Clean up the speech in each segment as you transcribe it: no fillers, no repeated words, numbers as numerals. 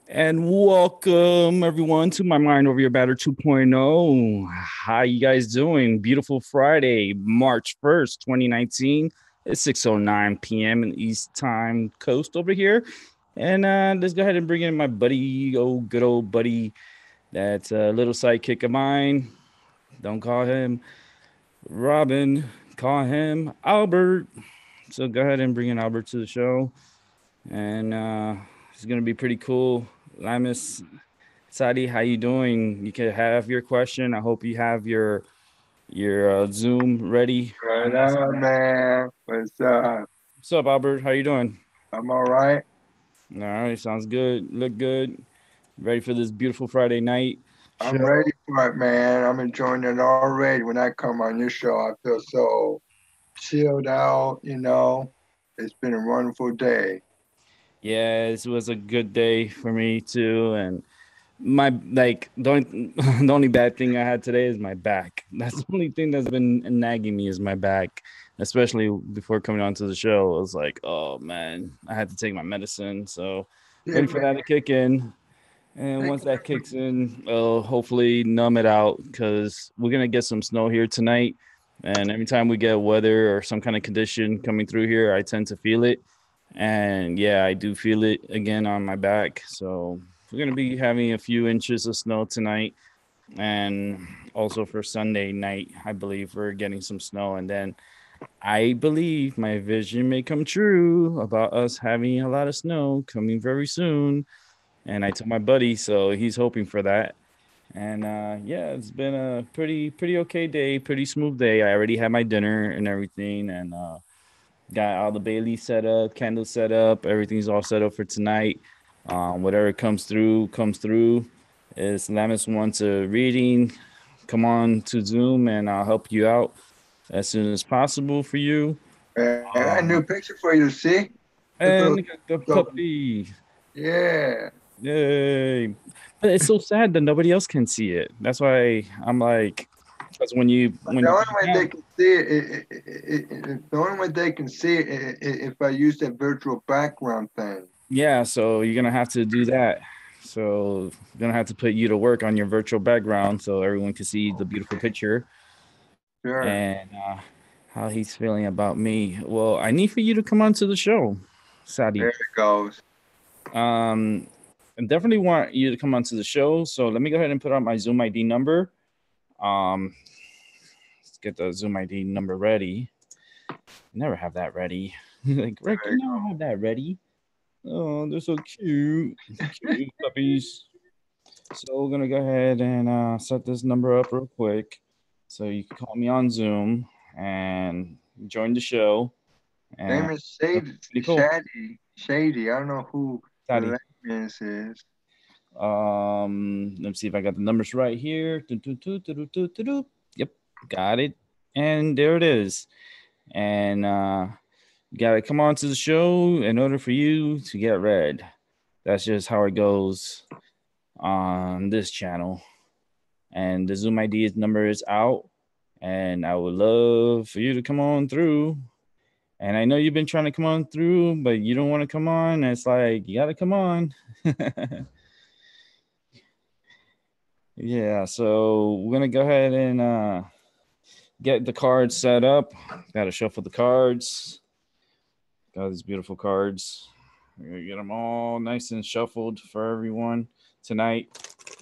And welcome everyone to my Mind Over Your Batter 2.0. How you guys doing? Beautiful Friday, March 1st, 2019. It's 6:09 p.m. in the East Time Coast over here. And let's go ahead and bring in my buddy, good old buddy, that's a little sidekick of mine. Don't call him Robin, call him Albert. So go ahead and bring in Albert to the show. And it's going to be pretty cool. Lamis, Sadi, how you doing? You can have your question. I hope you have your Zoom ready. What up, man? What's up? What's up, Albert? How you doing? I'm all right. All right, sounds good. Look good. Ready for this beautiful Friday night I'm ready show? for it, man. I'm enjoying it already. When I come on your show, I feel so chilled out. It's been a wonderful day. Yeah, this was a good day for me too. And my like the only, the only bad thing I had today is my back. That's the only thing that's been nagging me is my back. Especially before coming onto the show, I was like, oh man, I had to take my medicine. So Yeah, waiting for man. that to kick in. And Take once that care. kicks in, I'll hopefully numb it out because we're gonna get some snow here tonight. And every time we get weather or some kind of condition coming through here, I tend to feel it. And yeah, I do feel it again on my back. So we're gonna be having a few inches of snow tonight, and also for Sunday night, I believe we're getting some snow. And then I believe my vision may come true about us having a lot of snow coming very soon, and I told my buddy, so he's hoping for that. And yeah, it's been a pretty okay day, pretty smooth day. I already had my dinner and everything, and got all the Bailey set up, candles set up, everything's all set up for tonight. Whatever comes through, comes through. If Lamis wants a reading, come on to Zoom, and I'll help you out as soon as possible for you. Man, I got a new Um, picture for you to see. Look, and look, we got the look. puppy. Yeah. Yay. But it's so sad that nobody else can see it. That's why I'm like, because when you But when the you only go way they down, can see the only way they can see it if I use that virtual background thing. yeah, so you're gonna have to do that. So you're gonna have to put you to work on your virtual background so everyone can see the beautiful picture Sure. and how he's feeling about me. Well, I need for you to come on to the show, There Sadi. it goes. Um, I definitely want you to come onto the show. So let me go ahead and put out my Zoom ID number. Um, let's get the Zoom ID number ready. Never have that ready. Like, Rick, There you you never have that ready. Oh, they're so cute. Cute puppies. So we're gonna go ahead and set this number up real quick. So you can call me on Zoom and join the show. go. And Name is that'd Shady. be pretty cool. Shady. Shady. I don't know who Daddy. the Lemons is. Let me see if I got the numbers right here. Yep, got it. And there it is. And you gotta come on to the show in order for you to get read. That's just how it goes on this channel. And the Zoom ID number is out. And I would love for you to come on through. And I know you've been trying to come on through, but you don't want to come on. It's like you gotta come on. Yeah, so we're gonna go ahead and get the cards set up. Gotta shuffle the cards. Got these beautiful cards. We're gonna get them all nice and shuffled for everyone tonight.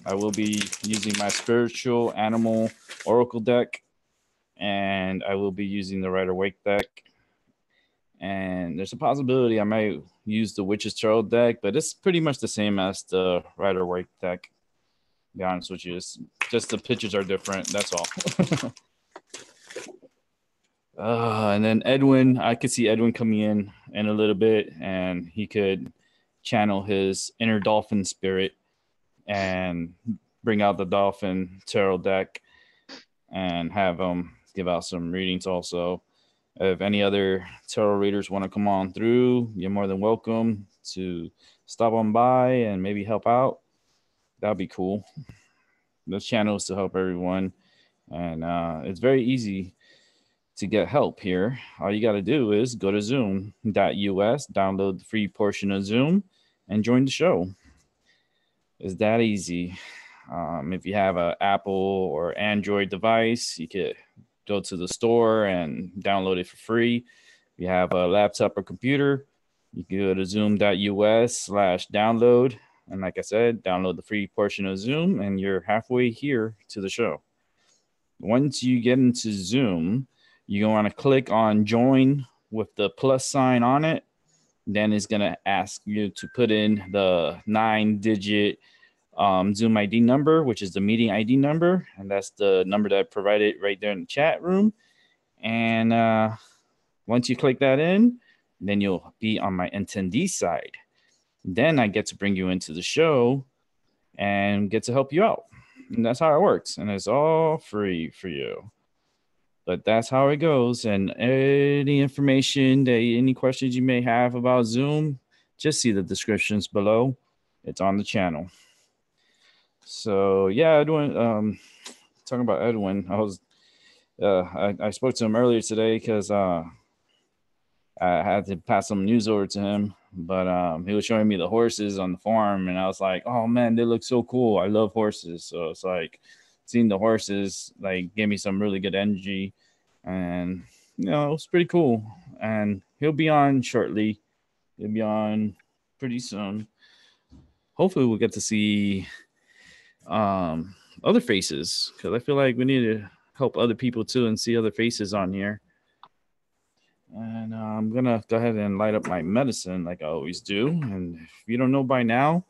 I will be using my spiritual animal oracle deck, and I will be using the Rider Waite deck. And there's a possibility I might use the Witch's Tarot deck, but it's pretty much the same as the Rider Waite deck. To be honest with you, it's just the pictures are different. That's all. And then Edwin, I could see Edwin coming in a little bit, and he could channel his inner dolphin spirit and bring out the dolphin tarot deck and have him give out some readings also. If any other tarot readers want to come on through, you're more than welcome to stop on by and maybe help out. That'd be cool. This channel is to help everyone, and it's very easy to get help here. All you got to do is go to zoom.us, download the free portion of Zoom, and join the show. It's that easy. If you have an Apple or Android device, you could go to the store and download it for free. If you have a laptop or computer, you can go to zoom.us/download. And like I said, download the free portion of Zoom, and you're halfway here to the show. Once you get into Zoom, you're going to click on join with the plus sign on it. Then it's going to ask you to put in the 9-digit Zoom ID number, which is the meeting ID number. And that's the number that I provided right there in the chat room. And once you click that in, Then you'll be on my attendee side. Then I get to bring you into the show and get to help you out. And that's how it works. And it's all free for you. But that's how it goes. And any information any questions you may have about Zoom, just see the descriptions below. It's on the channel. So yeah, Edwin. Talking about Edwin, I spoke to him earlier today because I had to pass some news over to him. But he was showing me the horses on the farm, and I was like, "Oh man, they look so cool! I love horses." So it's like seeing the horses like gave me some really good energy, and it was pretty cool. And he'll be on shortly. He'll be on pretty soon. Hopefully, we'll get to see other faces because I feel like we need to help other people too and see other faces on here. And I'm gonna go ahead and light up my medicine like I always do. And if you don't know by now,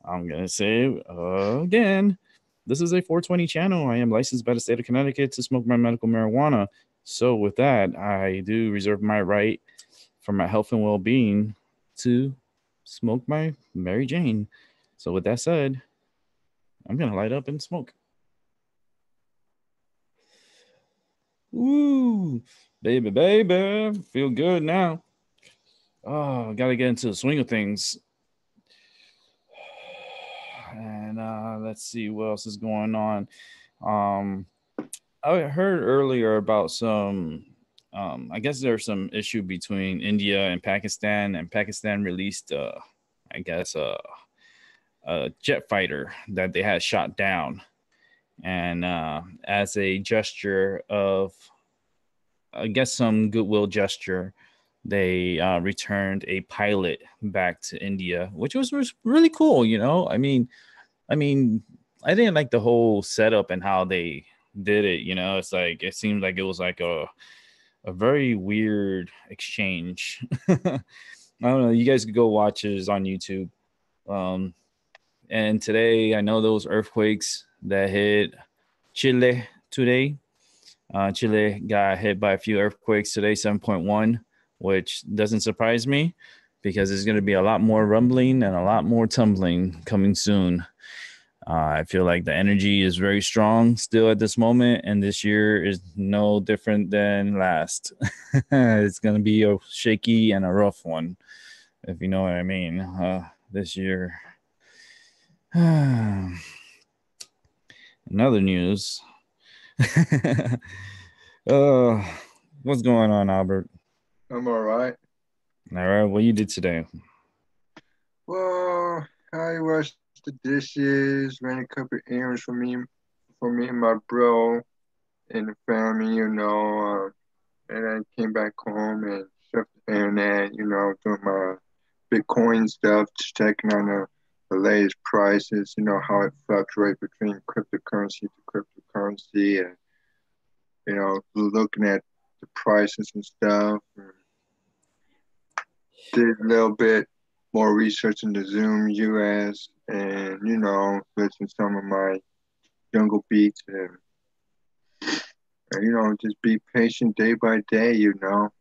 I'm gonna say again, this is a 420 channel. I am licensed by the state of Connecticut to smoke my medical marijuana. So with that, I do reserve my right for my health and well-being to smoke my Mary Jane. So with that said, I'm gonna light up and smoke. Woo, baby, baby, feel good now. Oh, gotta get into the swing of things. And let's see what else is going on. Um, I heard earlier about some. I guess there's some issue between India and Pakistan released, I guess, a jet fighter that they had shot down, and as a gesture of, I guess, some goodwill gesture, they returned a pilot back to India, which was really cool. I mean, I didn't like the whole setup and how they did it. It's like it seemed like it was like a very weird exchange. I don't know. You guys could go watch it on YouTube. Um, and today, I know those earthquakes that hit Chile today. Chile got hit by a few earthquakes today, 7.1, which doesn't surprise me because there's going to be a lot more rumbling and a lot more tumbling coming soon. I feel like the energy is very strong still at this moment, and this year is no different than last. It's going to be a shaky and a rough one, if you know what I mean. This year. Another news. uh, what's going on, Albert? I'm all right. All right, what you did today? Well, I washed the dishes, ran a couple errands for me and my bro and the family, and I came back home and surfed the internet, doing my Bitcoin stuff, just checking on the latest prices, how it fluctuates between cryptocurrency to cryptocurrency, and looking at the prices and stuff. And did a little bit more research into Zoom US, and listen to some of my jungle beats, and just be patient day by day,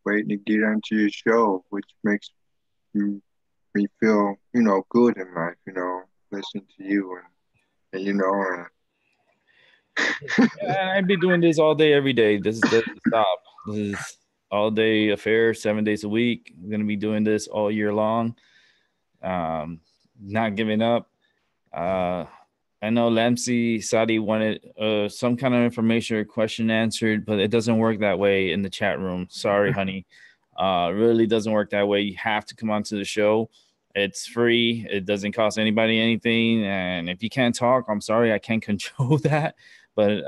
waiting to get onto your show, which makes me feel, good in life, listening to you, I've been doing this all day, every day. This doesn't stop. This is all day affair, 7 days a week. I'm gonna be doing this all year long. Not giving up. Uh, I know Lamsi Sadi wanted some kind of information or question answered, but it doesn't work that way in the chat room. Sorry, honey. Really doesn't work that way. You have to come onto the show. It's free. It doesn't cost anybody anything. And if you can't talk, I'm sorry, I can't control that. But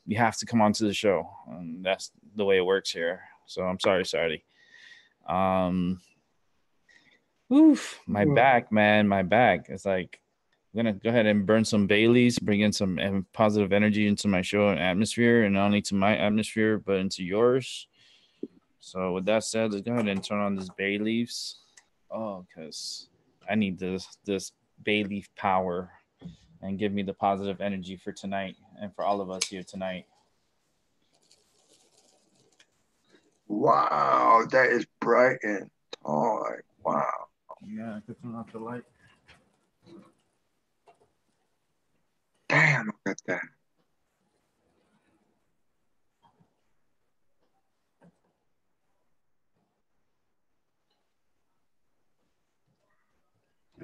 you have to come onto the show. And that's the way it works here. So I'm sorry, Sadi. Um, Oof, my back, man, my back. It's like I'm gonna go ahead and burn some Baileys, bring in some positive energy into my show and atmosphere, and not only to my atmosphere but into yours. So with that said, let's go ahead and turn on this bay leaves. Oh, because I need this bay leaf power and give me the positive energy for tonight and for all of us here tonight. wow, that is bright and Oh, like, wow. Yeah, I could turn off the light. Damn, look at that.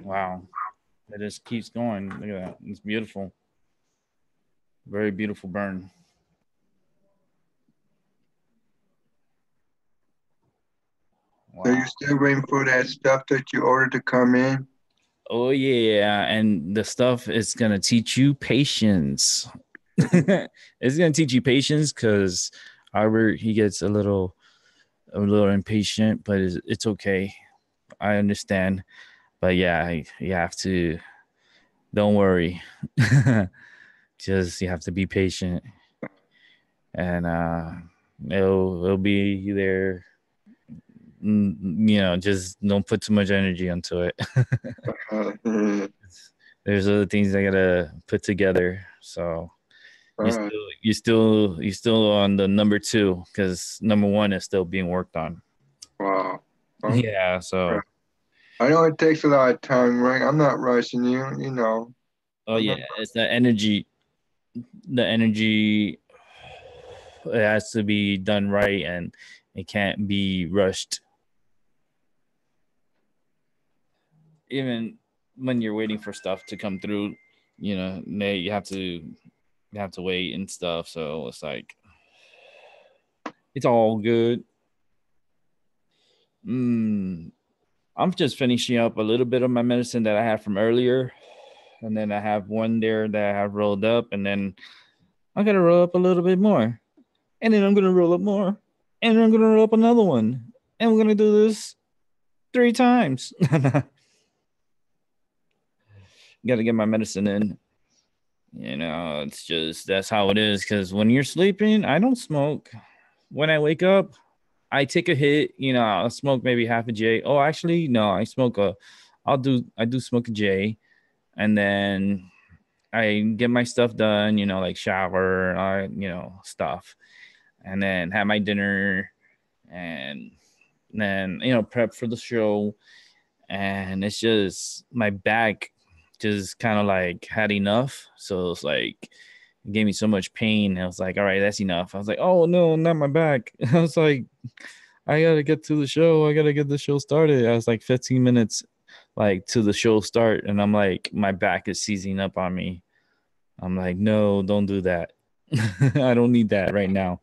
Wow. It just keeps going. Look at that. It's beautiful. Very beautiful burn. So Wow. you still waiting for that stuff that you ordered to come in? Oh yeah, and the stuff is gonna teach you patience. It's gonna teach you patience because Albert he gets a little impatient, but it's okay. I understand. But yeah, you have to. Don't worry. Just you have to be patient, and it'll be there. Just don't put too much energy into it. All There's other things I gotta put together. So you right. still you still on the number two because number one is still being worked on. Wow. Okay. Yeah. So I know it takes a lot of time, right? I'm not rushing you, you know. oh I'm not. yeah, it's the energy. The energy it has to be done right and it can't be rushed. Even when you're waiting for stuff to come through, you have to wait and stuff. So it's like it's all good. Mm, I'm just finishing up a little bit of my medicine that I had from earlier, and then I have one there that I have rolled up, and then I'm gonna roll up a little bit more, and then I'm gonna roll up more, and then I'm gonna roll up another one, and we're gonna do this 3 times. Got to get my medicine in. It's just that's how it is. Because when you're sleeping, I don't smoke. When I wake up, I take a hit. I'll smoke maybe half a J. Oh, actually, no, I do smoke a J, and then I get my stuff done. Like shower, stuff, and then have my dinner, and then prep for the show. And it's just my back just kind of like had enough. So it's like it gave me so much pain. I was like, all right, that's enough. I was like, oh no, not my back. I was like, I gotta get to the show. I gotta get the show started. I was like 15 minutes like to the show start, and I'm like, my back is seizing up on me. I'm like, no, don't do that. I don't need that right now.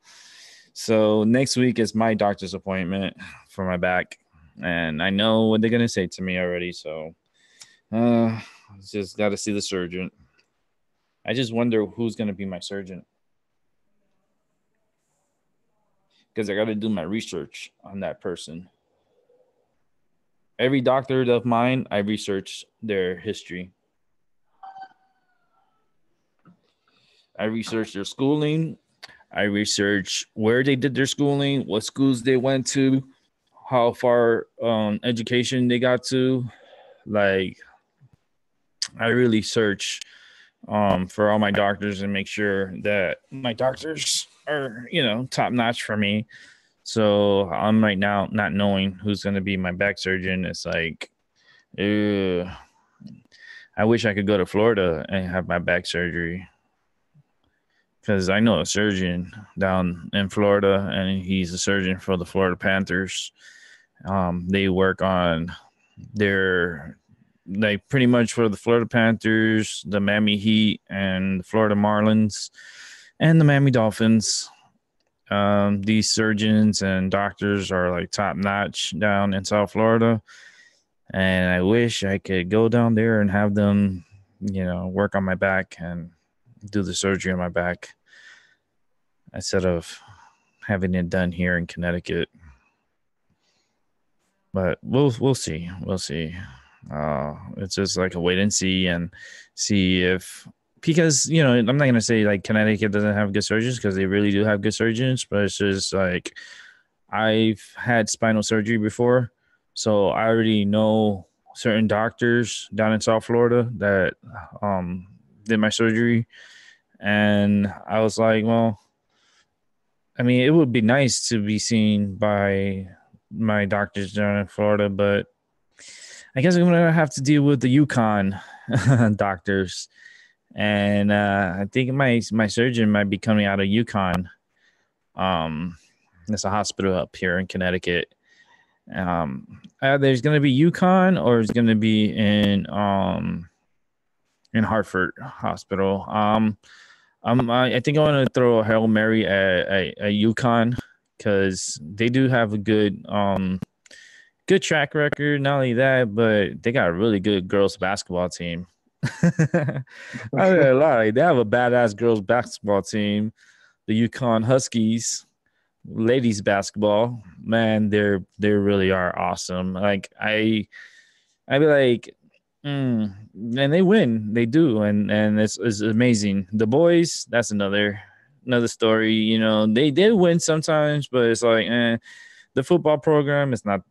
So next week is my doctor's appointment for my back, and I know what they're gonna say to me already. So uh, just got to see the surgeon. I just wonder who's gonna be my surgeon because I got to do my research on that person. Every doctor of mine, I research their history. I research their schooling. I research where they did their schooling, what schools they went to, how far education they got to. Like, I really search for all my doctors and make sure that my doctors are, top notch for me. So I'm right now not knowing who's going to be my back surgeon. It's like, uh, I wish I could go to Florida and have my back surgery because I know a surgeon down in Florida, and he's a surgeon for the Florida Panthers. They work on their like pretty much for the Florida Panthers, the Miami Heat, and the Florida Marlins, and the Miami Dolphins. These surgeons and doctors are like top notch down in South Florida, and I wish I could go down there and have them, work on my back and do the surgery on my back instead of having it done here in Connecticut. But we'll see. We'll see. It's just like a wait and see, and see if, because I'm not gonna say like Connecticut doesn't have good surgeons, because they really do have good surgeons, but it's just like I've had spinal surgery before, so I already know certain doctors down in South Florida that um did my surgery, and I was like, well, I mean, it would be nice to be seen by my doctor's down in Florida, but I guess I'm gonna have to deal with the Yukon doctors, and I think my surgeon might be coming out of Yukon. Um, it's a hospital up here in Connecticut. There's gonna be Yukon, or it's gonna be in Hartford Hospital. I think I want to throw a Hail Mary at Yukon because they do have a good track record. Not only that, but they got a really good girls basketball team. I mean, a lot. Like, they have a badass girls basketball team. The Yukon Huskies, ladies basketball, man, they really are awesome. Like I be like, and they win, they do, and it's amazing. The boys, that's another story. You know, they did win sometimes, but it's like, the football program is not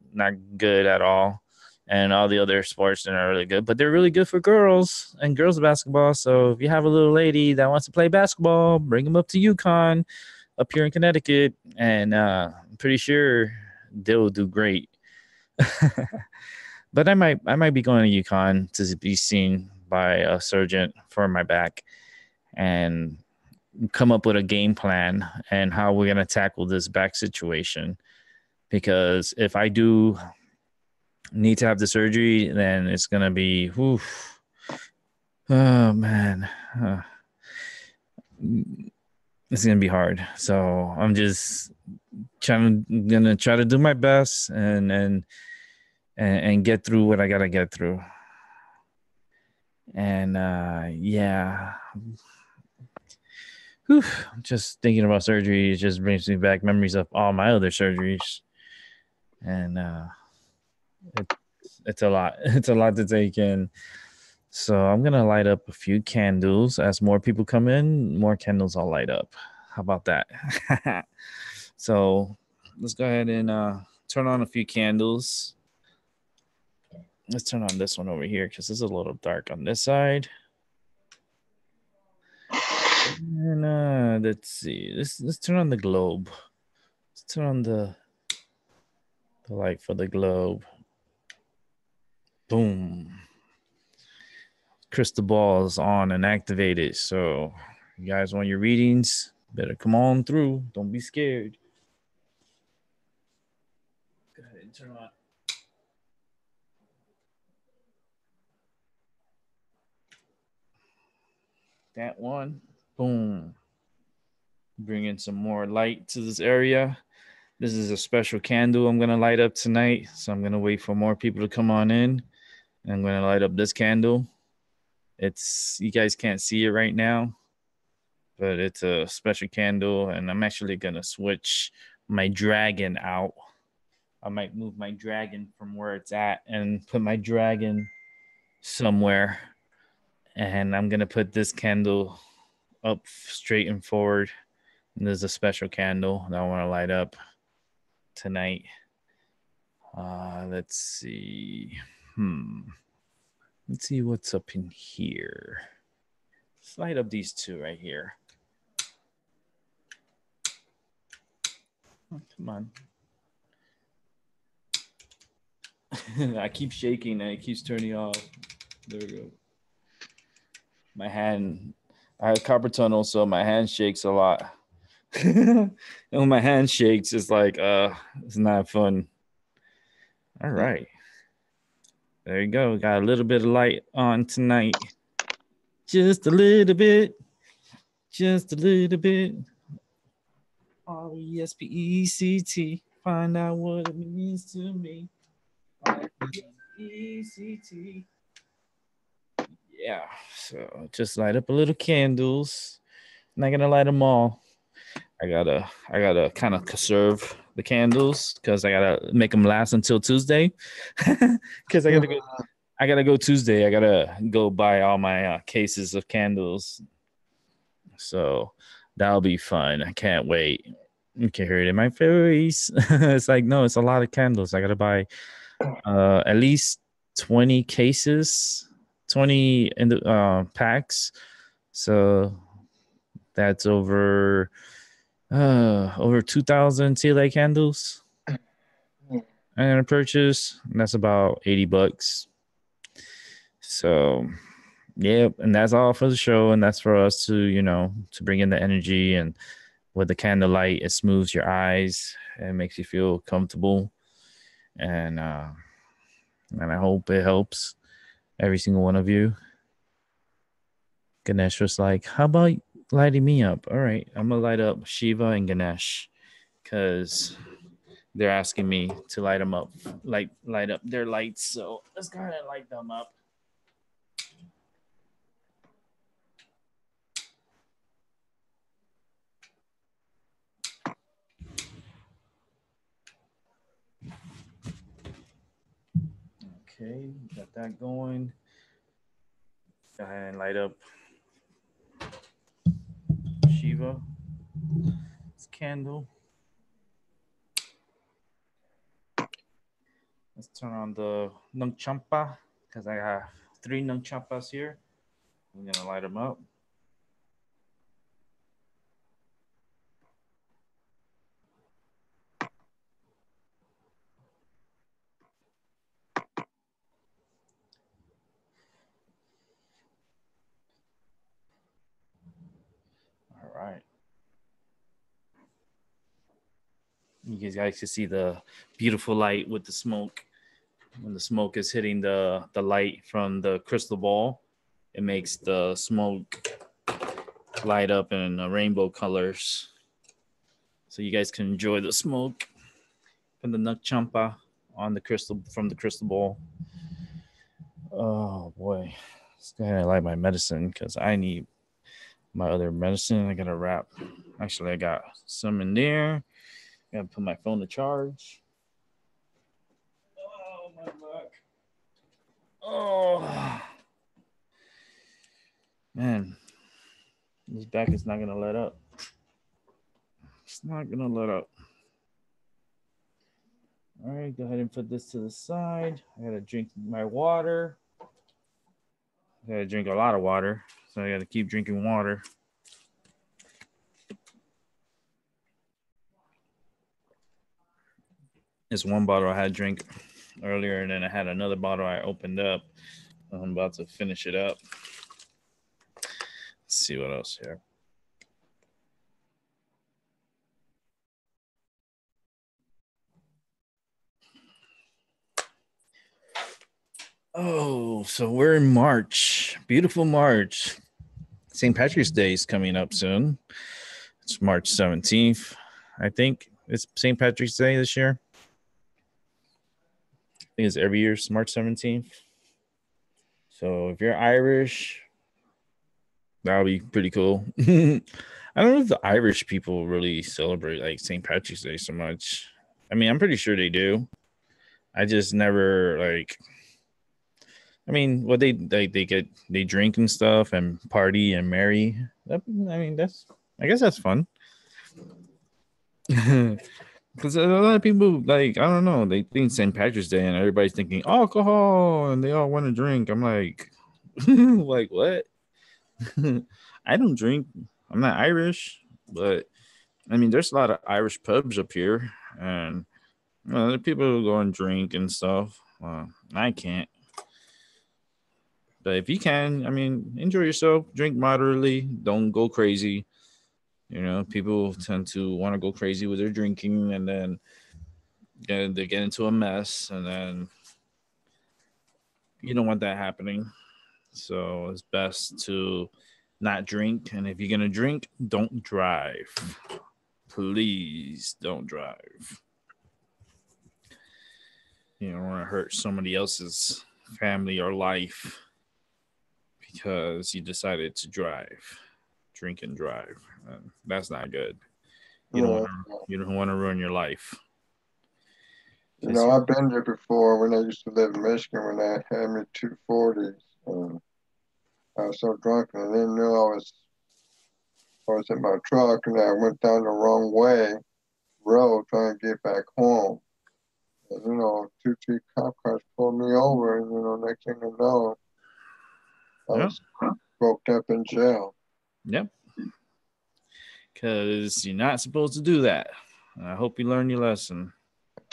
good at all, and all the other sports are not really good, but they're really good for girls and girls basketball. So if you have a little lady that wants to play basketball, bring them up to UConn, up here in Connecticut, and I'm pretty sure they'll do great. But I might be going to UConn to be seen by a surgeon for my back and come up with a game plan and how we're gonna tackle this back situation. Because if I do need to have the surgery, then it's gonna be, whew, oh man, it's gonna be hard. So I'm just gonna try to do my best and get through what I gotta get through. And yeah, whew, just thinking about surgery just brings me back memories of all my other surgeries, and it's a lot. It's a lot to take in. So I'm gonna light up a few candles. As more people come in, more candles I'll light up. How about that? So let's go ahead and turn on a few candles. Let's turn on this one over here because it's a little dark on this side. And let's see. Let's turn on the globe. Let's turn on the light for the globe. Boom. Crystal ball is on and activated. So you guys want your readings? Better come on through. Don't be scared. Go ahead and turn on. That one. Boom. Bring in some more light to this area. This is a special candle I'm going to light up tonight. So I'm going to wait for more people to come on in. I'm going to light up this candle. You guys can't see it right now, but it's a special candle, and I'm actually going to switch my dragon out. I might move my dragon from where it's at and put my dragon somewhere. And I'm going to put this candle up straight and forward. And there's a special candle that I want to light up tonight. Let's see. Let's see what's up in here. Let's light up these two right here. Oh, come on. I keep shaking and it keeps turning off. There we go. My hand, I have carpal tunnel, so my hand shakes a lot. And when my hand shakes, it's like, it's not fun. All right. There you go. Got a little bit of light on tonight. Just a little bit. Just a little bit. RESPECT. Find out what it means to me. RESPECT. Yeah. So just light up a little candles. Not gonna light them all. I gotta kind of conserve the candles because I gotta make them last until Tuesday. Because I gotta go Tuesday. I gotta go buy all my cases of candles. So that'll be fun. I can't wait. You can hear it in my face. It's like, no, it's a lot of candles. I gotta buy at least 20 cases, 20 in the packs. So that's over 2,000 tea light candles. and a purchase. And that's about $80. So yeah, and that's all for the show, and that's for us to to bring in the energy, and with the candlelight, it smooths your eyes and makes you feel comfortable, and I hope it helps every single one of you. Ganesh was like, "How about lighting me up?" All right, I'm gonna light up Shiva and Ganesh because they're asking me to light them up, like light up their lights. So let's go ahead and light them up. Okay, got that going. Go ahead and light up Shiva. It's candle. Let's turn on the Nung Champa because I have three Nung Champas here. I'm gonna light them up. All right. You guys can see the beautiful light with the smoke. When the smoke is hitting the light from the crystal ball, it makes the smoke light up in rainbow colors. So you guys can enjoy the smoke from the Nung Champa on the crystal from the crystal ball. Oh boy. Let's go ahead and light my medicine because I need my other medicine. I gotta wrap. Actually, I got some in there. I gotta put my phone to charge. Oh my back. Oh man, this back is not gonna let up. It's not gonna let up. All right, go ahead and put this to the side. I gotta drink my water. I gotta drink a lot of water, so I gotta keep drinking water. This one bottle I had drink earlier, and then I had another bottle I opened up. I'm about to finish it up. Let's see what else here. Oh, so we're in March. Beautiful March. St. Patrick's Day is coming up soon. It's March 17th, I think. It's St. Patrick's Day this year. I think it's every year, it's March 17th. So if you're Irish, that'll be pretty cool. I don't know if the Irish people really celebrate like St. Patrick's Day so much. I mean, I'm pretty sure they do. I just never like. I mean, what they drink and stuff and party and marry. I mean, that's I guess that's fun. Because a lot of people like I don't know, they think St. Patrick's Day and everybody's thinking alcohol and they all want to drink. I'm like, like what? I don't drink. I'm not Irish, but I mean, there's a lot of Irish pubs up here, and people go and drink and stuff. I can't. But if you can, I mean, enjoy yourself. Drink moderately. Don't go crazy. People tend to want to go crazy with their drinking, and then they get into a mess, and then you don't want that happening. So it's best to not drink. And if you're gonna drink, don't drive. Please don't drive. You don't want to hurt somebody else's family or life because you decided to drink and drive. That's not good. You don't want Yeah. to. You don't want to ruin your life. I've been there before when I used to live in Michigan when I had me 240s. I was so drunk and I didn't know I was in my truck and I went down the wrong way road trying to get back home. And, two, three cop cars pulled me over and, next thing I know, I Yep. was broke up in jail. Yep. Because you're not supposed to do that. I hope you learn your lesson.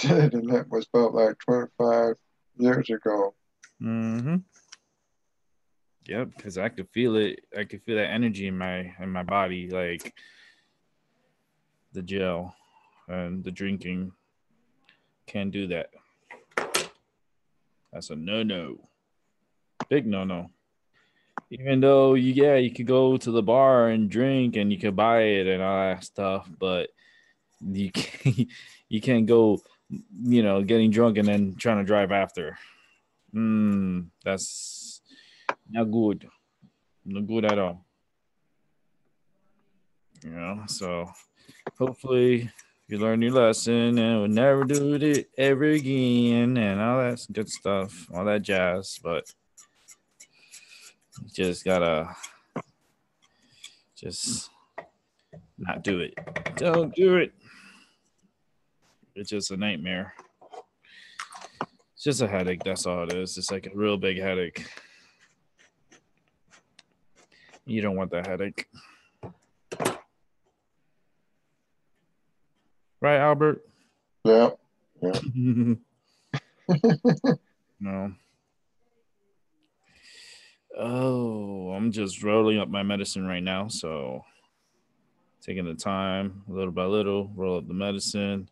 did, and that was about like 25 years ago. Mm-hmm. Yep, because I could feel it. I could feel that energy in my body, like the gel and the drinking. Can't do that. That's a no no. Big no no. Even though you could go to the bar and drink and you could buy it and all that stuff, but you can't you can't go, getting drunk and then trying to drive after. That's not good. Not good at all. So hopefully you learn your lesson and will never do it ever again and all that good stuff, all that jazz. But you just gotta just not do it. Don't do it. It's just a nightmare. It's just a headache. That's all it is. It's like a real big headache. You don't want that headache, right, Albert? Yeah, yeah. No. Oh, I'm just rolling up my medicine right now. So taking the time, little by little, roll up the medicine.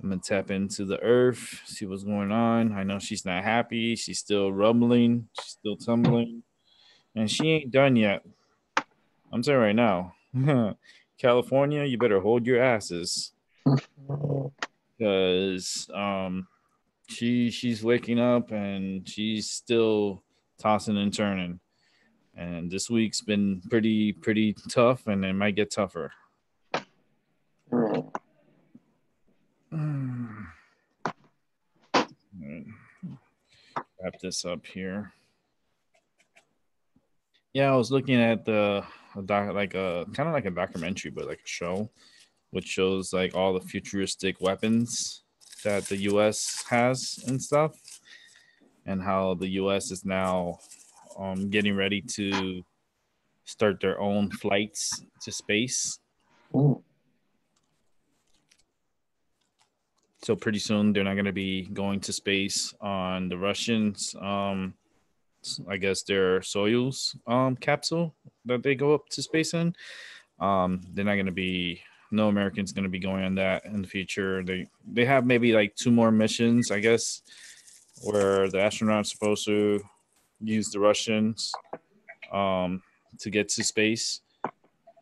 I'm gonna tap into the earth, see what's going on. I know she's not happy. She's still rumbling. She's still tumbling, and she ain't done yet. I'm saying right now, California, you better hold your asses because she's waking up and she's still tossing and turning. And this week's been pretty tough, and it might get tougher. Wrap this up here. Yeah, I was looking at like a kind of like a documentary, but like a show, which shows like all the futuristic weapons that the U.S. has and stuff, and how the U.S. is now getting ready to start their own flights to space. So pretty soon they're not going to be going to space on the Russians. I guess their Soyuz capsule that they go up to space in. They're not going to be no Americans going to be going on that in the future. They have maybe like two more missions, I guess, where the astronauts supposed to use the Russians to get to space.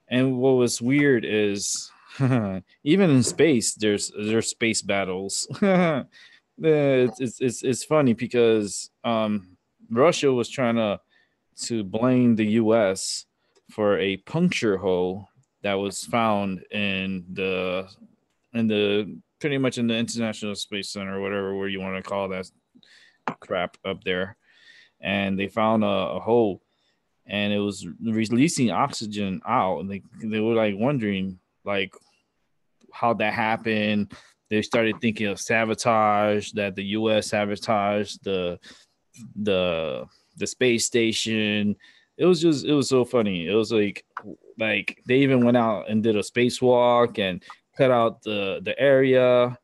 And what was weird is even in space, there's space battles. It's funny because Russia was trying to blame the U.S. for a puncture hole that was found in the pretty much in the International Space Center, or whatever where you want to call that crap up there, and they found a hole, and it was releasing oxygen out, and they were like wondering like how that happened. They started thinking of sabotage, that the U.S. sabotaged the the space station. It was so funny. It was like they even went out and did a spacewalk and cut out the area,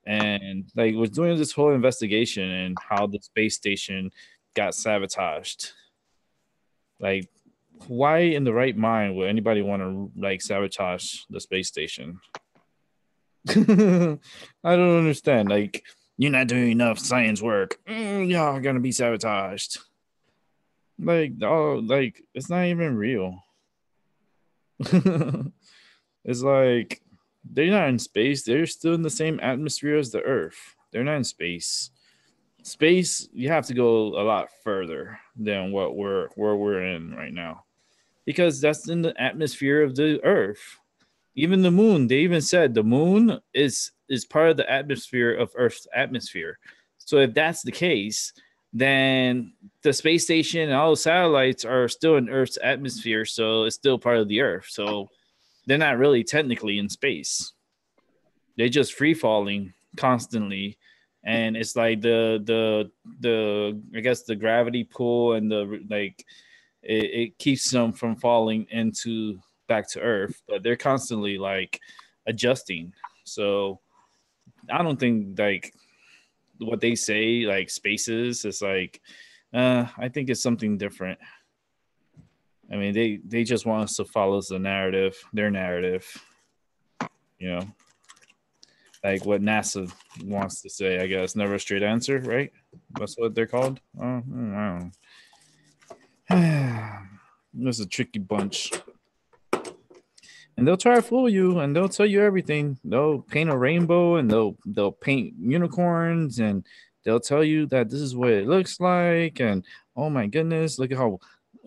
and like was doing this whole investigation and how the space station got sabotaged. Like, why in the right mind would anybody want to like sabotage the space station? I don't understand. Like, you're not doing enough science work. Y'all gonna be sabotaged. Like, oh, like it's not even real. It's like they're not in space. They're still in the same atmosphere as the Earth. They're not in space. Space, you have to go a lot further than what we're in right now, because that's in the atmosphere of the Earth. Even the moon, they even said the moon is part of the atmosphere of Earth's atmosphere. So if that's the case, then the space station and all the satellites are still in Earth's atmosphere, so it's still part of the Earth. So they're not really technically in space. They're just free falling constantly, and it's like the I guess the gravity pull and the like it keeps them from falling back to Earth, but they're constantly like adjusting. So I don't think like what they say like spaces is like. I think it's something different. I mean, they just want us to follow the narrative, their narrative. You know, like what NASA wants to say. I guess never a straight answer, right? That's what they're called. I don't know. This is a tricky bunch. And they'll try to fool you and they'll tell you everything. They'll paint a rainbow and they'll paint unicorns and they'll tell you that this is what it looks like and oh my goodness, look at how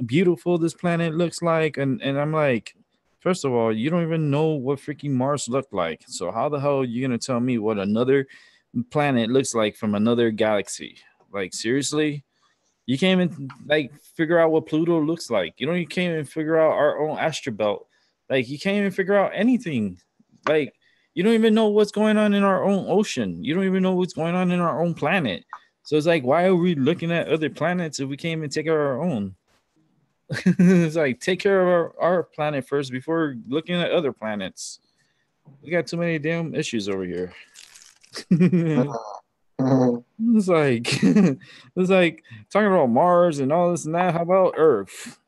beautiful this planet looks like. And I'm like, first of all, you don't even know what freaking Mars looked like. So how the hell are you gonna tell me what another planet looks like from another galaxy? Like seriously? You can't even like figure out what Pluto looks like. You can't even figure out our own astrobelt. Like you can't even figure out anything. Like you don't even know what's going on in our own ocean. You don't even know what's going on in our own planet. So it's like, why are we looking at other planets if we can't even take care of our own? It's like take care of our planet first before looking at other planets. We got too many damn issues over here. It's like it's like talking about Mars and all this and that. How about Earth?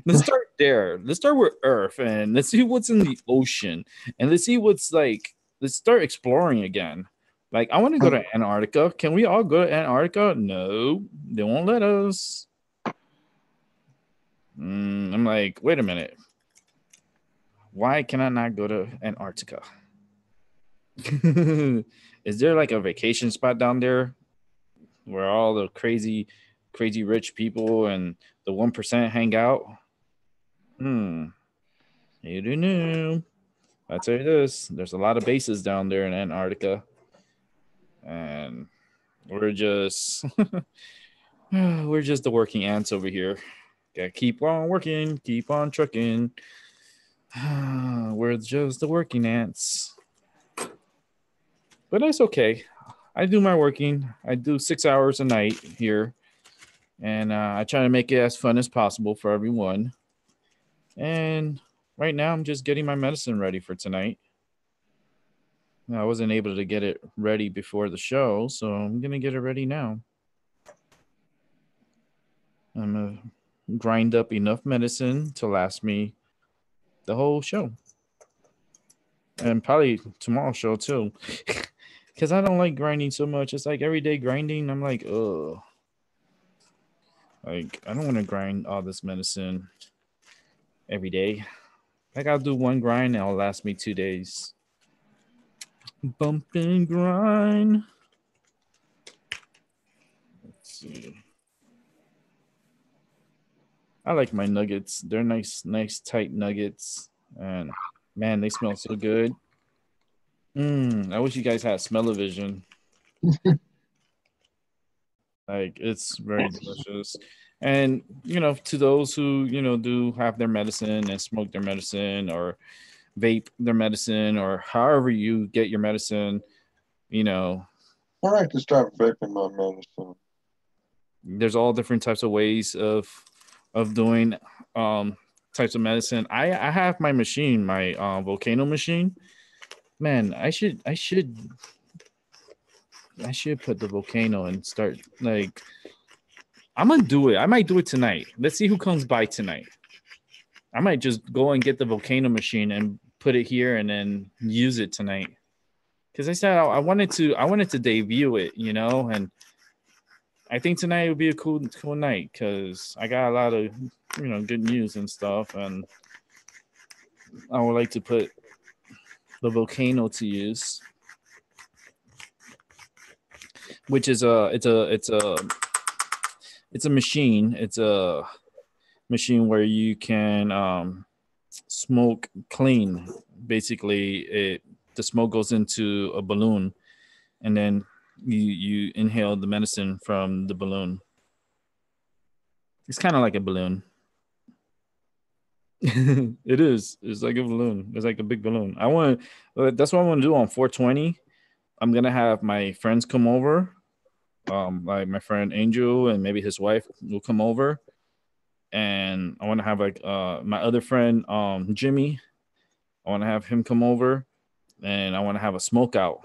Let's start there. Let's start with Earth and let's see what's in the ocean and let's see what's like. Let's start exploring again. Like I want to go to Antarctica. Can we all go to Antarctica? No, they won't let us. I'm like, wait a minute. Why can I not go to Antarctica? Is there like a vacation spot down there where all the crazy rich people and the 1% hang out? Hmm. You do know. I tell you this: there's a lot of bases down there in Antarctica, and we're just we're just the working ants over here. Gotta keep on working, keep on trucking. We're just the working ants, but that's okay. I do my working. I do 6 hours a night here, and I try to make it as fun as possible for everyone. And right now, I'm just getting my medicine ready for tonight. I wasn't able to get it ready before the show, so I'm gonna get it ready now. I'm gonna grind up enough medicine to last me the whole show, and probably tomorrow's show too. Because I don't like grinding so much. It's like every day grinding. I'm like, ugh. Like I don't want to grind all this medicine every day. Like I'll do one grind and it'll last me 2 days. Bump and grind. Let's see. I like my nuggets. They're nice, tight nuggets. And man, they smell so good. I wish you guys had smell-o-vision. Like it's very delicious. And to those who do have their medicine and smoke their medicine or vape their medicine or however you get your medicine, you know, I like to start vaping my medicine. there's all different types of ways of doing types of medicine. I have my machine, my volcano machine. Man, I should put the volcano and start like I'm gonna do it. I might do it tonight. Let's see who comes by tonight. I might just go and get the volcano machine and put it here and then use it tonight. Because I said I wanted to debut it, and I think tonight would be a cool night because I got a lot of good news and stuff, and I would like to put the volcano to use, which is it's a machine. It's a machine where you can smoke clean. Basically, the smoke goes into a balloon, and then you inhale the medicine from the balloon. It's kind of like a balloon. It is. It's like a balloon. It's like a big balloon. That's what I want to do on 420. I'm gonna have my friends come over. Like my friend Angel and maybe his wife will come over, and I want to have like my other friend Jimmy. I want to have him come over, and I want to have a smoke out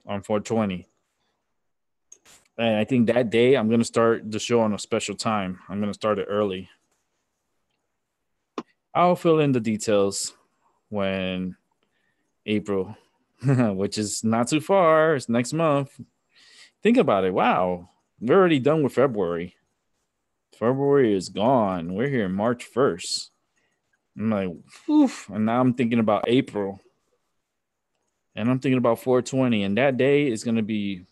on 420. And I think that day I'm gonna start the show on a special time. I'm gonna start it early. I'll fill in the details when April, which is not too far. It's next month. Think about it. Wow, we're already done with February. February is gone. We're here March 1st. I'm like, whew. And now I'm thinking about April. And I'm thinking about 420. And that day is gonna be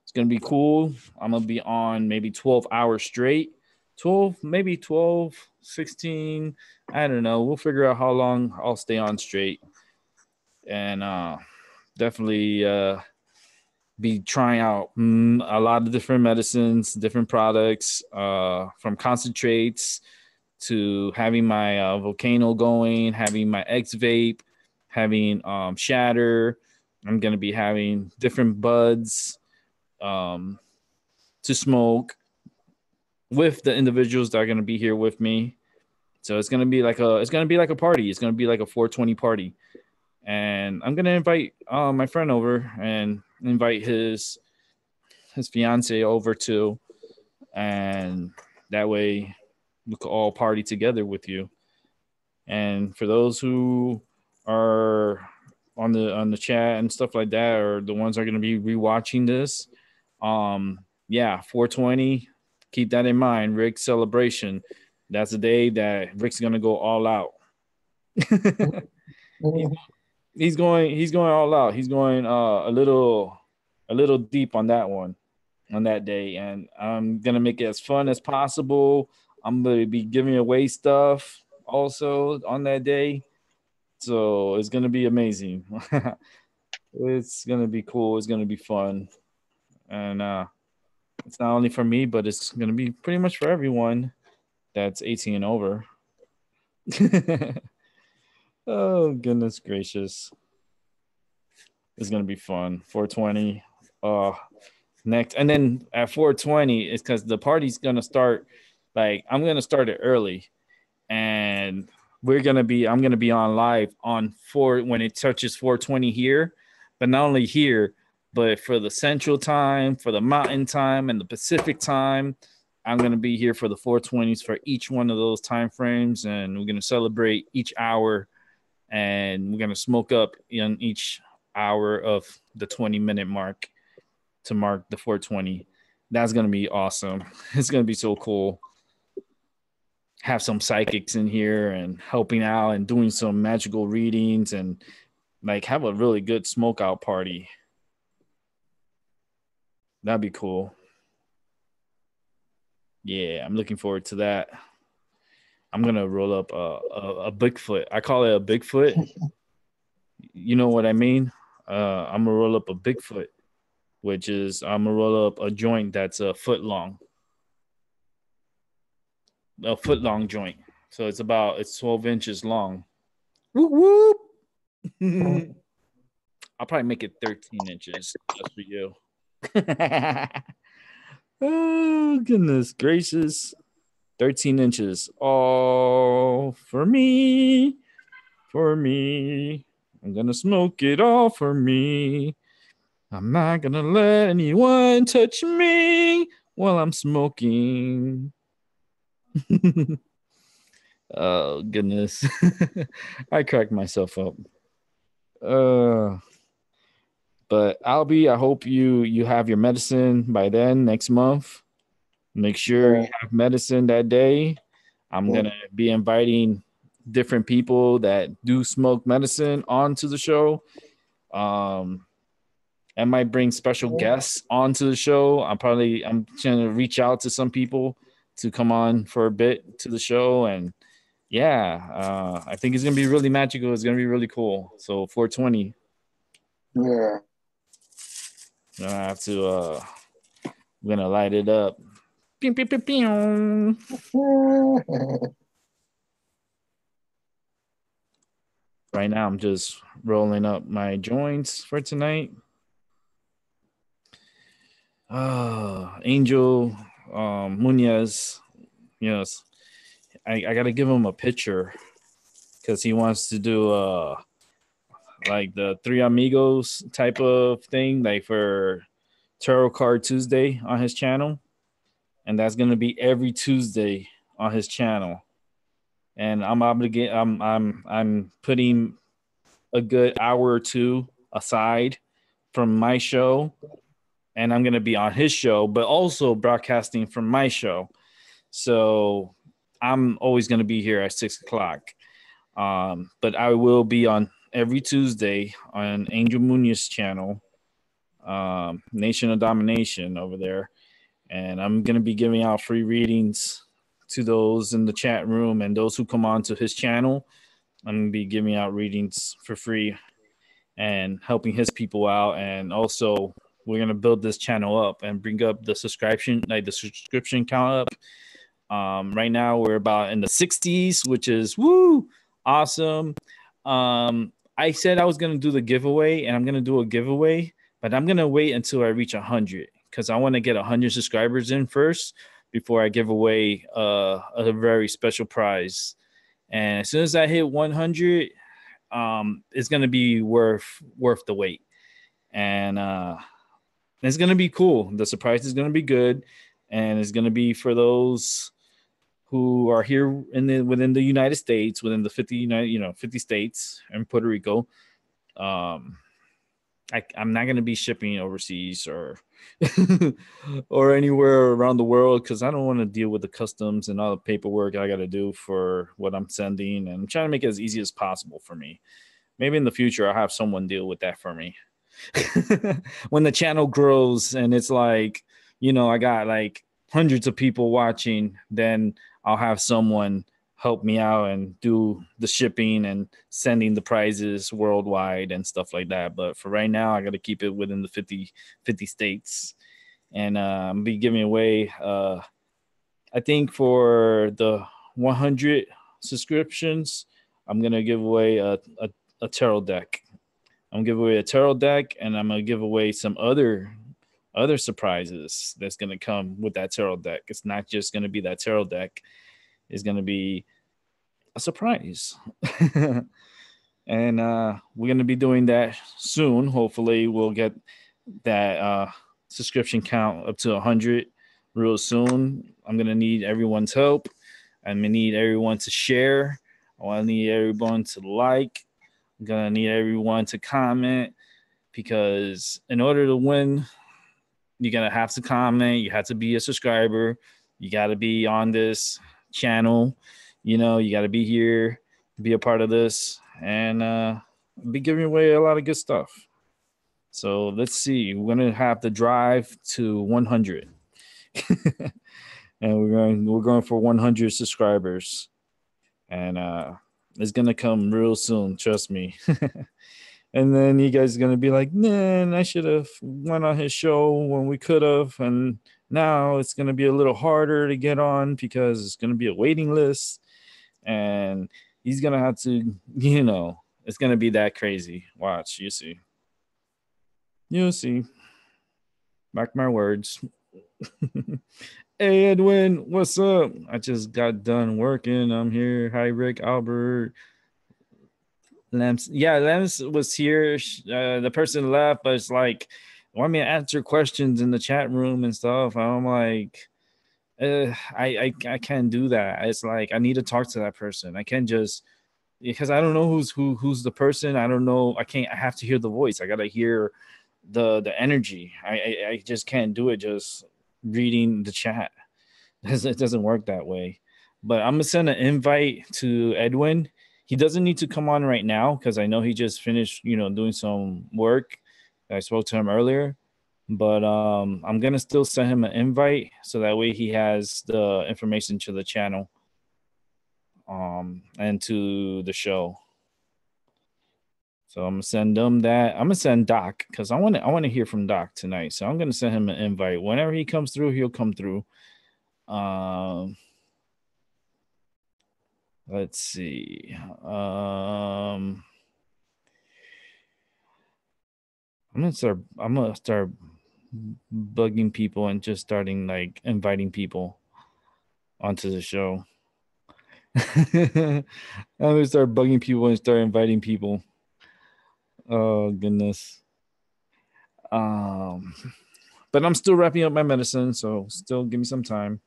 it's gonna be cool. I'm gonna be on maybe 12 hours straight. 12, maybe 12, 16. I don't know. We'll figure out how long I'll stay on straight. And definitely be trying out a lot of different medicines, different products, from concentrates to having my volcano going, having my X vape, having shatter. I'm gonna be having different buds um, to smoke with the individuals that are gonna be here with me. So it's gonna be like a party. It's gonna be like a 420 party, and I'm gonna invite my friend over and invite his fiance over too, and that way we could all party together with you. And for those who are on the chat and stuff like that, or the ones that are going to be rewatching this, yeah, 420. Keep that in mind. Rick's celebration. That's the day that Rick's going to go all out. he's, he's going all out. He's going a little deep on that one on that day, and I'm gonna make it as fun as possible. I'm gonna be giving away stuff also on that day, so it's gonna be amazing. It's gonna be cool. It's gonna be fun, and it's not only for me, but it's gonna be pretty much for everyone that's 18 and over. Oh goodness gracious, it's gonna be fun. 420. Uh, next, and then at 420, it's because the party's gonna start. Like I'm gonna start it early, and I'm gonna be on live on four when it touches 420 here, but not only here, but for the Central Time, for the Mountain Time, and the Pacific Time. I'm gonna be here for the 420s for each one of those time frames, and we're gonna celebrate each hour, and we're gonna smoke up in each hour of the 20-minute mark to mark the 420. That's gonna be awesome. It's gonna be so cool. Have some psychics in here and helping out and doing some magical readings and like have a really good smoke out party. That'd be cool. Yeah, I'm looking forward to that. I'm gonna roll up a Bigfoot. I call it a Bigfoot. You know what I mean? I'm gonna roll up a Bigfoot, which is I'm gonna roll up a joint that's a foot long joint. So it's 12 inches long. Whoop whoop. I'll probably make it 13 inches just for you. Oh goodness gracious. 13 inches. All for me. For me. I'm gonna smoke it all for me. I'm not gonna let anyone touch me while I'm smoking. Oh goodness. I cracked myself up. Uh but Albie, I hope you have your medicine by then next month. Make sure Yeah. you have medicine that day. I'm Yeah. gonna be inviting different people that do smoke medicine onto the show. Um I might bring special guests onto the show. I'm trying to reach out to some people to come on for a bit to the show, and yeah, I think it's gonna be really magical. It's gonna be really cool. So 420, Yeah. I have to. I'm gonna light it up. Pew, pew, pew, pew. Right now, I'm just rolling up my joints for tonight. Angel Munez, yes, I got to give him a picture because he wants to do like the Three Amigos type of thing, like for Tarot Card Tuesday on his channel, and that's gonna be every Tuesday on his channel. And I'm obligated. I'm putting a good hour or two aside from my show, and I'm gonna be on his show, but also broadcasting from my show. So I'm always gonna be here at 6 o'clock. But I will be on every Tuesday on Angel Muniz's channel, Nation of Domination over there, and I'm gonna be giving out free readings to those in the chat room and those who come on to his channel. I'm gonna be giving out readings for free and helping his people out, and also we're gonna build this channel up and bring up the subscription count up. Right now we're about in the 60s, which is woo awesome. I said I was gonna do the giveaway, and I'm gonna do a giveaway, but I'm gonna wait until I reach 100 because I want to get 100 subscribers in first before I give away a very special prize. And as soon as I hit 100, it's gonna be worth the wait, and it's gonna be cool. The surprise is gonna be good, and it's gonna be for those who are here within the United States, within the 50 states and Puerto Rico. Um, I'm not going to be shipping overseas or or anywhere around the world because I don't want to deal with the customs and all the paperwork I got to do for what I'm sending. And I'm trying to make it as easy as possible for me. Maybe in the future I'll have someone deal with that for me. When the channel grows and it's like, I got like hundreds of people watching, then I'll have someone help me out and do the shipping and sending the prizes worldwide and stuff like that. But for right now, I got to keep it within the 50 states. And be giving away, I think for the 100 subscriptions, I'm going to give away a tarot deck. I'm gonna give away a tarot deck, and I'm gonna give away some other surprises that's gonna come with that tarot deck. It's not just gonna be that tarot deck; it's gonna be a surprise. And we're gonna be doing that soon. Hopefully, we'll get that subscription count up to 100 real soon. I'm gonna need everyone's help. I'm gonna need everyone to share. I want to need everyone to like. I'm gonna need everyone to comment because in order to win, you're gonna have to comment. You have to be a subscriber. You got to be on this channel. You got to be here, be a part of this, and be giving away a lot of good stuff. So let's see. We're gonna have to drive to 100, and we're going for 100 subscribers, and it's gonna come real soon. Trust me. And then you guys are gonna be like, man, I should have went on his show when we could have, and now it's gonna be a little harder to get on because it's gonna be a waiting list, and he's gonna have to, it's gonna be that crazy. Watch, you see, you see. Mark my words. Hey Edwin, what's up? I just got done working. I'm here. Hi Rick, Albert, Lems. Yeah, Lems was here. The person left, but it's like, want me to answer questions in the chat room and stuff. I'm like, I can't do that. It's like I need to talk to that person. I can't just because I don't know who's the person. I don't know. I can't. I have to hear the voice. I gotta hear the energy. I just can't do it just reading the chat. It doesn't work that way. But I'm gonna send an invite to Edwin. He doesn't need to come on right now because I know he just finished, doing some work. I spoke to him earlier, but I'm gonna still send him an invite so that way he has the information to the channel, and to the show. So I'm gonna send them that. I'm gonna send Doc because I want to hear from Doc tonight. So I'm gonna send him an invite. Whenever he comes through, he'll come through. Let's see. I'm gonna start bugging people and just starting like inviting people onto the show. I'm gonna start bugging people and start inviting people. Oh goodness. Um, but I'm still wrapping up my medicine, so still give me some time.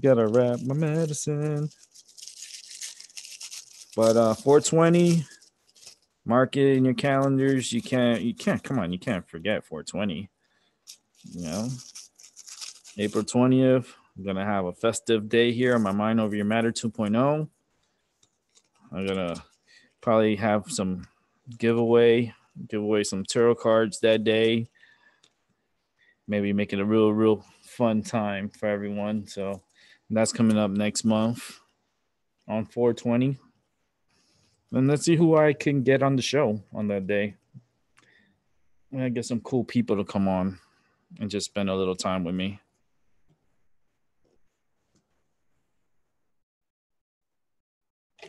Gotta wrap my medicine. But 420, mark it in your calendars. You can't. Come on, you can't forget 420. You know, April 20th. I'm gonna have a festive day here on my Mind Over Your Matter 2.0. I'm gonna probably have some give away some tarot cards that day. Maybe make it a real fun time for everyone. So that's coming up next month on 420. And let's see who I can get on the show on that day. I'm gonna get some cool people to come on and just spend a little time with me.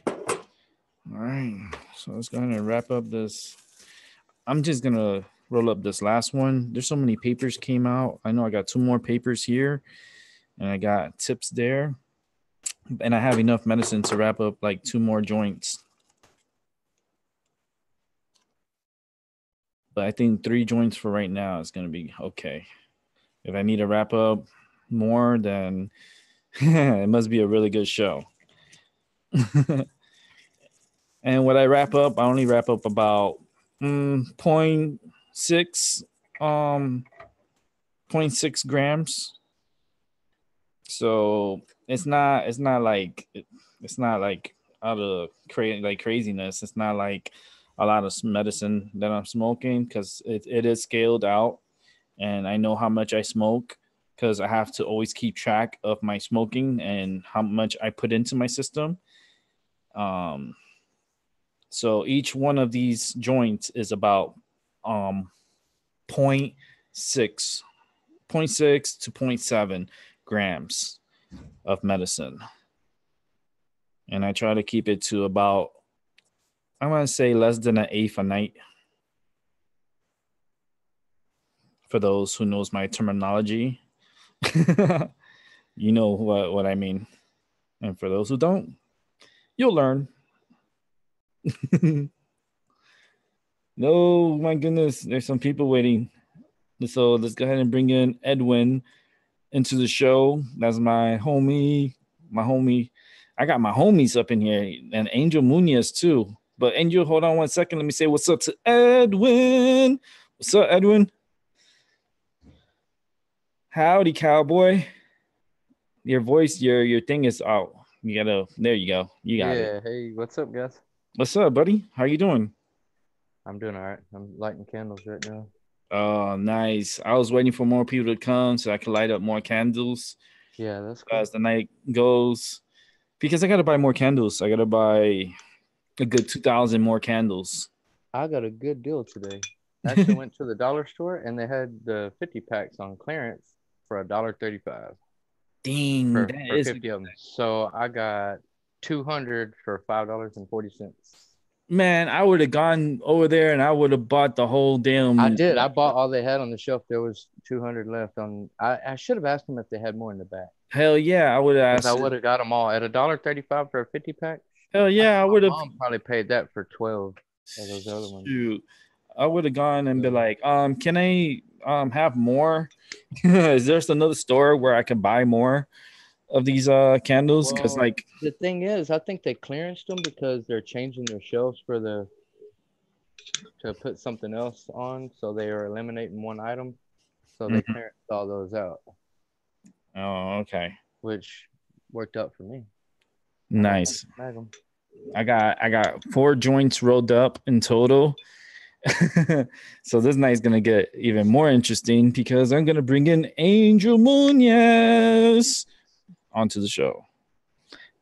All right. So let's go ahead and wrap up this. I'm just gonna roll up this last one. There's so many papers came out. I know I got two more papers here, and I got tips there, and I have enough medicine to wrap up like two more joints. But I think three joints for right now is gonna be okay. If I need to wrap up more, then it must be a really good show. And when I wrap up, I only wrap up about point 0.6 um point 0.6 grams. So it's not like out of craziness. It's not like a lot of medicine that I'm smoking because it is scaled out, and I know how much I smoke because I have to always keep track of my smoking and how much I put into my system. Um, so each one of these joints is about um point 0.6 point 0.6 to point 0.7 grams of medicine. And I try to keep it to about, I want to say less than an eighth a night for those who knows my terminology. You know what I mean. And for those who don't, you'll learn. No, my goodness, there's some people waiting. So let's go ahead and bring in Edwin into the show. That's my homie. My homie. I got my homies up in here and Angel Munoz too. But Angel, hold on one second. Let me say what's up to Edwin. What's up, Edwin? Howdy, cowboy. Your voice, your thing is out. You gotta. There you go. You got it. Yeah, hey, what's up, guys? What's up, buddy? How you doing? I'm doing all right. I'm lighting candles right now. Oh, nice. I was waiting for more people to come so I could light up more candles Yeah, that's cool. as the night goes. Because I gotta buy more candles. I gotta buy a good 2,000 more candles. I got a good deal today. I actually went to the dollar store and they had the 50 packs on clearance for $1.35 Dang, for that for is 50 of them. So I got 200 for $5.40. man. I would have gone over there and I would have bought the whole I damn. did. I bought all they had on the shelf. There was 200 left on. I should have asked them if they had more in the back Hell yeah, I would have because I asked. would have got them all at $1.35 for a 50 pack. Hell I yeah, think I my would have. mom probably paid that for 12 of those other ones. Shoot, I would have gone and be Yeah. like, can I have more? Is there another store where I can buy more of these candles? Because Well, like, the thing is, I think they clearanced them because they're changing their shelves for the to put something else on, so they are eliminating one item. So they mhm. clearanced all those out, Oh, okay, which worked out for me. I don't have to nice. snag them. I got four joints rolled up in total. So this night's gonna get even more interesting because I'm gonna bring in Angel Munoz onto the show.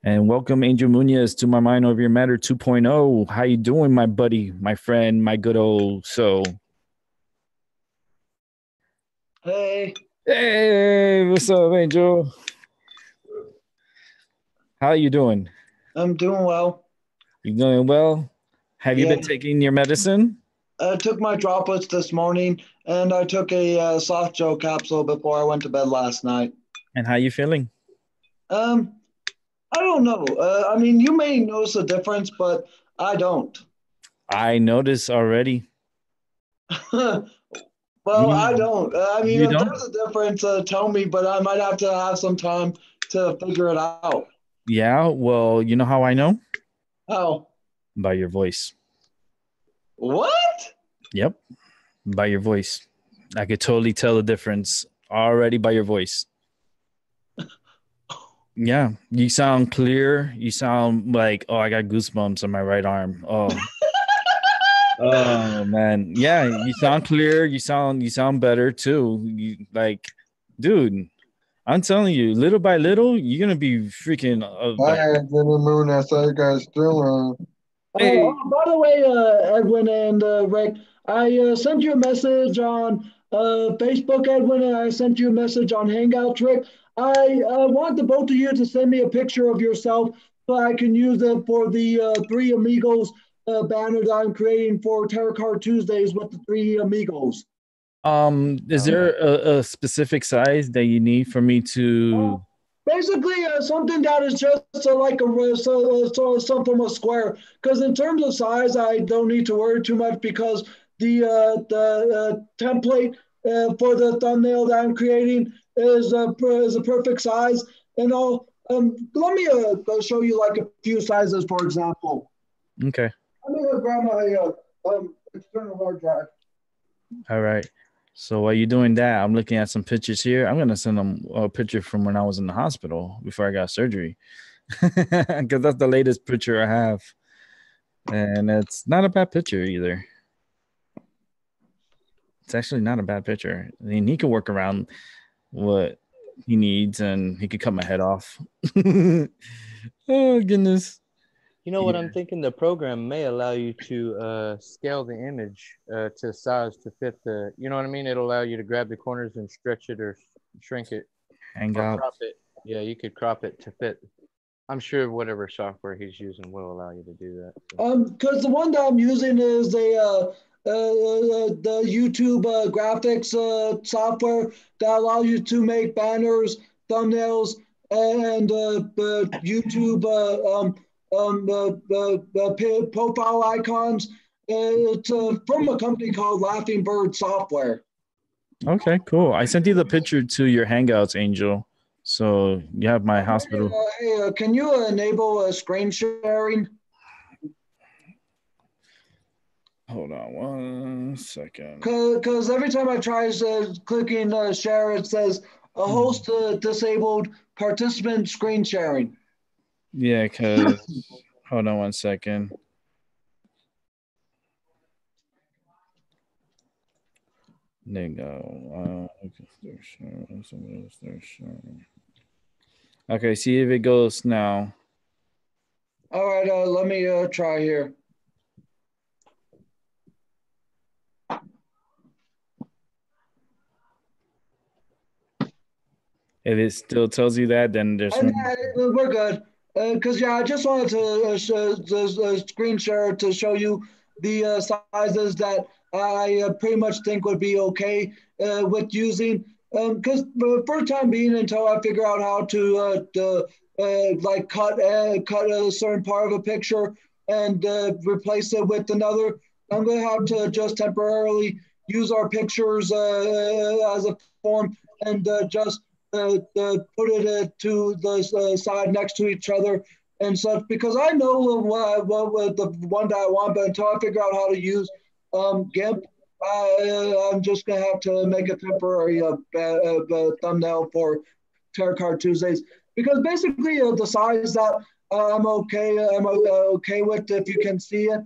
And welcome Angel Munoz to my Mind Over Your Matter 2.0. How you doing, my buddy, my friend, my good old so? Hey, Hey, what's up, Angel? How you doing? I'm doing well. You doing well? Have you Yeah, been taking your medicine? I took my droplets this morning and I took a soft gel capsule before I went to bed last night. And how you feeling? Um, I don't know. I mean, you may notice a difference, but I don't. I noticed already. Well, I don't. I mean, You if don't? there's a difference, tell me, but I might have to have some time to figure it out. Yeah. Well, you know how I know? How? By your voice. What? Yep. By your voice. I could totally tell the difference already by your voice. Yeah. You sound clear. You sound like, oh, I got goosebumps on my right arm. Oh man. Yeah, you sound clear. You sound better too. You like, dude, I'm telling you, little by little, you're gonna be freaking Hi, like, Edwin and Moon. I saw you guys still. hey, By the way, Edwin and Rick, I sent you a message on Facebook, Edwin, and I sent you a message on Hangout, Rick. I want the both of you to send me a picture of yourself so I can use it for the Three Amigos banner that I'm creating for Tarot Card Tuesdays with the Three Amigos. is there a specific size that you need for me to? Basically, something that is just like some from a square. Because in terms of size, I don't need to worry too much because the template for the thumbnail that I'm creating is a perfect size. And I'll let me show you like a few sizes, for example. Okay. Let me grab my external hard drive. All right. So while you're doing that, I'm looking at some pictures here. I'm gonna send them a picture from when I was in the hospital before I got surgery, because that's the latest picture I have, and it's not a bad picture either. It's actually not a bad picture. I mean, he could work around what he needs, and he could cut my head off. Oh goodness. You know what I'm Yeah. thinking? The program may allow you to scale the image to size to fit the. You know what I mean? It'll allow you to grab the corners and stretch it or shrink it Hang or out. crop it. Yeah, you could crop it to fit. I'm sure whatever software he's using will allow you to do that. So. Because the one that I'm using is the YouTube graphics software that allows you to make banners, thumbnails, and YouTube profile icons. It's from a company called Laughing Bird Software. Okay, cool. I sent you the picture to your Hangouts, Angel. So you have my hospital. Hey, can you enable screen sharing? Hold on one second. Because every time I try clicking share, it says a host disabled participant screen sharing. Yeah, because hold on one second. There you go. Okay, see if it goes now. All right, let me try here. If it still tells you that, then there's And some. we're good. Because yeah, I just wanted to screen share to show you the sizes that I pretty much think would be okay with using. Because for the time being, until I figure out how to like cut a certain part of a picture and replace it with another, I'm going to have to just temporarily use our pictures as a form and just put it to the side next to each other and such because I know what the one that I want, but until I figure out how to use GIMP, I'm just gonna have to make a temporary thumbnail for Tarot Card Tuesdays because basically the size that I'm okay with if you can see it.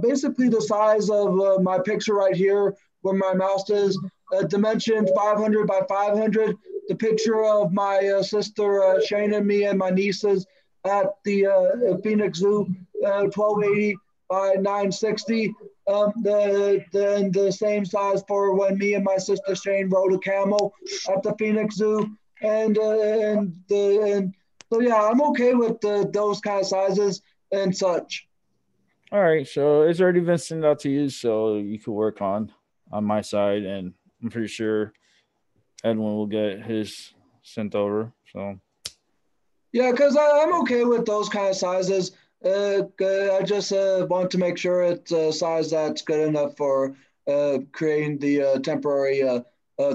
Basically the size of my picture right here where my mouse is, dimension 500 by 500. The picture of my sister Shane and me and my nieces at the Phoenix Zoo, 1280 by 960. The same size for when me and my sister Shane rode a camel at the Phoenix Zoo, and so yeah, I'm okay with those kind of sizes and such. All right, so it's already been sent out to you, so you could work on my side, and I'm pretty sure Edwin will get his sent over. So Yeah, because I'm okay with those kind of sizes. I just want to make sure it's a size that's good enough for creating the temporary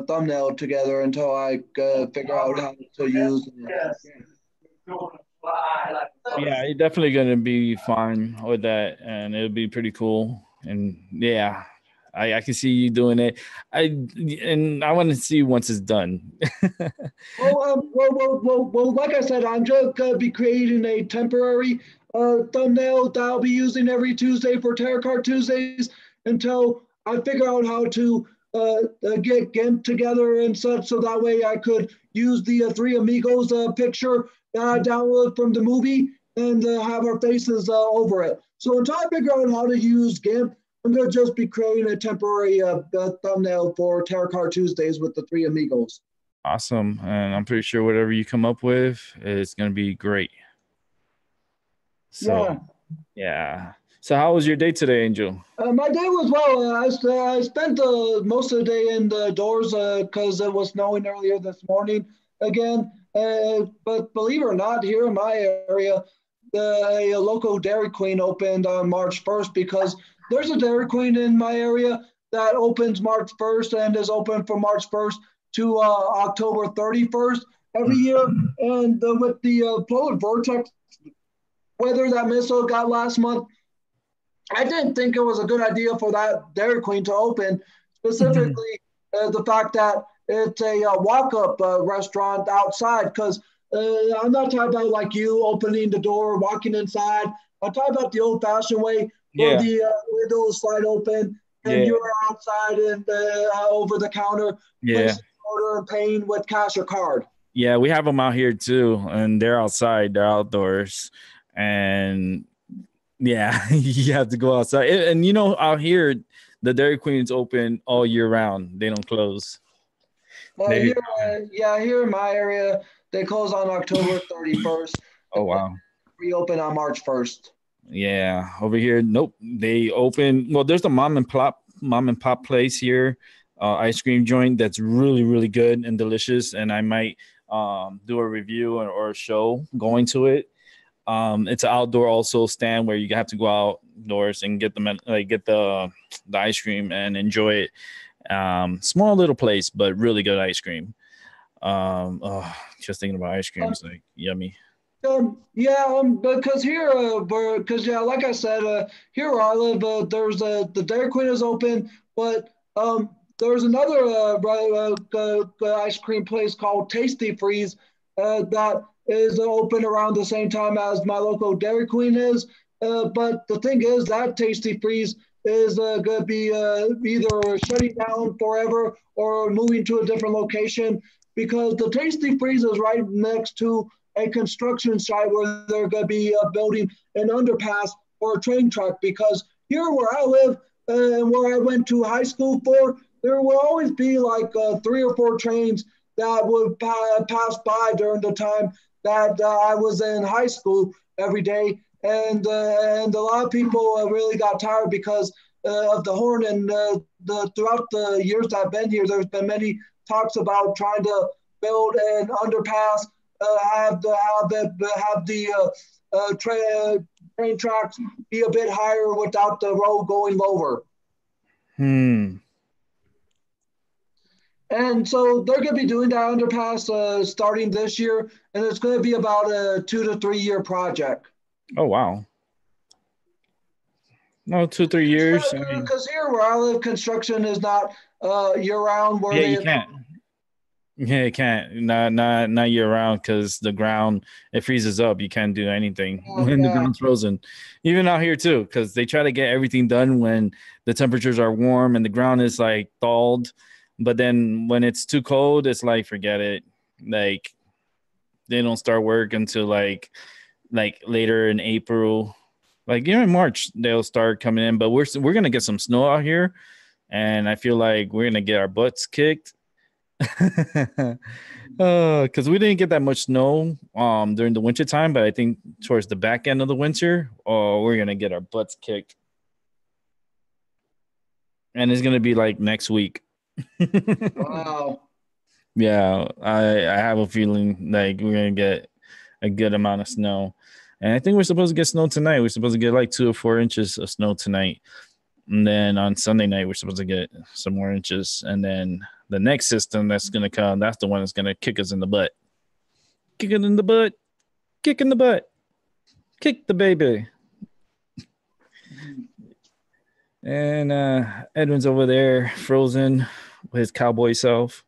thumbnail together until I figure out how to use. Yeah, you're definitely gonna be fine with that, and it'll be pretty cool. And yeah, I can see you doing it. I want to see once it's done. Like I said, I'm just going to be creating a temporary thumbnail that I'll be using every Tuesday for Tarot Card Tuesdays until I figure out how to get GIMP together and such, so that way I could use the Three Amigos picture that I downloaded from the movie and have our faces over it. So until I figure out how to use GIMP, I'm going to just be creating a temporary thumbnail for Tarot Card Tuesdays with the Three Amigos. Awesome, and I'm pretty sure whatever you come up with is gonna be great. So yeah. So how was your day today, Angel? My day was well. I spent most of the day indoors because it was snowing earlier this morning again. But believe it or not, here in my area, a local Dairy Queen opened on March 1st because there's a Dairy Queen in my area that opens March 1st and is open from March 1st to October 31st every year. And with the polar vortex weather that Minnesota got last month, I didn't think it was a good idea for that Dairy Queen to open, specifically the fact that it's a walk-up restaurant outside. Because I'm not talking about like you opening the door, walking inside. I'm talking about the old-fashioned way where Yeah, the windows slide open and yeah, you're outside and over the counter yeah, placing an order and paying with cash or card. yeah. We have them out here too, and they're outside. They're outdoors, and yeah, you have to go outside. And you know, out here, the Dairy Queen's open all year round. They don't close. They Here in my area, they close on October 31st. Oh wow. Reopen on March 1st. Yeah, over here, nope. They open. Well, there's a mom and pop place here, ice cream joint that's really really good and delicious. And I might do a review or a show going to it. It's an outdoor also stand where you have to go outdoors and get the ice cream and enjoy it. Small little place, but really good ice cream. Just thinking about ice cream is like yummy. Because here, because like I said, here where I live, there's the Dairy Queen is open, but there's another ice cream place called Tasty Freeze that is open around the same time as my local Dairy Queen is. But the thing is that Tasty Freeze is going to be either shutting down forever or moving to a different location because the Tasty Freeze is right next to a construction site where they're going to be building an underpass or a train track. Because here where I live and where I went to high school for, there will always be like 3 or 4 trains that would pass by during the time that I was in high school every day. And a lot of people really got tired because of the horn. And throughout the years that I've been here, there's been many talks about trying to build an underpass, have the train tracks be a bit higher without the road going lower. And so they're going to be doing that underpass starting this year, and it's going to be about a 2 to 3 year project. Oh wow. No, 2 3 years. I mean, Because here where I live, construction is not year round. Where yeah, you can't. Yeah, you can't. Not year round because the ground it freezes up. You can't do anything when the ground's frozen. Even out here too, because they try to get everything done when the temperatures are warm and the ground is like thawed. But then when it's too cold, it's like forget it. Like they don't start work until like later in April. Like in March they'll start coming in. But we're gonna get some snow out here, and I feel like we're gonna get our butts kicked. Because we didn't get that much snow during the winter time, but I think towards the back end of the winter, we're gonna get our butts kicked, and it's gonna be like next week. Wow. Yeah, I have a feeling like we're gonna get a good amount of snow. And I think we're supposed to get snow tonight. We're supposed to get like 2 or 4 inches of snow tonight. And then on Sunday night, we're supposed to get some more inches. And then the next system that's going to come, that's the one that's going to kick us in the butt. Kick it in the butt. Kick in the butt. Kick the baby. And Edwin's over there, frozen with his cowboy self.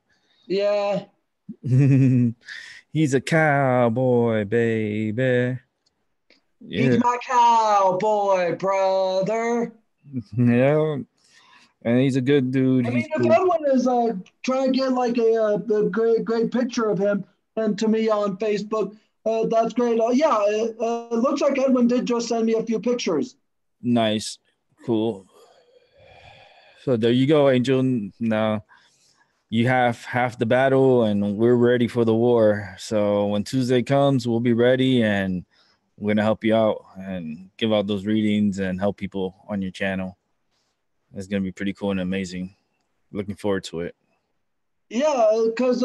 Yeah. He's a cowboy, baby. Yeah. He's my cowboy brother. Yeah. And he's a good dude. I mean, He's if cool. anyone is trying to get like a great picture of him and to me on Facebook, that's great. Yeah, it looks like Edwin did just send me a few pictures. Nice. Cool. So there you go, Angel. Now you have half the battle and we're ready for the war. So when Tuesday comes, we'll be ready and we're going to help you out and give out those readings and help people on your channel. It's going to be pretty cool and amazing. Looking forward to it. Yeah, because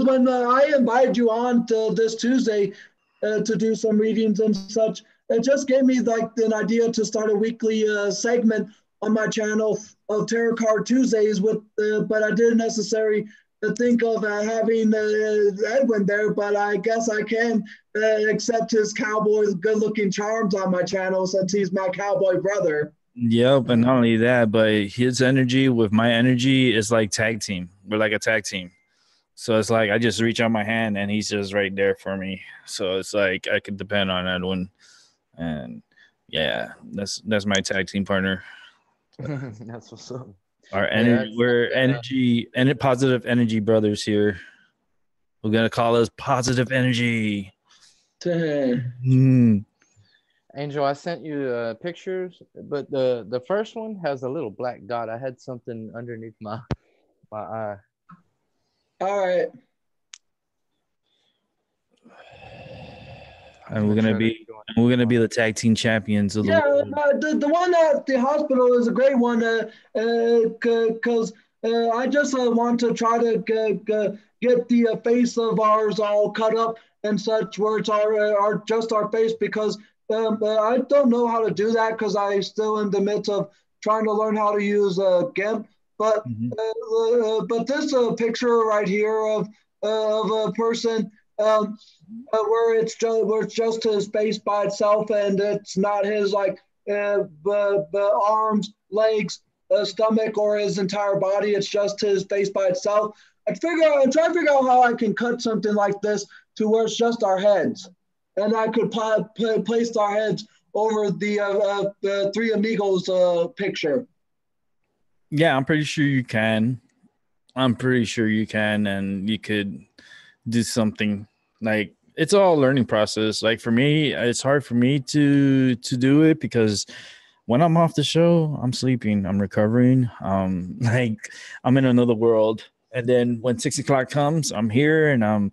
when I invited you on to this Tuesday to do some readings and such, it just gave me like an idea to start a weekly segment on my channel of Tarot Card Tuesdays with, but I didn't necessarily think of having Edwin there, but I guess I can accept his cowboy good-looking charms on my channel since he's my cowboy brother. Yep, and not only that, but his energy with my energy is like tag team. We're like a tag team. So it's like I just reach out my hand and he's just right there for me. So it's like I could depend on Edwin. And yeah, that's my tag team partner. That's what's up. Our energy, that's we're something, energy and positive energy brothers here. We're gonna call us positive energy. Angel, I sent you pictures, but the first one has a little black dot. I had something underneath my eye. All right. And we're gonna be the tag team champions of the world. The one at the hospital is a great one because I just want to try to get the face of ours all cut up and such where it's our just our face because I don't know how to do that because I'm still in the midst of trying to learn how to use GIMP. But this picture right here of a person. Where it's just his face by itself, and it's not his like arms, legs, stomach, or his entire body. It's just his face by itself. I'm trying to figure out how I can cut something like this to where it's just our heads, and I could place our heads over the Three Amigos picture. Yeah, I'm pretty sure you can. I'm pretty sure you can, and you could do something. Like it's all a learning process. Like for me, it's hard for me to do it because when I'm off the show, I'm sleeping, I'm recovering, like I'm in another world. And then when 6 o'clock comes, I'm here and I'm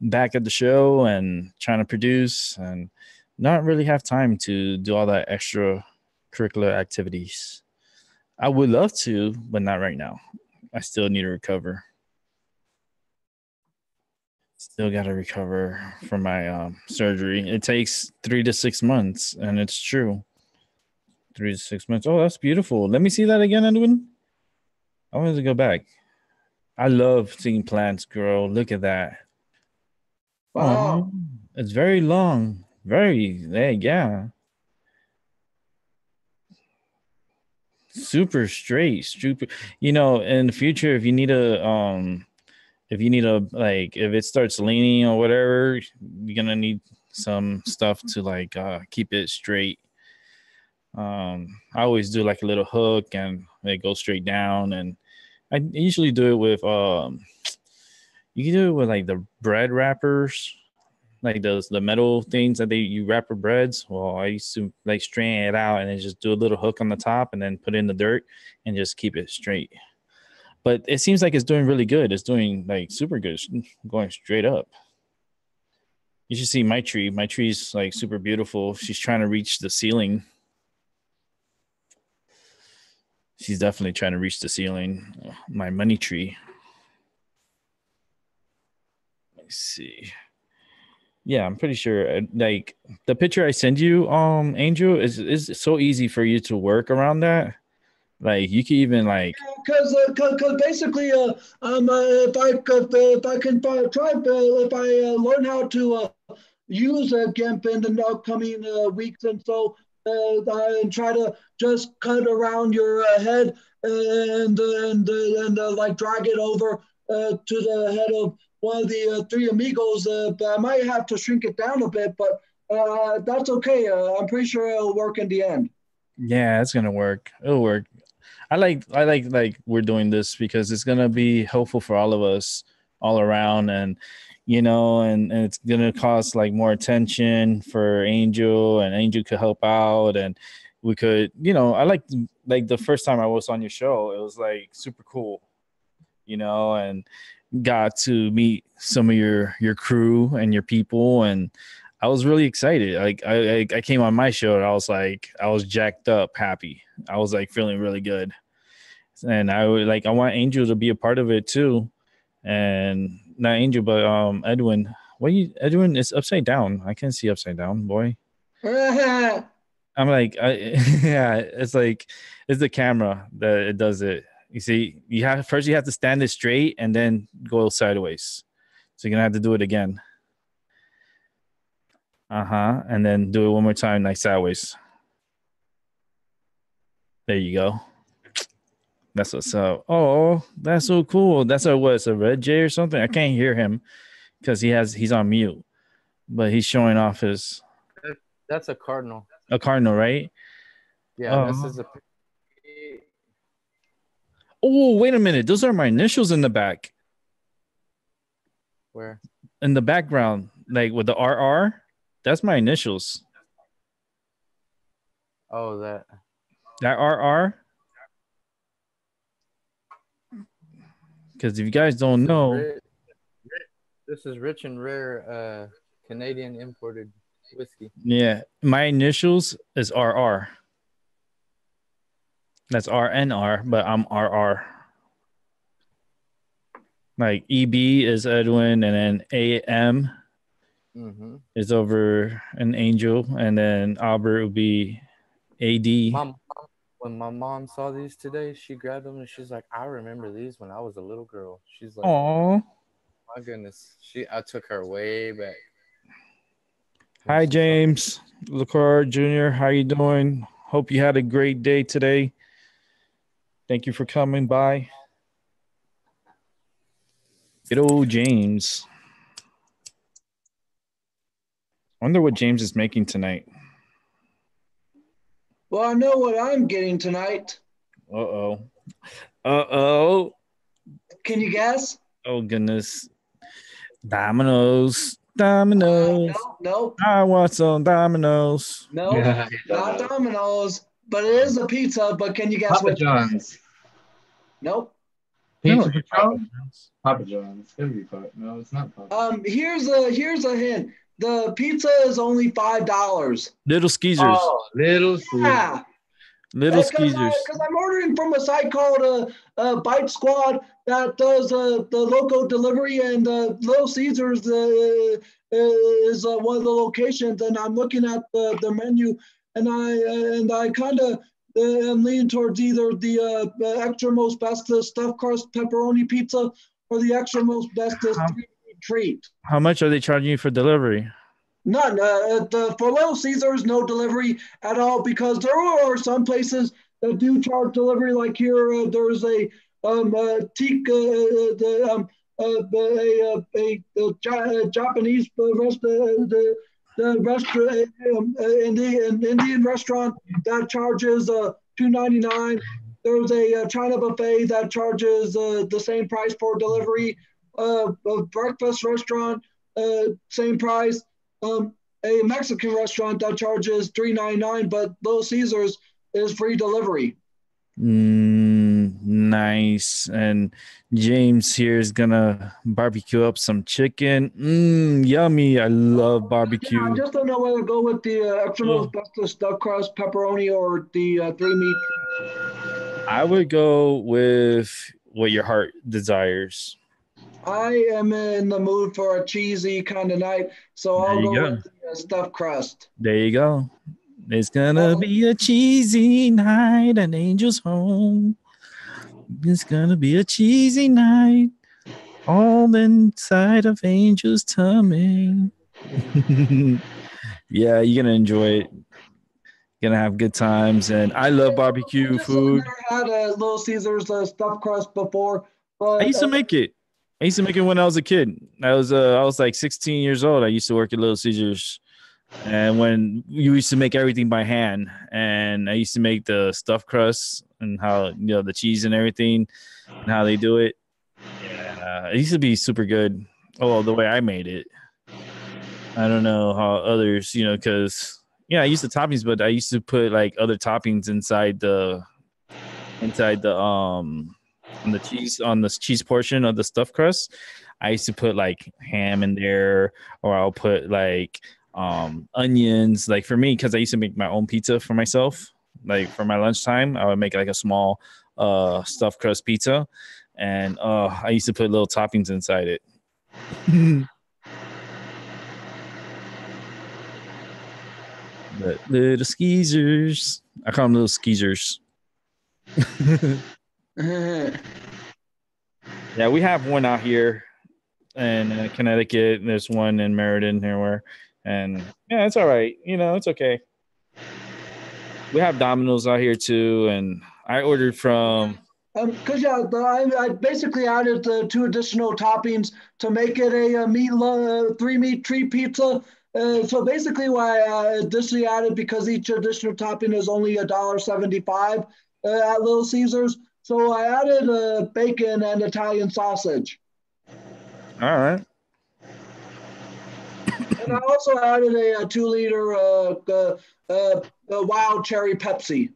back at the show and trying to produce and not really have time to do all that extra curricular activities. I would love to, but not right now. I still need to recover. Still got to recover from my surgery. It takes 3 to 6 months, and it's true. 3 to 6 months. Oh, that's beautiful. Let me see that again, Edwin. I wanted to go back. I love seeing plants grow. Look at that. Wow. Oh, it's very long. Very, yeah. Super straight. Super. In the future, if you need like if it starts leaning or whatever, you're gonna need some stuff to like keep it straight. I always do like a little hook and it goes straight down, and I usually do it with you can do it with like the bread wrappers, like the metal things that you wrap your breads. Well, I used to like straighten it out and then just do a little hook on the top and then put it in the dirt and just keep it straight. But it seems like it's doing really good. It's doing like super good, going straight up. You should see my tree. My tree's like super beautiful. She's trying to reach the ceiling. She's definitely trying to reach the ceiling. My money tree. Let me see. Yeah, I'm pretty sure. Like the picture I send you, Angel, is so easy for you to work around that. Like you can even like, Because basically, if I can try, if I learn how to use GIMP in the upcoming weeks, and so and try to just cut around your head and like drag it over to the head of one of the three amigos. But I might have to shrink it down a bit, but that's okay. I'm pretty sure it'll work in the end. yeah, it's gonna work. It'll work. I like we're doing this because it's gonna be helpful for all of us all around, and and it's gonna cost like more attention for Angel, and Angel could help out, and we could, I like the first time I was on your show, it was like super cool, and got to meet some of your crew and your people, and I was really excited. Like I came on my show and I was jacked up, happy. I was like feeling really good, and I want Angel to be a part of it too, and not Angel, but Edwin. Edwin is upside down. I can't see upside down, boy. I'm like, yeah, it's like it's the camera that it does it. You see, you have to stand it straight and then go sideways. So you're gonna have to do it again. And then do it one more time, like sideways. There you go. That's what's up. Oh, that's so cool. That's a what? It's a red J or something. I can't hear him because he's on mute, but he's showing off his That's a cardinal. a cardinal, right? Yeah, this Oh, is a oh, wait a minute. Those are my initials in the back, where. in the background, like with the RR. That's my initials. Oh, that. That RR. Because if you guys don't know, This is rich and rare Canadian imported whiskey. yeah, my initials is RR. That's RNR, but I'm RR. Like EB is Edwin, and then AM Mm-hmm. is over an Angel, and then Albert would be AD. Mom, when my mom saw these today, she grabbed them and she's like, "I remember these when I was a little girl." She's like, Aw. "My goodness." I took her way back when Hi, she saw. James LaCroix Jr. How you doing? Hope you had a great day today. Thank you for coming by. Good old James. I wonder what James is making tonight. Well, I know what I'm getting tonight. Uh-oh. Uh-oh. Can you guess? Oh, goodness. Dominoes. Dominoes. No, I want some Dominoes. no, Yeah, not Domino's, but it is a pizza. But can you guess Papa what? John's. Nope. No, Pizza it's Papa Patron? John's. Papa John's. It's gotta be Papa. No, it's not Papa. Here's a hint. The pizza is only $5. Little Skeezers. Oh, Little Caesars. Yeah, Little Skeezers. because I'm ordering from a site called Bite Squad that does the local delivery, and Little Caesars is one of the locations. And I'm looking at the menu, and I kind of am leaning towards either the extra most bestest stuffed crust pepperoni pizza or the extra most bestest How, treat. how much are they charging you for delivery? None. For Little Caesars, no delivery at all, because there are some places that do charge delivery. Like here, there's a teak, a Japanese restaurant, the restaurant, an Indian restaurant that charges $2.99. There's a China buffet that charges the same price for delivery. A breakfast restaurant, same price. A Mexican restaurant that charges $3.99, but Little Caesars is free delivery. Nice. And James here is gonna barbecue up some chicken. Yummy. I love Yeah, I barbecue. just don't know whether to go with the extra most Oh, bestest stuffed crust pepperoni or the three meat. I would go with what your heart desires. I am in the mood for a cheesy kind of night, so There I'll you go go. with the stuffed crust. There you go. It's gonna Uh, be a cheesy night at Angel's home. It's gonna be a cheesy night all inside of Angel's tummy. Yeah, you're gonna enjoy it. You're gonna have good times, and I love I barbecue just food. never had a Little Caesars stuffed crust before, I but used to make it. I used to make it when I was a kid. I was like 16 years old. I used to work at Little Caesars, and when you used to make everything by hand, and I used to make the stuffed crust and how the cheese and everything and how they do it. Yeah, it used to be super good. Oh, the way I made it. I don't know how others, because I used the toppings, but I used to put like other toppings inside the on the cheese portion of the stuffed crust. I used to put like ham in there, or I'll put like onions. Like for me, because I used to make my own pizza for myself. Like for my lunchtime, I would make like a small stuffed crust pizza, and I used to put little toppings inside it. But little skeezers, I call them little skeezers. Yeah, we have one out here in Connecticut. There's one in Meriden here, and yeah, it's all right. It's okay. We have Domino's out here too, and I ordered from. Because I basically added the two additional toppings to make it a three meat tree pizza. So basically, why I additionally added because each additional topping is only $1.75 at Little Caesars. So I added bacon and Italian sausage, All right. and I also added a 2 liter wild cherry Pepsi.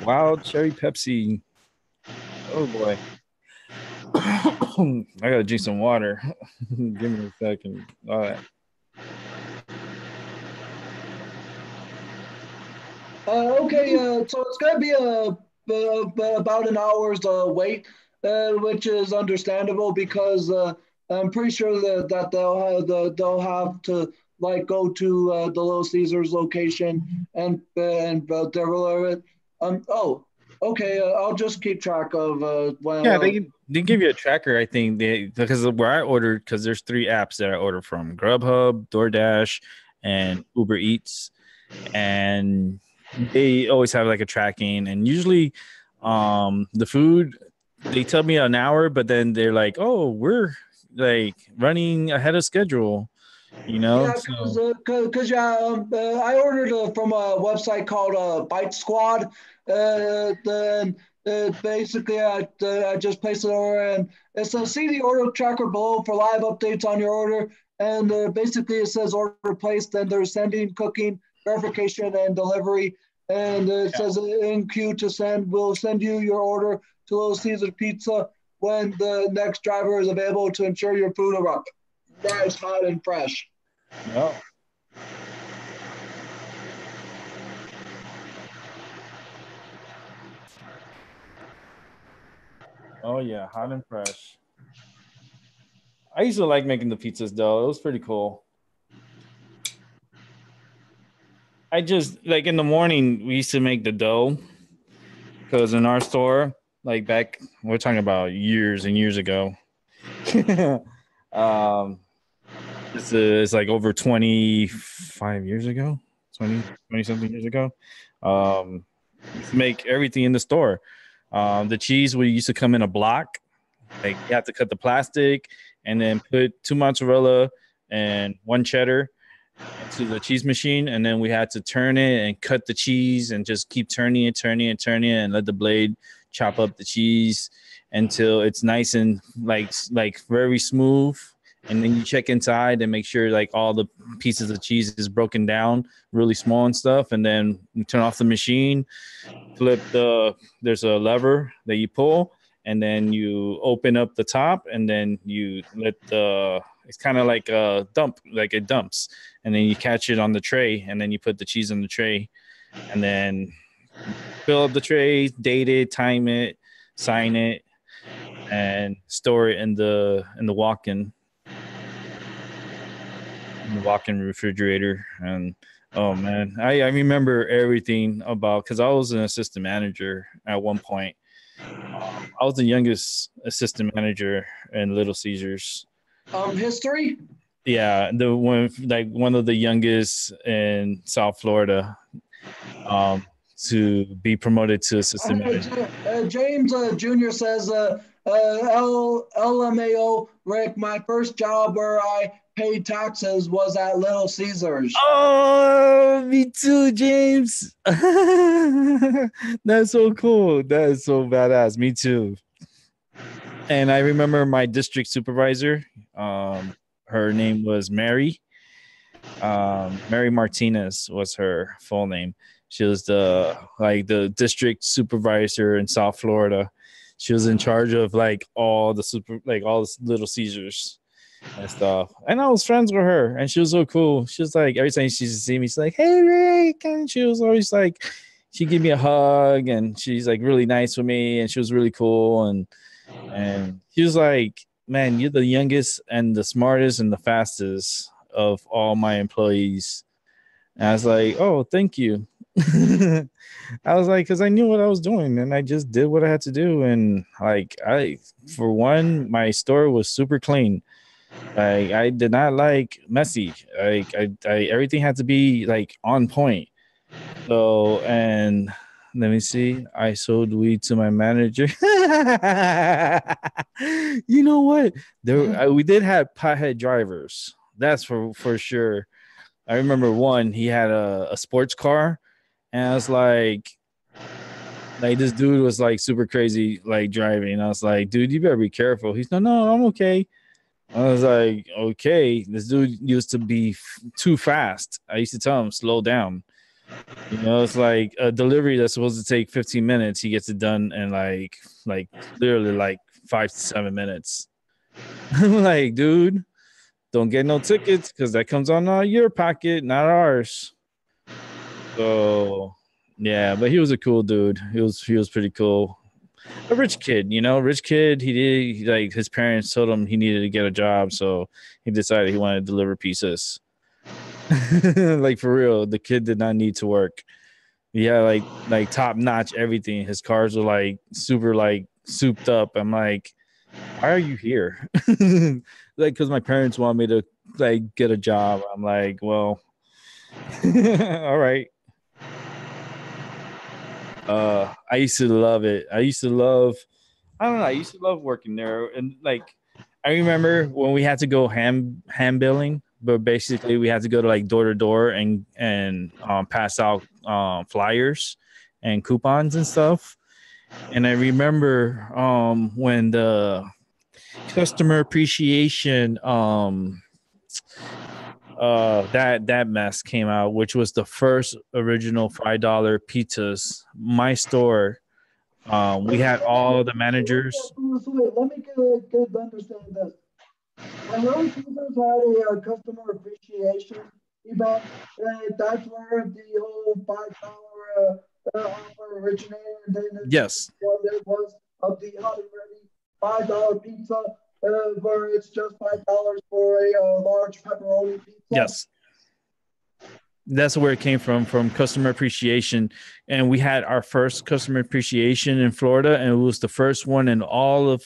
Wild cherry Pepsi. Oh boy. I gotta drink some water. Give me a second. All right. Okay, so it's going to be about an hour's wait, which is understandable because I'm pretty sure that they'll have to like go to the Little Caesars location and deliver it. Okay. I'll just keep track of when. Yeah, they give you a tracker. I think because where I ordered, because there's 3 apps that I order from: Grubhub, DoorDash, and Uber Eats, and they always have like a tracking. And usually, the food they tell me an hour, but then they're like, "Oh, we're like running ahead of schedule," Yeah, So I ordered from a website called Bite Squad. Then basically, I just placed an order, and it says see the order tracker below for live updates on your order. And basically, it says order placed, and there's sending, cooking, verification, and delivery. And it says in queue to send. We'll send you your order to Little Caesar Pizza when the next driver is available to ensure your food arrives hot and fresh. no. Oh yeah, hot and fresh. I used to like making the pizzas though. It was pretty cool. I just like in the morning we used to make the dough because in our store, like back, we're talking about years and years ago. um, it's like over 25 years ago, 20 something years ago. We used to make everything in the store. The cheese we used to come in a block. Like you have to cut the plastic and then put 2 mozzarella and 1 cheddar into the cheese machine, and then we had to turn it and cut the cheese and just keep turning it, and let the blade chop up the cheese until it's nice and like very smooth. And then you check inside and make sure like all the pieces of cheese is broken down really small and stuff. And then you turn off the machine, there's a lever that you pull, and then you open up the top, and then you let it's kind of like a dump, like it dumps, and then you catch it on the tray, and then you put the cheese on the tray, and then fill up the tray, date it, time it, sign it, and store it in the walk-in refrigerator. And oh man, I remember everything about, because I was an assistant manager at one point. I was the youngest assistant manager in Little Caesars. History. Yeah, the one, like one of the youngest in South Florida, to be promoted to assistant manager. James Jr. says, LMAO, Rick, my first job where I paid taxes was at Little Caesars. Oh, me too, James. That's so cool. That is so badass. Me too. And I remember my district supervisor. Her name was Mary. Mary Martinez was her full name. She was the district supervisor in South Florida. She was in charge of all the Little Caesars and stuff. And I was friends with her, and she was so cool. She was like, every time she used to see me, she's like, "Hey, Rick," and she was always like, she'd give me a hug, and she's like really nice with me, and she was really cool, and she was like, "Man, you're the youngest and the smartest and the fastest of all my employees." And I was like, "Oh, thank you." I was like, because I knew what I was doing, and I just did what I had to do. And for one, my store was super clean. I did not like messy. Everything had to be like on point. So, and let me see. I sold weed to my manager. You know what? We did have pothead drivers. That's for sure. I remember one. He had a sports car, and I was like this dude was like super crazy, like driving. I was like, dude, you better be careful. He's no, I'm okay. I was like, okay. This dude used to be too fast. I used to tell him, slow down. You know, it's like a delivery that's supposed to take 15 minutes. He gets it done in like literally like 5 to 7 minutes. I'm like, dude, don't get no tickets because that comes on your pocket, not ours. So yeah, but he was a cool dude. He was pretty cool. A rich kid, rich kid. Like his parents told him he needed to get a job, so he decided he wanted to deliver pizzas. Like for real, the kid did not need to work. He had like top notch everything. His cars were like super like souped up. I'm like, why are you here? Like, because my parents want me to like get a job. I'm like, well, all right. I used to love it. I don't know. I used to love working there, and like I remember when we had to go ham billing, but basically we had to go to like door to door and pass out flyers and coupons and stuff. And I remember when the customer appreciation that mess came out, which was the first original $5 pizzas. My store, we had all the managers. So wait, let me get understand this. When Little Caesars had a customer appreciation event, that's where the whole $5 offer originated. And then Yes. what it was of the hot and ready $5 pizza, where it's just $5 for a large pepperoni pizza. Yes. That's where it came from customer appreciation. And we had our first customer appreciation in Florida, and it was the first one in all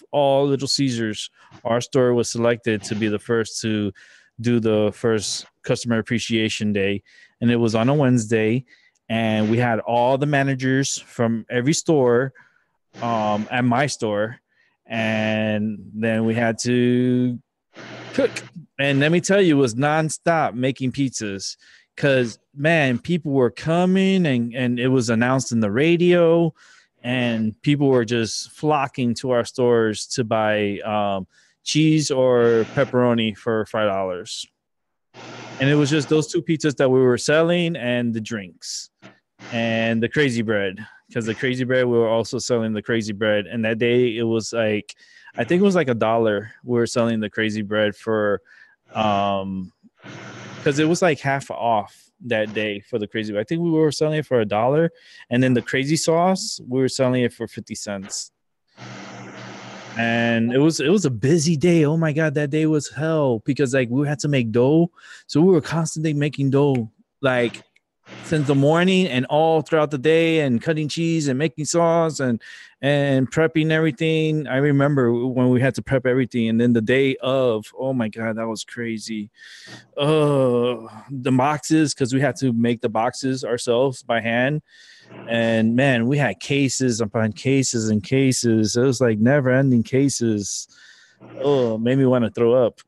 Little Caesars. Our store was selected to be the first to do the first customer appreciation day, and it was on a Wednesday, and we had all the managers from every store at my store, and then we had to cook. And let me tell you, it was nonstop making pizzas. Because man, people were coming, and it was announced in the radio, and people were just flocking to our stores to buy cheese or pepperoni for $5. And it was just those two pizzas that we were selling, and the drinks and the crazy bread. Because the crazy bread, we were also selling the crazy bread. And that day it was like, I think it was like $1. We were selling the crazy bread for because it was like half off that day for the crazy. I think we were selling it for $1, and then the crazy sauce we were selling it for 50 cents. And it was a busy day. Oh my god, that day was hell because like we had to make dough, so we were constantly making dough like since the morning and all throughout the day, and cutting cheese and making sauce and prepping everything. I remember when we had to prep everything, and then the day of, oh my god, that was crazy. The boxes, because we had to make the boxes ourselves by hand, and man, we had cases upon cases and cases. It was like never ending cases. Oh, made me want to throw up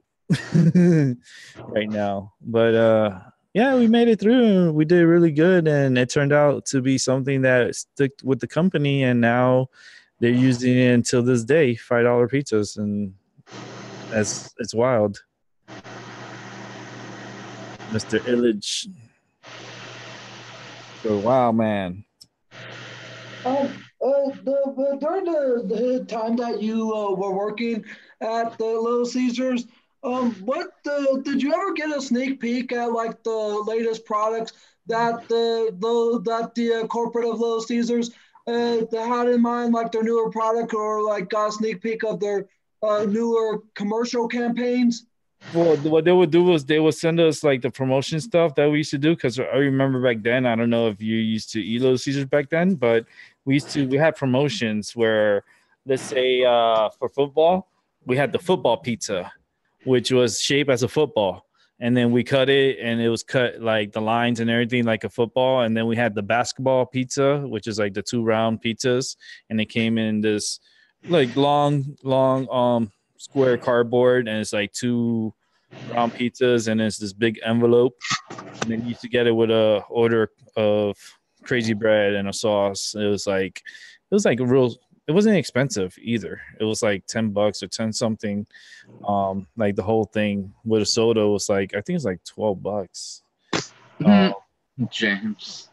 right now. But yeah, we made it through. We did really good, and it turned out to be something that stuck with the company, and now they're using it until this day, $5 pizzas, and that's it's wild. Mr. Illich. So wow, man. During the time that you were working at the Little Caesars, what did you ever get a sneak peek at like the latest products that the corporate of Little Caesars they had in mind, like their newer product, or like got a sneak peek of their newer commercial campaigns? Well, what they would do was they would send us like the promotion stuff that we used to do. Because I remember back then, I don't know if you used to eat Little Caesars back then, but we had promotions where, let's say, for football, we had the football pizza, which was shaped as a football, and then we cut it, and it was cut like the lines and everything like a football. And then we had the basketball pizza, which is like the two round pizzas, and it came in this like long square cardboard, and it's like two round pizzas, and it's this big envelope, and then you used to get it with a order of crazy bread and a sauce. It was like a real, it wasn't expensive either. It was like $10 or 10 something. Like the whole thing with a soda was like, I think it's like $12. um, James,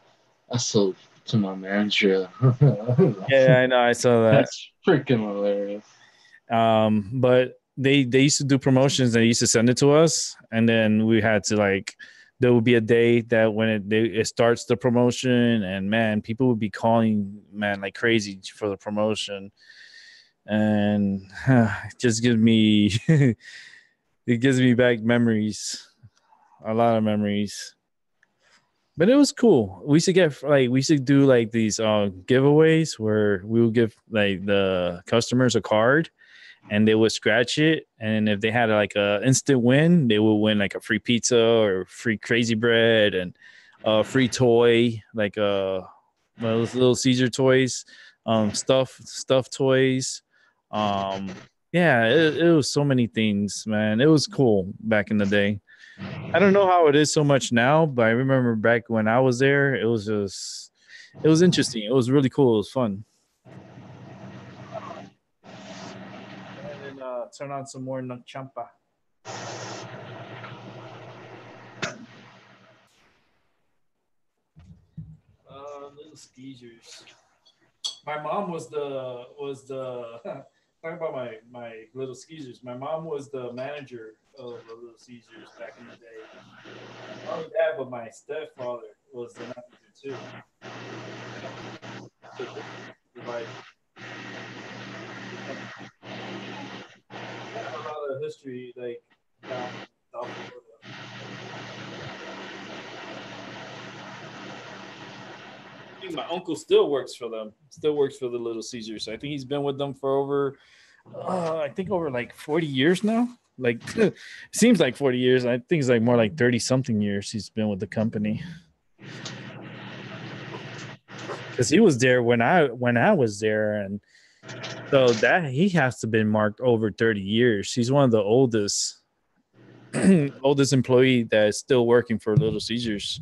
I sold to my manager. yeah, I know, I saw that. That's freaking hilarious. But they used to do promotions. They used to send it to us, and then we had to like, there would be a day that when it starts the promotion, and man, people would be calling, man, like crazy for the promotion. And it just gives me it gives me back memories, a lot of memories. But it was cool. We should get like, we should do like these giveaways where we would give like the customers a card, and they would scratch it, and if they had like a instant win, they would win like a free pizza or free crazy bread, and a free toy, like those little Caesar toys, stuffed toys. um yeah, it was so many things, man. It was cool back in the day. I don't know how it is so much now, but I remember back when I was there, it was interesting. It was really cool. It was fun. Go ahead and turn on some more champa. Little skeezers. My mom was the talking about my little Caesars. My mom was the manager of the Little Caesars back in the day. Not only that, but my stepfather was the manager too. So they provide a lot of history, like down South Florida. I think my uncle still works for them. Still works for the Little Caesars. I think he's been with them for over, I think over like 40 years now. Like, seems like 40 years. I think it's like more like 30 something years he's been with the company. Because he was there when I was there, and so that he has to been marked over 30 years. He's one of the oldest oldest employee that is still working for Little Caesars.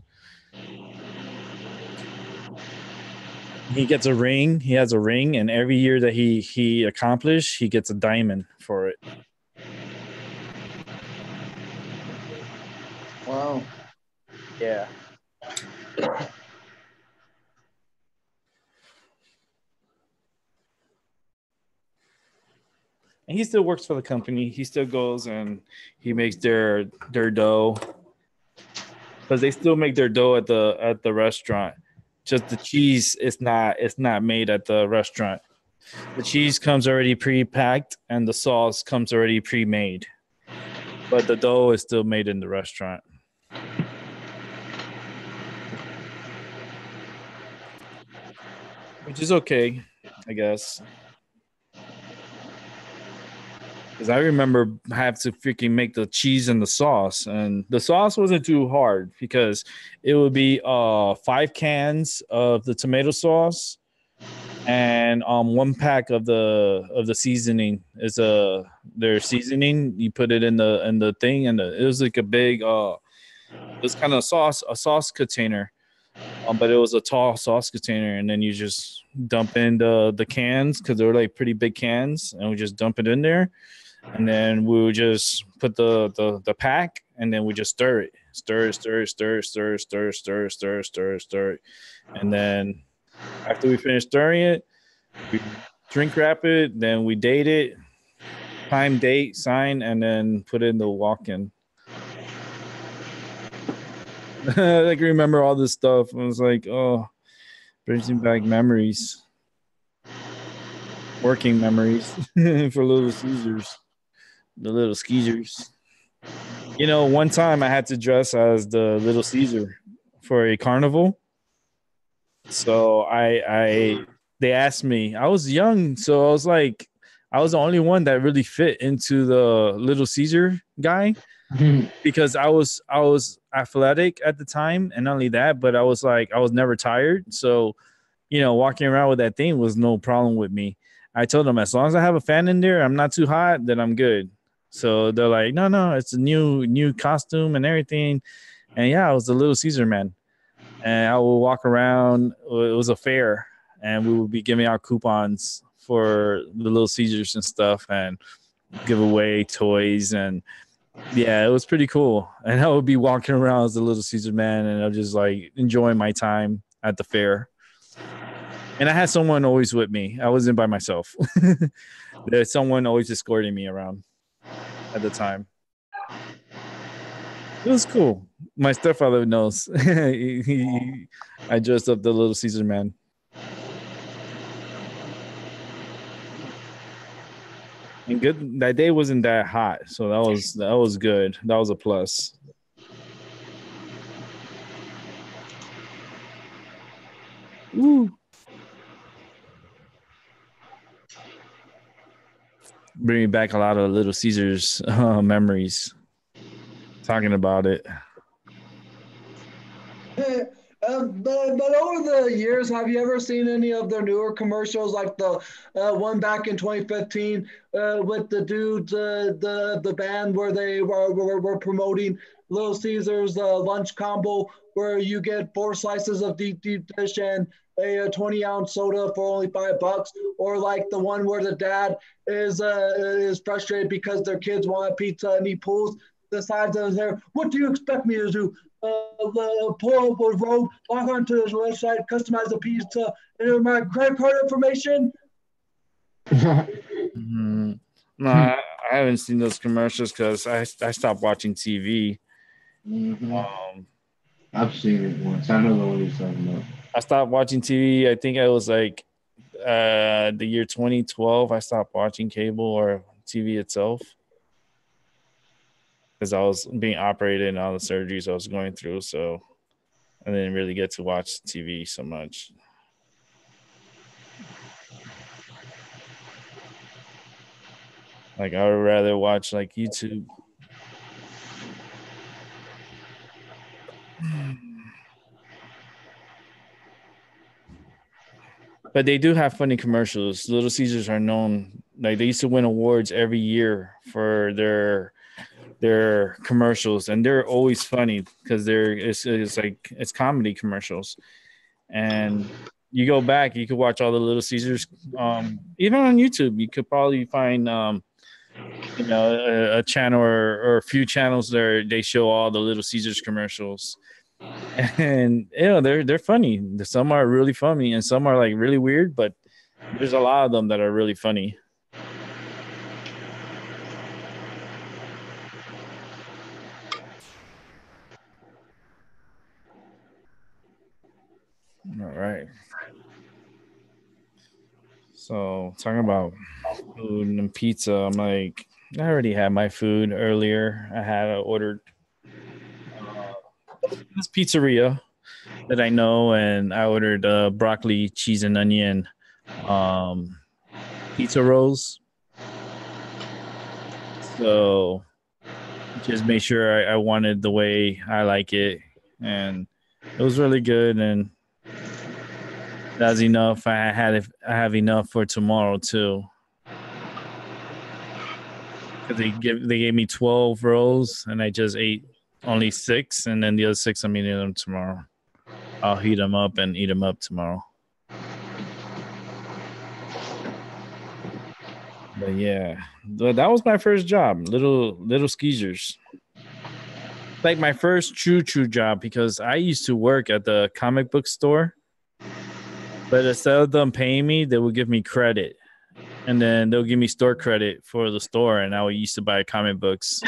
He gets a ring. He has a ring, and every year that he accomplished, he gets a diamond for it. Wow. Yeah. And he still works for the company. He still goes and he makes their dough, because they still make their dough at the restaurant. Just the cheese is not, it's not made at the restaurant. The cheese comes already pre-packed, and the sauce comes already pre-made. But the dough is still made in the restaurant. Which is okay, I guess. Because I remember I had to freaking make the cheese and the sauce, and the sauce wasn't too hard because it would be 5 cans of the tomato sauce and 1 pack of the seasoning is their seasoning. You put it in the thing, and it was like a big it was kind of a sauce container, but it was a tall sauce container, and then you just dump in the cans because they were like pretty big cans, and we just dump it in there, and then we would just put the pack, and then we just stir it, stir it, and then after we finish stirring it, we drink wrap it, then we date it, time, date, sign, and then put in the walk-in. I can remember all this stuff. I was like, oh, brings me back memories, working memories for Little Caesars, the Little Skeezers. You know, one time I had to dress as the Little Caesar for a carnival. So they asked me. I was young, so I was like, I was the only one that really fit into the Little Caesar guy because I was athletic at the time, and not only that, but I was like I was never tired. So, you know, walking around with that thing was no problem with me. I told them as long as I have a fan in there, I'm not too hot, then I'm good. So they're like, no, no, it's a new costume and everything. And yeah, I was the Little Caesar man. And I would walk around. It was a fair, and we would be giving out coupons for the Little Caesars and stuff, and give away toys. And yeah, it was pretty cool. And I would be walking around as the Little Caesar man, and I was just like enjoying my time at the fair. And I had someone always with me. I wasn't by myself. There's someone always escorting me around at the time. It was cool. My stepfather knows. I dressed up the Little Caesar man. And good that day wasn't that hot, so that was good. That was a plus. Woo. Bringing back a lot of Little Caesars memories. Talking about it. But over the years, have you ever seen any of their newer commercials, like the one back in 2015 with the dudes, the band where they were promoting Little Caesars lunch combo, where you get 4 slices of deep dish and a 20-ounce soda for only $5, or like the one where the dad is frustrated because their kids want pizza and he pulls the sides of his hair. What do you expect me to do? Pull up a road, log onto his website, customize the pizza, and my credit card information. Mm-hmm. No, I haven't seen those commercials because I stopped watching TV. Um, I've seen it once. I know the one you're talking about. I stopped watching TV. I think I was like the year 2012. I stopped watching cable or TV itself because I was being operated and all the surgeries I was going through. So I didn't really get to watch TV so much. Like I would rather watch like YouTube. But they do have funny commercials. Little Caesars are known, like they used to win awards every year for their commercials, and they're always funny because it's like it's comedy commercials. And you go back, you could watch all the Little Caesars, even on YouTube. You could probably find you know a channel or a few channels there they show all the Little Caesars commercials. And you know they're funny. Some are really funny, and some are like really weird. But there's a lot of them that are really funny. All right. So talking about food and pizza, I'm like, I already had my food earlier. I had ordered this pizzeria that I know, and I ordered broccoli, cheese, and onion um, pizza rolls. So just make sure I wanted the way I like it, and it was really good. And that's enough. I have enough for tomorrow too. Because they gave me 12 rolls, and I just ate only 6, and then the other 6 I'm eating them tomorrow. I'll heat them up and eat them up tomorrow. But yeah, that was my first job, little skeezers. Like my first true job, because I used to work at the comic book store, but instead of them paying me, they would give me credit, and then they'll give me store credit for the store, and I would used to buy comic books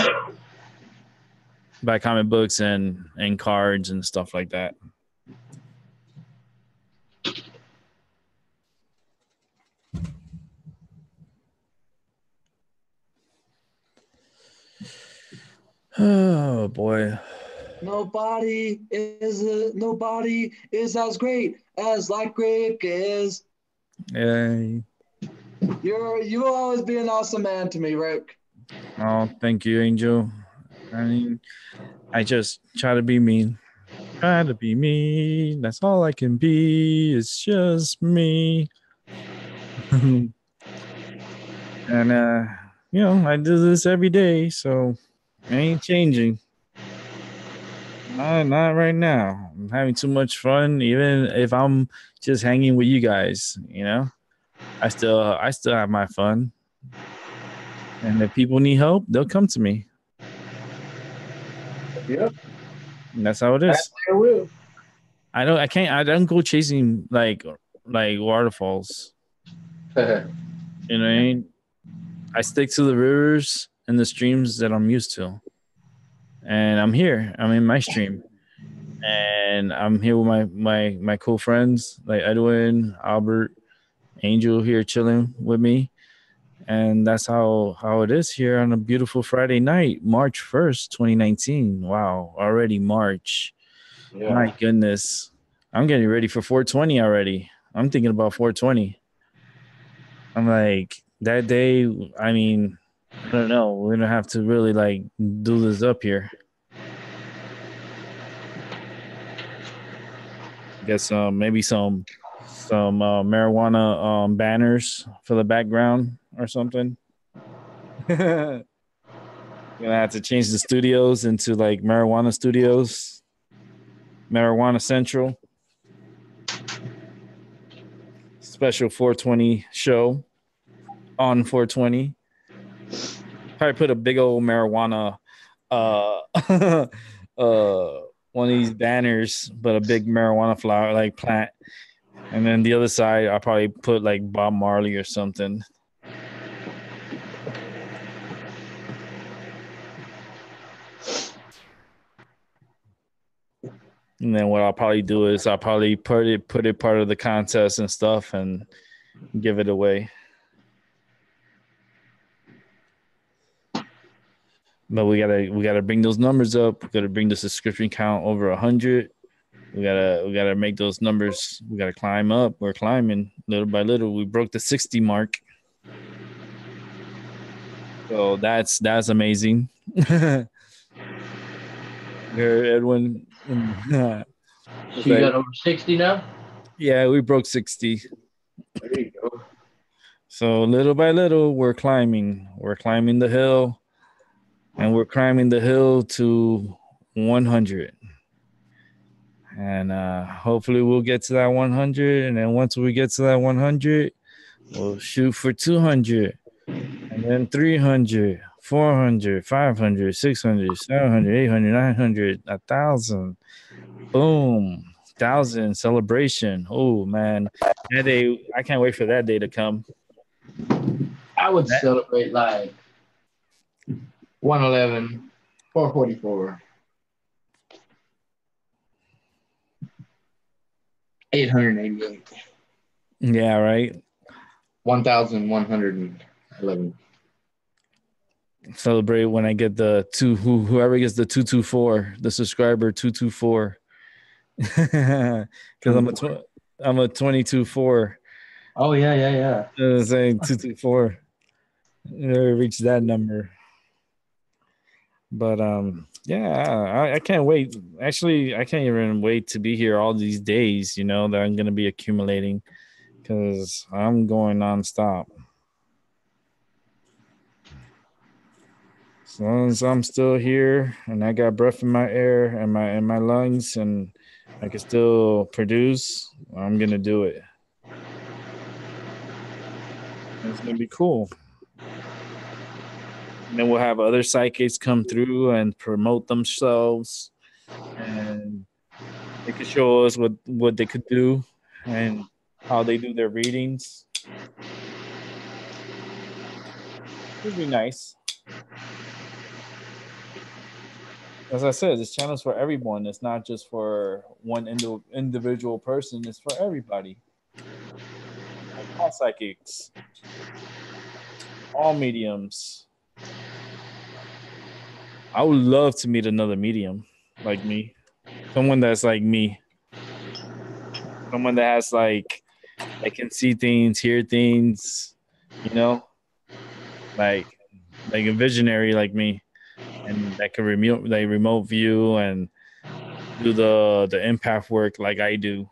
and cards and stuff like that. Oh boy. Nobody is as great as like Rick is. Yay. You'll always be an awesome man to me, Rick. Oh, thank you, Angel. I mean, I just try to be me. Try to be me. That's all I can be. It's just me. And I do this every day, so I ain't changing. Not right now. I'm having too much fun, even if I'm just hanging with you guys, I still have my fun. And if people need help, they'll come to me. Yep, And that's how it is. I will. I don't go chasing like waterfalls. You know what I mean? I stick to the rivers and the streams that I'm used to. And I'm here. I'm in my stream. And I'm here with my cool friends like Edwin, Albert, Angel here chilling with me. And that's how it is here on a beautiful Friday night, March 1st, 2019. Wow, already March. Yeah. My goodness. I'm getting ready for 420 already. I'm thinking about 420. I'm like, that day, I mean, I don't know. We're going to have to really like do this up here. Get maybe some marijuana banners for the background or something. Gonna have to change the studios into like marijuana studios, marijuana central, special 420 show on 420. Probably put a big old marijuana one of these banners, but a big marijuana flower like plant. And then the other side, I'll probably put like Bob Marley or something. And then what I'll probably do is I'll probably put it part of the contest and stuff and give it away. But we gotta bring those numbers up. We gotta bring the subscription count over 100. We gotta make those numbers. We gotta climb up. We're climbing little by little. We broke the 60 mark. So that's amazing. Here, Edwin. So you got over 60 now? Yeah, we broke 60. There you go. So little by little, we're climbing. We're climbing the hill, and we're climbing the hill to 100. And hopefully we'll get to that 100. And then once we get to that 100, we'll shoot for 200. And then 300, 400, 500, 600, 700, 800, 900, 1,000. Boom. 1,000 celebration. Oh, man. That day, I can't wait for that day to come. I would celebrate like 111, 444, 888. Yeah, right. 1,111. Celebrate when I get the whoever gets the 224, the subscriber 224. Because I'm a 22-4. Oh yeah. Saying 224. Never reached that number. But yeah, I can't wait. Actually, I can't even wait to be here all these days, that I'm gonna be accumulating because I'm going nonstop. As long as I'm still here and I got breath in my air and my lungs and I can still produce, I'm gonna do it. And it's gonna be cool. And then we'll have other psychics come through and promote themselves, and they could show us what they could do and how they do their readings. It'd be nice. As I said, this channel's for everyone. It's not just for one individual person. It's for everybody. Like all psychics, all mediums. I would love to meet another medium like me. Someone that's like me. Someone that has that can see things, hear things, you know, like a visionary like me, and that can remote view and do the empath work like I do.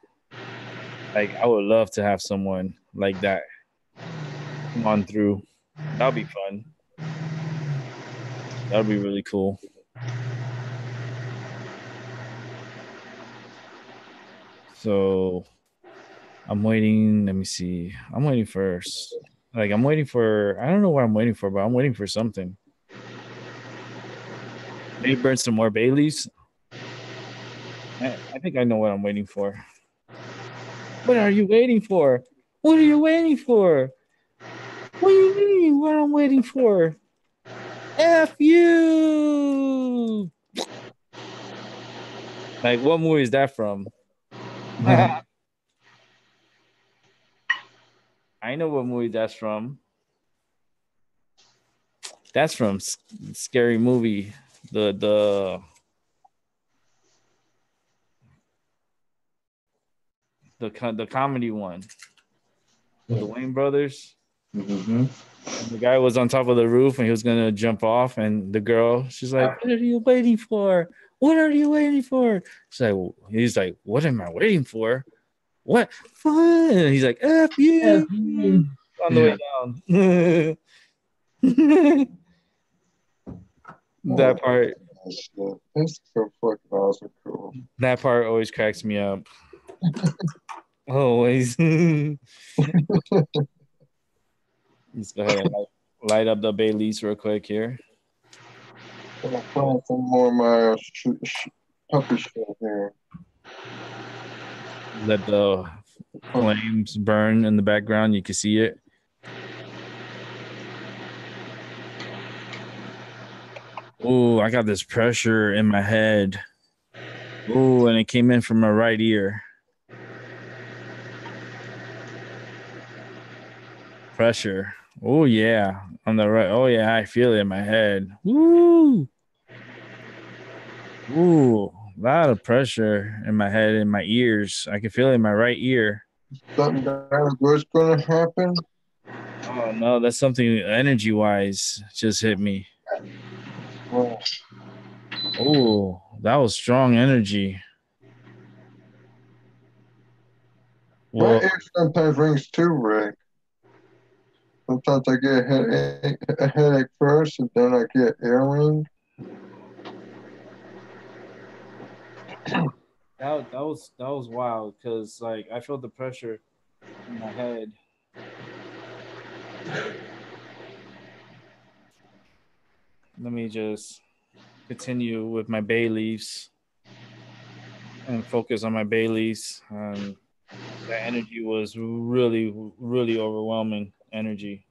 Like I would love to have someone like that come on through. That'll be fun. That'll be really cool. So I'm waiting. Let me see. I'm waiting for I'm waiting for. I don't know what I'm waiting for, but I'm waiting for something. Maybe burn some more bay leaves. I think I know what I'm waiting for. What are you waiting for? What are you waiting for? What do you mean? What I'm waiting for? F you! Like, what movie is that from? I know what movie that's from. That's from Scary Movie. The comedy one with the Wayne brothers. Mm-hmm. And the guy was on top of the roof and he was gonna jump off, and the girl, she's like, "What are you waiting for? What are you waiting for?" He's like, "What am I waiting for? What fun?" And he's like, "F you!" On the way down. That part. That's so fucking awesome, cool. That part always cracks me up. Always. Let's go ahead and light up the bay leaves real quick here. I'm playing some more of my puppy show here. Let the flames burn in the background. You can see it. Oh, I got this pressure in my head. Oh, and it came in from my right ear. Pressure. Oh, yeah. On the right. Oh, yeah. I feel it in my head. Woo. Ooh. A lot of pressure in my head, in my ears. I can feel it in my right ear. Something bad was going to happen? Oh, no. That's something energy-wise just hit me. Well, Oh, that was strong energy. my ear sometimes rings too, Rick. Sometimes I get a headache first, and then I get earring. That was wild because I felt the pressure in my head. Let me just continue with my bay leaves and focus on my bay leaves. That energy was really, really overwhelming energy.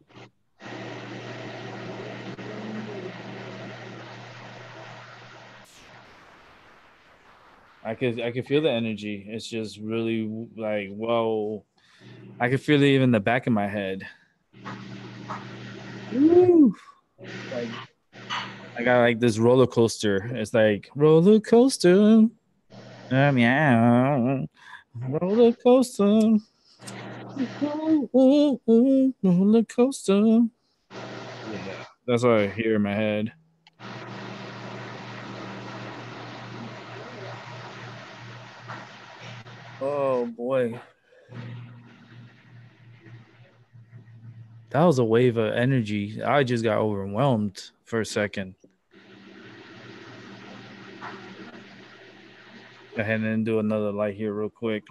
I could feel the energy. It's just really whoa. I could feel it even in the back of my head. Woo. Like I got like this roller coaster. It's like roller coaster. Yeah. Roller coaster. Roller coaster. Yeah, that's what I hear in my head. Oh boy. That was a wave of energy. I just got overwhelmed for a second. Go ahead and do another light here real quick.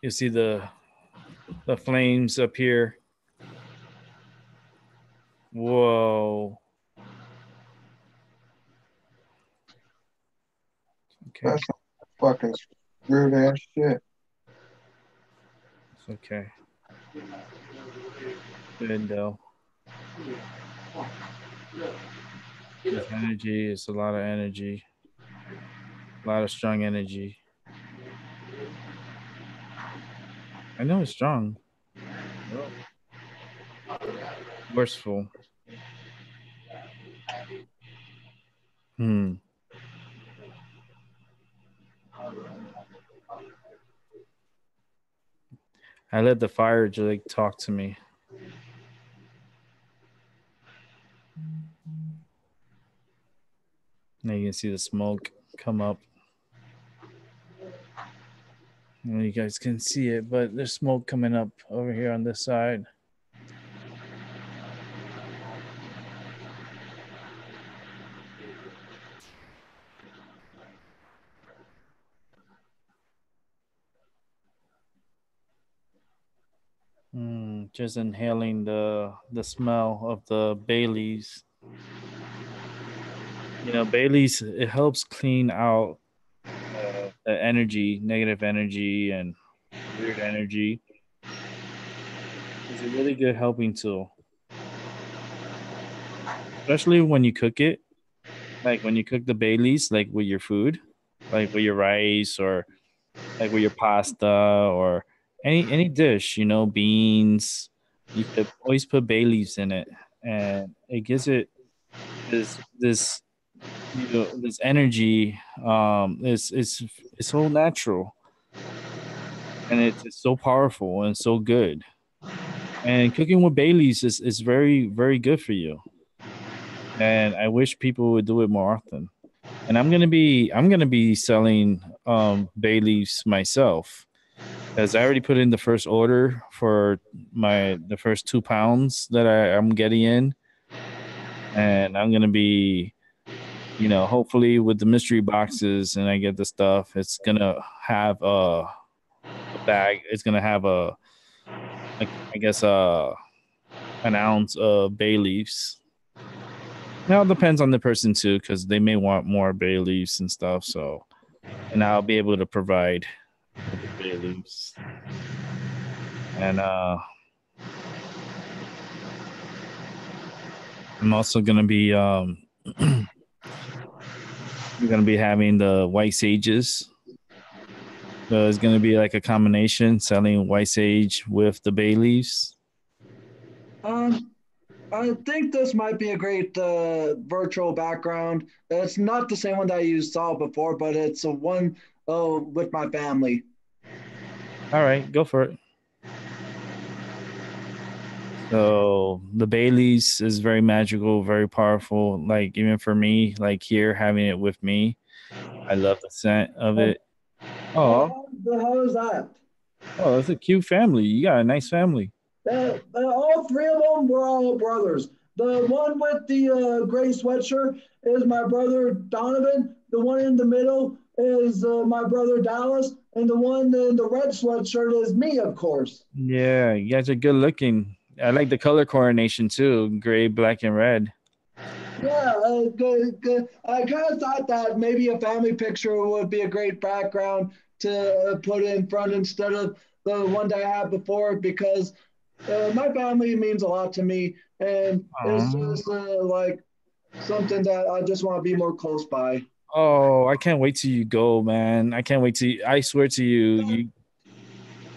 You see the flames up here. Whoa. Okay. That's some fucking weird ass shit. It's okay. Good though. This energy is a lot of energy. A lot of strong energy. I know it's strong. Forceful. Hmm. I let the fire just like talk to me. Now you can see the smoke come up. Well, you guys can see it, but there's smoke coming up over here on this side. Just inhaling the smell of the bay leaves. You know, bay leaves it helps clean out the energy, negative energy, and weird energy. It's a really good helping tool, especially when you cook it. Like when you cook the bay leaves, like with your food, like with your rice or like with your pasta or any dish, you know, beans. You could always put bay leaves in it, and it gives it this this energy. It's so natural, and it's so powerful and so good. And cooking with bay leaves is very very good for you. And I wish people would do it more often. And I'm gonna be selling bay leaves myself because I already put in the first order for the first 2 pounds that I'm getting in, and I'm gonna be, hopefully with the mystery boxes and I get the stuff, it's gonna have a bag. It's gonna have I guess an ounce of bay leaves. Now it depends on the person too, because they may want more bay leaves and stuff. So, and I'll be able to provide with the bay leaves. And I'm also gonna be we're gonna be having the white sages. So it's gonna be like a combination selling white sage with the bay leaves. Um, I think this might be a great virtual background. It's not the same one that you saw before, but it's a one with my family. All right, go for it. So the Bailey's is very magical, very powerful. Like even for me, like here having it with me, I love the scent of Um, it. Oh, how the hell is that? oh, that's a cute family. You got a nice family. All three of them were all brothers. The one with the gray sweatshirt is my brother Donovan. The one in the middle is my brother Dallas. And the one in the red sweatshirt is me, of course. Yeah, you guys are good looking. I like the color coordination too, gray, black, and red. Yeah, good, good. I kind of thought that maybe a family picture would be a great background to put in front instead of the one that I had before because my family means a lot to me, and it's Aw. just like something that I just want to be more close by. Oh, I can't wait till you go, man. I can't wait to. I swear to you,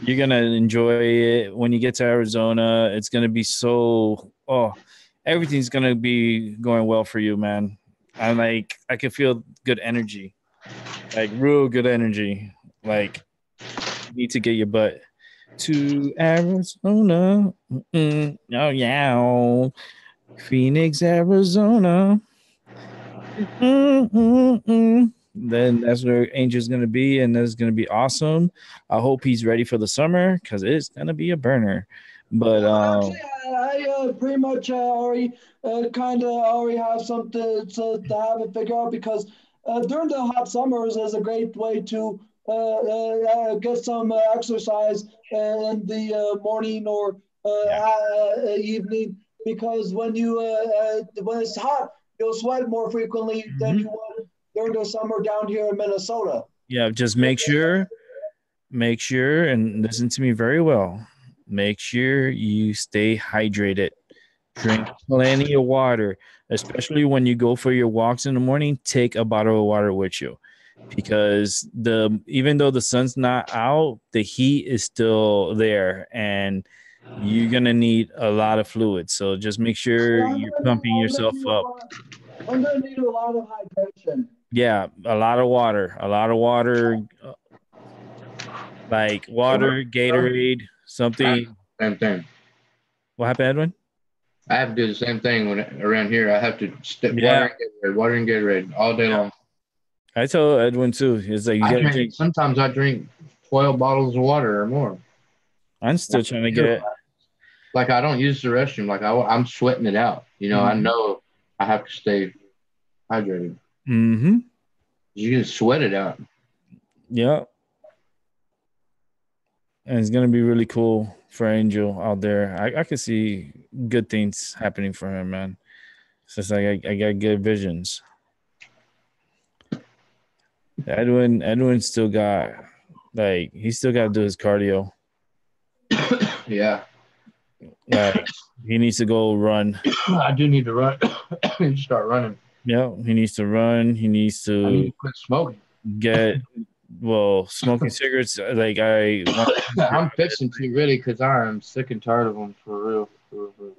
you're gonna enjoy it when you get to Arizona. It's gonna be so. Oh, everything's gonna be going well for you, man. I'm like, I can feel good energy, like real good energy. Like, you need to get your butt to Arizona. Mm-mm. Oh yeah, Phoenix, Arizona. Mm-mm-mm. Then that's where Angel's gonna be, and that's gonna be awesome. I hope he's ready for the summer because it's gonna be a burner. But Actually, I pretty much already kind of already have something to have it figured out because during the hot summers is a great way to get some exercise in the morning or yeah. evening because when it's hot, you'll sweat more frequently than Mhm. you would during the summer down here in Minnesota. Yeah, just make sure, and listen to me very well. Make sure you stay hydrated. Drink plenty of water, especially when you go for your walks in the morning. Take a bottle of water with you because the even though the sun's not out, the heat is still there, and you're gonna need a lot of fluid. So just make And sure you're pumping yourself up. I'm gonna need a lot of hydration. Yeah, a lot of water, like water, Gatorade, something. Same thing. What happened, Edwin? I have to do the same thing when around here. I have to step Yeah, water and Gatorade all day yeah. long. I told Edwin too. It's like you I gotta drink. drink. Sometimes I drink 12 bottles of water or more. I'm still trying to get. Like I don't use the restroom. Like I'm sweating it out. You know, I Mhm. know I have to stay hydrated. Mm-hmm. You can sweat it out. Yeah, and it's gonna be really cool for Angel out there. I can see good things happening for him, man. It's just like I got good visions. Edwin still got like he still got to do his cardio. Yeah, Like he needs to go run. I do need to run. I need to start running. Yeah, he needs to run. He needs I need to to quit smoking. get well smoking cigarettes. Like I want to get I'm rid of fixing to really because I am sick and tired of them for real. For real. it. Like,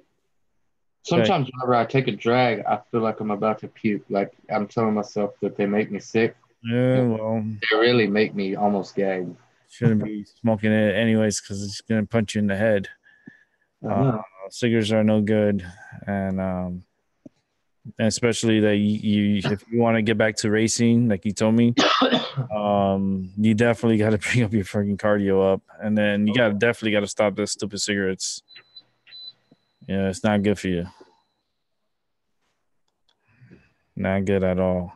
Sometimes whenever I take a drag, I feel like I'm about to puke. Like I'm telling myself that they make me sick. yeah, And well, they really make me almost gag. shouldn't be smoking it anyways because it's gonna punch you in the head. I Uh, know. cigarettes are no good, and especially that you if you want to get back to racing, like you told me, you definitely got to bring up your freaking cardio up, and then you got definitely got to stop the stupid cigarettes. Yeah, it's not good for you. Not good at all.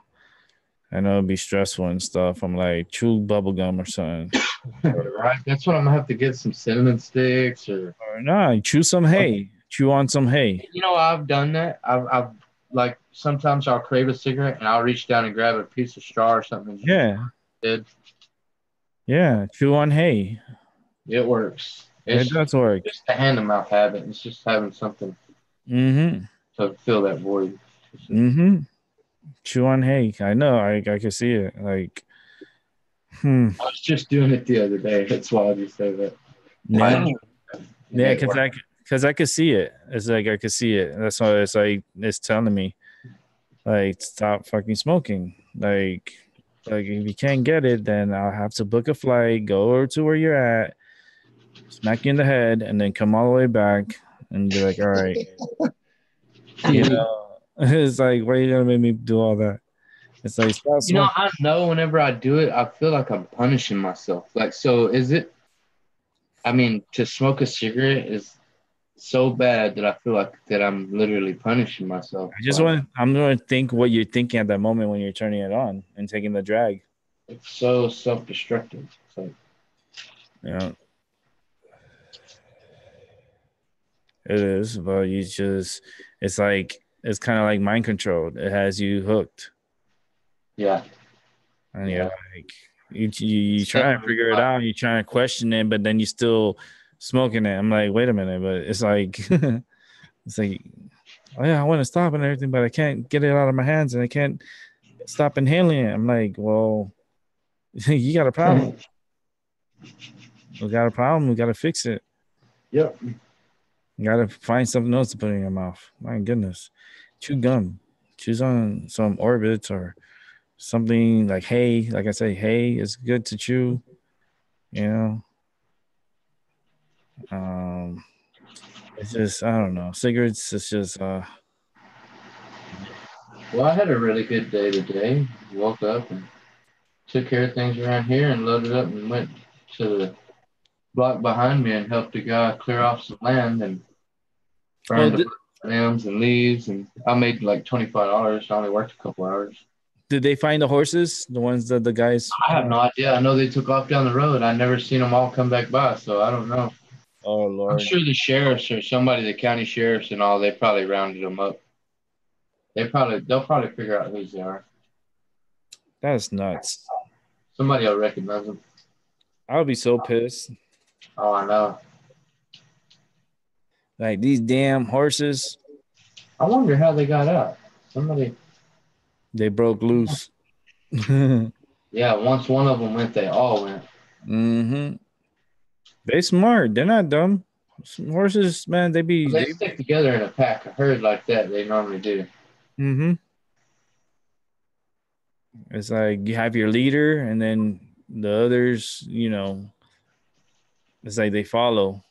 I know it'd be stressful and stuff. I'm like, chew bubble gum or something. Right? That's what I'm gonna have to get some cinnamon sticks or. Or nah, chew some hay. Chew on some hay. You know, I've done that. I've like sometimes I'll crave a cigarette and I'll reach down and grab a piece of straw or something. And just Yeah, it yeah. Chew on hay. it works. It It's does work. just a hand to mouth habit. It's just having something Mm-hmm. to fill that void. Mm-hmm. Chew on hay. I know. I can see it. Like, I was just doing it the other day. That's why I just say that. yeah, And yeah. it worked. Because I could see it. It's like I could see it. That's why it's like it's telling me like stop fucking smoking. Like if you can't get it, then I'll have to book a flight, go to where you're at, smack you in the head, and then come all the way back and be like, all right, you know. It's like why you gonna make me do all that? It's like stop You know, smoking. I know whenever I do it, I feel like I'm punishing myself. Like, so is it? I mean, to smoke a cigarette is so bad that I feel like that I'm literally punishing myself. I'm gonna think what you're thinking at that moment when you're turning it on and taking the drag. It's so self-destructive. It's like, Yeah, it is, but you just it's like it's kind of like mind controlled. It has you hooked, yeah, and you're yeah. like you try to figure it out, you try to question it, but then you still smoking it. I'm like, wait a minute, but it's like it's like oh yeah, I want to stop and everything, but I can't get it out of my hands and I can't stop inhaling it. I'm like, well, you got a problem. We got a problem. We got to fix it. Yep. You got to find something else to put in your mouth. My goodness. Chew gum. Choose on some orbits or something like hay. Like I say, hay is good to chew. You know, um, it's just I don't know. Cigarettes. It's just Well, I had a really good day today. Woke up and took care of things around here and loaded up and went to the block behind me and helped a guy clear off some land and oh, burned a bunch of limbs and leaves. And I made like $25. I only worked a couple hours. did they find the horses? The ones that the guys. I have no idea. I know they took off down the road. I never seen them all come back by, so I don't know. Oh I'm Lord, sure the sheriffs or somebody, the county sheriffs and all, they probably rounded them up. They'll probably figure out whose they are. that's nuts. Somebody will recognize them. I would be so pissed. Oh, I know. Like these damn horses, I wonder how they got out. Somebody, they broke loose. Mm-hmm. yeah. Once one of them went, they all went. They smart. They're not dumb. Some horses, man, they be They they. stick together in a pack, a herd like that. They normally do. Mm-hmm. It's like you have your leader, and then the others. It's like they follow.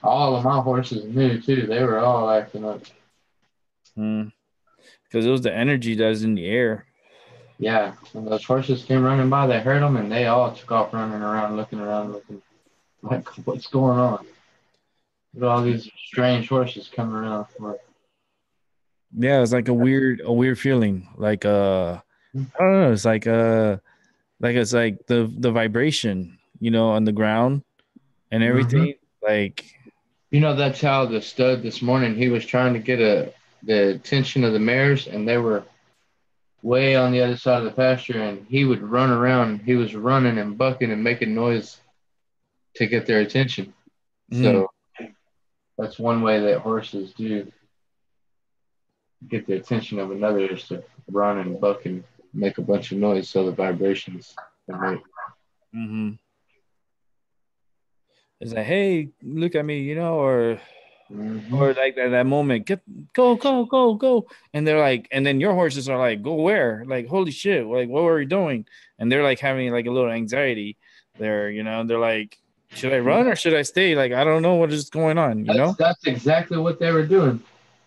All of my horses knew too. They were all acting up. Because it was the energy that's in the air. Yeah, when those horses came running by, they heard them, and they all took off running around, looking like, what's going on? Look at all these strange horses coming around. Yeah, it's like a weird feeling. Like I don't know. It's like it's like the vibration, on the ground and Mm-hmm. everything. Like, That's how the stud this morning, he was trying to get the attention of the mares, and they were way on the other side of the pasture, and he would run around. He was running and bucking and making noise to get their attention. mm, So that's one way that horses do get the attention of another is to run and buck and make a bunch of noise so the vibrations can make. hmm it's like, hey, look at me, or Mm-hmm. or like that moment, go, go, go, go, and they're like, and then your horses are like, go where? Like, holy shit, like, what were we doing? And they're like having like a little anxiety there, they're like, should I run or should I stay? Like, I don't know what is going on, That's exactly what they were doing.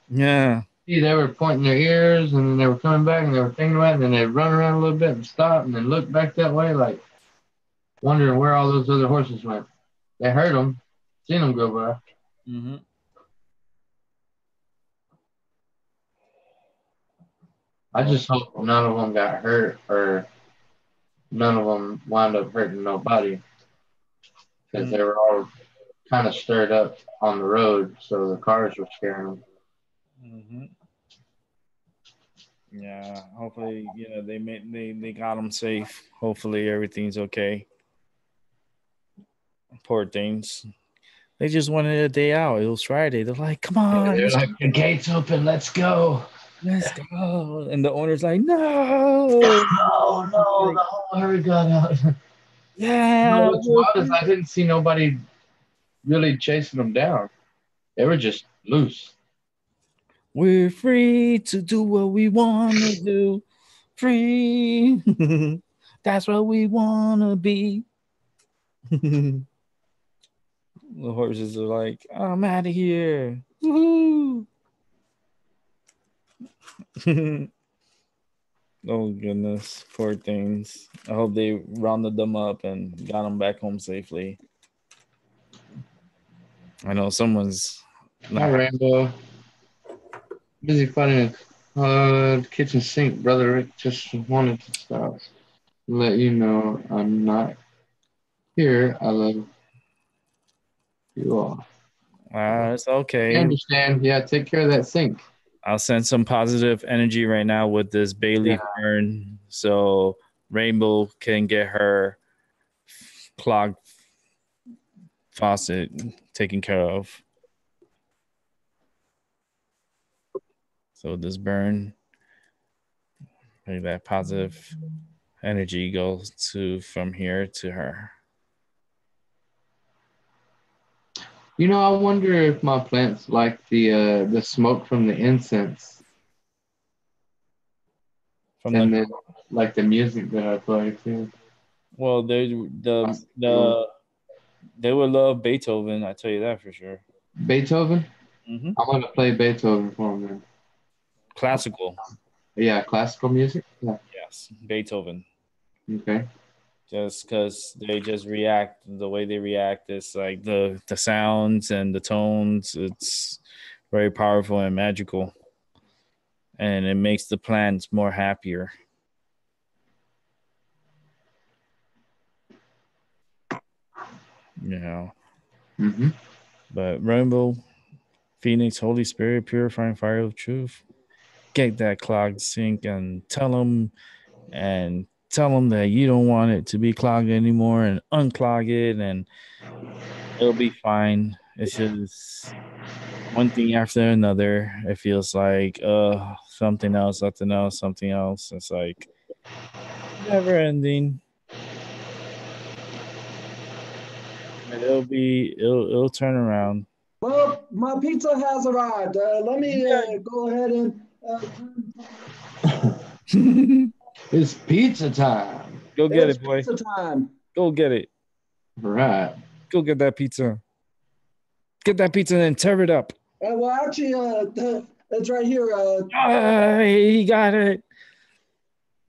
Yeah. See, they were pointing their ears, and then they were coming back, and they were thinking about it, and then they'd run around a little bit and stop, and then look back that way, like wondering where all those other horses went. They heard them, seen them go by. Mm-hmm. I just hope none of them got hurt or none of them wound up hurting nobody because they were all kind of stirred up on the road, so the cars were scaring them. Mm-hmm. Yeah, hopefully, they got them safe. Hopefully, everything's okay. Poor things. They just wanted a day out. It was Friday. They're like, "Come on, They're like, the gate's open, let's go. let's go." And the owner's like, "No." Oh no, the whole herd got out. Yeah, What's wild is I didn't see nobody really chasing them down. They were just loose. we're free to do what we want to do. Free. That's what we want to be. The horses are like, I'm out of here. Woohoo. Oh goodness, poor things. I hope they rounded them up and got them back home safely. I know someone's Hi, not. Rainbow. Busy fighting a kitchen sink. Brother Rick just wanted to stop. Let you know I'm not here. I love you all. It's I okay. understand. Yeah, take care of that sink. I'll send some positive energy right now with this bay Yeah. leaf fern, so Rainbow can get her clogged faucet taken care of. So this burn, like that positive energy goes to from here to her. You know, I wonder if my plants like the smoke from the incense From and the then like the music that I play too. well, they would love Beethoven. I tell you that for sure. Beethoven. Hmm. I'm gonna play Beethoven for them. Then. Classical, Yeah, classical music. Yeah. yes, Beethoven. Okay. Just because they just react the way they react, it's like the sounds and the tones. It's very powerful and magical, and it makes the plants more happier. You know, Mm-hmm. but Rainbow Phoenix, Holy Spirit, purifying fire of truth. Get that clogged sink and tell them that you don't want it to be clogged anymore and unclog it and it'll be fine. It's just one thing after another. It feels like something else, something else, something else. It's like never ending. But it'll turn around. Well, my pizza has arrived. Let me go ahead and turn It's pizza time. Go get it's it, boy. pizza time. Go get it. Right. Go get that pizza. Get that pizza and tear it up. Well, actually, it's right here. He got it.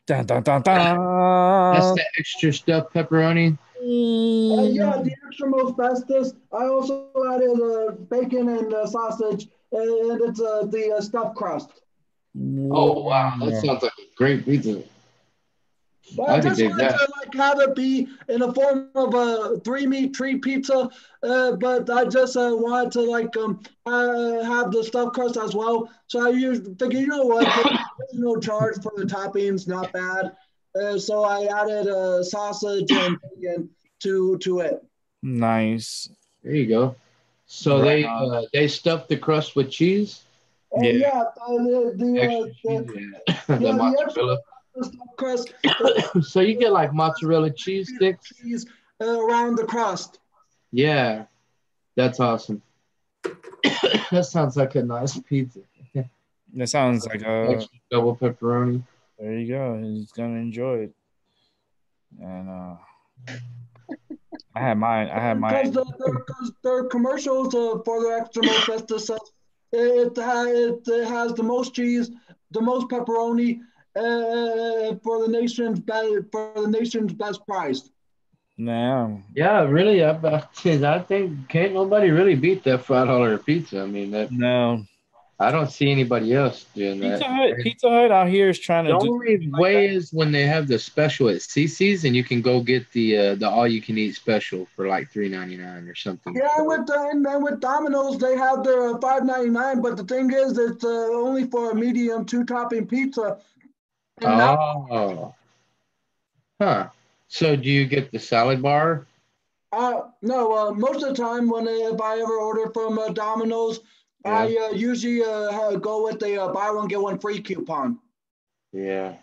Dun, dun, dun, That's dun. the extra stuffed pepperoni. Yeah, the extra most bestest. I also added bacon and sausage, and it's the stuffed crust. Oh wow, that Wow. sounds like a great pizza. Well, I I could just dig wanted that. to like have it be in the form of a three meat tree pizza, but I just wanted to like have the stuffed crust as well. So I used figure, you know what, there's no charge for the toppings, not bad. So I added sausage and bacon to it. Nice. There you go. So Right on. they stuffed the crust with cheese, Yeah. Yeah, extra cheese, yeah, the yeah the extra mozzarella. stuffed crust So you get like mozzarella cheese sticks. cheese around the crust. Yeah, that's awesome. That sounds like a nice pizza. That sounds like Extra double pepperoni. there you go. He's gonna enjoy it. And I had mine. I had Because mine. their commercials for their extra most best says it has the most cheese, the most pepperoni for the nation's best price. Now, Yeah, really. I think can't nobody really beat that $5 pizza. I mean, that no. I don't see anybody else doing that. Pizza Hut out here is trying to The do only something like way that. is when they have the special at CC's and you can go get the all you can eat special for like $3.99 or something. Yeah, and with Domino's they have their $5.99, but the thing is, it's only for a medium two topping pizza, and not. Oh, huh. So do you get the salad bar? No, most of the time when if I ever order from Domino's, I Yeah, usually go with the buy one get one free coupon. yeah.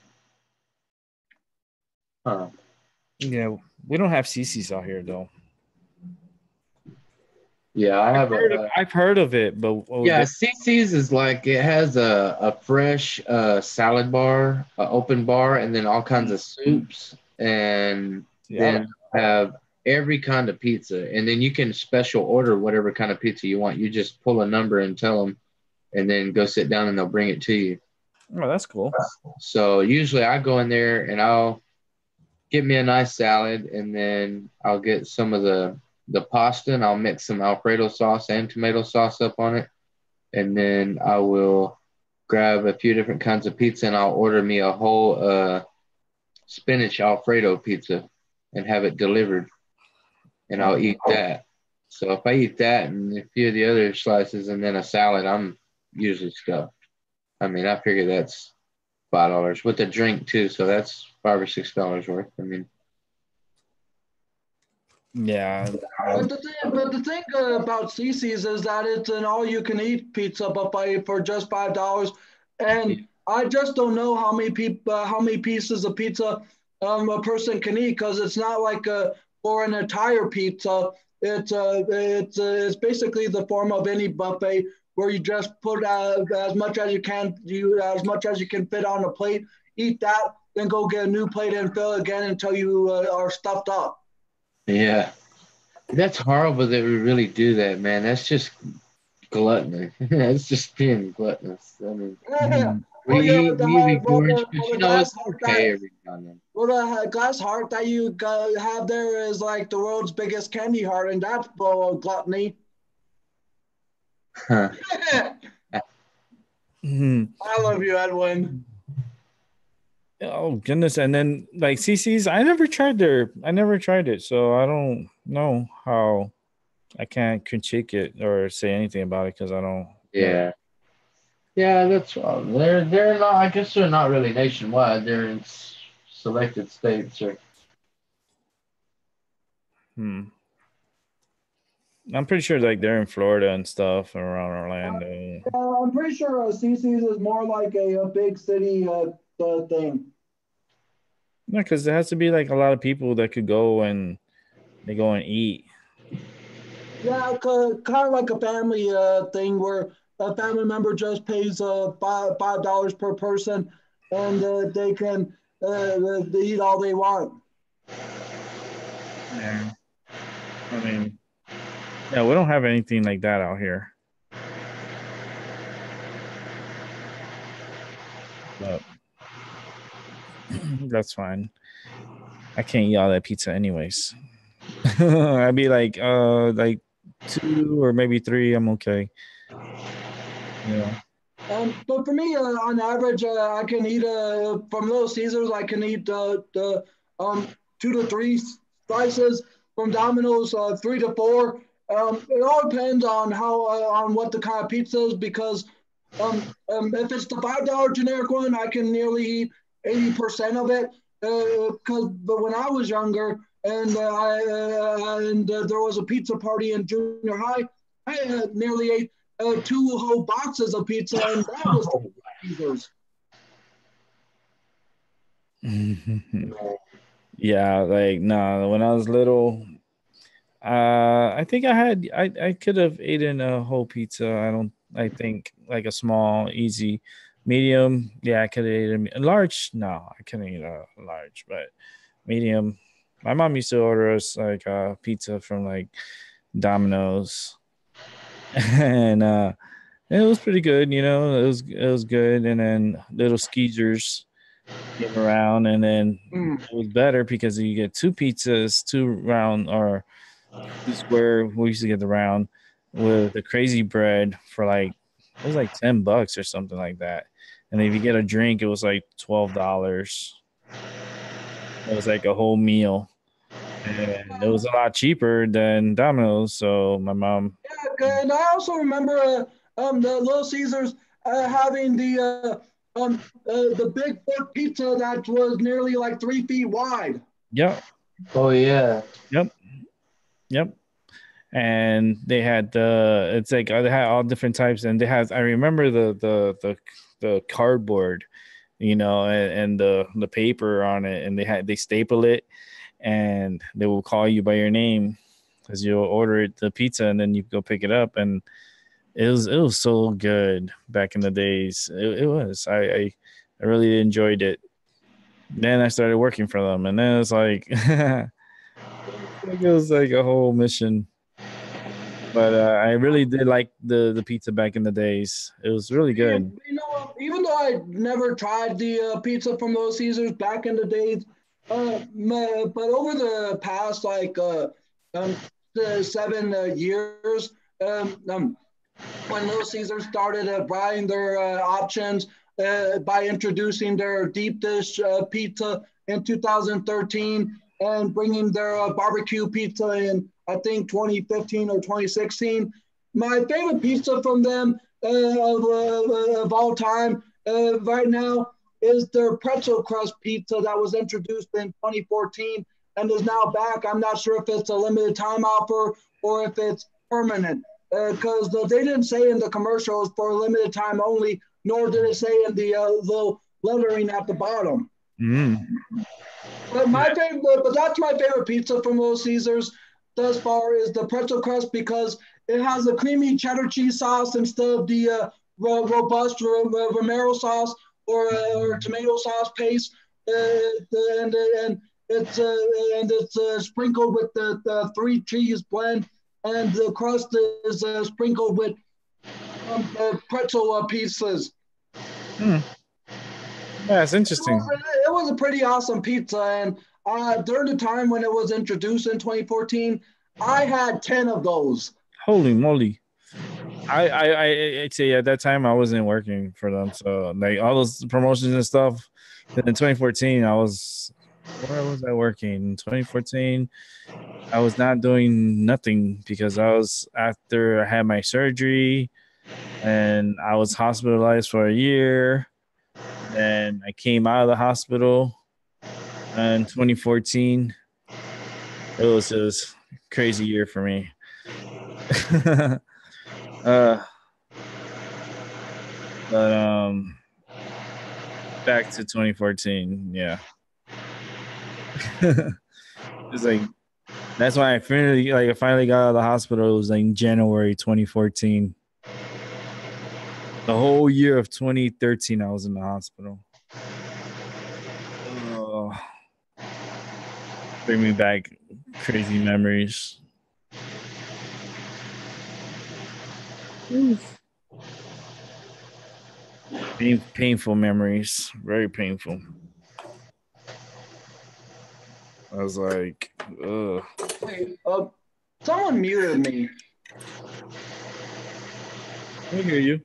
Huh. Yeah, we don't have CC's out here though. Yeah, I have a I've heard of it, but yeah. CC's is like it has a fresh salad bar, a open bar, and then all kinds of soups, and yeah, then have every kind of pizza, and then you can special order whatever kind of pizza you want. You just pull a number and tell them, and then go sit down, and they'll bring it to you. oh, that's cool. So usually I go in there and I'll get me a nice salad, and then I'll get some of the pasta, and I'll mix some Alfredo sauce and tomato sauce up on it, and then I will grab a few different kinds of pizza, and I'll order me a whole spinach Alfredo pizza, and have it delivered, and I'll eat that. So if I eat that and a few of the other slices, and then a salad, I'm usually stuffed. I mean, I figure that's $5 with a drink too, so that's $5 or $6 worth. I mean, Yeah, But the thing about CC's is that it's an all-you-can-eat pizza, but for just $5. And I just don't know how many pieces of pizza a person can eat, because it's not like for an entire pizza. It's basically the form of any buffet where you just put as much as as much as you can fit on a plate, eat that, then go get a new plate and fill again until you are stuffed up. Yeah. That's horrible that we really do that, man. That's just gluttony. That's just being gluttonous. I mean, Mhm. Well, yeah, we gorge, but well, you the know, glass it's heart okay every now and then. glass heart that you have there is like the world's biggest candy heart, and that's full of gluttony. Huh. Mhm. I love you, Edwin. Oh goodness! And then like CC's, I never tried it, so I don't know how. I can't critique it or say anything about it because I don't never. Yeah. Yeah, that's they're not. I guess they're not really nationwide. They're in selected states or. Hmm. I'm pretty sure like they're in Florida and stuff around Uh, Orlando. I'm pretty sure CC's is more like a big city thing. Yeah, because there has to be like a lot of people that could go and they go and eat. Yeah, kind of like a family thing where a family member just pays $5 per person, and they can they eat all they want. Yeah, I mean, yeah, we don't have anything like that out here, but that's fine. I can't eat all that pizza anyways. I'd be like two or maybe three. I'm okay. You know. But for me, on average, I can eat from Little Caesars. I can eat the 2 to 3 slices from Domino's, 3 to 4. It all depends on how on what the kind of pizza is, because if it's the $5 generic one, I can nearly eat 80% of it. But when I was younger and there was a pizza party in junior high, I nearly ate 2 whole boxes of pizza, and that was Caesars. Yeah, like no, when I was little, I think I could have eaten a whole pizza. I think like a small, easy, medium. Yeah, I could have eaten a large. No, I couldn't eat a large, but medium. My mom used to order us like pizza from like Domino's, and it was pretty good. You know, it was good. And then Little Skeezers came around, and then Mm. it was better because you get two pizzas, two round or two square. We used to get the round with the crazy bread for like it was like $10 or something like that. And if you get a drink, it was like $12. It was like a whole meal, and it was a lot cheaper than Domino's. So my mom, Yeah, and I also remember the Little Caesars having the Bigfoot pizza that was nearly like 3 feet wide. yep, Oh yeah. yep, yep. And they had it's like they had all different types, and they had I remember the cardboard, and the paper on it, and they staple it, and they will call you by your name because you'll order it the pizza, and then you go pick it up, and it was so good back in the days. It was I really enjoyed it. Then I started working for them, and then it's like it was like a whole mission. But I really did like the pizza back in the days. It was really good. Even though I never tried the pizza from Little Caesars back in the days, but over the past like 7 years, when Little Caesars started buying their options by introducing their deep dish pizza in 2013 and bringing their barbecue pizza in, I think, 2015 or 2016. My favorite pizza from them of all time right now is their pretzel crust pizza that was introduced in 2014 and is now back. I'm not sure if it's a limited time offer or if it's permanent, because they didn't say in the commercials for a limited time only, nor did it say in the lettering at the bottom. Mm. But that's my favorite pizza from Little Caesars thus far is the pretzel crust because it has a creamy cheddar cheese sauce instead of the robust Romero sauce or tomato sauce paste, and it's sprinkled with the three cheese blend, and the crust is sprinkled with pretzel pieces. Hmm. Yeah, it's interesting. It was a pretty awesome pizza, and during the time when it was introduced in 2014, I had 10 of those. Holy moly. I'd say at that time I wasn't working for them. So like all those promotions and stuff. Then in 2014, where was I working? In 2014, I was not doing nothing because I was after I had my surgery and I was hospitalized for a year. Then I came out of the hospital in 2014. It was just a crazy year for me. uh, but back to 2014, yeah. It's like that's why I finally got out of the hospital. It was like January 2014. The whole year of 2013, I was in the hospital. Oh, bring me back crazy memories. Painful memories, very painful. I was like, ugh. Wait, someone muted me. I hear you.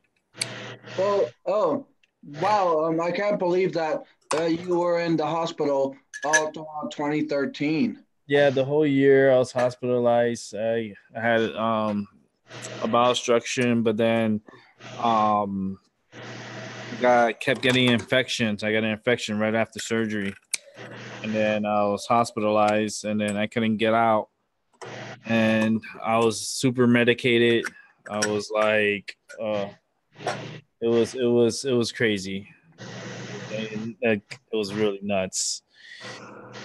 Oh, wow. I can't believe that you were in the hospital all throughout 2013. Yeah, the whole year I was hospitalized. I had a bowel obstruction, but then um kept getting infections. I got an infection right after surgery, and then I was hospitalized, and then I couldn't get out, and I was super medicated. I was like, it was crazy. It was really nuts.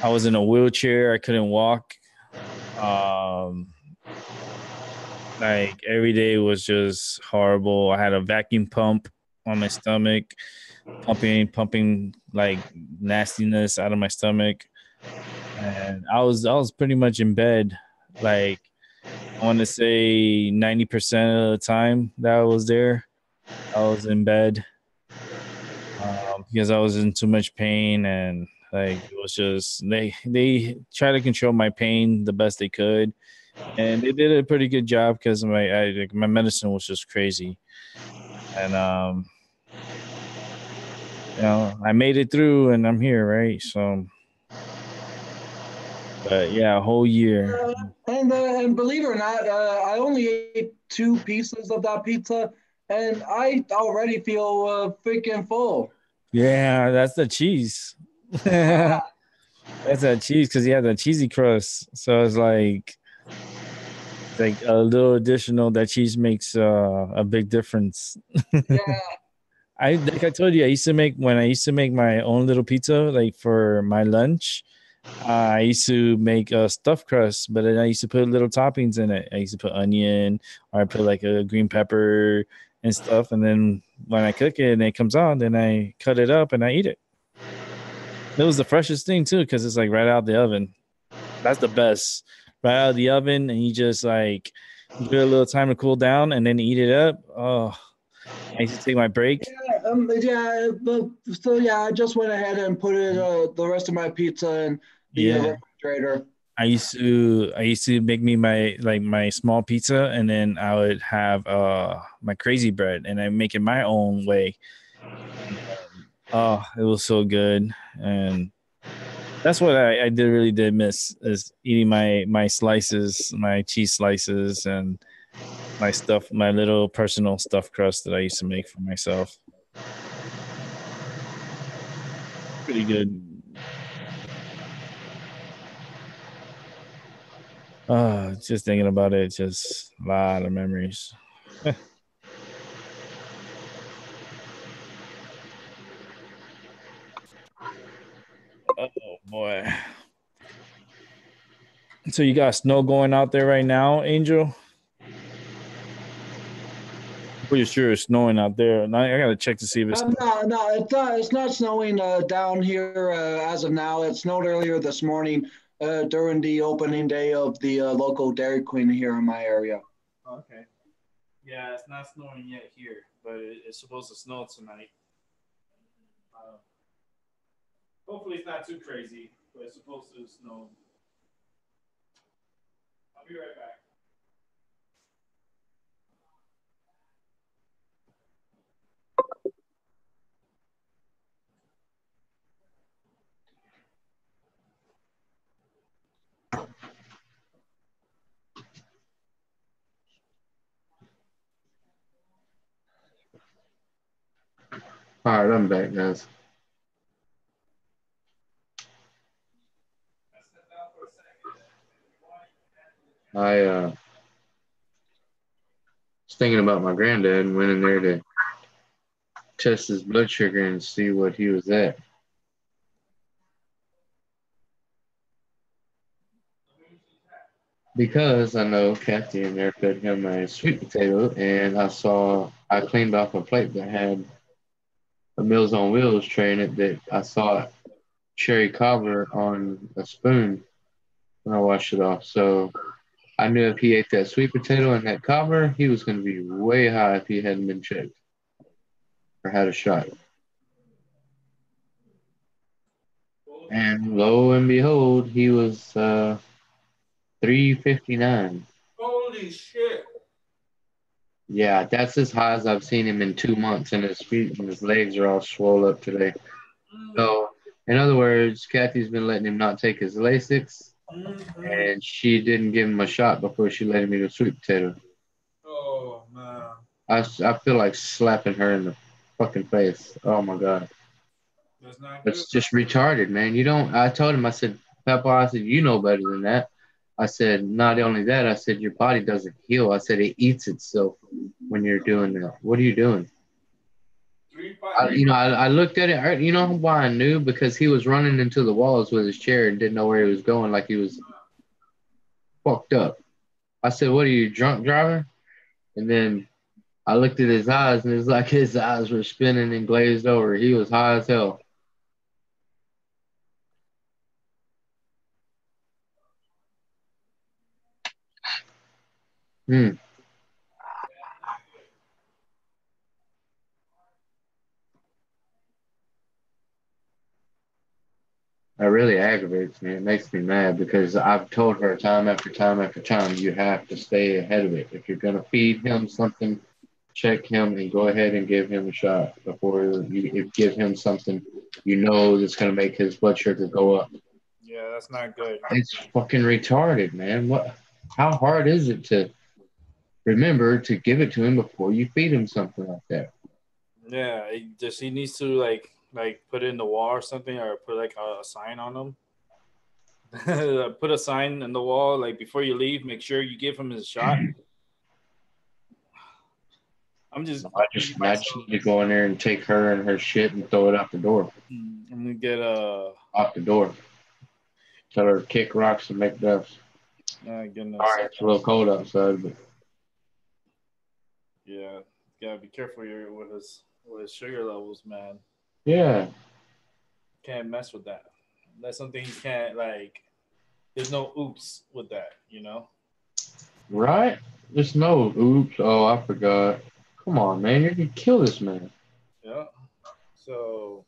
I was in a wheelchair. I couldn't walk. Um, like every day was just horrible. I had a vacuum pump on my stomach, pumping like nastiness out of my stomach, and I was pretty much in bed. Like I want to say 90% of the time that I was there, I was in bed because I was in too much pain and like it was just they try to control my pain the best they could, and they did a pretty good job because my medicine was just crazy, and I made it through and I'm here, right? So, but yeah, a whole year. And believe it or not, I only ate two pieces of that pizza, and I already feel freaking full. Yeah, that's the cheese. That's that cheese because you have the cheesy crust. So it's like a little additional that cheese makes a big difference. Yeah, I like I told you, I used to make my own little pizza like for my lunch. I used to make a stuffed crust, but then I used to put little toppings in it. I used to put onion, or I put like a green pepper and stuff. And then when I cook it and it comes out, then I cut it up and I eat it. It was the freshest thing too, because it's like right out the oven. That's the best. Right out of the oven, and you just like give it a little time to cool down and then eat it up. Oh, I used to take my break. yeah, but still, yeah, I just went ahead and put it the rest of my pizza in the Yeah. refrigerator. I used to make me my small pizza, and then I would have my crazy bread and I make it my own way. Oh, it was so good. And that's what I did really did miss is eating my slices, my cheese slices and my little personal stuffed crust that I used to make for myself. Pretty good. Just thinking about it, just a lot of memories. Oh boy. So you got snow going out there right now, Angel? Pretty sure it's snowing out there. Now I gotta check to see if it's. No, no, it's not. It's not snowing down here as of now. It snowed earlier this morning during the opening day of the local Dairy Queen here in my area. Okay. Yeah, it's not snowing yet here, but it's supposed to snow tonight. Uh, hopefully, it's not too crazy, but it's supposed to snow. I'll be right back. All right, I'm back, guys. I was thinking about my granddad and went in there to test his blood sugar and see what he was at. Because I know Kathy in there fed him a sweet potato, and I cleaned off a plate that had a Meals on Wheels tray in it that I saw cherry cobbler on a spoon when I washed it off. So I knew if he ate that sweet potato and that cobbler, he was going to be way high if he hadn't been checked or had a shot. And lo and behold, he was 359. Holy shit! Yeah, that's as high as I've seen him in 2 months, and his feet and his legs are all swollen up today. So, in other words, Kathy's been letting him not take his Lasix, Mm-mm. and she didn't give him a shot before she let him eat a sweet potato. Oh man, I feel like slapping her in the fucking face. Oh my god. that's not good. It's just retarded, man. You don't. I told him, I said, Papa, I said, you know better than that. I said, not only that, I said, your body doesn't heal. I said, it eats itself when you're doing that. What are you doing? Three five. I looked at it. You know why I knew? Because he was running into the walls with his chair and didn't know where he was going, like he was fucked up. I said, what are you, drunk driver? And then I looked at his eyes, and it's like his eyes were spinning and glazed over. He was high as hell. Hmm. That really aggravates me. It makes me mad because I've told her time after time after time, you have to stay ahead of it. If you're going to feed him something, check him and go ahead and give him a shot before you give him something you know that's going to make his blood sugar go up. Yeah, that's not good. It's fucking retarded, man. What? How hard is it to remember to give it to him before you feed him something like that? Yeah, he needs to like put it in the wall or something, or put like a sign on him. Put a sign in the wall like before you leave. Make sure you give him his shot. I'm just thinking I just myself. need to go in there and take her and her shit and throw it out the door. I'm gonna get a. Off the door. Tell her to kick rocks and make dust. Goodness. Sorry, it's a little cold outside, but Yeah, gotta be careful here with his sugar levels, man. yeah, Can't mess with that. That's something you can't like. There's no oops with that. right? Just no. Oops. Oh, I forgot. Come on, man. You're gonna kill this man. Yeah. So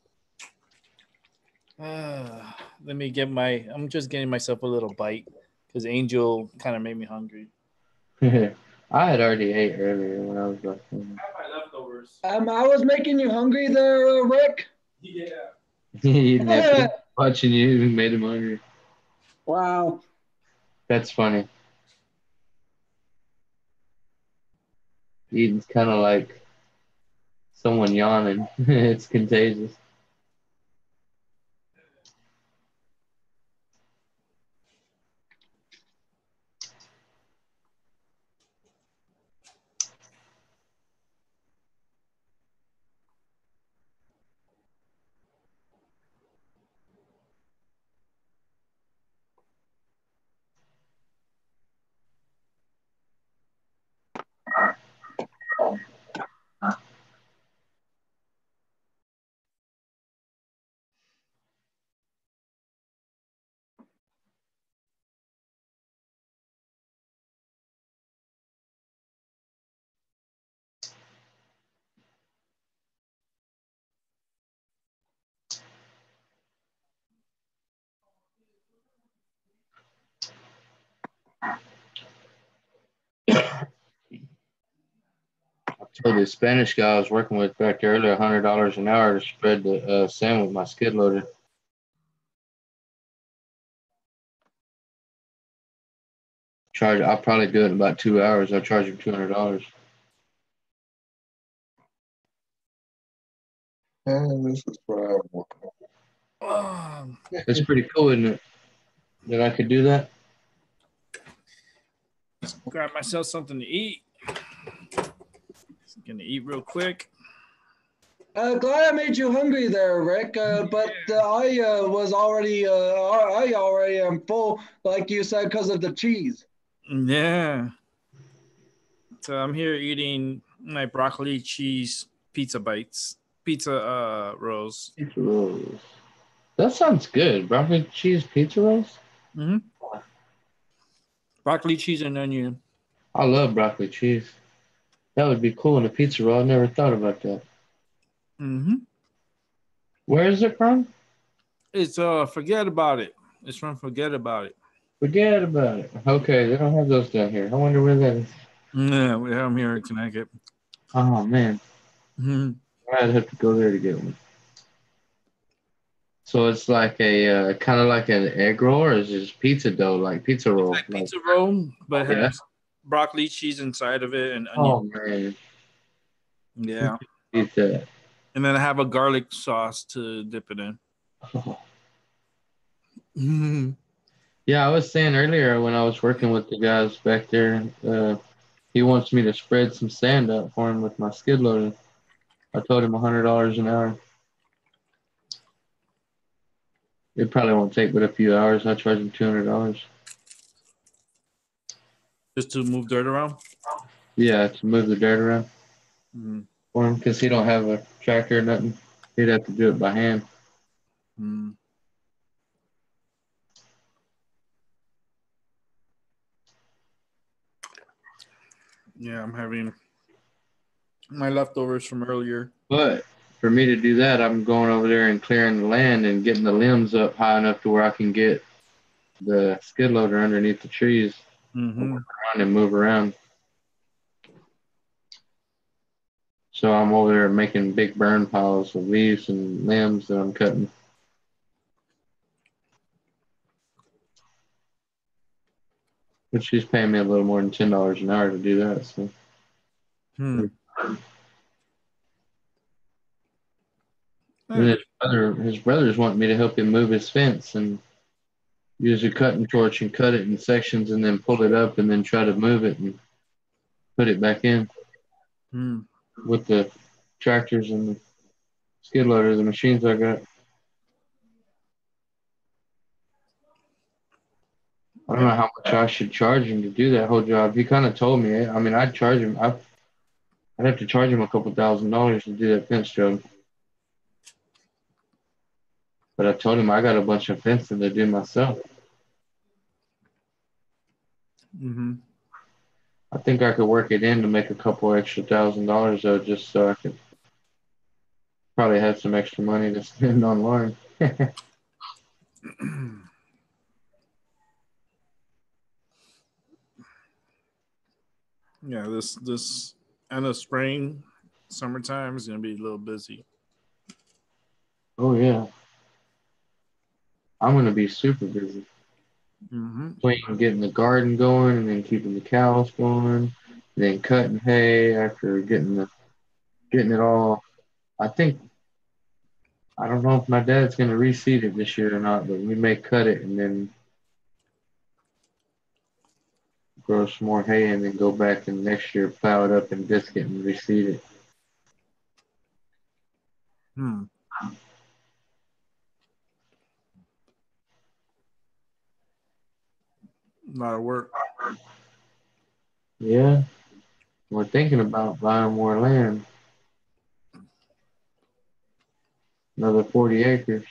let me get my. I'm just getting myself a little bite because Angel kind of made me hungry. I had already ate earlier when I was like, I have my leftovers. I was making you hungry there, Rick. Yeah. eating that pizza, watching you made him hungry. Wow. That's funny. Eating's kind of like someone yawning. It's contagious. told the Spanish guy I was working with back there earlier $100 an hour to spread the sand with my skid loader. I'll probably do it in about 2 hours. I'll charge him $200. And this is what I want. It's pretty cool, isn't it? That I could do that. Grab myself something to eat. Gonna eat real quick. Glad I made you hungry there, Rick. But I was already, I already am full, like you said, because of the cheese. Yeah. So I'm here eating my broccoli cheese pizza bites, pizza rolls. Pizza rolls. That sounds good. Broccoli cheese pizza rolls. Mm-hmm. Broccoli cheese and onion. I love broccoli cheese. That would be cool in a pizza roll. I never thought about that. Mm-hmm. Where is it from? It's Forget About It. It's from Forget About It. Forget about it. Okay, they don't have those down here. I wonder where that is. Yeah, we have them here in Connecticut. Oh man, Mm-hmm. I'd have to go there to get one. So it's like a kind of like an egg roll, or is it just pizza dough, like pizza roll? Like pizza roll, but Yeah. has broccoli cheese inside of it and onion. Oh man, Yeah. eat that. And then I have a garlic sauce to dip it in. Mm-hmm. Yeah, I was saying earlier when I was working with the guys back there, he wants me to spread some sand up for him with my skid loader. I told him $100 an hour. It probably won't take but a few hours. I charge him $200. Just to move dirt around. Yeah, to move the dirt around Mm-hmm. for him because he don't have a tractor or nothing. He'd have to do it by hand. Mm-hmm. Yeah, I'm having my leftovers from earlier. But for me to do that, I'm going over there and clearing the land and getting the limbs up high enough to where I can get the skid loader underneath the trees Mm-hmm. and move around. So I'm over there making big burn piles of leaves and limbs that I'm cutting. But she's paying me a little more than $10 an hour to do that. So. Hmm. And his brothers want me to help him move his fence and use a cutting torch and cut it in sections and then pull it up and then try to move it and put it back in Hmm. with the tractors and the skid loader, the machines I got. I don't know how much I should charge him to do that whole job. He kind of told me. I mean, I'd charge him. I'd have to charge him a couple $1,000s to do that fence job. But I told him I got a bunch of fencing to do myself. Mm-hmm. I think I could work it in to make a couple extra $1,000 though, just so I could probably have some extra money to spend on Lauren. Yeah, this end of spring, summertime is gonna be a little busy. Oh yeah, I'm gonna be super busy. Mm-hmm. Between getting the garden going and then keeping the cows going, and then cutting hay after getting it all. I think I don't know if my dad's gonna reseed it this year or not, but we may cut it and then grow some more hay and then go back and next year plow it up and disc it and reseed it. Hmm. A lot of work. Yeah, we're thinking about buying more land, another 40 acres.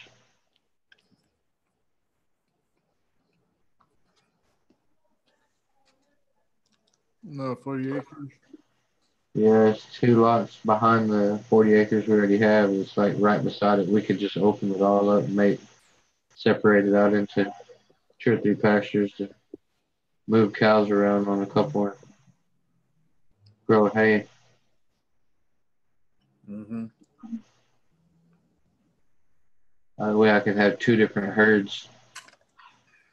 No, 40 acres. Yeah, it's 2 lots behind the 40 acres we already have. It's like right beside it. We could just open it all up and separate it out into 2 or 3 pastures to move cows around on a couple and grow hay. That way I can have two different herds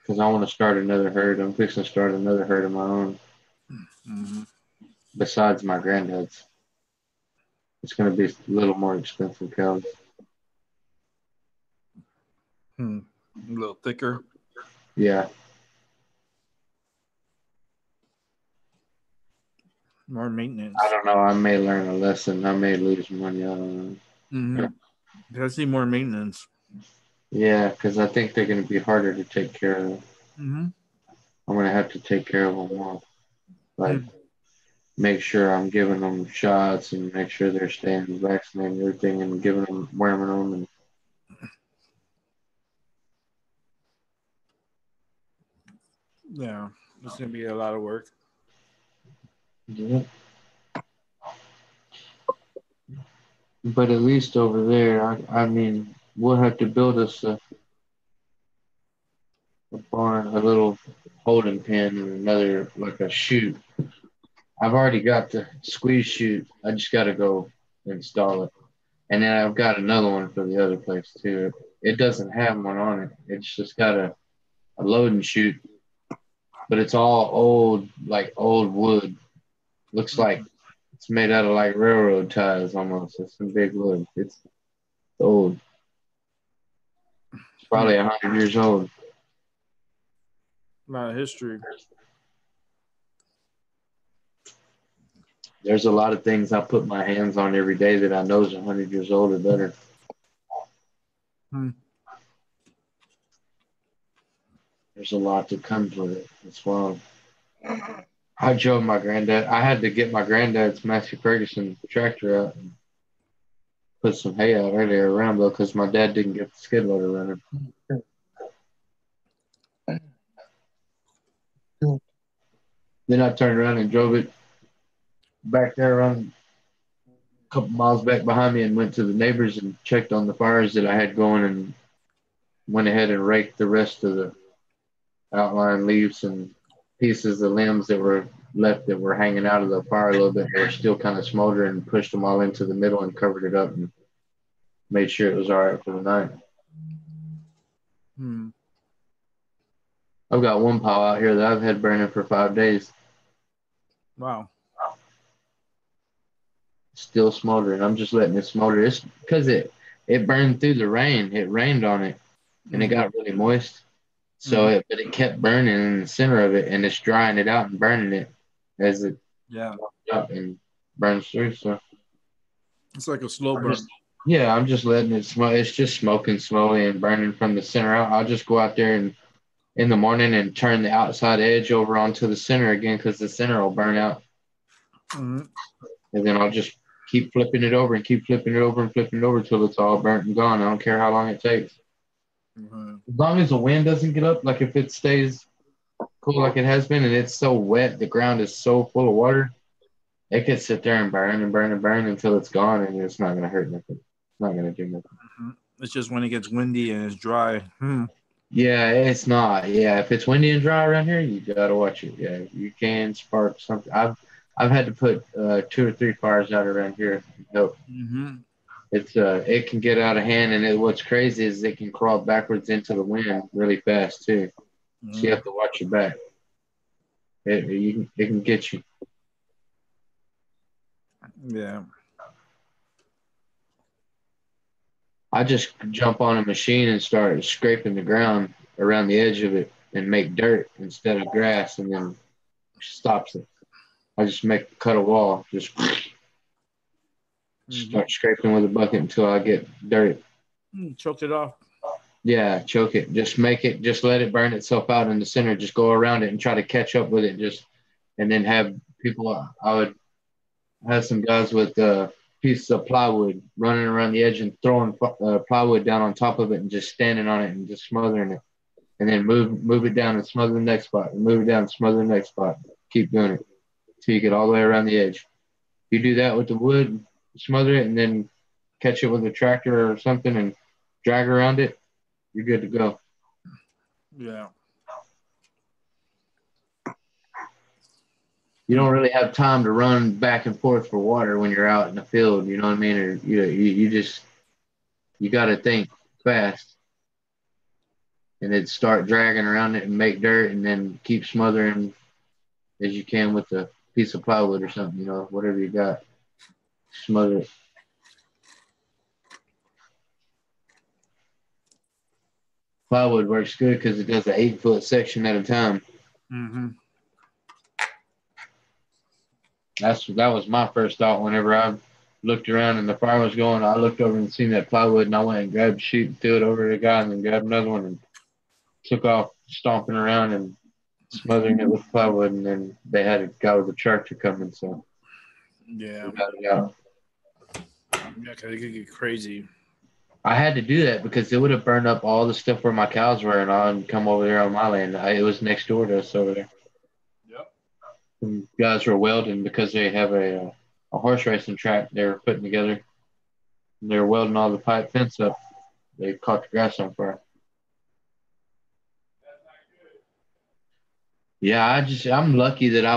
because I want to start another herd. I'm fixing to start another herd of my own Mm-hmm. besides my granddad's. It's going to be a little more expensive cows. A little thicker. Yeah. More maintenance. I don't know. I may learn a lesson. I may lose money. I don't know. Mm-hmm. I see more maintenance. Yeah, because I think they're going to be harder to take care of. Mm-hmm. I'm going to have to take care of them more. Like, make sure I'm giving them shots and make sure they're staying vaccinated and everything and giving them, wearing them. And Yeah, it's gonna be a lot of work. yeah. But at least over there, I mean, we'll have to build us a barn, a little holding pen, and another, like a chute. I've already got the squeeze chute. I just got to go install it. And then I've got another one for the other place too. It doesn't have one on it. It's just got a loading chute, but it's all old, like old wood. Looks like it's made out of like railroad ties almost. It's some big wood. It's old. It's probably 100 years old. A lot of history. There's a lot of things I put my hands on every day that I know is 100 years old or better. There's a lot that comes with it. It's wild. I drove my granddad. I had to get my granddad's Massey Ferguson tractor out and put some hay out earlier around though, because my dad didn't get the skid loader running. Then I turned around and drove it back there around a couple miles back behind me and went to the neighbors and checked on the fires that I had going and went ahead and raked the rest of the outlying leaves and pieces of limbs that were left that were hanging out of the fire a little bit. They were still kind of smoldering and pushed them all into the middle and covered it up and made sure it was all right for the night. I've got one pile out here that I've had burning for 5 days. Wow. Still smoldering. I'm just letting it smolder. It's because it burned through the rain. It rained on it and it got really moist. So but it kept burning in the center of it and it's drying it out and burning it as it up and burns through. So it's like a slow burn. I'm just letting it smoke. It's just smoking slowly and burning from the center out. I'll just go out there and in the morning and turn the outside edge over onto the center again because the center will burn out. And then I'll just keep flipping it over and keep flipping it over and flipping it over until it's all burnt and gone. I don't care how long it takes. As long as the wind doesn't get up, like if it stays cool like it has been and it's so wet, the ground is so full of water, it can sit there and burn and burn and burn until it's gone and it's not going to hurt nothing. It's not going to do nothing. It's just when it gets windy and it's dry. Yeah, it's not. Yeah, if it's windy and dry around here, you got to watch it. Yeah, you can spark something. I've had to put 2 or 3 fires out around here to help. It's it can get out of hand, and what's crazy is it can crawl backwards into the wind really fast too. So you have to watch your back. It can get you. Yeah. I just jump on a machine and start scraping the ground around the edge of it and make dirt instead of grass, and then stops it. I just cut a wall, just start scraping with a bucket until I get dirt. Choked it off. Yeah, choke it. Just let it burn itself out in the center. Just go around it and try to catch up with it. And then have people. I would have some guys with pieces of plywood running around the edge and throwing plywood down on top of it and just standing on it and just smothering it. And then move it down and smother the next spot. And move it down and smother the next spot. Keep doing it till you get all the way around the edge. You do that with the wood, smother it, and then catch it with a tractor or something and drag around it. You're good to go. Yeah. You don't really have time to run back and forth for water when you're out in the field. You know what I mean? Or you got to think fast. and then start dragging around it and make dirt, and then keep smothering as you can with a piece of plywood or something, whatever you got. Smother it. Plywood works good because it does an 8-foot section at a time. Mm-hmm. That was my first thought whenever I looked around and the fire was going. I looked over and seen that plywood, and I went and grabbed a sheet and threw it over to the guy, and then grabbed another one and took off stomping around and smothering it with plywood. And then they had a guy with a tractor coming, so Yeah. we got it out. Yeah, because it could get crazy. I had to do that because it would have burned up all the stuff where my cows were, and I'd come over there on my land. It was next door to us over there. Yep. And guys were welding because they have a horse racing track they were putting together. And they were welding all the pipe fence up. They caught the grass on fire. Yeah, I'm lucky that I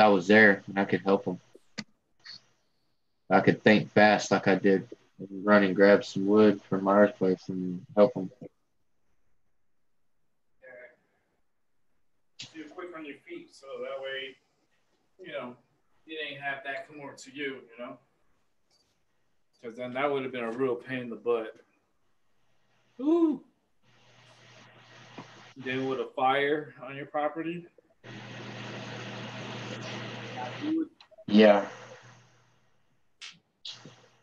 was there and I could help them. I could think fast like I did, run and grab some wood from my earth place and help them. You're quick on your feet, so that way, you ain't have that come over to you, Because then that would have been a real pain in the butt. Ooh. Then with a fire on your property. Yeah.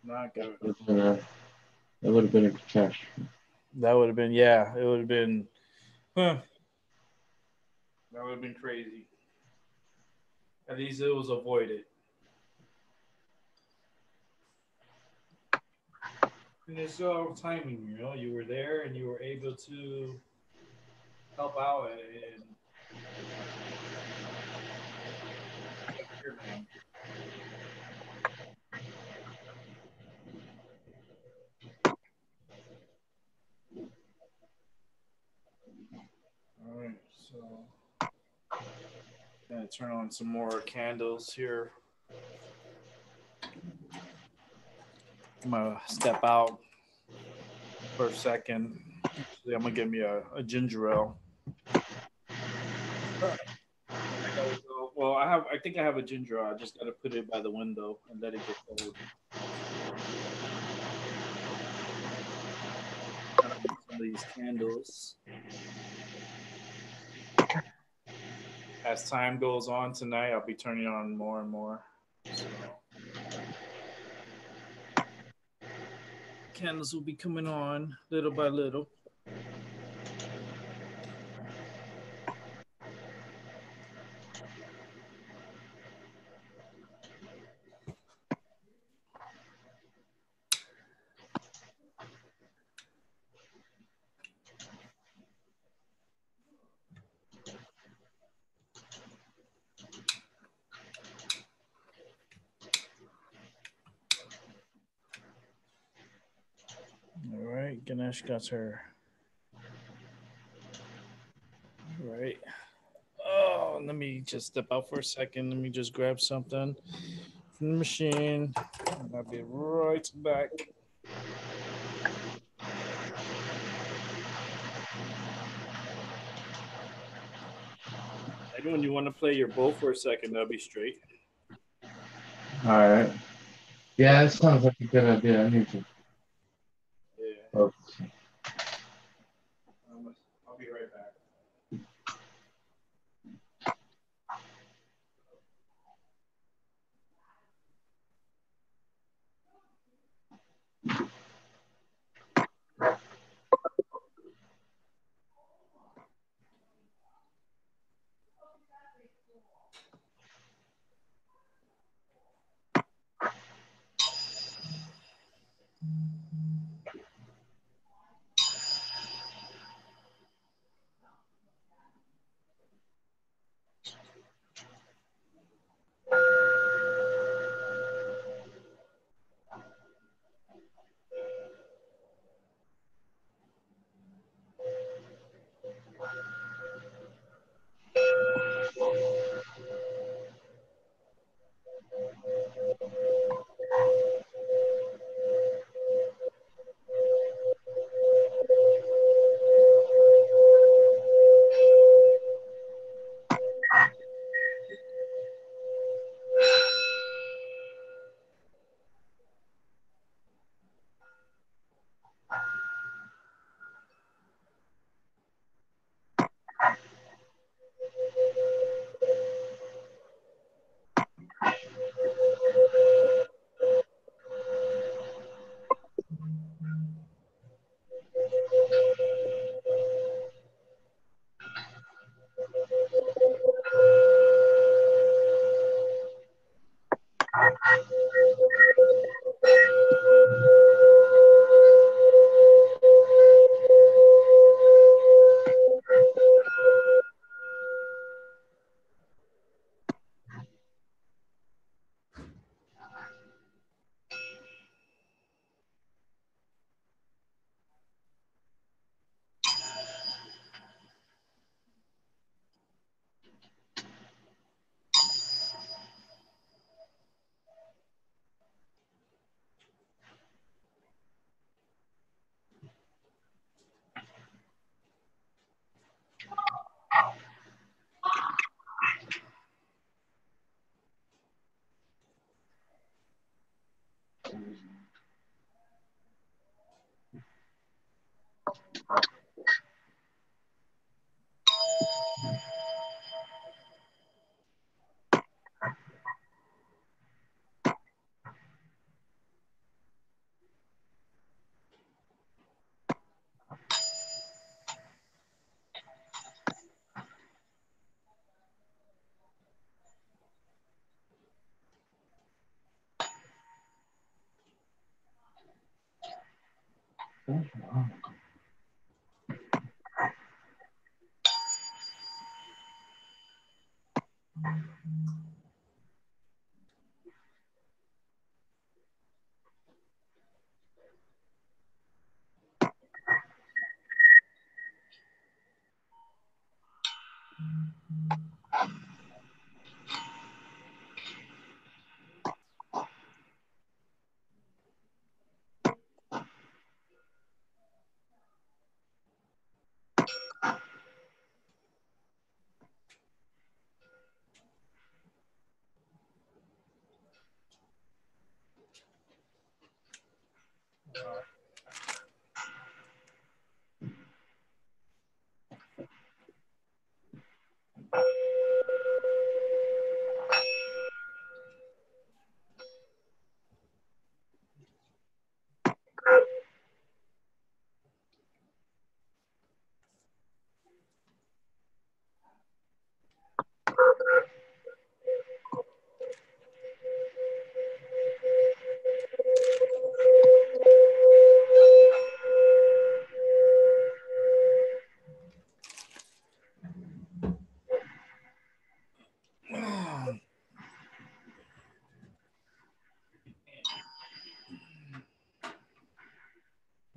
Not good. It would have been a catastrophe. That would have been, yeah, it would have been, that would have been crazy. At least it was avoided. And it's all timing, you were there and you were able to help out and all right, so gonna turn on some more candles here. I'm gonna step out for a second. Actually, I'm gonna get me a ginger ale. Well, I think I have a ginger ale. I just gotta put it by the window and let it get cold. Some of these candles. As time goes on tonight, I'll be turning on more and more. So candles will be coming on little by little. All right, Ganesh got her. All right. Oh, let me just step out for a second. Let me just grab something from the machine. And I'll be right back. Anyone, you want to play your bow for a second? That'll be straight. All right. Yeah, that sounds like a good idea. I need to. Yeah. Focus. I'll be right back.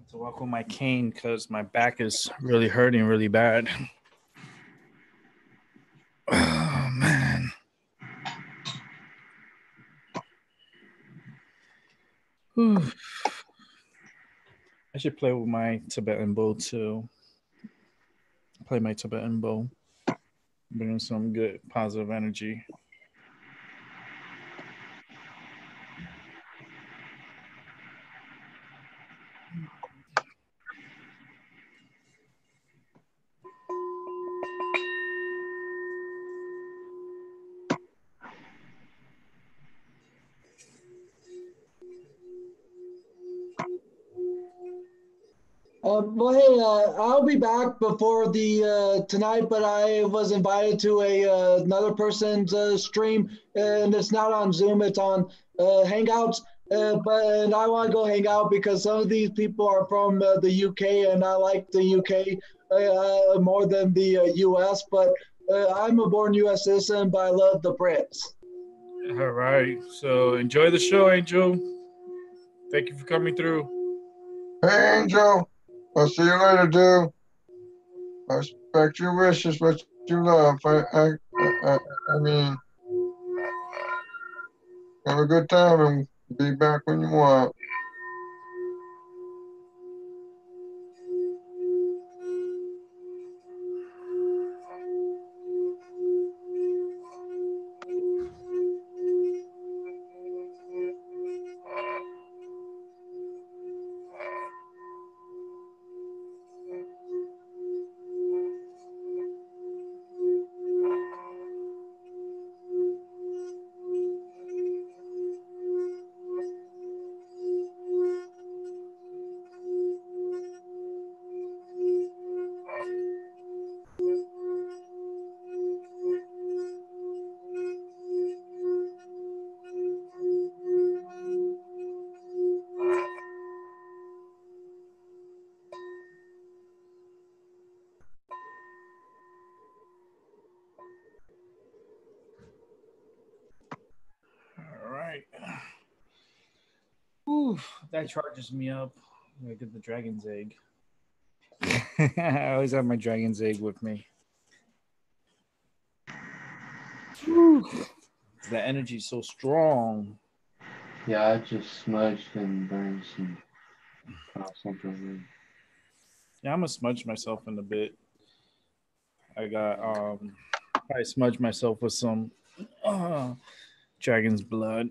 To walk with my cane because my back is really hurting really bad. Oh man. Whew. I should play with my Tibetan bow too. Play my Tibetan bow. Bring some good positive energy. Well, hey, I'll be back before the tonight, but I was invited to a another person's stream, and it's not on Zoom; it's on Hangouts. But and I want to go hang out because some of these people are from the UK, and I like the UK more than the US. But I'm a born US citizen, but I love the Brits. All right. So enjoy the show, Angel. Thank you for coming through. Hey, Angel. I'll see you later, dude. I respect your wishes, what you love. I mean, have a good time and be back when you want. All right. Whew, that charges me up. I'm gonna get the dragon's egg. I always have my dragon's egg with me. Whew. The energy's so strong. Yeah, I just smudged and burned something. Yeah, I'm gonna smudge myself in a bit. I got I smudge myself with some uh, dragon's blood.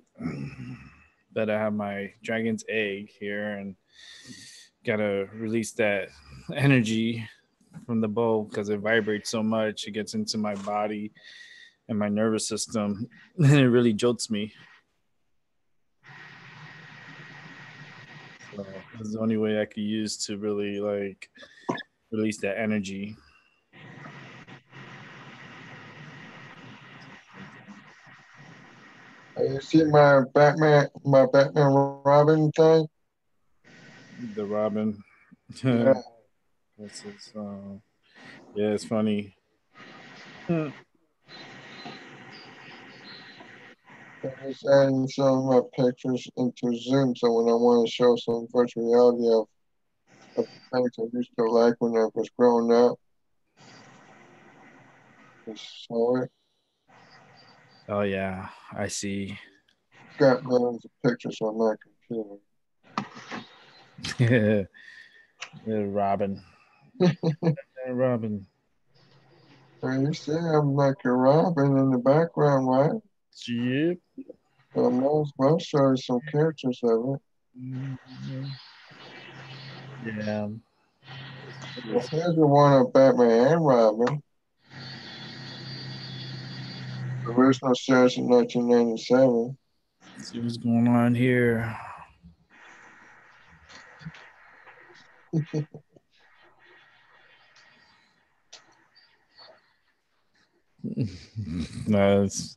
But I have my dragon's egg here and gotta release that energy from the bow because it vibrates so much. It gets into my body and my nervous system, and it really jolts me. So this is the only way I could use to really like release that energy. You see my Batman Robin thing? The Robin. Yeah. This is, yeah, it's funny. Hmm. I just adding some of my pictures into Zoom, so when I want to show some virtual reality of things I used to like when I was growing up, just show it. Oh yeah, I see. Got millions of pictures on my computer. Yeah, Robin. Yeah, Robin. And you see, I'm like a Robin in the background, right? Yep. So I might as well show you some characters of it. Mhm. Yeah. Well, here's the one of Batman and Robin. The original series in 1997. Let's see what's going on here. No, it's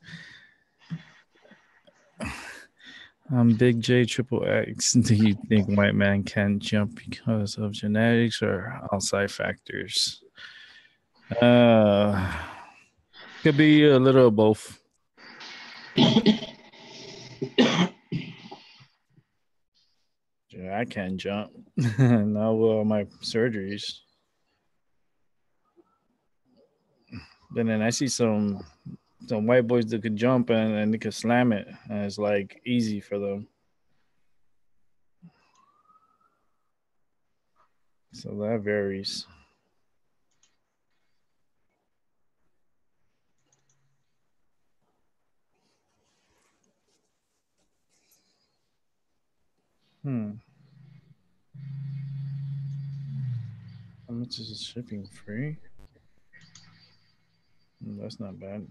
Big J Triple X. Do you think white man can't jump because of genetics or outside factors? Uh, could be a little of both. Yeah, I can jump. Not with all my surgeries. Then I see some white boys that could jump and they could slam it, and it's like easy for them. So that varies. Hmm. How much is the shipping free? That's not bad.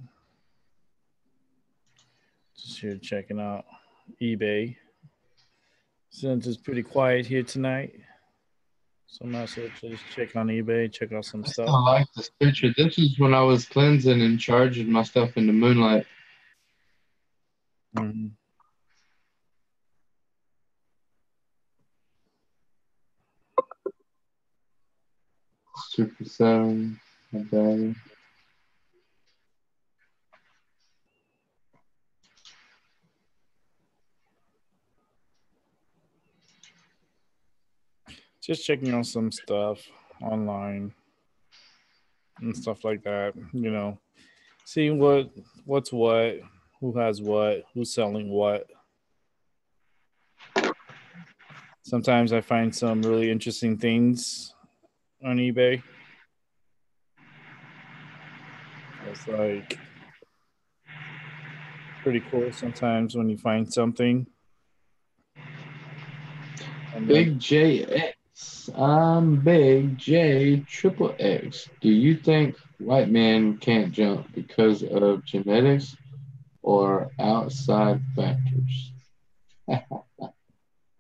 Just here checking out eBay. Since it's pretty quiet here tonight, so I'm also just check on eBay, check out some I stuff. still like this picture. This is when I was cleansing and charging my stuff in the moonlight. Mhm. Super 7, my bad. Just checking on some stuff online and stuff like that. Seeing what's what, who has what, who's selling what. Sometimes I find some really interesting things on eBay. It's like pretty cool sometimes when you find something. And then Big JX. I'm Big J Triple X. Do you think white men can't jump because of genetics or outside factors?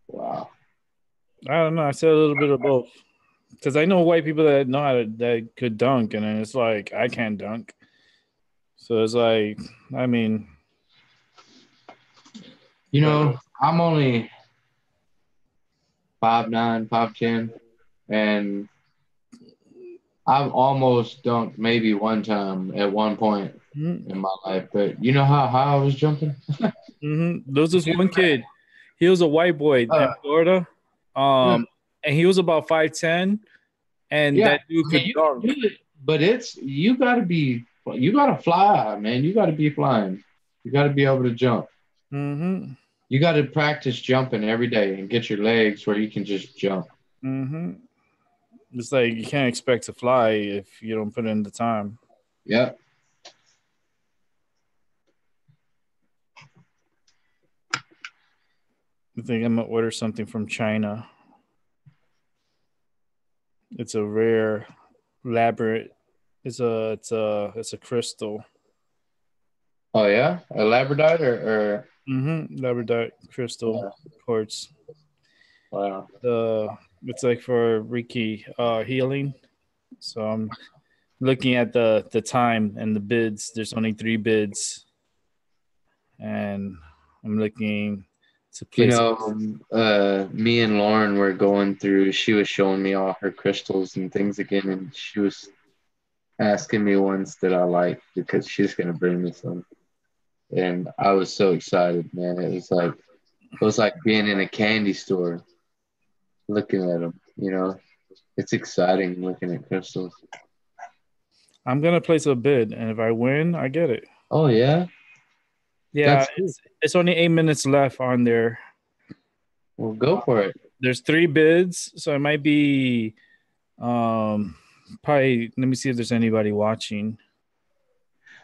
Wow. I don't know. I said a little bit of both because I know white people that know how to that could dunk, and then it's like I can't dunk. So it's like, I mean, You but know, I'm only 5'9", 5'10", and I've almost dunked maybe one time at one point in my life. But you know how high I was jumping? there was this one kid. He was a white boy in Uh, Florida, yeah, and he was about 5'10", and yeah. that dude I mean, could you can dunk. do it, but you gotta fly, man. You gotta be flying. You gotta be able to jump. Mm-hmm. You gotta practice jumping every day and get your legs where you can just jump. Mm-hmm. It's like you can't expect to fly if you don't put in the time. Yep. I think I'm gonna order something from China. It's a rare labrador. It's a crystal. Oh yeah, a labradorite or Labrador crystal quartz. wow. It's like for Reiki healing. So I'm looking at the time and the bids. There's only 3 bids, and I'm looking to You place. know, me and Lauren were going through. She was showing me all her crystals and things again, and she was asking me ones that I like because she's gonna bring me some. And I was so excited, man. It was like being in a candy store looking at them. It's exciting looking at crystals. I'm gonna place a bid, and if I win, I get it. Oh yeah, Yeah, that's cool. it's only 8 minutes left on there. Well, go for it. There's 3 bids, so it might be probably. Let me see if there's anybody watching.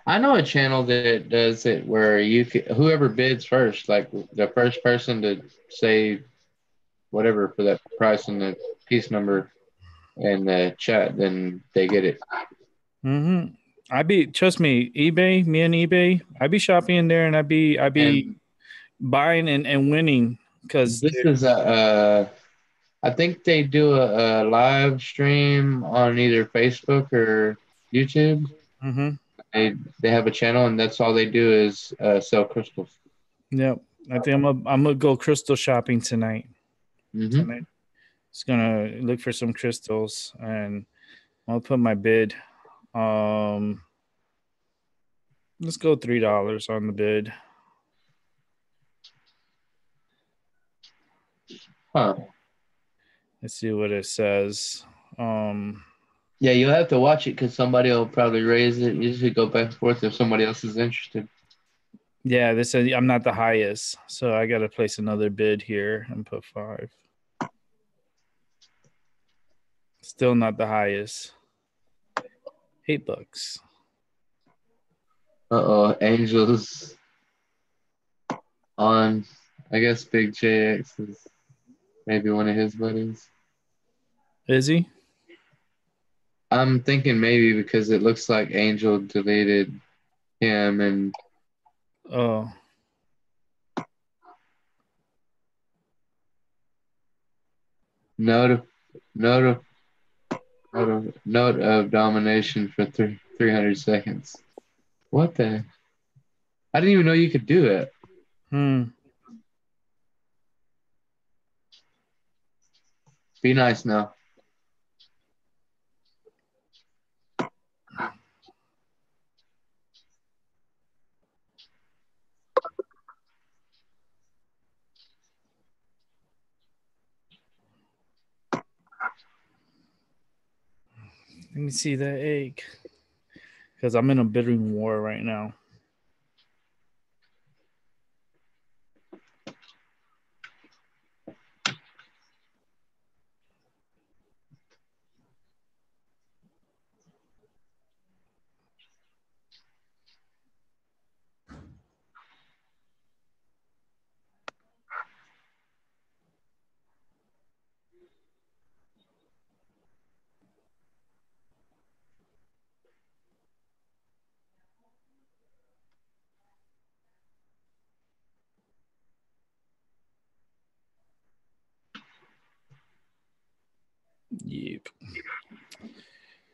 I know a channel that does it where whoever bids first, like the first person to say whatever for that price and the piece number in the chat, then they get it. Mm-hmm. Trust me, eBay, me and eBay, I be shopping in there, and I be And buying and winning because this is I think they do a live stream on either Facebook or YouTube. mm-hmm. They have a channel, and that's all they do is sell crystals. Yep. I think I'm gonna go crystal shopping tonight. Mm-hmm. Tonight, just gonna look for some crystals, and I'll put my bid. Um, let's go $3 on the bid. Huh. Let's see what it says. Yeah, you'll have to watch it because somebody will probably raise it. You usually go back and forth if somebody else is interested. Yeah, this says I'm not the highest, so I got to place another bid here and put 5. Still not the highest. $8. Uh-oh, Angels on, I guess Big JX is maybe one of his buddies. Is he? I'm thinking maybe because it looks like Angel deleted him and Oh, note of, note of, note of domination for 300 seconds. What the? I didn't even know you could do it. Be nice now. let me see that egg because I'm in a bidding war right now. Yep.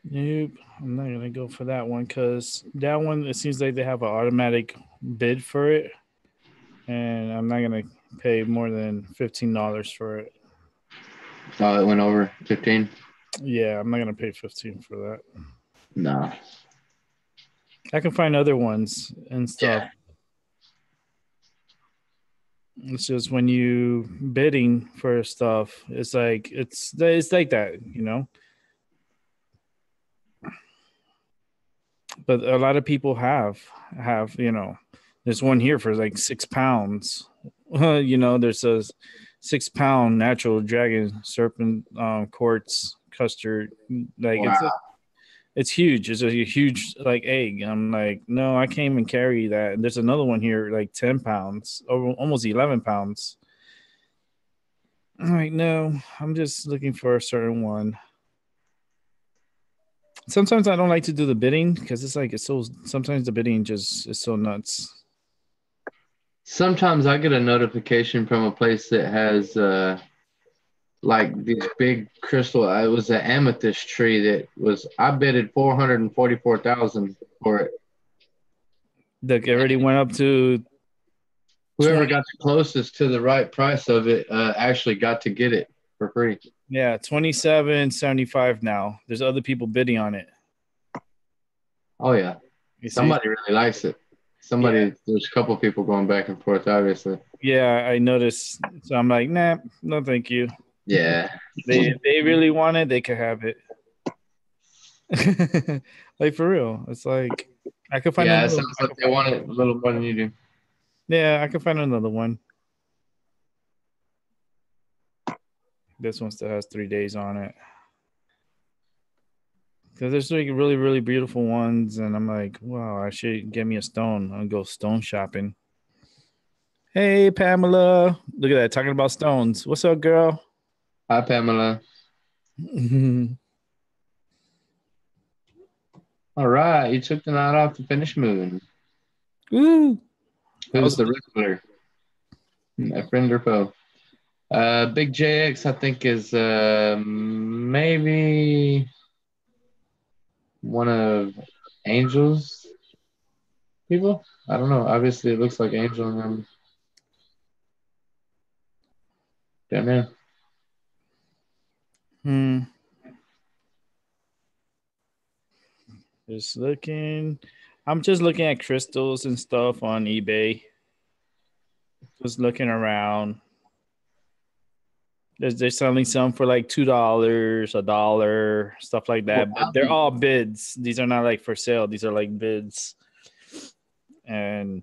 Nope. I'm not gonna go for that one because that one it seems like they have an automatic bid for it, and I'm not gonna pay more than $15 for it. Oh, it went over 15. Yeah, I'm not gonna pay 15 for that. No. I can find other ones and stuff. It's just when you bidding for stuff, it's like like that, you know. But a lot of people have there's one here for like £6. There's a 6 pound natural dragon serpent quartz custard. Like Wow. it's huge. It's a huge like egg. I'm like, no, I can't even carry that. And there's another one here like 10 pounds, or almost 11 pounds. I'm like, no, I'm just looking for a certain one. Sometimes I don't like to do the bidding because it's so. Sometimes the bidding just is so nuts. Sometimes I get a notification from a place that has like these big crystal. It was an amethyst tree that was I bidded 444,000 for it. That already went up to Whoever 20, got the closest to the right price of it actually got to get it for free. Yeah, 27.75 now. There's other people bidding on it. Oh yeah, You see? somebody really likes it. Yeah. There's a couple people going back and forth, obviously. Yeah, I noticed. So I'm like, nah, no, thank you. Yeah. They really want it, they could have it. Like for real. It's like I could find Yeah, it another. sounds like they want it a little more than you do. Yeah, I could find another one. This one still has 3 days on it. Because there's like really, really beautiful ones, and I'm like, wow, I should get me a stone. I'll go stone shopping. Hey, Pamela. Look at that, talking about stones. What's up, girl? Hi, Pamela. All right, you took the night off to finish moving. Woo. Who's the wrestler? A friend or foe? Big JX, I think, is maybe one of Angel's people. I don't know. Obviously, it looks like Angel and them. Don't know. Hmm. Just looking. I'm just looking at crystals and stuff on eBay. Just looking around. They're selling some for like $2, $1, stuff like that. But they're all bids. These are not like for sale. These are like bids. And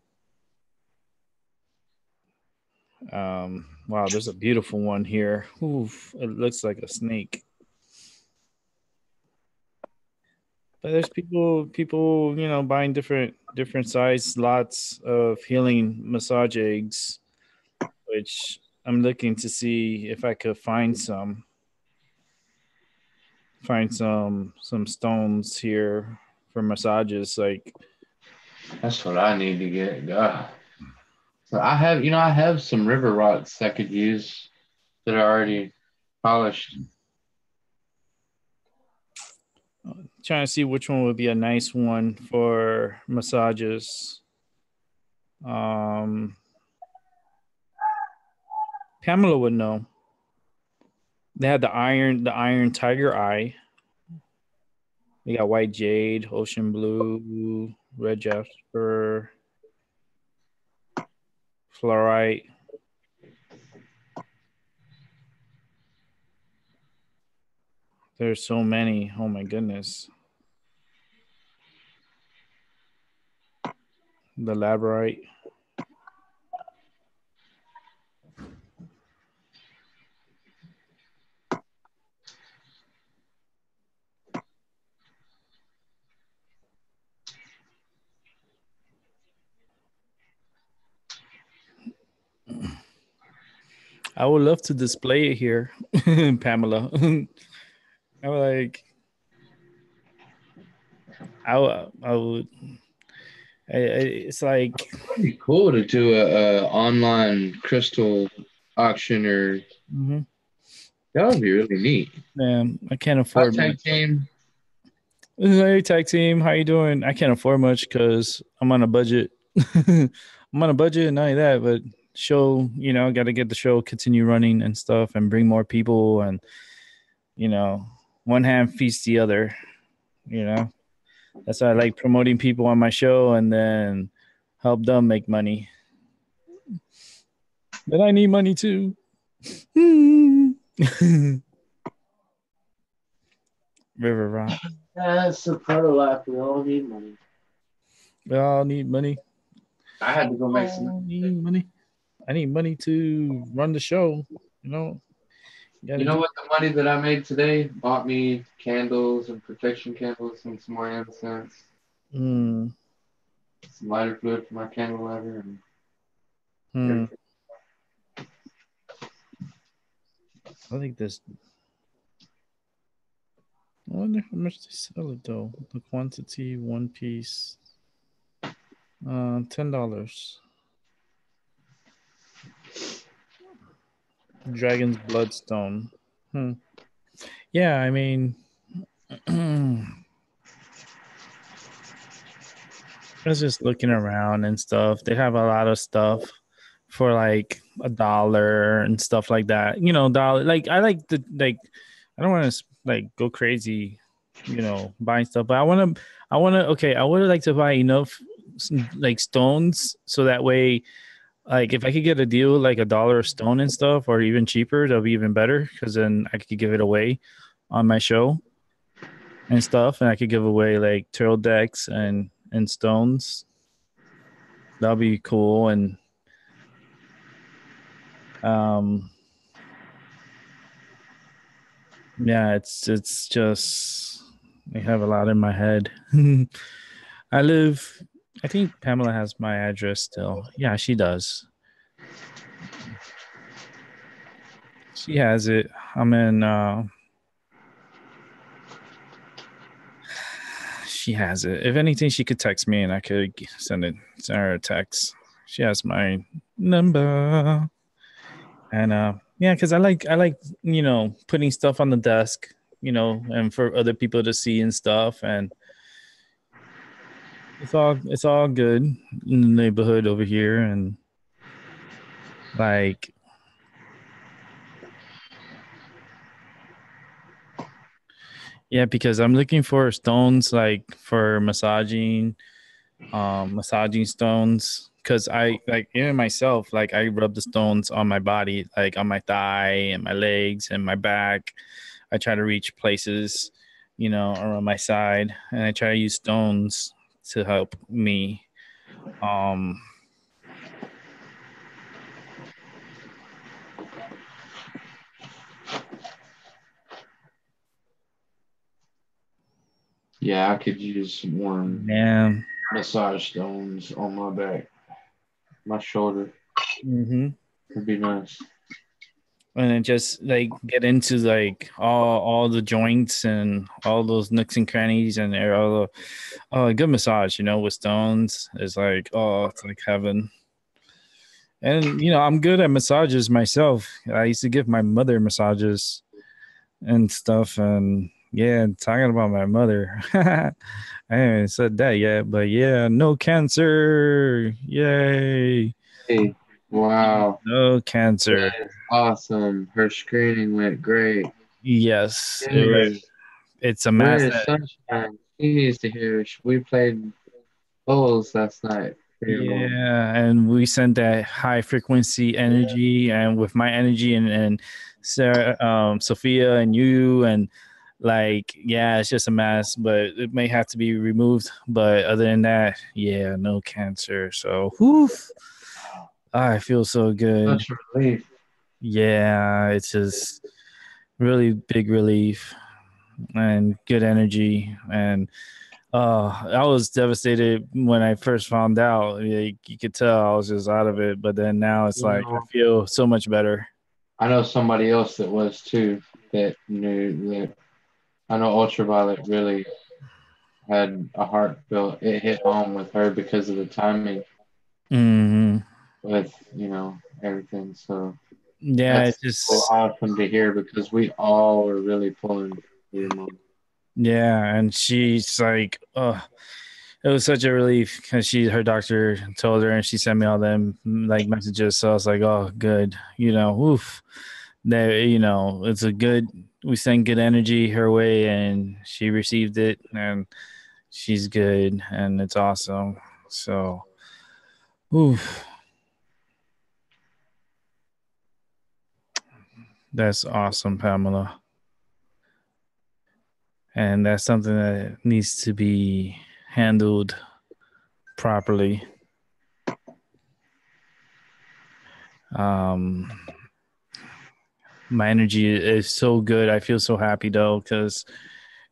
wow, there's a beautiful one here. Oof, it looks like a snake. But there's people, buying different size lots of healing massage eggs, which I'm looking to see if I could find some stones here for massages. Like, That's what I need to get. God. So I have some river rocks I could use that are already polished. trying to see which one would be a nice one for massages. Um, Pamela would know. They had the iron tiger eye. We got white jade, ocean blue, red jasper, fluorite. There's so many. Oh my goodness. The labradorite. I would love to display it here, Pamela. I would like. I would. It's like, It'd be cool to do a online crystal auction, or mhm. that would be really neat. Man, I can't Hi, afford tag much. team. Hey, tag team, how you doing? I can't afford much because I'm on a budget. I'm on a budget and not only that, but show, got to get the show continue running and stuff and bring more people and, you know, one hand feeds the other, you know. That's why I like promoting people on my show and then help them make money. But I need money too. River Rock. That's a part of life. We all need money. We all need money. I had to go make I some. need money. I need money to run the show. You know what? The money that I made today bought me candles and protection candles and some more incense, Mm, some lighter fluid for my candle lighter, and mm. everything. I think this. I wonder how much they sell it though. The quantity, one piece, $10. Dragon's Bloodstone. Yeah, I mean, I was just looking around and stuff. They have a lot of stuff for like $1 and stuff like that. You know, dollar. Like I like the like. I don't want to like go crazy, buying stuff. But I want to. Okay, I would like to buy enough like stones so that way, like if I could get a deal like $1 a stone and stuff, or even cheaper, that'll be even better. Because then I could give it away on my show and stuff, and I could give away like turtle decks and stones. That'll be cool. And um, yeah, it's just I have a lot in my head. I live. I think Pamela has my address still. Yeah, she does. She has it. I'm in. She has it. If anything, she could text me and I could send her a text. She has my number. And yeah, because I like putting stuff on the desk, and for other people to see and stuff, and it's all good in the neighborhood over here, and like yeah, because I'm looking for stones like for massaging stones, because I like even myself, like I rub the stones on my body, like on my thigh and my legs and my back. I try to reach places, around my side, and I try to use stones to help me. um Yeah, I could use some warm and massage stones on my back, my shoulder. hmm Would be nice. and then just like get into like all the joints and all those nooks and crannies and all the a good massage, with stones is like, oh, it's like heaven. And I'm good at massages myself. I used to give my mother massages and stuff. And yeah, talking about my mother, I haven't said that yet, but yeah, no cancer. Yay. Hey, wow. No cancer. That is awesome. Her screening went great. Yes, Yay. it's a Where mass. is Sunshine? She needs to hear. We played bowls last night for your mom. Yeah, and we sent that high frequency energy, and with my energy and Sarah, Sophia, and you, and like, yeah, it's just a mess, but it may have to be removed. But other than that, yeah, no cancer. So, whew, I feel so good. Such a relief. Yeah, it's just really big relief and good energy. And I was devastated when I first found out. Like, you could tell I was just out of it, but then now it's You like I know, feel so much better. I know somebody else that was too, that knew that. I know Ultraviolet really had a heartfelt. It hit home with her because of the timing Hmm. with, everything. So Yeah, it that's so just awesome to hear because we all were really pulling for your mom. yeah, and she's like, oh, it was such a relief because her doctor told her, and she sent me all them like messages. So I was like, oh, good, oof. There, it's a good. We sent good energy her way, and she received it, and she's good, and it's awesome. So, oof, that's awesome, Pamela. And that's something that needs to be handled properly. Um, my energy is so good. I feel so happy though, because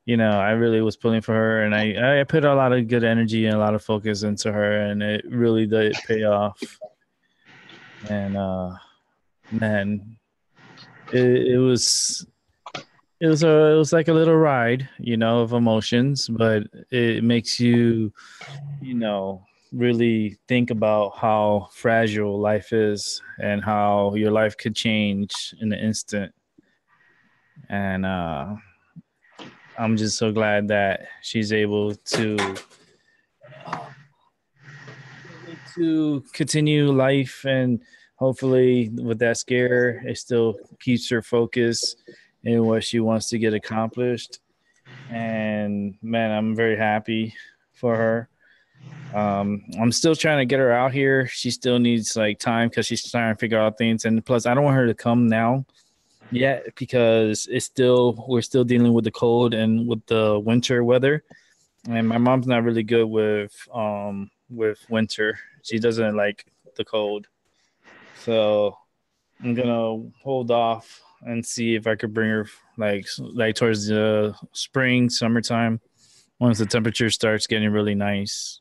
I really was pulling for her, and I put a lot of good energy and a lot of focus into her, and it really did pay off. And man, it was it was like a little ride, of emotions, but it makes you, really think about how fragile life is and how your life could change in an instant. And I'm just so glad that she's able to continue life and hopefully with that scare, it still keeps her focus in what she wants to get accomplished. And man, I'm very happy for her. I'm still trying to get her out here. She still needs like time because she's trying to figure out things. And plus, I don't want her to come now yet because we're still dealing with the cold and with the winter weather. And my mom's not really good with winter. She doesn't like the cold. So I'm gonna hold off and see if I could bring her like towards the spring, summertime, once the temperature starts getting really nice.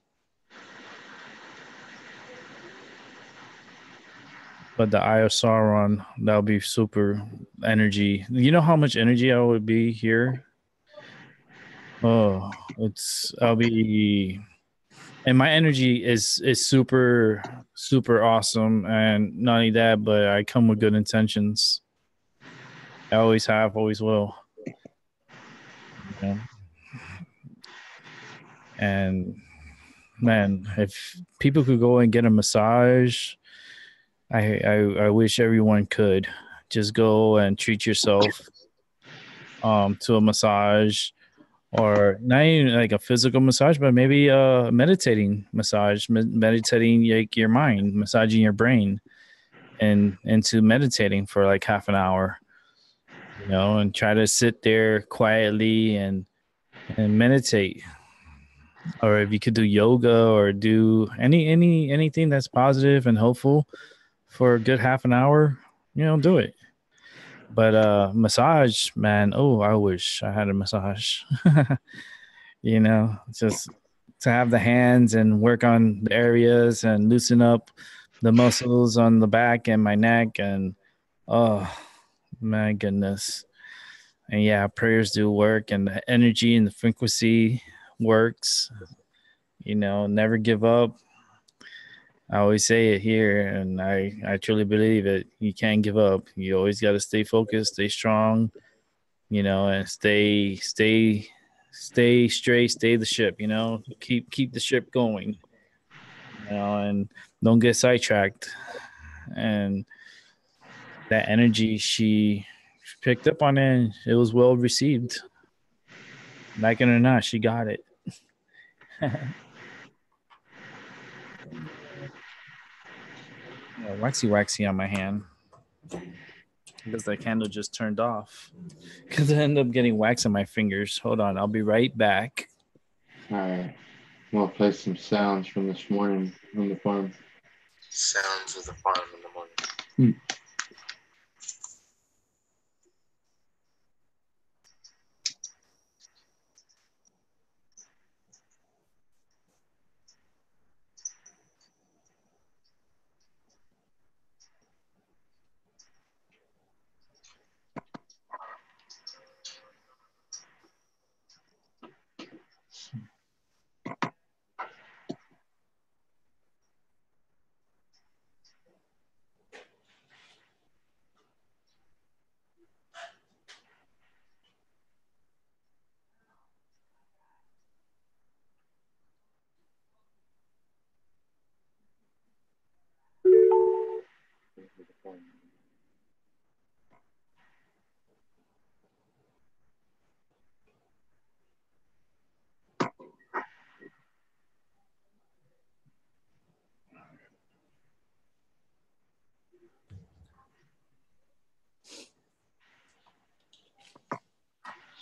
But the Eye of Sauron, that'll be super energy. You know how much energy I would be here? Oh, I'll be, and my energy is super awesome. And not only that, but I come with good intentions. I always have, always will. You know? And man, if people could go and get a massage, I wish everyone could just go and treat yourself to a massage, or not even like a physical massage, but maybe a meditating massage, meditating like your mind, massaging your brain, and into meditating for like half an hour, and try to sit there quietly and meditate. Or if you could do yoga or do anything that's positive and hopeful for a good half an hour, do it. But massage, man, oh, I wish I had a massage. Just to have the hands and work on the areas and loosen up the muscles on the back and my neck, and oh my goodness. And yeah, prayers do work, and the energy and the frequency works. Never give up. I always say it here, and I truly believe it. You can't give up. You always got to stay focused, stay strong, and stay straight, stay the ship. Keep the ship going. And don't get sidetracked. And that energy, she picked up on it. It was well received. Like it or not, she got it. Waxy on my hand because that candle just turned off. Because I ended up getting wax on my fingers. Hold on, I'll be right back. All right. We'll play some sounds from this morning on the farm. Sounds of the farm in the morning.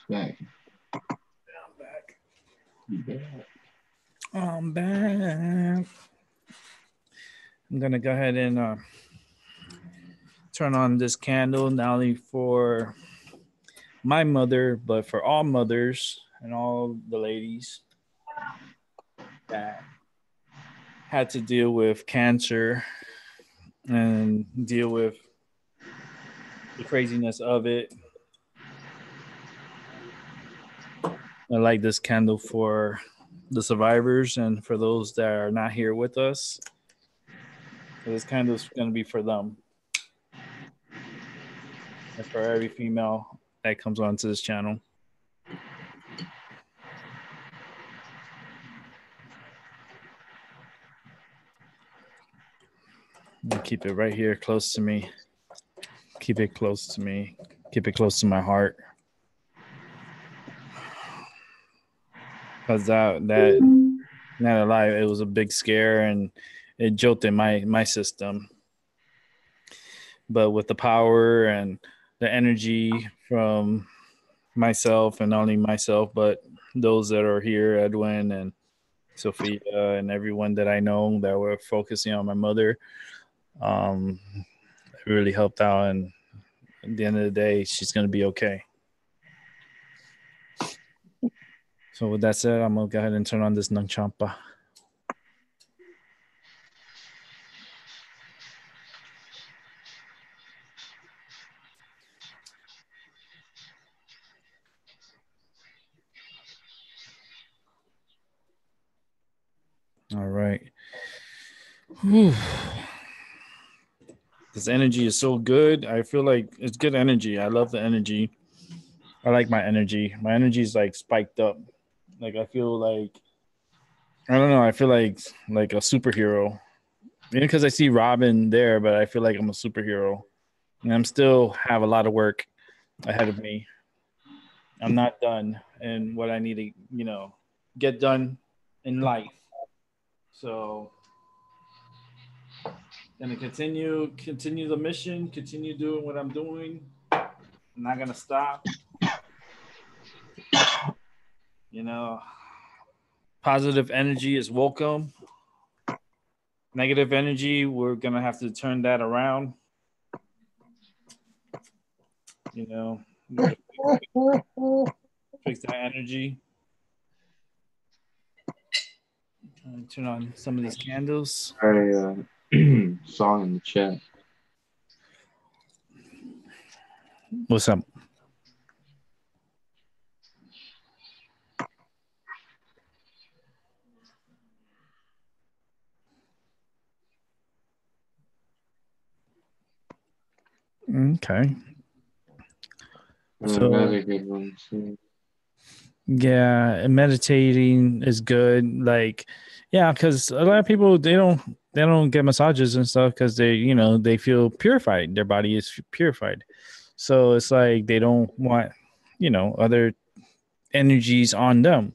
Back. I'm back. I'm gonna go ahead and turn on this candle not only for my mother, but for all mothers and all the ladies that had to deal with cancer and deal with the craziness of it. I like this candle for the survivors and for those that are not here with us. So this candle is going to be for them and for every female that comes onto this channel. keep it right here close to me. Keep it close to me. Keep it close to my heart. Because that not alive, it was a big scare and it jolted my system. But with the power and the energy from myself, and not only myself, but those that are here, Edwin and Sophia and everyone that I know that were focusing on my mother, it really helped out. And at the end of the day, she's going to be okay. So with that said, I'm going to go ahead and turn on this Nung Champa. All right. Whew. This energy is so good. I feel like it's good energy. I love the energy. I like my energy. My energy is like spiked up. Like I feel like I don't know. I feel like a superhero. Maybe because I see Robin there, but I feel like I'm a superhero, and I'm still have a lot of work ahead of me. I'm not done, and what I need to get done in life. So gonna continue the mission, continue doing what I'm doing. I'm not gonna stop. You know, positive energy is welcome. Negative energy, we're gonna have to turn that around. You know, fix that energy. Turn on some of these candles. I saw in the chat. What's up? Okay. So Another good one too. Yeah, meditating is good. Like, yeah, because a lot of people they don't get massages and stuff because they feel purified. Their body is purified, so it's like they don't want other energies on them.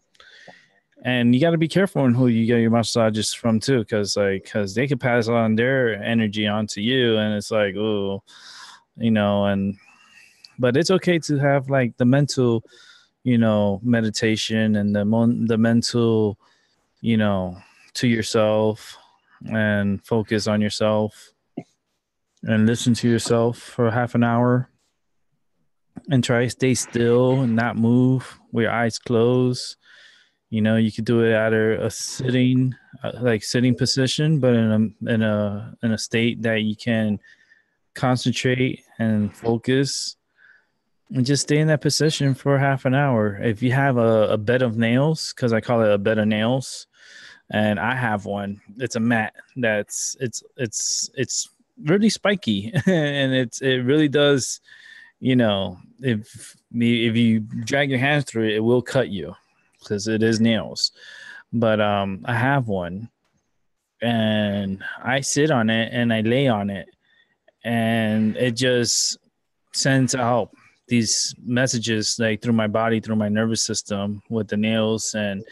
And you got to be careful on who you get your massages from too, because they could pass on their energy onto you, and it's like, oh, and but it's okay to have like the mental meditation and the mental, to yourself, and focus on yourself and listen to yourself for half an hour and try to stay still and not move with your eyes closed. You could do it at a sitting, like sitting position, but in a state that you can concentrate and focus and just stay in that position for half an hour. If you have a bed of nails, because I call it a bed of nails, and I have one. It's a mat it's really spiky, and it really does. If you drag your hands through it, it will cut you because it is nails. But I have one, and I sit on it and I lay on it, and it just sends out these messages like through my body, through my nervous system with the nails, and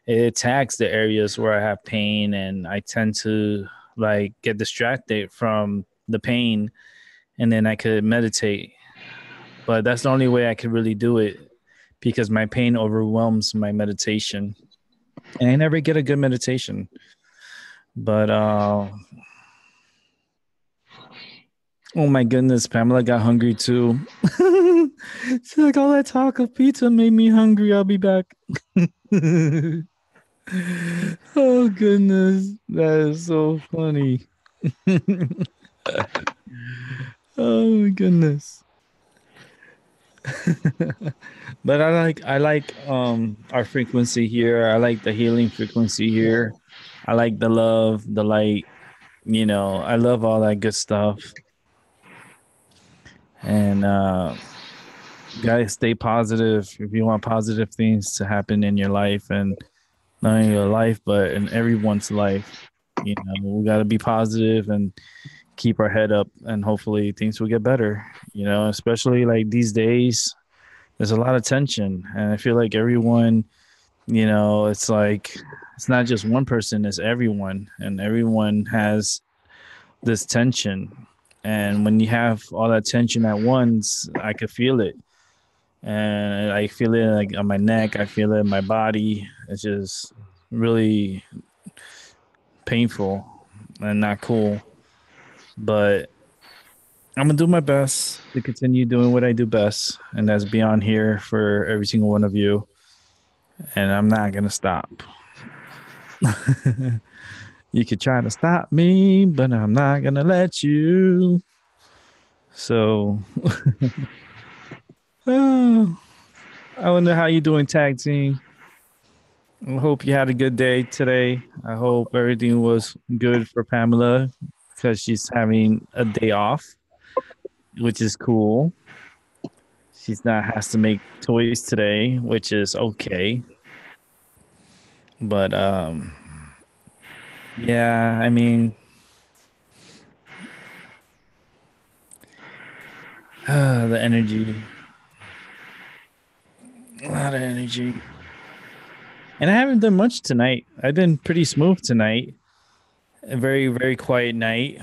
it attacks the areas where I have pain, and I tend to like get distracted from the pain, and then I could meditate. But that's the only way I could really do it because my pain overwhelms my meditation, and I never get a good meditation. But oh my goodness, Pamela got hungry too. She's like, all that talk of pizza made me hungry. I'll be back. Oh goodness, that is so funny. Oh my goodness. But I like our frequency here. I like the healing frequency here. I like the love, the light. I love all that good stuff. And guys, stay positive if you want positive things to happen in your life, and not in your life, but in everyone's life. We got to be positive and keep our head up, and hopefully things will get better. You know, especially like these days, there's a lot of tension, and I feel like everyone, you know, it's like it's not just one person, it's everyone, and everyone has this tension. And when you have all that tension at once, I could feel it. And I feel it like on my neck, I feel it in my body. It's just really painful and not cool. But I'm gonna do my best to continue doing what I do best, and that's be on here for every single one of you. And I'm not gonna stop. You could try to stop me, but I'm not gonna let you. So, oh, I wonder how you doing, tag team. I hope you had a good day today. I hope everything was good for Pamela because she's having a day off, which is cool. She's not has to make toys today, which is okay. But yeah, I mean, the energy, a lot of energy. And I haven't done much tonight. I've been pretty smooth tonight. A very, very quiet night.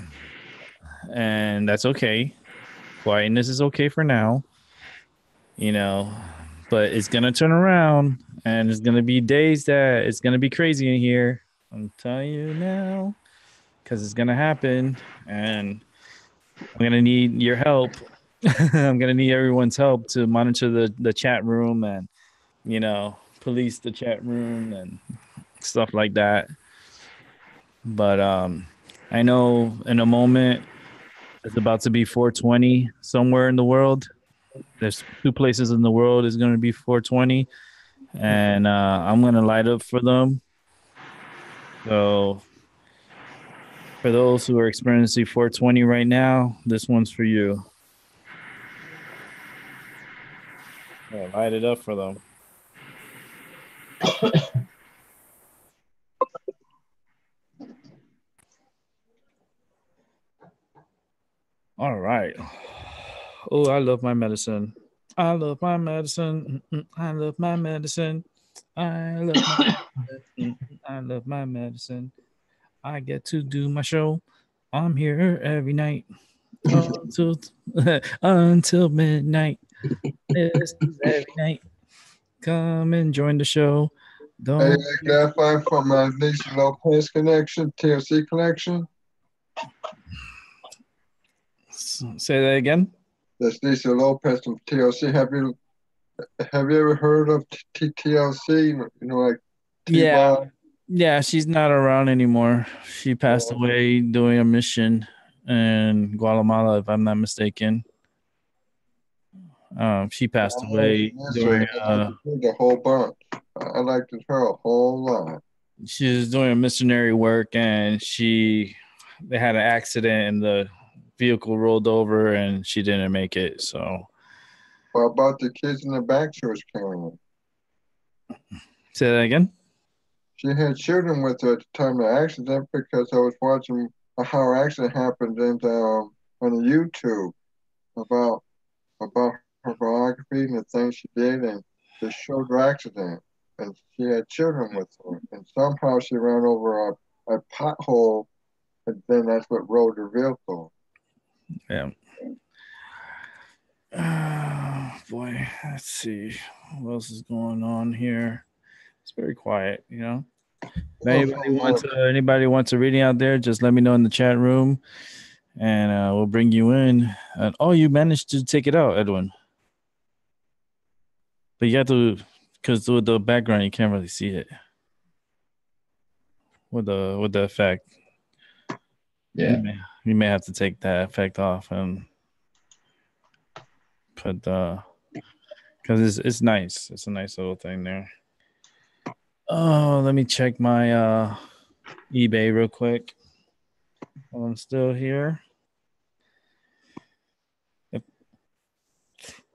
And that's okay. Quietness is okay for now, you know, but it's going to turn around and there's going to be days that it's going to be crazy in here. I'm telling you now because it's going to happen. And I'm going to need your help. I'm going to need everyone's help to monitor the chat room and, you know, police the chat room and stuff like that. But I know in a moment it's about to be 420 somewhere in the world. There's two places in the world is going to be 420, and I'm going to light up for them. So for those who are experiencing 420 right now, this one's for you. Yeah, light it up for them. All right. Oh, I love my medicine. I love my medicine. I love my medicine. I love my medicine. I love my medicine. I get to do my show. I'm here every night until until midnight. This is every night. Come and join the show. Hey, Don't I got five from my Nisha Lopez connection, TLC connection. say that again. That's Nisha Lopez from TLC. Have you ever heard of TLC? You know, like Yeah, T-Ball? yeah. She's not around anymore. She passed Oh, away doing a mission in Guatemala, if I'm not mistaken. She passed I like away this one. during. I like the whole bunch. I like her a whole lot. She was doing a missionary work, and they had an accident, and the vehicle rolled over, and she didn't make it. So, What about the kids in the back she was carrying? say that again. She had children with her at the time of the accident because I was watching how her accident happened on the YouTube about about her biography and the things she did, and they showed her accident. And she had children with her, and somehow she ran over a pothole, and then that's what rolled her vehicle. Yeah. Oh, boy, let's see what else is going on here. It's very quiet, you know. If anybody wants a reading out there, just let me know in the chat room, and we'll bring you in. And oh, you managed to take it out, Edwin. But you have to, because with the background, you can't really see it with the effect. Yeah. You may have to take that effect off and put the because it's nice. It's a nice little thing there. Oh, let me check my eBay real quick while I'm still here.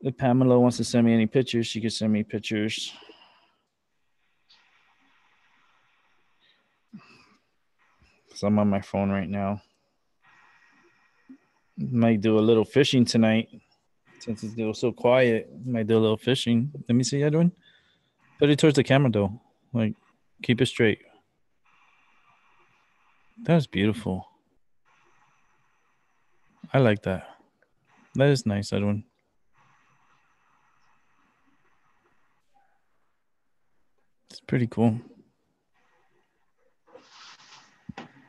If Pamela wants to send me any pictures, she can send me pictures. Because I'm on my phone right now. Might do a little fishing tonight since it's still so quiet. Might do a little fishing. Let me see, Edwin. Put it towards the camera though. Like, keep it straight. That's beautiful. I like that. That is nice, Edwin. It's pretty cool.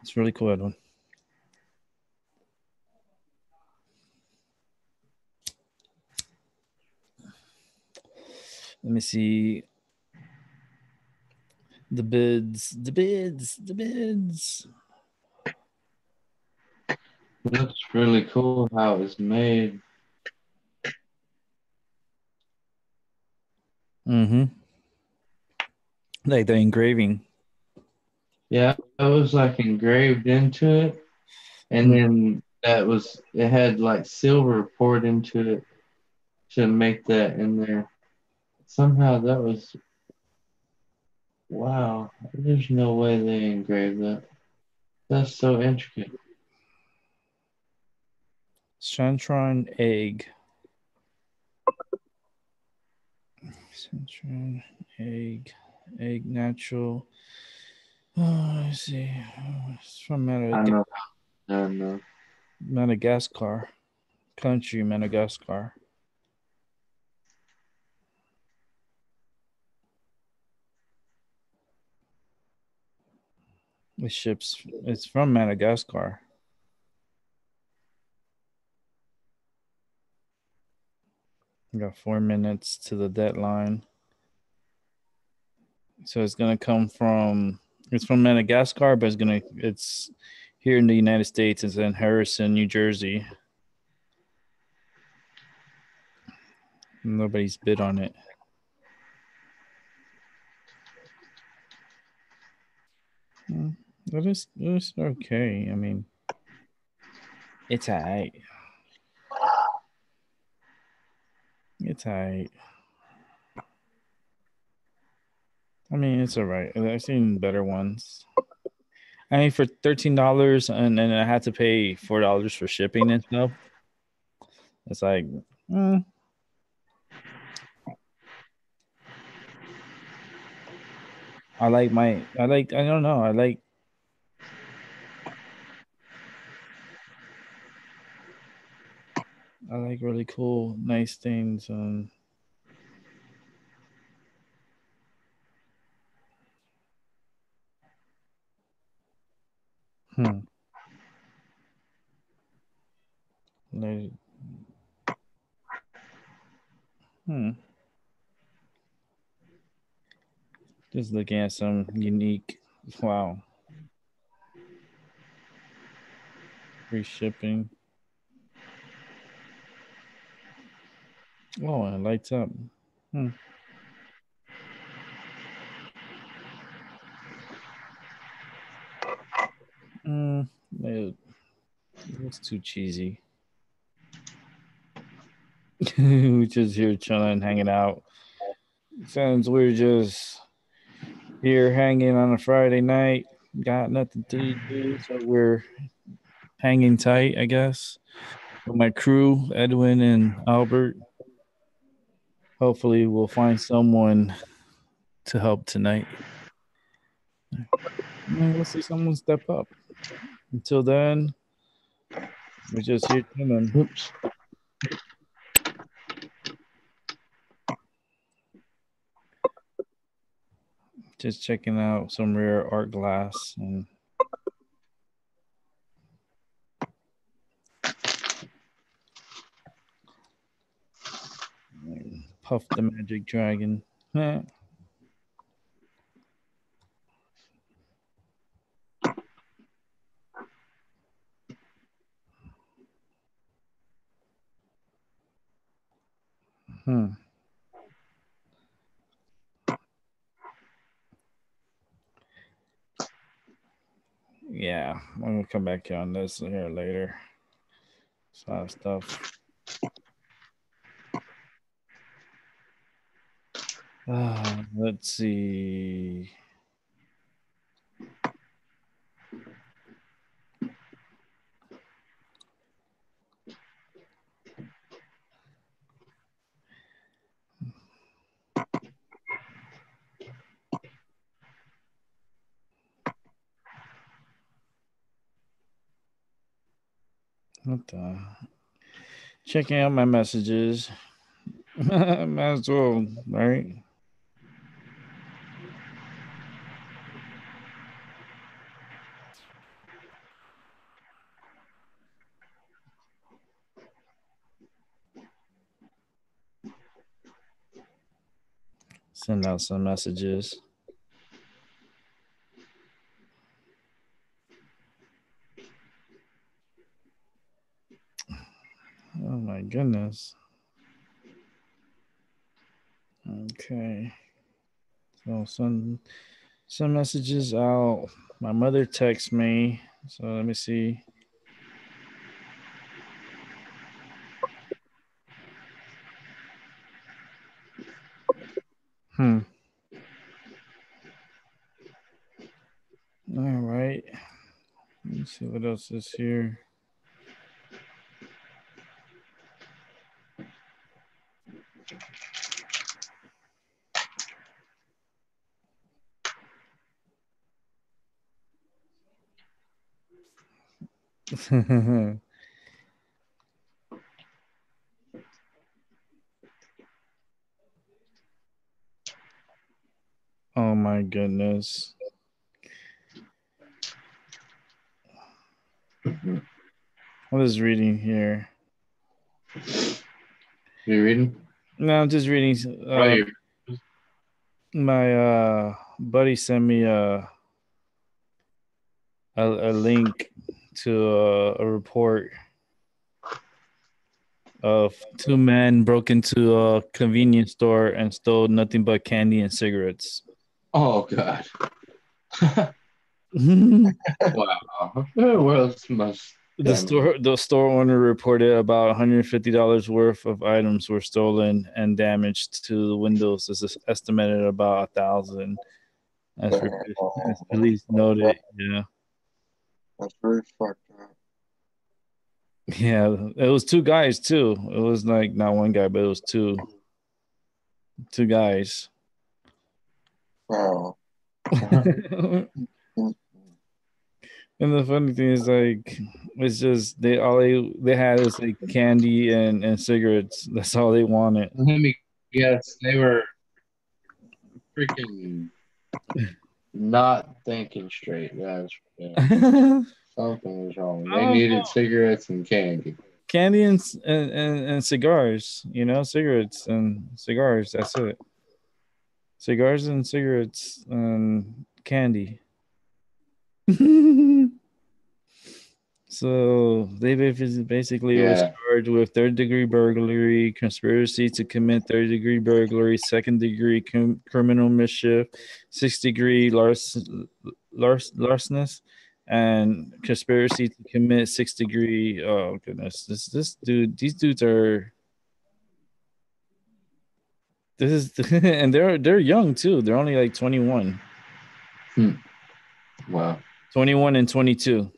It's really cool, Edwin. Let me see the bids. The bids. The bids. Looks really cool how it's made. Mm-hmm. Like the engraving. Yeah, it was like engraved into it, and Mm. then it had like silver poured into it to make that in there. Somehow that was wow. There's no way they engraved that. That's so intricate. Centron egg. Centron egg. Egg natural. Oh, let's see. It's from I know. I know. Madagascar. Country, Madagascar. It ships. It's from Madagascar. We got 4 minutes to the deadline. So it's gonna come from. It's from Madagascar, but it's here in the United States. It's in Harrison, New Jersey. Nobody's bid on it. It's okay. I mean, it's alright. It's alright. I mean, it's alright. I've seen better ones. I mean, for $13, and then I had to pay $4 for shipping and stuff. It's like, mm. I don't know. I like really cool, nice things. Hmm. Like, hmm. Just looking at some unique. Wow. Free shipping. Oh, it lights up. Hmm. Mm, it looks too cheesy. We're just here chilling, hanging out. Since we're just here hanging on a Friday night, got nothing to do, so we're hanging tight, I guess. With my crew, Edwin and Albert. Hopefully, we'll find someone to help tonight. We'll see someone step up. Until then, we're just here chilling. Oops. Just checking out some rare art glass and Puff the Magic Dragon. Hmm. Yeah, I'm gonna come back on this here later. Some stuff. Let's see. What the? Checking out my messages. Might as well, right? Send out some messages. Oh my goodness. Okay. So some messages out. My mother texts me. So let me see. Hmm. All right. Let me see what else is here. Oh my goodness. What is reading here? You reading? No, I'm just reading. You My buddy sent me a link to a report of two men broke into a convenience store and stole nothing but candy and cigarettes. Oh God! the Wow, the world must. store owner reported about $150 worth of items were stolen and damaged to the windows. This is estimated about 1,000. As, as police noted, yeah. That's very fucked up. Yeah, it was two guys too. It was like not one guy, but it was two guys. Wow. And the funny thing is, like, it's just they had was like candy and cigarettes. That's all they wanted. Let me guess. They were freaking not thinking straight, guys. Yeah. Something was wrong. They needed cigarettes and candy. Candy and cigars. You know, cigarettes and cigars. That's it. Cigars and cigarettes and candy. So they basically was Yeah. charged with third-degree burglary, conspiracy to commit third-degree burglary, second-degree criminal mischief, sixth-degree larceny, and conspiracy to commit sixth-degree. Oh goodness, this dude, these dudes are. This is and they're young too. They're only like 21. Wow. 21 and 22.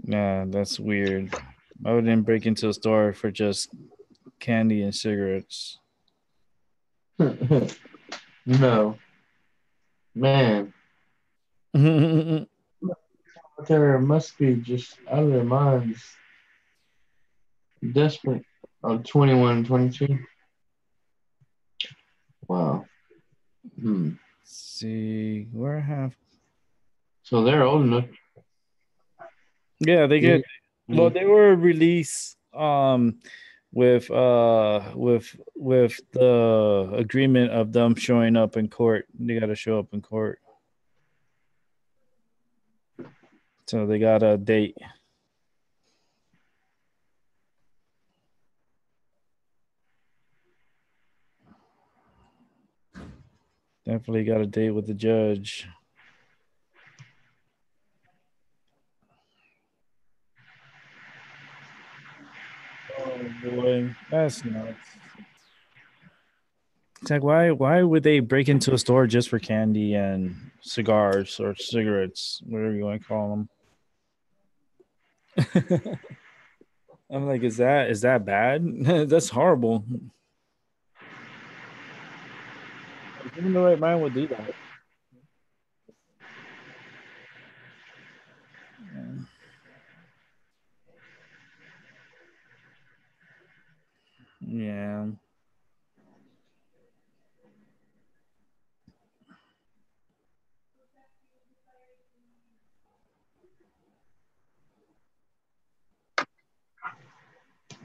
Nah, that's weird. I wouldn't break into a store for just candy and cigarettes. No. Man, there must be just out of their minds, desperate. Oh, 21 and 22. Wow. See, where have So they're old enough. yeah, they get well, they were released with the agreement of them showing up in court. They gotta show up in court. So they got a date. Definitely got a date with the judge. Oh boy, that's nuts. like, why would they break into a store just for candy and cigars or cigarettes, whatever you want to call them? I'm like, is that bad? That's horrible. Even the right mind would do that. Yeah.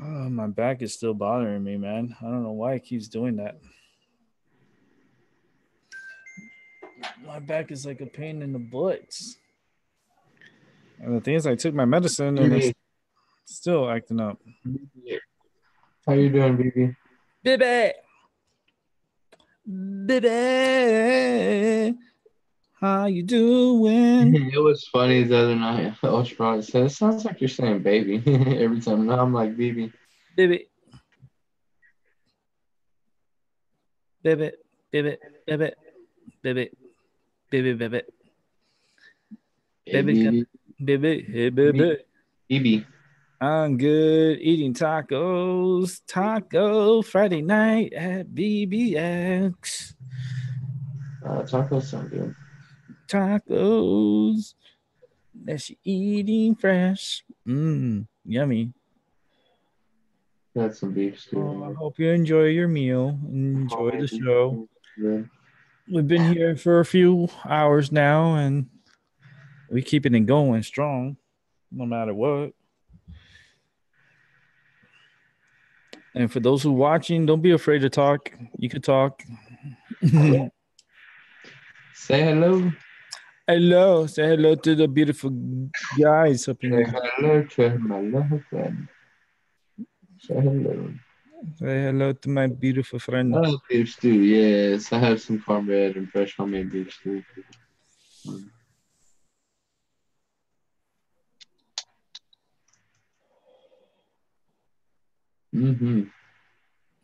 Oh, my back is still bothering me, man. I don't know why it keeps doing that. My back is like a pain in the butt. And the thing is, I took my medicine and it's BB, still acting up. how you doing, BB? Baby, baby, how you doing? It was funny the other night. Ultra probably said, "It sounds like you're saying baby every time." Now I'm like, BB, Baby, baby, baby, baby, baby, baby, baby, hey, baby, BB, baby, hey, BB, baby. BB. I'm good eating tacos. Taco Friday night at BBX. Tacos sound good. Tacos that she eating fresh. Yummy. Got some beef Oh, I stew. hope you enjoy your meal. Enjoy the Homemade beef show. stew. Good. We've been here for a few hours now, and we keeping it going strong, no matter what. And for those who watching, don't be afraid to talk. You could talk. Say hello. Hello, say hello to the beautiful guys up in Say here. hello to my little friend. Say hello. Say hello to my beautiful friend. Oh, beef stew. Yes, I have some cornbread and fresh homemade beef stew.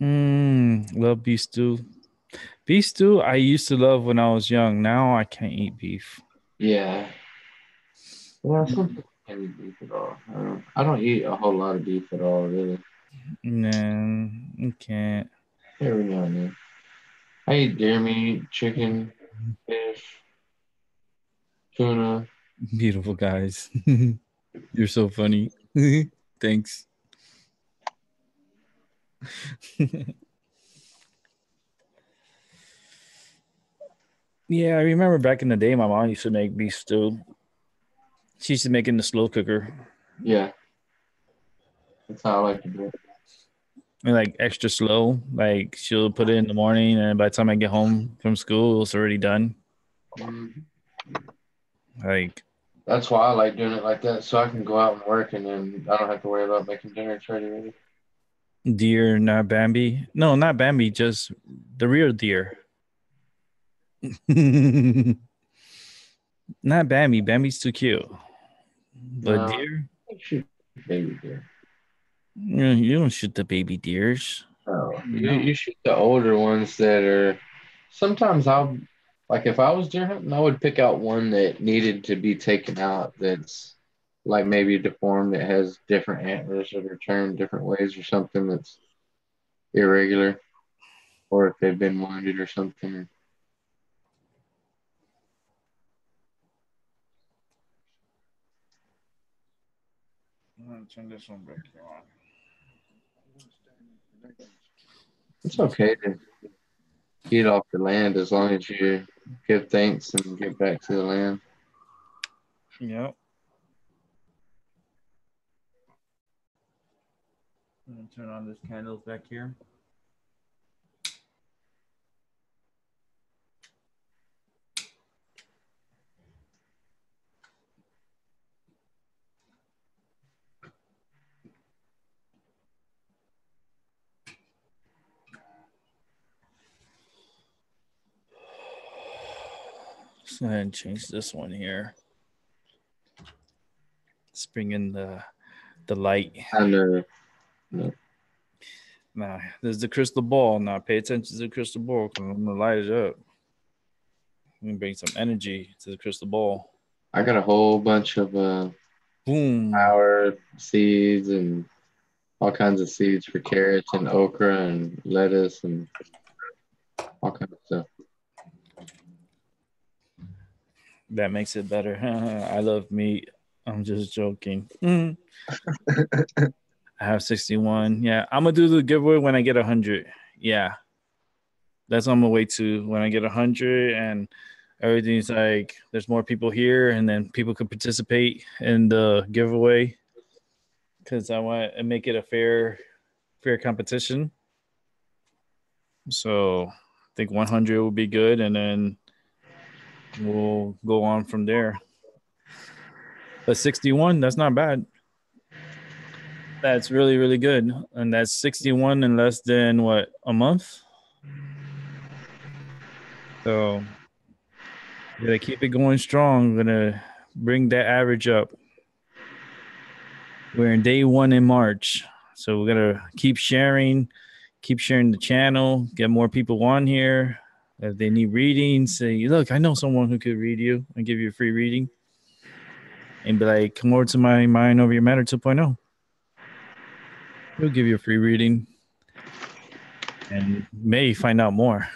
Mm-hmm. Love beef stew. Beef stew I used to love when I was young. Now I can't eat beef. Yeah. Yeah, some people can't eat beef at all. I don't eat a whole lot of beef at all, really. Nah, I can't. Every now and then. I eat deer meat, chicken, fish, tuna. Beautiful guys. You're so funny. Thanks. Yeah, I remember back in the day, my mom used to make beef stew. She used to make it in the slow cooker, Yeah, that's how I like to do it. and like extra slow. Like she'll put it in the morning, and by the time I get home from school, it's already done. Mhm. Like That's why I like doing it like that, so I can go out and work, and then I don't have to worry about making dinner. It's ready. deer, not Bambi. No, not Bambi, just the real deer. Not Bambi. Bambi's too cute. But No, deer, shoot, baby deer. you don't shoot the baby deers. No, you, No. you shoot the older ones that are. Sometimes I'll like if I was deer hunting, I would pick out one that needed to be taken out. That's like maybe deformed, that has different antlers that are turned different ways or something that's irregular, or if they've been wounded or something. I'm gonna turn this one back on. It's okay to get off the land as long as you give thanks and get back to the land. Yep. I'm gonna turn on this candles back here. Let's go ahead and change this one here. Let's bring in the light. I know. No. Nah, there's the crystal ball. Now pay attention to the crystal ball because I'm gonna light it up. I'm gonna bring some energy to the crystal ball. I got a whole bunch of Boom. flower seeds and all kinds of seeds for carrots and okra and lettuce and all kinds of stuff. That makes it better. I love meat. I'm just joking. I have 61. Yeah, I'm gonna do the giveaway when I get 100. Yeah, that's on my way to when I get 100 and everything's like there's more people here and then people could participate in the giveaway because I want to make it a fair competition. So I think 100 will be good, and then we'll go on from there. But 61, that's not bad. That's really, really good. And that's 61 in less than what, a month? So we're gonna keep it going strong. We're gonna bring that average up. We're in day one in March. So we're gonna keep sharing the channel, get more people on here. If they need reading, say, look, I know someone who could read you and give you a free reading. And be like, come over to my Mind Over Your Matter 2.0. He'll give you a free reading and may find out more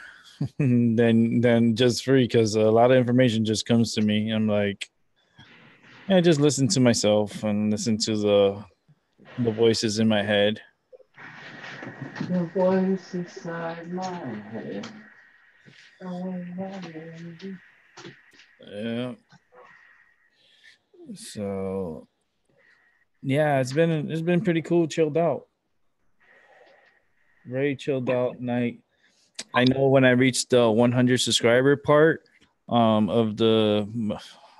than just free because a lot of information just comes to me. I'm like, I just listen to myself and listen to the voices in my head. The voice inside my head. Yeah. So yeah, it's been pretty cool, chilled out. Very chilled out night. I know when I reached the 100 subscriber part of the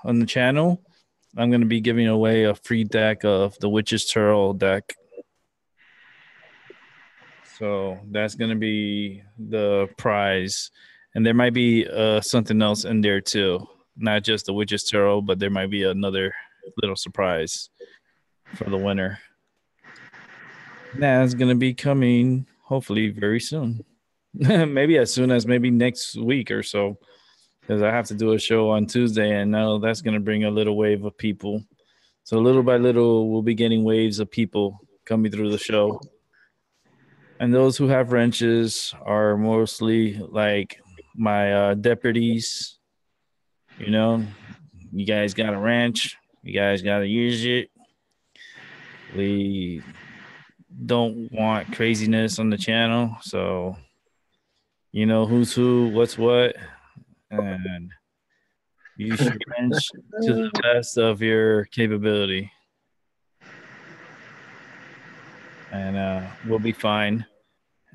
on the channel, I'm gonna be giving away a free deck of the Witch's Turtle deck. So that's gonna be the prize, and there might be something else in there too, not just the Witch's Turtle, but there might be another little surprise for the winner. That's gonna be coming hopefully very soon. Maybe as soon as maybe next week or so, because I have to do a show on Tuesday, and now that's going to bring a little wave of people. So little by little, we'll be getting waves of people coming through the show. And those who have wrenches are mostly like my deputies. You know, you guys got a wrench, you guys got to use it. We don't want craziness on the channel, so you know who's who, what's what, and use your wrench to the best of your capability, and we'll be fine.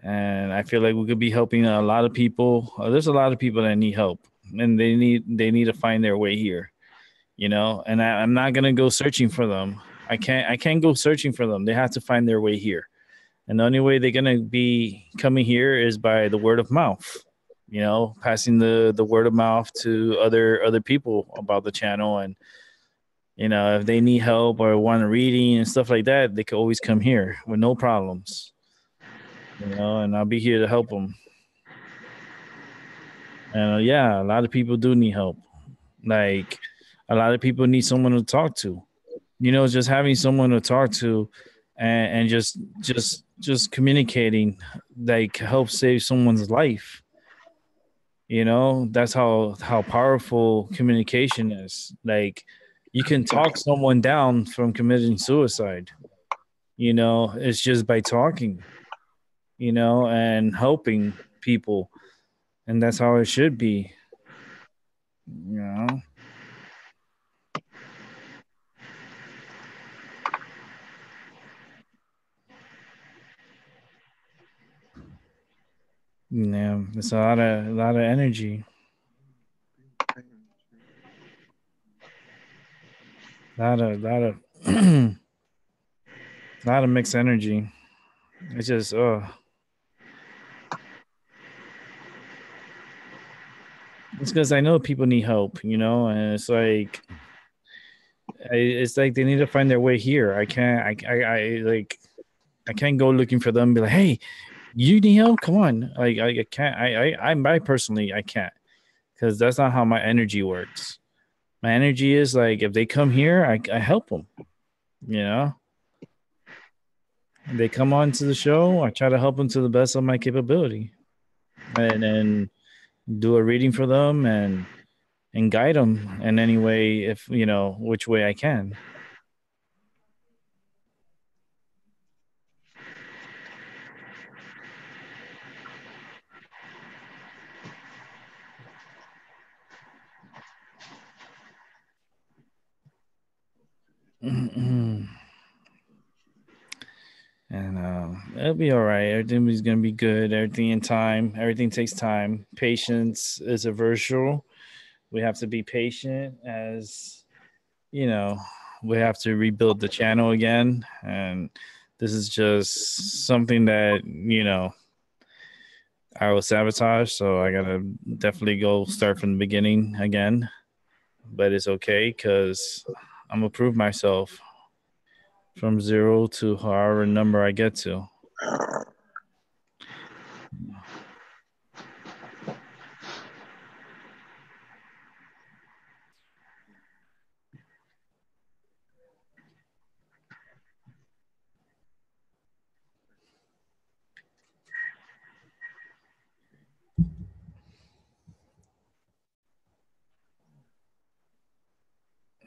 And I feel like we could be helping a lot of people. There's a lot of people that need help, and they need to find their way here, you know. And I'm not gonna go searching for them. I can't go searching for them. They have to find their way here, and the only way they're gonna be coming here is by the word of mouth. You know, passing the word of mouth to other people about the channel, and you know, if they need help or want a reading and stuff like that, they could always come here with no problems. You know, and I'll be here to help them. And yeah, a lot of people do need help. Like a lot of people need someone to talk to. You know, just having someone to talk to, and just communicating, like help save someone's life. You know, that's how powerful communication is. Like you can talk someone down from committing suicide. You know, it's just by talking, you know, and helping people. And that's how it should be, you know. Yeah, it's a lot of energy, a lot of a lot of mixed energy. It's just it's because I know people need help, you know, and it's like they need to find their way here. I can't, I like, I can't go looking for them and be like, hey, You need help? Come on. Like I can't. I personally I can't because that's not how my energy works. My energy is like if they come here, I help them. You know, they come on to the show. I try to help them to the best of my capability, and then do a reading for them and guide them in any way if you know which way I can. And it'll be all right. Everything's gonna be good. Everything in time. Everything takes time. Patience is a virtue. We have to be patient as you know, we have to rebuild the channel again. And this is just something that, I will sabotage. So I got to definitely go start from the beginning again. But it's okay because I'm going to prove myself from zero to however number I get to.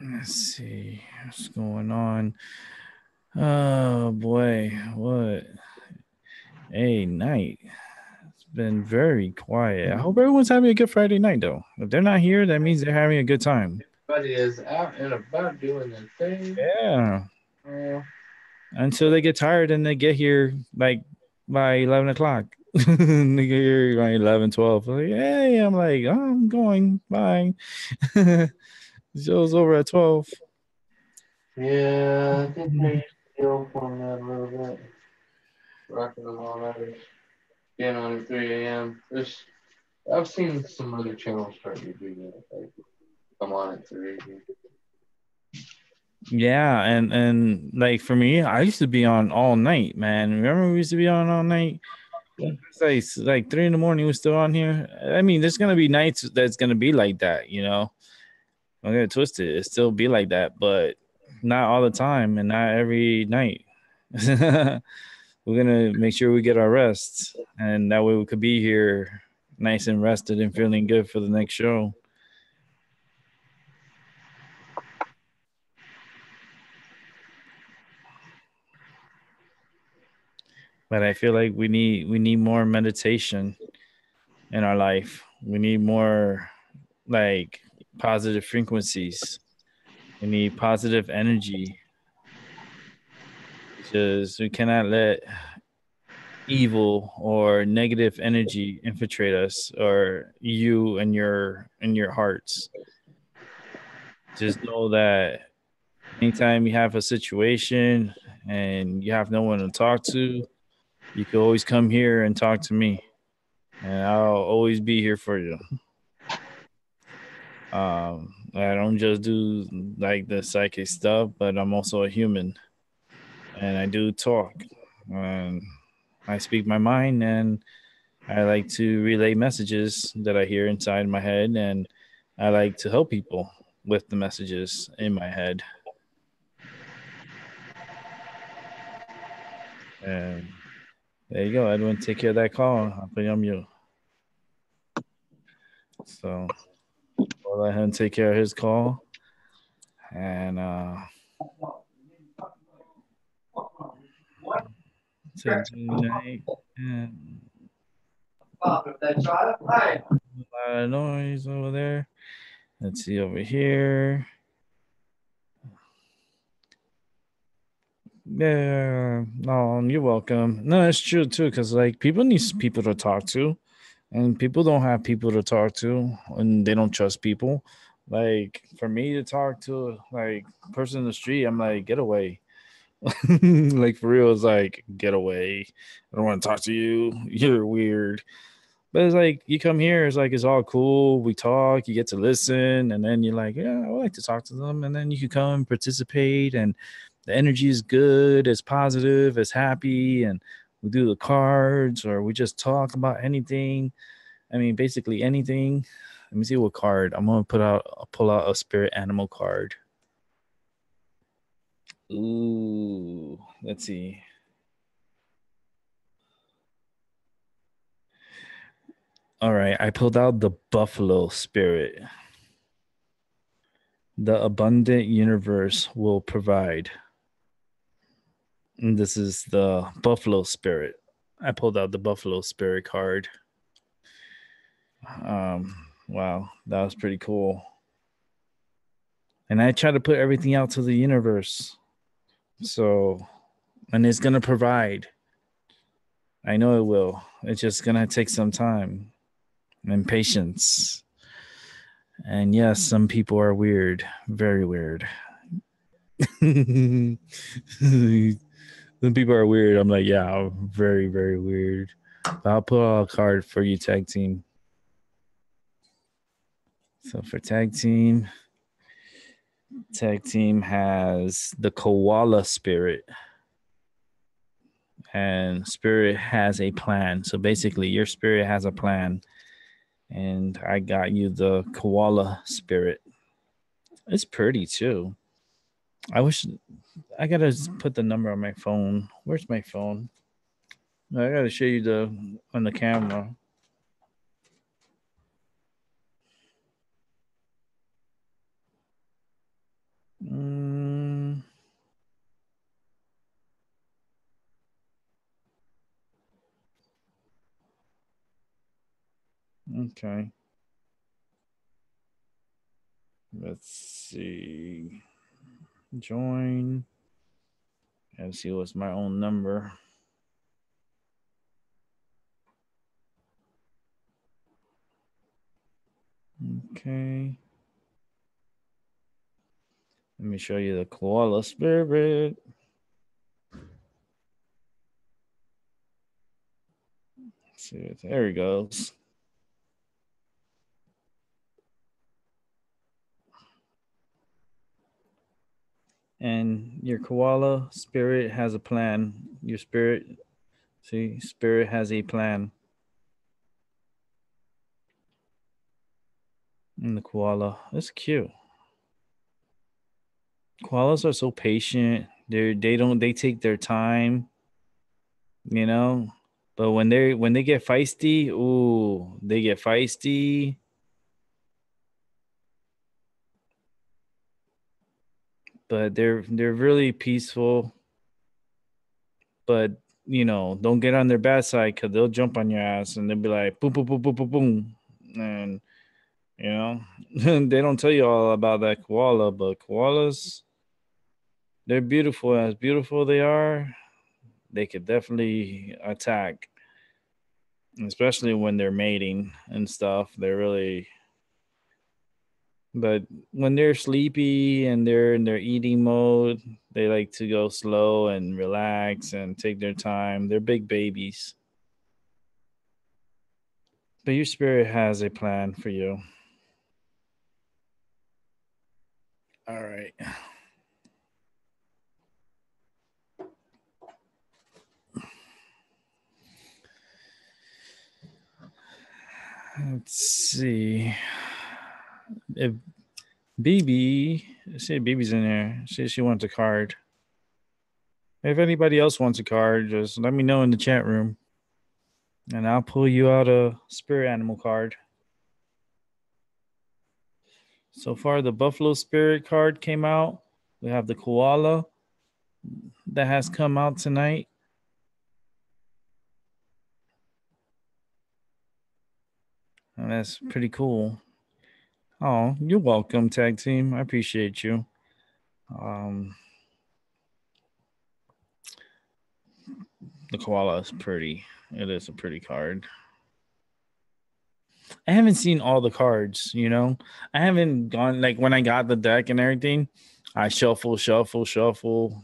Let's see what's going on. Oh boy, what a night. It's been very quiet. I hope everyone's having a good Friday night though. If they're not here, that means they're having a good time. Everybody is out and about doing their thing. Yeah. Uh, Until they get tired and they get here like by 11 o'clock. They get here by 11, 12. Like, hey, I'm like, oh, I'm going. Bye. Show's over at 12. yeah, I think they still on that a little bit. Rocking them all night. Getting on at 3 a.m. I've seen some other channels starting to do that. Like, come on at 3. Yeah, and like for me, I used to be on all night, man. Remember we used to be on all night? Yeah. It's like 3 in the morning, we're still on here. I mean, there's gonna be nights that's gonna be like that, you know. I'm gonna twist it. It still be like that, but not all the time and not every night. We're gonna make sure we get our rest, and that way we could be here nice and rested and feeling good for the next show. But I feel like we need more meditation in our life. We need more like positive frequencies. We need positive energy because we cannot let evil or negative energy infiltrate us or you and your hearts. Just know that anytime you have a situation and you have no one to talk to, you can always come here and talk to me, and I'll always be here for you. I don't just do like the psychic stuff, but I'm also a human, and I do talk, and I speak my mind, and I like to relay messages that I hear inside my head, and I like to help people with the messages in my head. And there you go, Edwin. Take care of that call. I'll put you on mute. So we'll let him take care of his call. And say good night. And a lot of noise over there. Let's see over here. Yeah, no, you're welcome. No, it's true too, because like people need people to talk to, and people don't have people to talk to, and they don't trust people. Like for me to talk to like person in the street, I'm like, get away. Like for real, it's like get away. I don't want to talk to you. You're weird. But it's like you come here, it's like it's all cool. We talk, you get to listen, and then you're like, yeah, I would like to talk to them, and then you can come and participate, and the energy is good, it's positive, it's happy, and we do the cards, or we just talk about anything. I mean, basically anything. Let me see what card. I'm gonna pull out a spirit animal card. Ooh, let's see. All right, I pulled out the buffalo spirit. The abundant universe will provide. And this is the buffalo spirit. I pulled out the buffalo spirit card. Wow, that was pretty cool. And I try to put everything out to the universe. So, and it's going to provide. I know it will. It's just going to take some time and patience. And yes, some people are weird, very weird. Some people are weird. I'm like, yeah, very, very weird. But I'll put out a card for you, tag team. So for tag team has the koala spirit. And spirit has a plan. So basically, your spirit has a plan. And I got you the koala spirit. It's pretty too. I wish I gotta put the number on my phone. Where's my phone? I gotta show you on the camera. Okay. Let's see. Join. Let's see what's my own number. Okay. Let me show you the koala spirit. Let's see, there he goes. And your koala spirit has a plan. Your spirit, see, spirit has a plan. And the koala, that's cute. Koalas are so patient. They take their time, you know. But when they get feisty, ooh, they get feisty. But they're really peaceful. But don't get on their bad side because they'll jump on your ass and they'll be like boom, boom, boom, boom, boom, boom, and they don't tell you all about that koala. But koalas, they're beautiful. As beautiful they are, they could definitely attack, especially when they're mating and stuff. They're really, but when they're sleepy and they're in their eating mode, they like to go slow and relax and take their time. They're big babies. But your spirit has a plan for you. All right. Let's see. If BB, say BB's in there. Say she wants a card. If anybody else wants a card, just let me know in the chat room. And I'll pull you out a spirit animal card. So far, the Buffalo Spirit card came out. We have the koala that has come out tonight. And that's pretty cool. Oh, you're welcome, tag team. I appreciate you. The koala is pretty. It is a pretty card. I haven't seen all the cards, I haven't gone, like, when I got the deck and everything, I shuffle.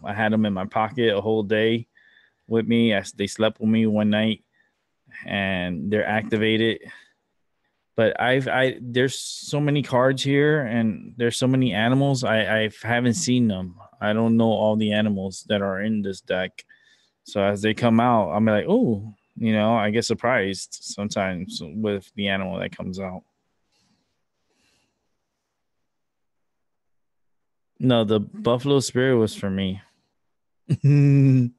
I had them in my pocket a whole day with me. They slept with me one night and they're activated. But there's so many cards here and there's so many animals. I haven't seen them. I don't know all the animals that are in this deck. So as they come out, I'm like, oh, I get surprised sometimes with the animal that comes out. No, the Buffalo Spirit was for me. The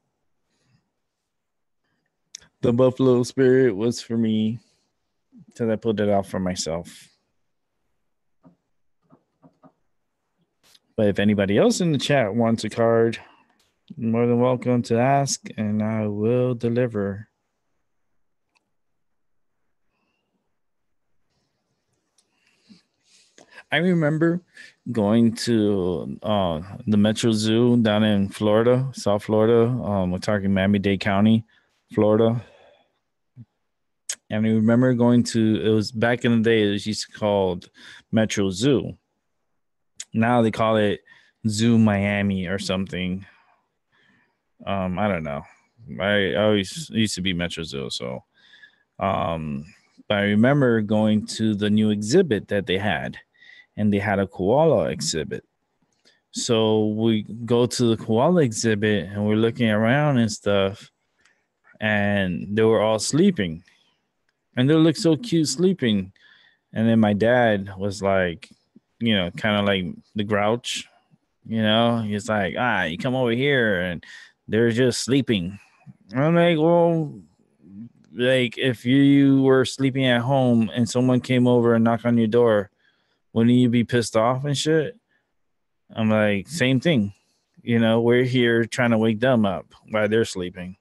Buffalo Spirit was for me because I pulled it out for myself. But if anybody else in the chat wants a card, more than welcome to ask, and I will deliver. I remember going to the Metro Zoo down in Florida, South Florida. We're talking Miami-Dade County, Florida. And I remember going to, it was back in the day, it was used to called Metro Zoo. Now they call it Zoo Miami or something. I don't know. I always used to be Metro Zoo, so but I remember going to the new exhibit that they had, and they had a koala exhibit. So we go to the koala exhibit and we're looking around and stuff, and they were all sleeping, and they looked so cute sleeping. And then my dad was like, kind of like the grouch, he's like, you come over here, and they're just sleeping. I'm like, well, like if you were sleeping at home and someone came over and knocked on your door, wouldn't you be pissed off and shit? I'm like, same thing. We're here trying to wake them up while they're sleeping.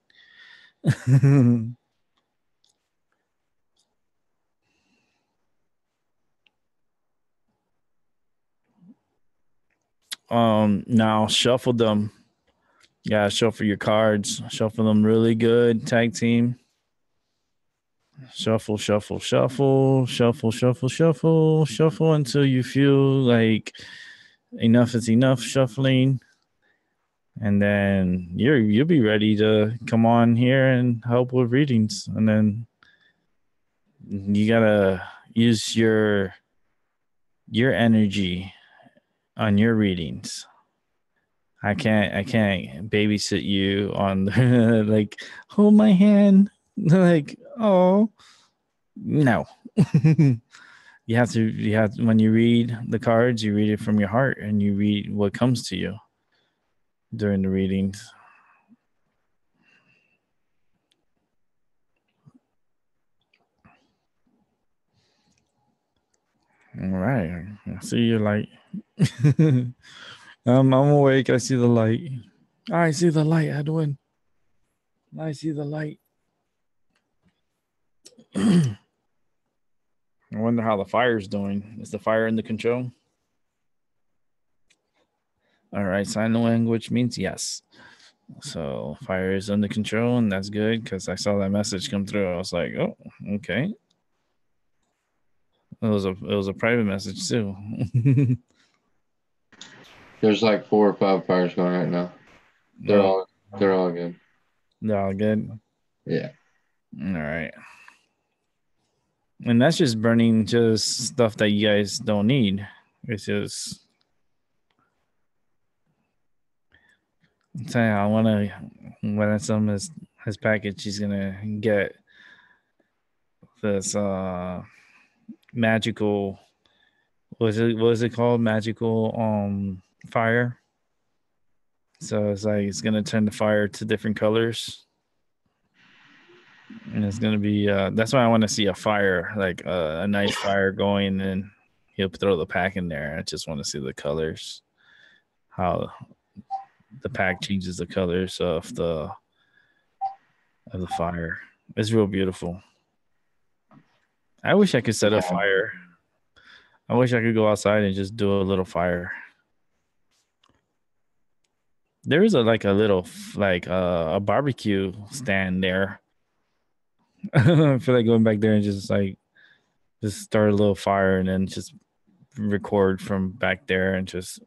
Now shuffle them. Yeah, shuffle your cards. Shuffle them really good. Tag team. Shuffle, shuffle, shuffle, shuffle, shuffle, shuffle, shuffle until you feel like enough is enough shuffling. And then you'll be ready to come on here and help with readings. And then you gotta use your energy on your readings. I can't babysit you on like hold my hand. Like, oh no. you have when you read the cards, you read it from your heart and you read what comes to you during the readings. All right. I see your light. I'm awake. I see the light. I see the light, Edwin. I see the light. I wonder how the fire's doing. Is the fire in the control? All right. Sign language means yes. So fire is under control, and that's good because I saw that message come through. I was like, oh, okay. It was a private message too. There's like 4 or 5 fires going right now. They're all good. They're all good. Yeah. All right. And that's just burning just stuff that you guys don't need. It's just I'm saying I wanna when some his package he's gonna get this magical what is it called? Magical fire. So it's like it's gonna turn the fire to different colors. And it's gonna be that's why I want to see a fire, like a nice fire going, and he'll throw the pack in there. I just want to see the colors, how the pack changes the colors of the fire. It's real beautiful. I wish I could set a fire. I wish I could go outside and just do a little fire. There is a little a barbecue stand there. I feel like going back there and just start a little fire and then just record from back there and just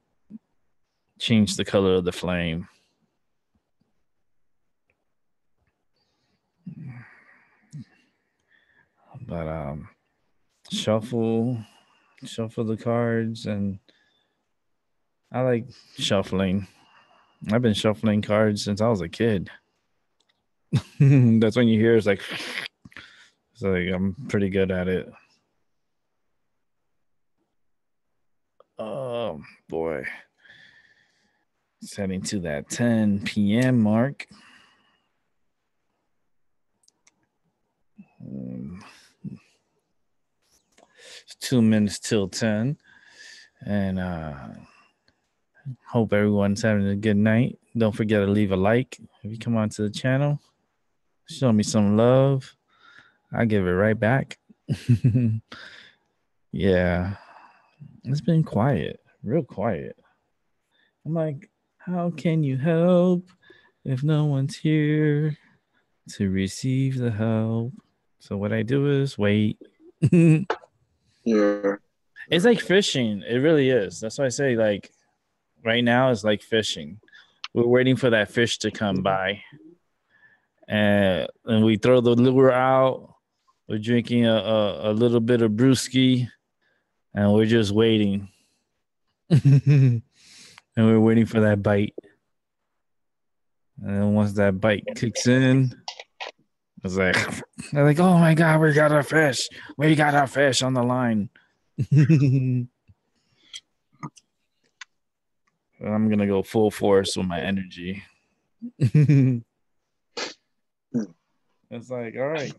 change the color of the flame. But shuffle the cards, and I like shuffling. I've been shuffling cards since I was a kid. That's when you hear it's like I'm pretty good at it. Oh boy. It's heading to that 10 p.m. mark. It's 2 minutes till 10. And hope everyone's having a good night. Don't forget to leave a like if you come onto the channel. Show me some love. I give it right back. Yeah. It's been quiet, real quiet. I'm like, how can you help if no one's here to receive the help? So what I do is wait. Yeah. It's like fishing. It really is. That's why I say, like, right now it's like fishing. We're waiting for that fish to come by. And we throw the lure out. We're drinking a little bit of brewski, and we're just waiting. And we're waiting for that bite. And then once that bite kicks in, it's like they're like, "Oh my god, we got our fish! We got our fish on the line." I'm gonna go full force with my energy. It's like, all right,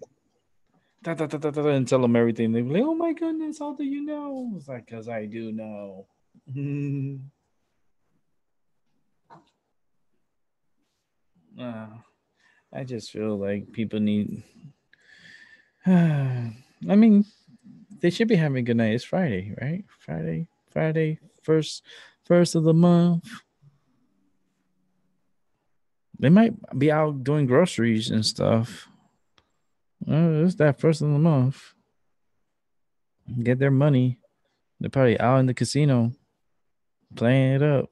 and tell them everything. They be like, "Oh my goodness, how do you know?" It's like, "Cause I do know." I just feel like people need. I mean, they should be having a good night. It's Friday, right? Friday, first of the month. They might be out doing groceries and stuff. It's that first of the month. Get their money. They're probably out in the casino playing it up.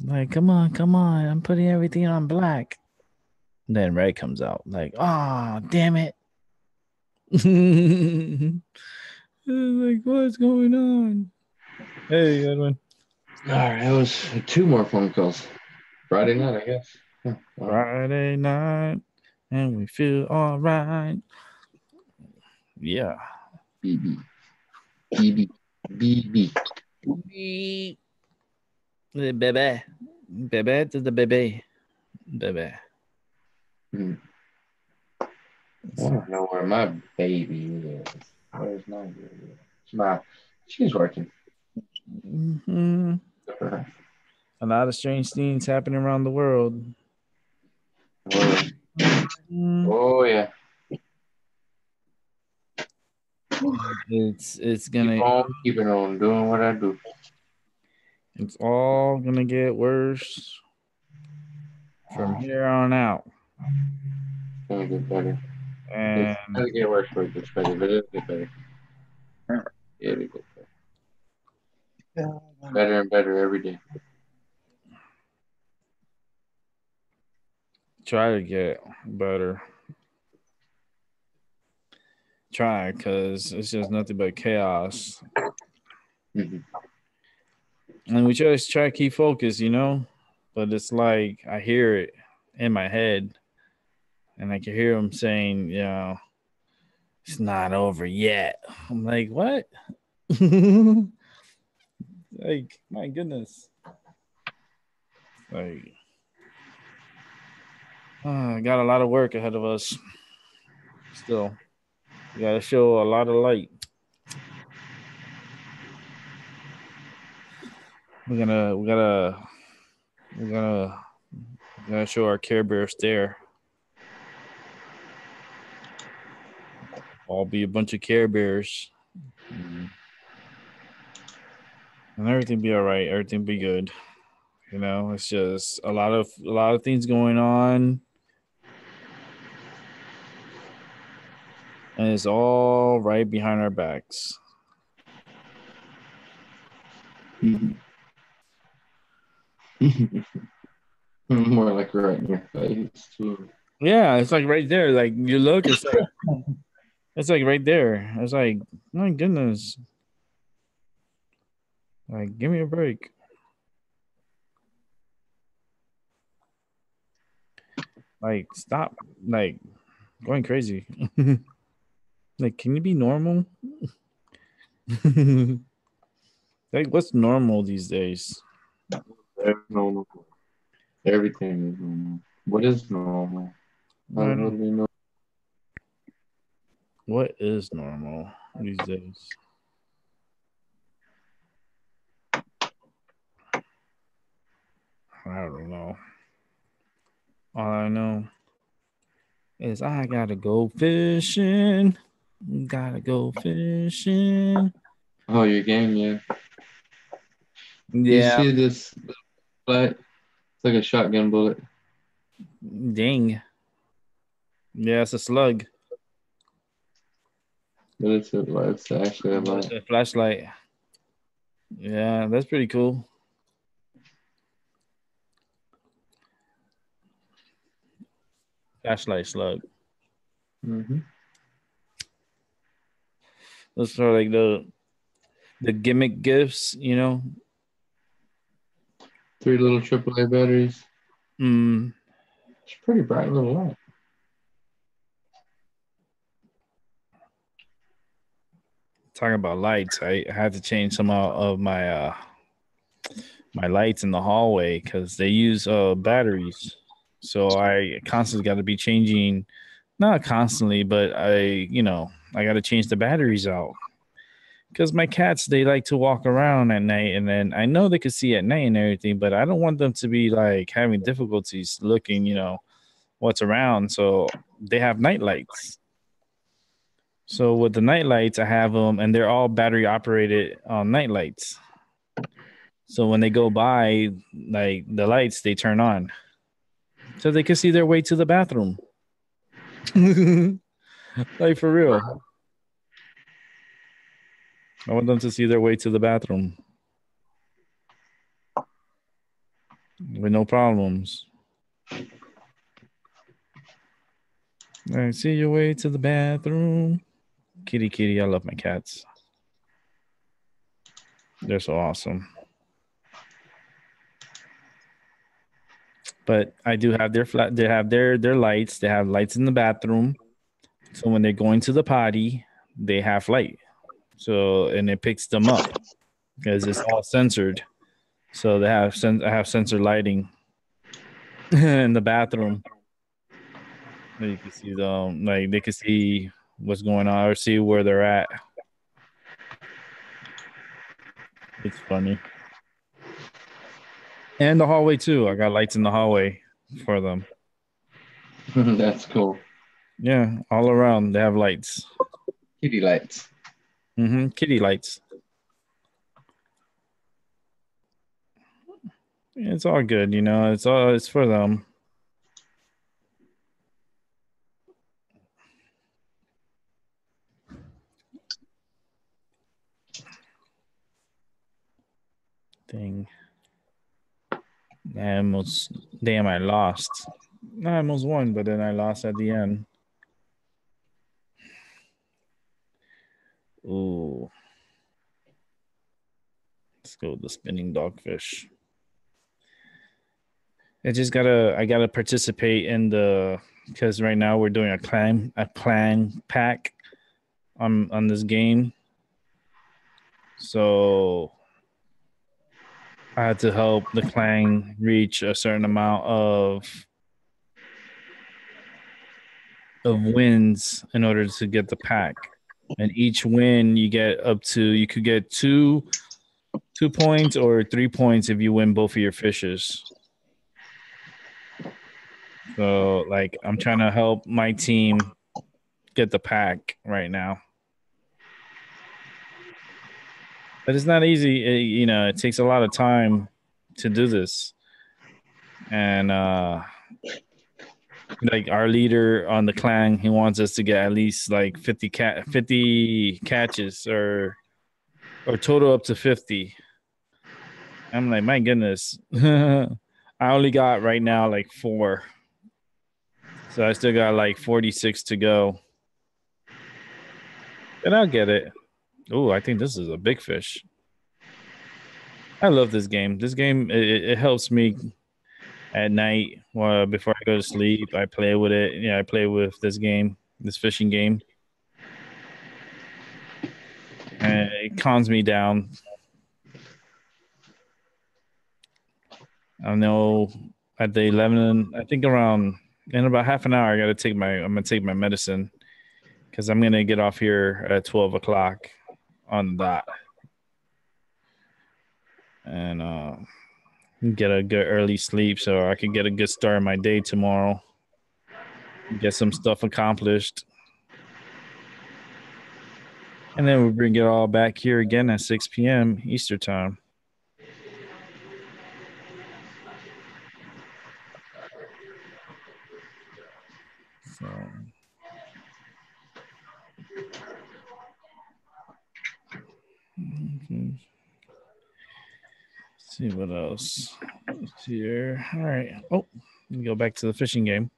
Like, come on, come on. I'm putting everything on black. And then red comes out. Like, oh, damn it. Like, what's going on? Hey, Edwin. All right, that was 2 more phone calls. Friday night, I guess. Yeah, wow. Friday night, and we feel all right. Yeah. BB. BB. BB. Bebe. Bebe to the bebe. Bebe. Hmm. I don't know where my baby is. Where's my baby? She's working. Mm-hmm. Good for her. A lot of strange things happening around the world. Oh, Mm. oh yeah. It's Keep gonna on keeping on doing what I do. it's all gonna get worse from here on out. It's gonna get better. It's And gonna get worse before it gets better, but it'll get better. It'll get better. Better and better every day. try to get better. Try, because it's just nothing but chaos. Mhm. And we just try to keep focused, But it's like I hear it in my head, and I can hear him saying, it's not over yet. I'm like, what? Like, my goodness. Like, got a lot of work ahead of us. Still, we got to show a lot of light. We gotta show our Care Bears there. All be a bunch of Care Bears, and everything be all right. Everything be good. It's just a lot of things going on, and it's all right behind our backs. More like right in your face too. Yeah, it's like right there. Like you look, it's like right there. It's like, my goodness. Like, give me a break. Like, stop, like, going crazy. Like, can you be normal? Like, what's normal these days? There's normal. Everything is normal. What is normal? I What do don't, we know? what is normal these days? I don't know. All I know is I gotta go fishing. Gotta go fishing. Oh, your game, yeah. You Yeah, see this flight? It's like a shotgun bullet. dang. Yeah, it's a slug. But it's actually a But it's light. a flashlight. Yeah, that's pretty cool. Flashlight slug. Mm-hmm. Those are like the gimmick gifts, you know. 3 little AAA batteries. Mm, It's a pretty bright little light. talking about lights, I had to change some of my lights in the hallway because they use batteries. So I constantly got to be changing, not constantly, but I got to change the batteries out because my cats they like to walk around at night, and then I know they could see at night and everything, but I don't want them to be like having difficulties looking, what's around. So they have night lights. So with the night lights, I have them, and they're all battery operated night lights. So when they go by, like the lights, they turn on, so they can see their way to the bathroom. Like for real, I want them to see their way to the bathroom with no problems. All right, see your way to the bathroom. Kitty, kitty, I love my cats. They're so awesome. But I do have their flat. They have their lights. They have lights in the bathroom. So when they're going to the potty, they have light. So and it picks them up because it's all censored. So I have sensor lighting in the bathroom. You can see them, like they can see what's going on or see where they're at. It's funny. And the hallway too. I got lights in the hallway for them. That's cool. Yeah, all around they have lights. Kitty lights. Kitty lights. It's all good, it's for them. Thing. I almost damn I lost. I almost won, but then I lost at the end. Ooh. Let's go with the spinning dogfish. I gotta participate in the because right now we're doing a clan pack on this game. So I had to help the clan reach a certain amount of wins in order to get the pack. And each win you could get 2 points or 3 points if you win both of your fishes. So like I'm trying to help my team get the pack right now. But it's not easy. It takes a lot of time to do this. And like our leader on the clan, he wants us to get at least like 50 catches or total up to 50. I'm like, my goodness. I only got right now like 4. So I still got like 46 to go. And I'll get it. Oh, I think this is a big fish. I love this game. This game it helps me at night. Before I go to sleep, I play with it. Yeah, I play with this fishing game, and it calms me down. I know at the 11, I think around in about half an hour, I'm gonna take my medicine because I'm gonna get off here at 12 o'clock on the dot, and get a good early sleep so I can get a good start of my day tomorrow. Get some stuff accomplished, and then we bring it all back here again at 6 p.m. Easter time. So, see what else is here. All right. Oh, let me go back to the fishing game.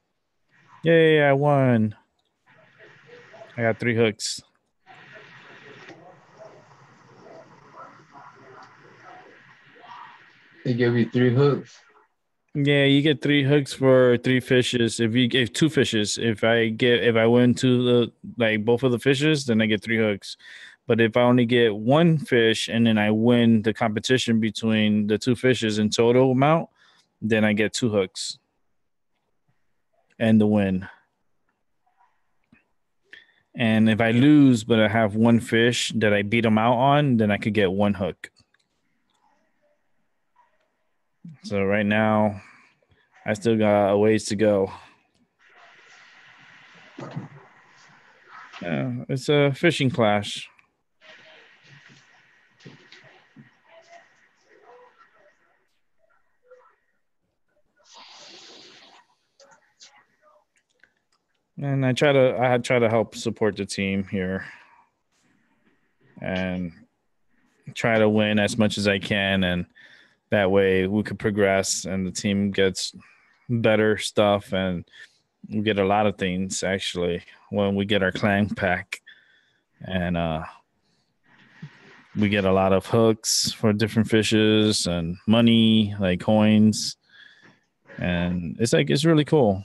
Yay, I won. I got 3 hooks. They give you 3 hooks. Yeah, you get 3 hooks for 3 fishes. If you give 2 fishes, if I win both of the fishes, then I get 3 hooks. But if I only get 1 fish and then I win the competition between the 2 fishes in total amount, then I get 2 hooks and the win. And if I lose but I have 1 fish that I beat them out on, then I could get 1 hook. So right now, I still got a ways to go. Yeah, it's a fishing clash. And I try to help support the team here and try to win as much as I can, and that way we could progress and the team gets better stuff, and we get a lot of things actually when we get our clan pack, and we get a lot of hooks for different fishes and money like coins, and it's really cool.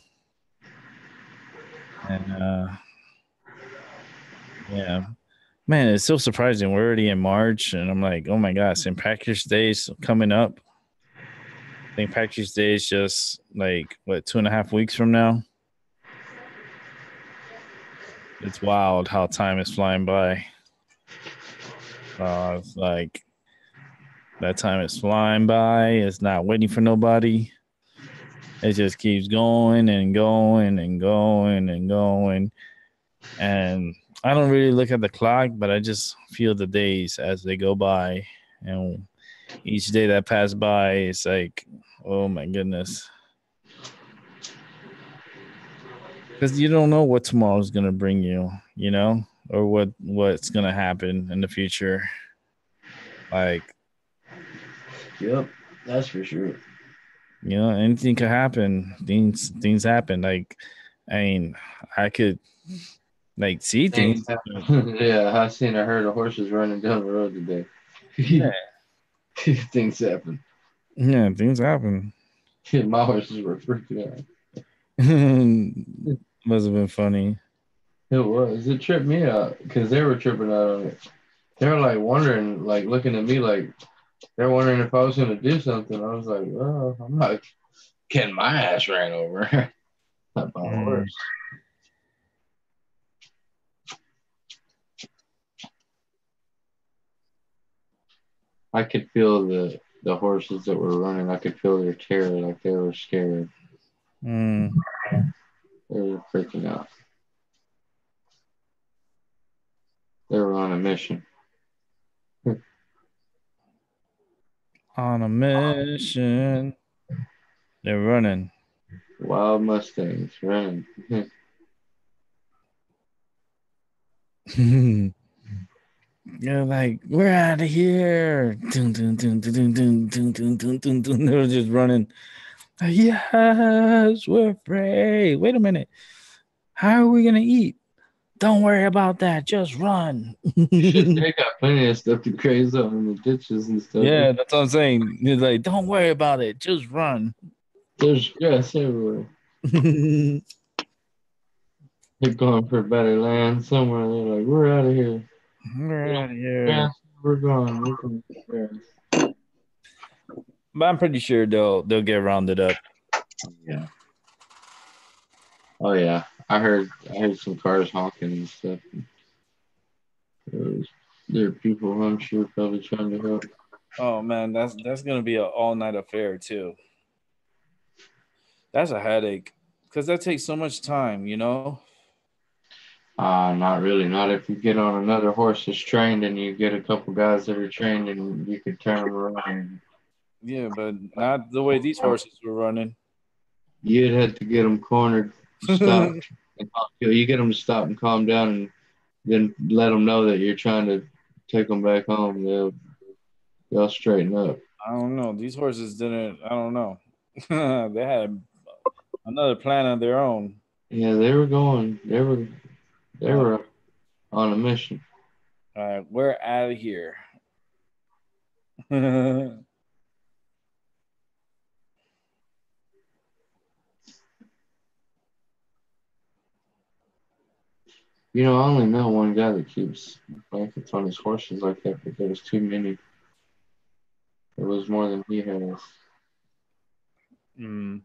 And yeah, man, it's so surprising. We're already in March, and I'm like, oh my god, St. Patrick's Day is coming up. St. Patrick's Day is just like what 2.5 weeks from now. It's wild how time is flying by. It's like that time is flying by. It's not waiting for nobody. It just keeps going and going and going and going. And I don't really look at the clock, but I just feel the days as they go by. And each day that pass by, it's like, oh my goodness. Because you don't know what tomorrow's going to bring you, or what's going to happen in the future. Like, yep, that's for sure. Anything could happen. Things happen. Like, I mean, I could see things. Yeah, I seen a herd of horses running down the road today. Yeah. Things happen. Yeah, things happen. My horses were freaking out. Must have been funny. It was. It tripped me out because they were tripping out on it. They were like wondering, like looking at me like they're wondering if I was going to do something. I was like, well, I'm not getting my ass ran over. Not my horse. I could feel the horses that were running. I could feel their terror, like they were scared. They were freaking out. They were on a mission. On a mission. They're running. Wild Mustangs running. You're like, we're out of here. Dun, dun, dun, dun, dun, dun, dun, dun, dun, dun, dun. They were just running. Yes, we're free. Wait a minute. How are we going to eat? Don't worry about that. Just run. Shit, they got plenty of stuff to graze on in the ditches and stuff. Yeah, that's what I'm saying. He's like, don't worry about it. Just run. There's grass everywhere. They're going for better land somewhere. They're like, we're out of here. We're out of here. Grass, we're gone. We're going to grass. But I'm pretty sure they'll get rounded up. Yeah. Oh yeah. I heard some cars honking and stuff. There are people I'm sure probably trying to help. Oh man, that's gonna be an all night affair too. That's a headache because that takes so much time, you know. Not really. Not if you get on another horse that's trained and you get a couple guys that are trained and you could turn them around. Yeah, but not the way these horses were running. You'd have to get them cornered, stop, and you get them to stop and calm down, and then let them know that you're trying to take them back home. They'll straighten up. I don't know. These horses didn't. I don't know. They had another plan of their own. Yeah, they were going. They were on a mission. All right, we're out of here. Yeah, You know, I only know one guy that keeps blankets on his horses like that, but there was too many. It was more than he has. mm.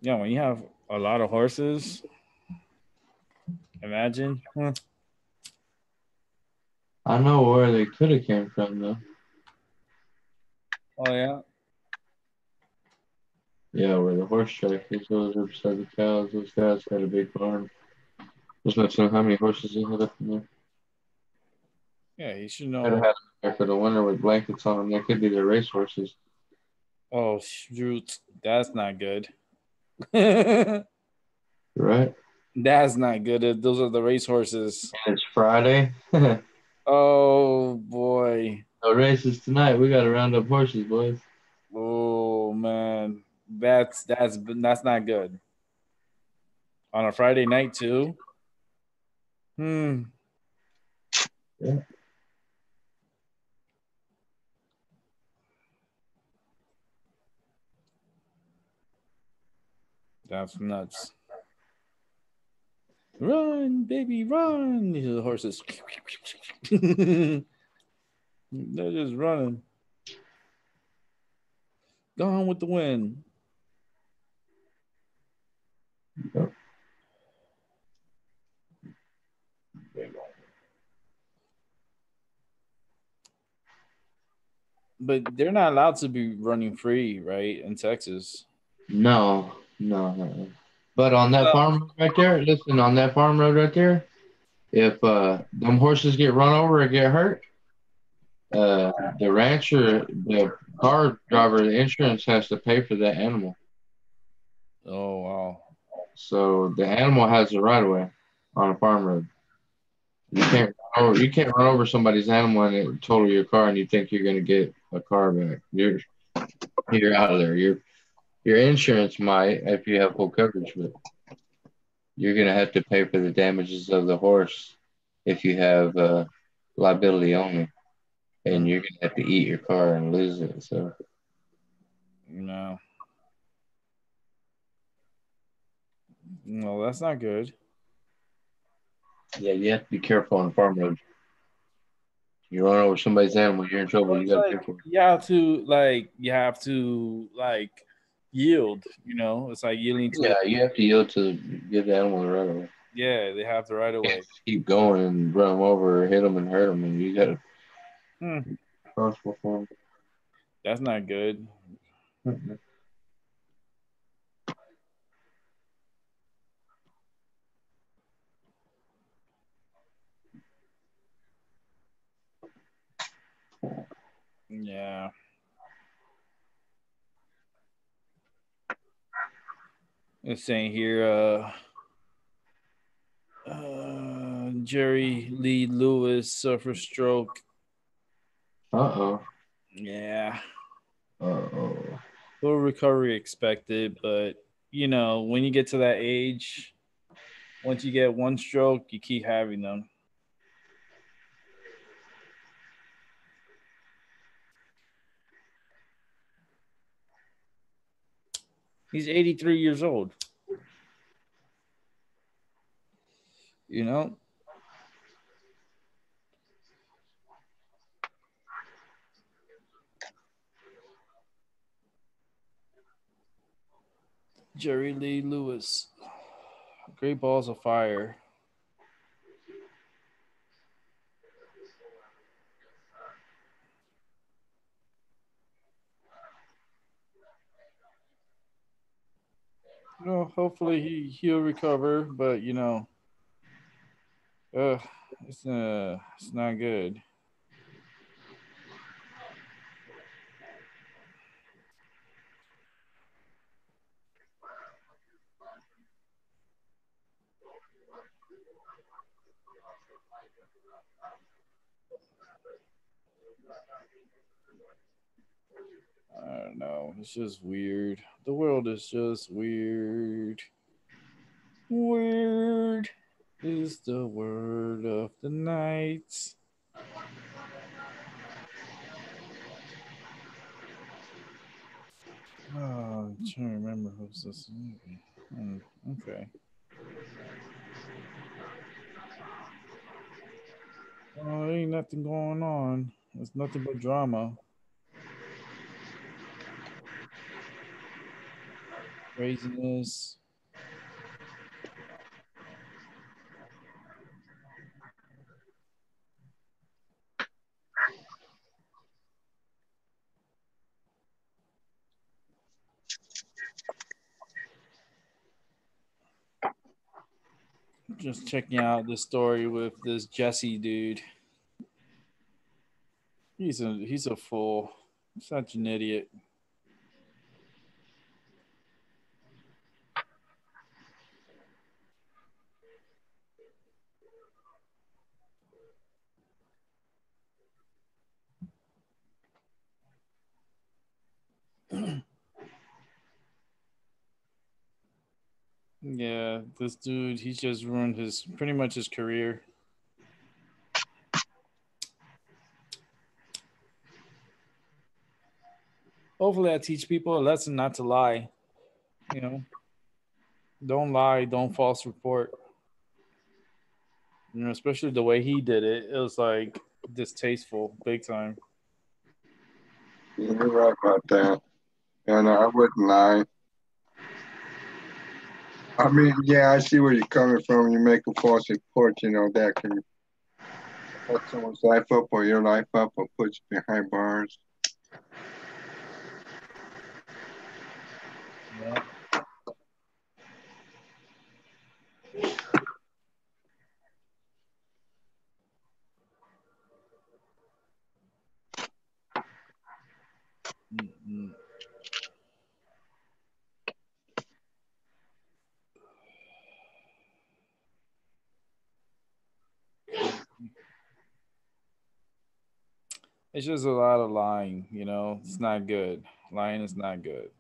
Yeah, when you have a lot of horses, imagine. Huh. I know where they could have came from though. Oh yeah. Yeah, where the horse track is, those are beside the cows. Those guys had a big barn. There's no telling how many horses they had up in there. Yeah, you should Could have know. had them there for the winter with blankets on them. They could be their race horses. Oh shoot, that's not good. That's Right? not good. Those are the race horses. And it's Friday. No Oh boy. races tonight. We got to round up horses, boys. Oh man. That's not good. On a Friday night too. Hmm. Yeah. That's nuts. Run, baby, run! These are the horses. They're just running. Gone with the wind. Yep. But they're not allowed to be running free, right? In Texas. No, no, no. But on that Well, farm road right there, listen, on that farm road right there, if them horses get run over or get hurt, the rancher, the car driver, the insurance has to pay for that animal. oh wow. So the animal has the right of way on a farm road. You can't run over somebody's animal and it total your car and you think you're gonna get a car back. You're out of there. Your insurance might if you have full coverage, but you're gonna have to pay for the damages of the horse if you have liability only, and you're gonna have to eat your car and lose it. So No. No, that's not good. yeah, you have to be careful on farm roads. You run over somebody's animal, you're in trouble. Well, You it's got to like pay for it. you have to yield, It's like yielding to the Yeah, you have to yield to give the animal the right of way. yeah, they have the right of You can't way. just keep going and run them over or hit them and hurt them, and you got to Hmm, be responsible for that's not good. them. Yeah. It's saying here, Jerry Lee Lewis suffered stroke. Uh Yeah. oh. Uh Full recovery expected, but when you get to that age, once you get one stroke, you keep having them. He's 83 years old. You know, Jerry Lee Lewis, Great Balls of Fire. Hopefully he'll recover, but uh, it's not good. I don't know. It's just weird. The world is just weird. Weird is the word of the night. Oh, I'm trying to remember who's this movie. Okay. Oh, ain't nothing going on. There's nothing but drama. Craziness. Just checking out this story with this Jesse dude. He's a fool. Such an idiot. Yeah, this dude, he's just ruined his pretty much his career. Hopefully, I teach people a lesson not to lie. You know, don't lie, don't false report. Especially the way he did it, it was like distasteful, big time. Yeah, you're right about that. And I wouldn't lie. I mean, yeah, I see where you're coming from. You make a false report, that can fuck someone's life up or your life up or put you behind bars. Yeah. Mm-mm. It's just a lot of lying. It's not good. Lying is not good.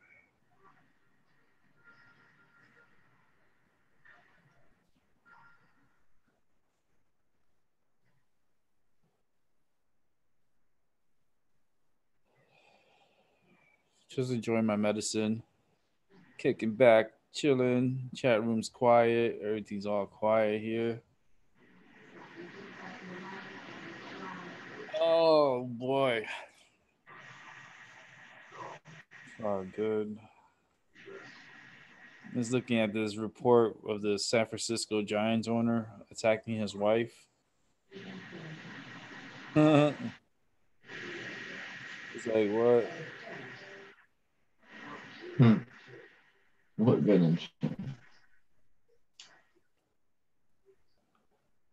Just enjoying my medicine, kicking back, chilling. Chat room's quiet. Everything's all quiet here. Oh boy, it's all good. Just looking at this report of the San Francisco Giants owner attacking his wife. It's like what? Hmm. What good?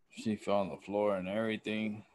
She fell on the floor and everything.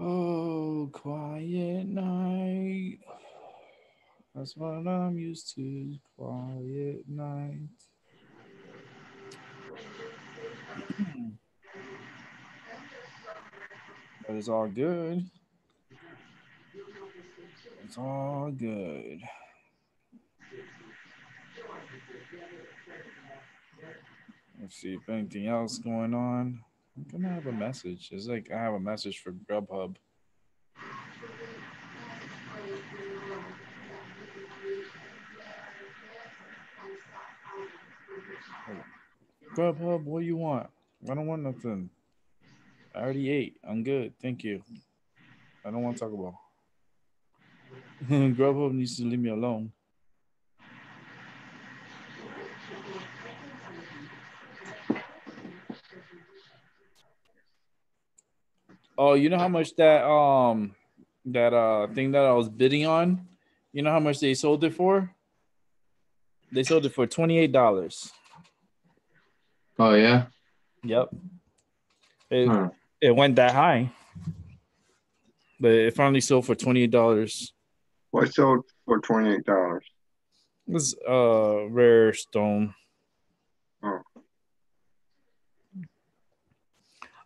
Oh, quiet night. That's what I'm used to. Quiet night. But it's all good. It's all good. Let's see if anything else going on. I'm gonna have a message. It's like I have a message for Grubhub. Like, Grubhub, what do you want? I don't want nothing. I already ate. I'm good. Thank you. I don't want to talk about. Grubhub needs to leave me alone. Oh, you know how much that thing that I was bidding on? You know how much they sold it for? They sold it for $28. Oh yeah. Yep. It Huh. it went that high, but it finally sold for $28. What sold for $28? This rare stone. Oh,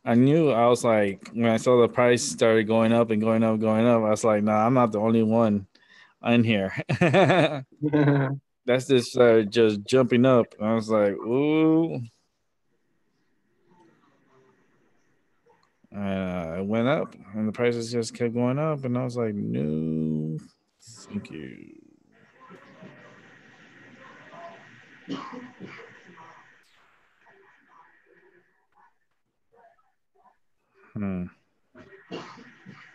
I knew I was like when I saw the price started going up and going up, going up, I was like, nah, I'm not the only one in here. That's just jumping up. I was like, ooh. It went up and the prices just kept going up, and I was like, no, thank you. Hmm. Let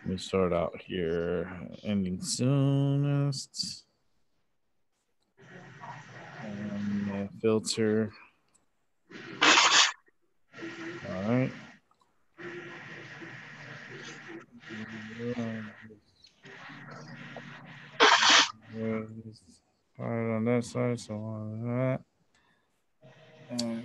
me start out here. Ending soonest. Filter. All right. Part on that side, so on that. And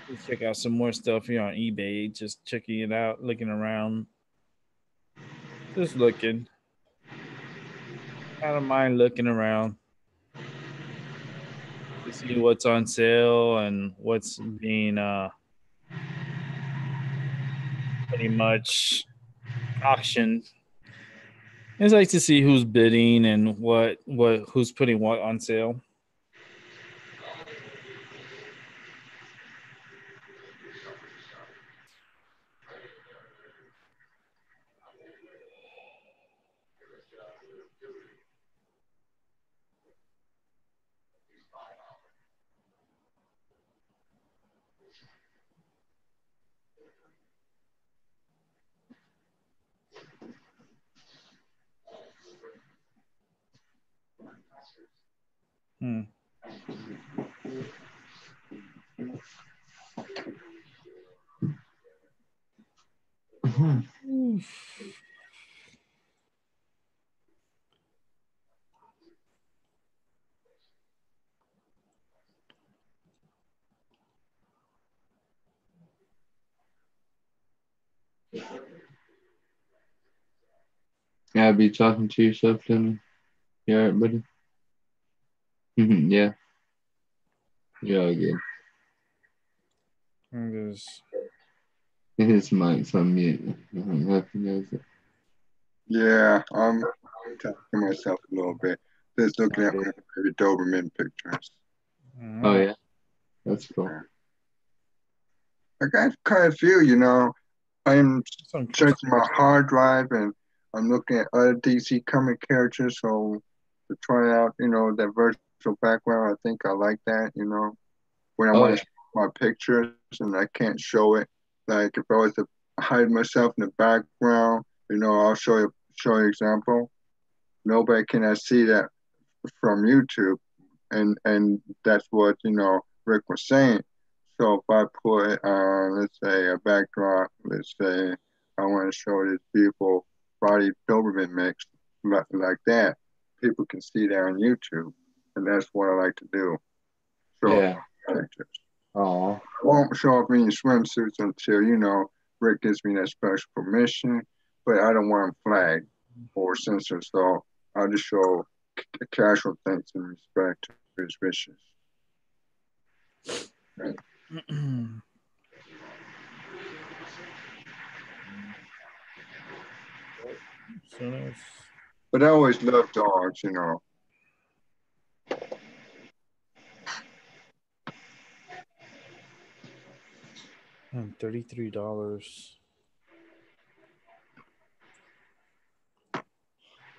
let's check out some more stuff here on eBay. Just checking it out, looking around, just looking. I don't mind looking around to see what's on sale and what's being pretty much auctioned. It's like to see who's bidding and what who's putting what on sale. Hmm. Yeah, be talking to yourself, Timmy. You alright, buddy? Yeah, you're all good. I'm just His mic's on mute. Happy knows it. yeah, I'm talking to myself a little bit. Just looking at Oh my baby Doberman pictures. uh, yeah, that's cool. Yeah. I got quite a few, I'm some searching my hard drive and I'm looking at other DC comic characters, so to try out, that virtual background. I think I like that, when I Oh want yeah. to show my pictures and I can't show it. Like if I was to hide myself in the background, I'll show you example. Nobody can see that from YouTube, and that's what Rick was saying. So if I put let's say a backdrop, let's say I want to show these people body Doberman mix like that. People can see that on YouTube, and that's what I like to do. Show Yeah. pictures. Oh. I won't show off any swimsuits until Rick gives me that special permission. But I don't want them flagged or censored, so I'll just show casual things in respect to his wishes. Right. But I always loved dogs, $33.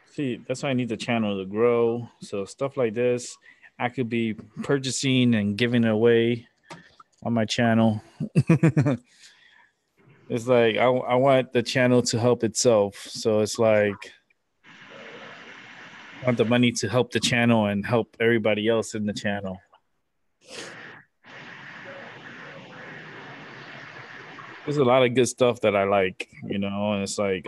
See, that's why I need the channel to grow. So stuff like this, I could be purchasing and giving it away on my channel. It's like I want the channel to help itself. So it's like I want the money to help the channel and help everybody else in the channel. There's a lot of good stuff that I like, and it's like,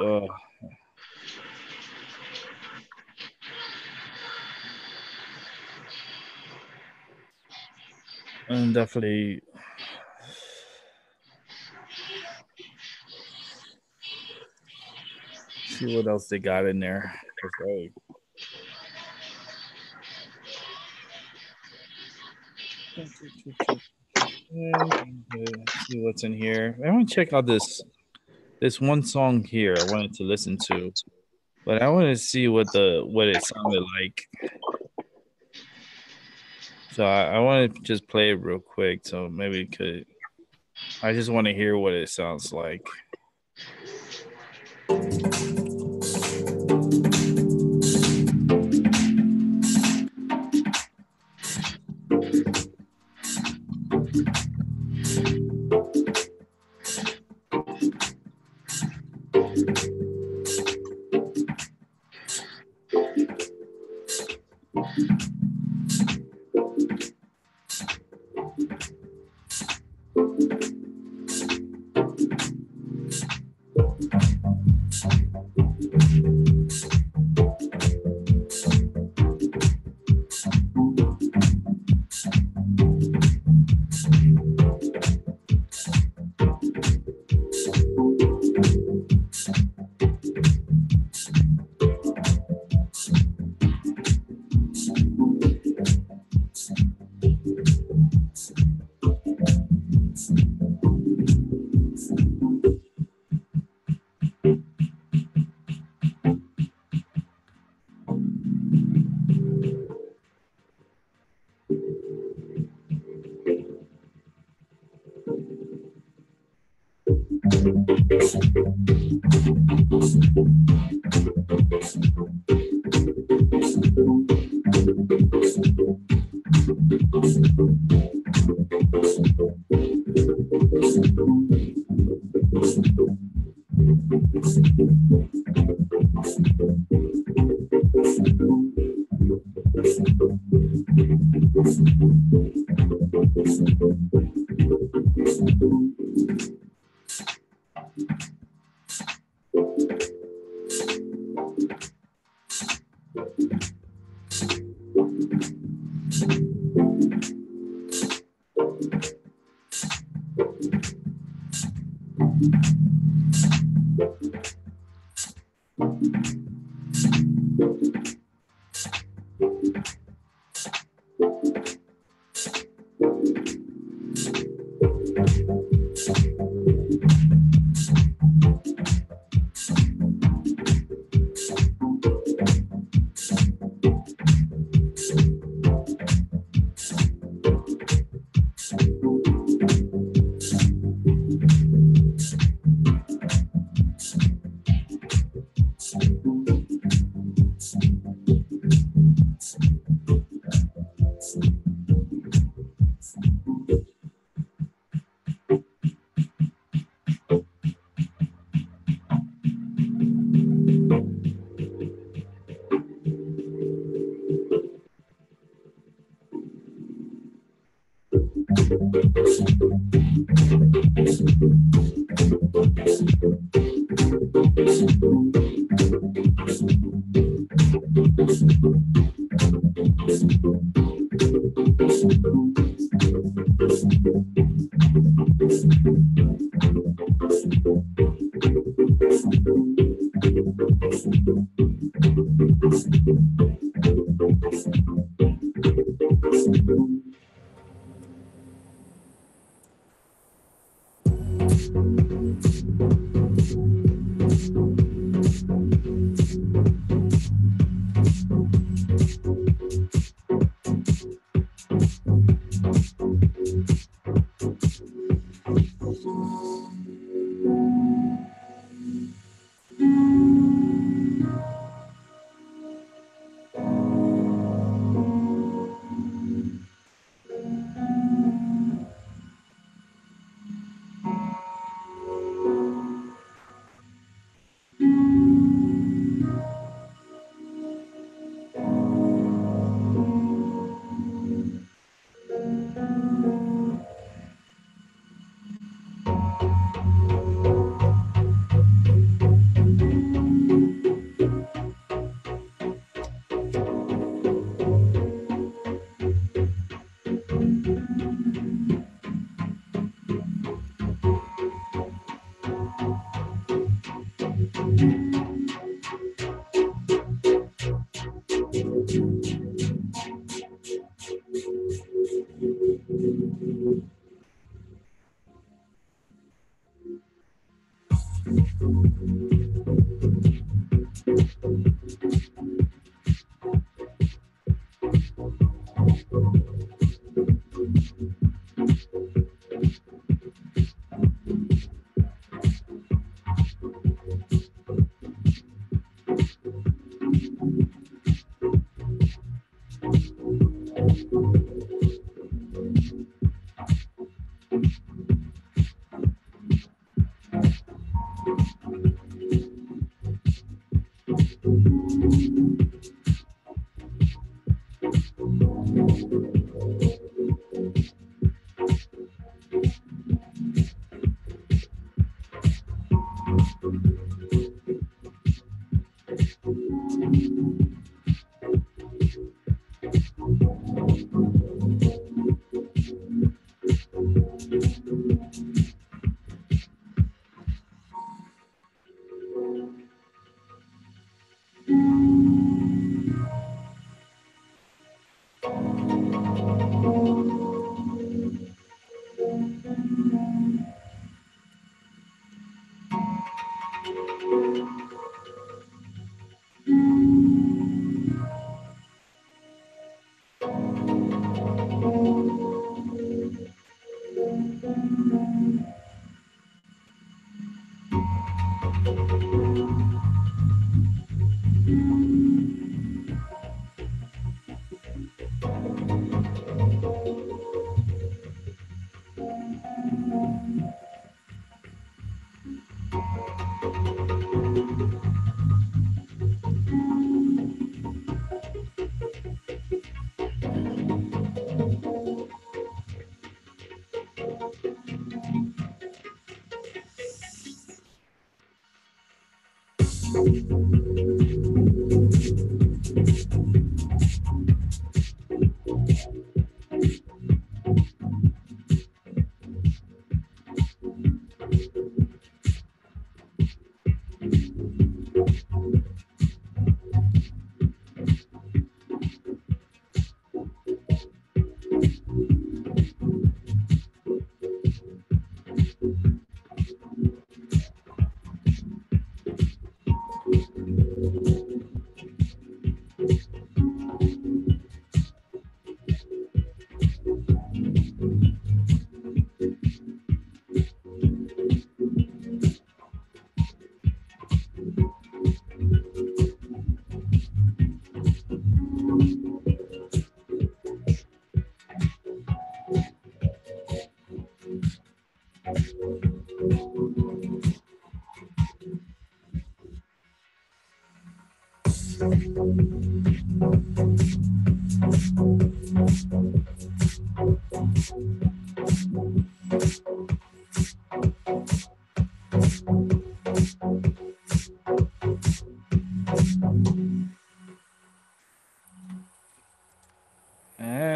and definitely see what else they got in there. It's like, see what's in here. I want to check out this one song here I wanted to listen to, but I want to see what it sounded like. So I want to just play it real quick. So maybe I just want to hear what it sounds like.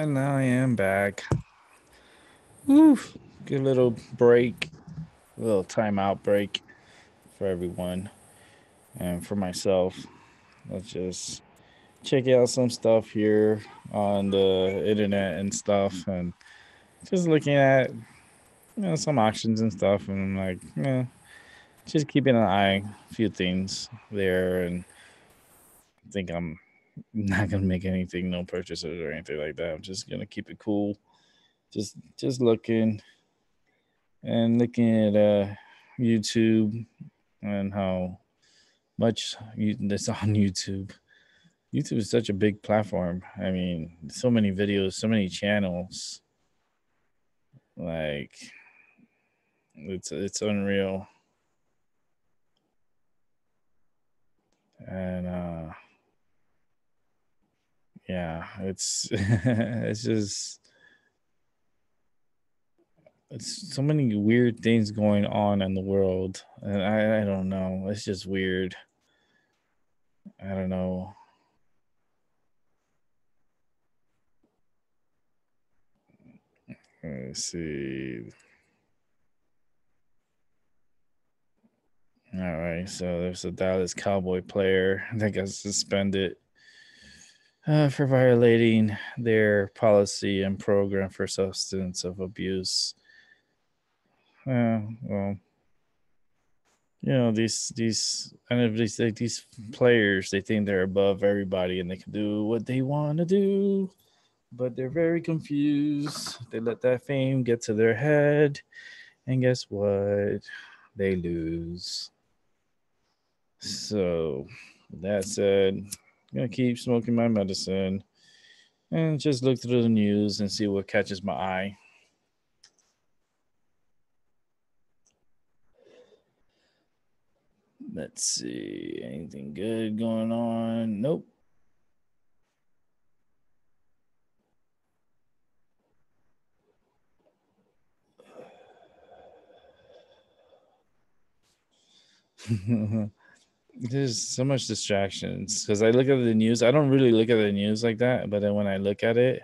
And I am back. Woo! Good little break, a little timeout break for everyone and for myself. Let's just check out some stuff here on the internet and stuff, and just looking at some auctions and stuff. And I'm like, just keeping an eye, a few things there, and I think I'm not gonna make anything, no purchases or anything like that. I'm just gonna keep it cool. Just looking at YouTube and how much that's on YouTube. YouTube is such a big platform. I mean, so many videos, so many channels. Like it's unreal. And yeah, it's it's just it's so many weird things going on in the world, and I don't know. It's just weird. I don't know. Let's see. All right, so there's a Dallas Cowboy player that got suspended for violating their policy and program for substance of abuse. Well, these and if these players, they think they're above everybody and they can do what they want to do, but they're very confused. They let that fame get to their head, and guess what? They lose. So, that said, I'm gonna keep smoking my medicine and just look through the news and see what catches my eye. Let's see, anything good going on? Nope. There's so much distractions because I look at the news. I don't really look at the news like that, but then when I look at it,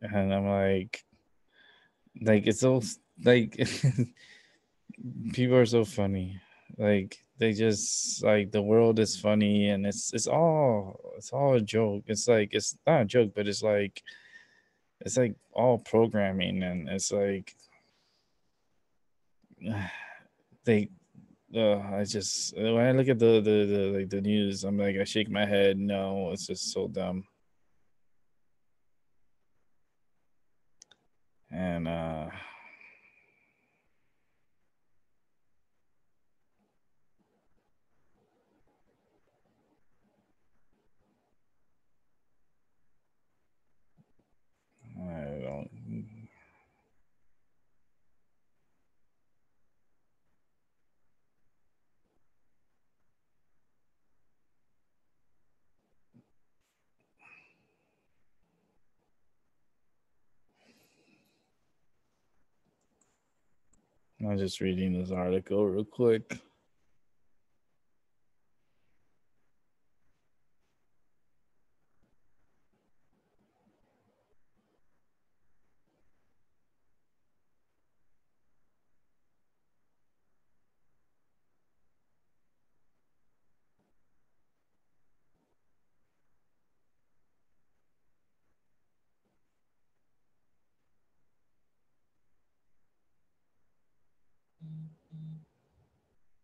and I'm like it's so like people are so funny. Like they just like the world is funny, and it's all a joke. It's like it's not a joke, but it's like all programming, and it's like they I just when I look at the like the news, I'm like I shake my head. No, it's just so dumb. And I don't. I'm just reading this article real quick.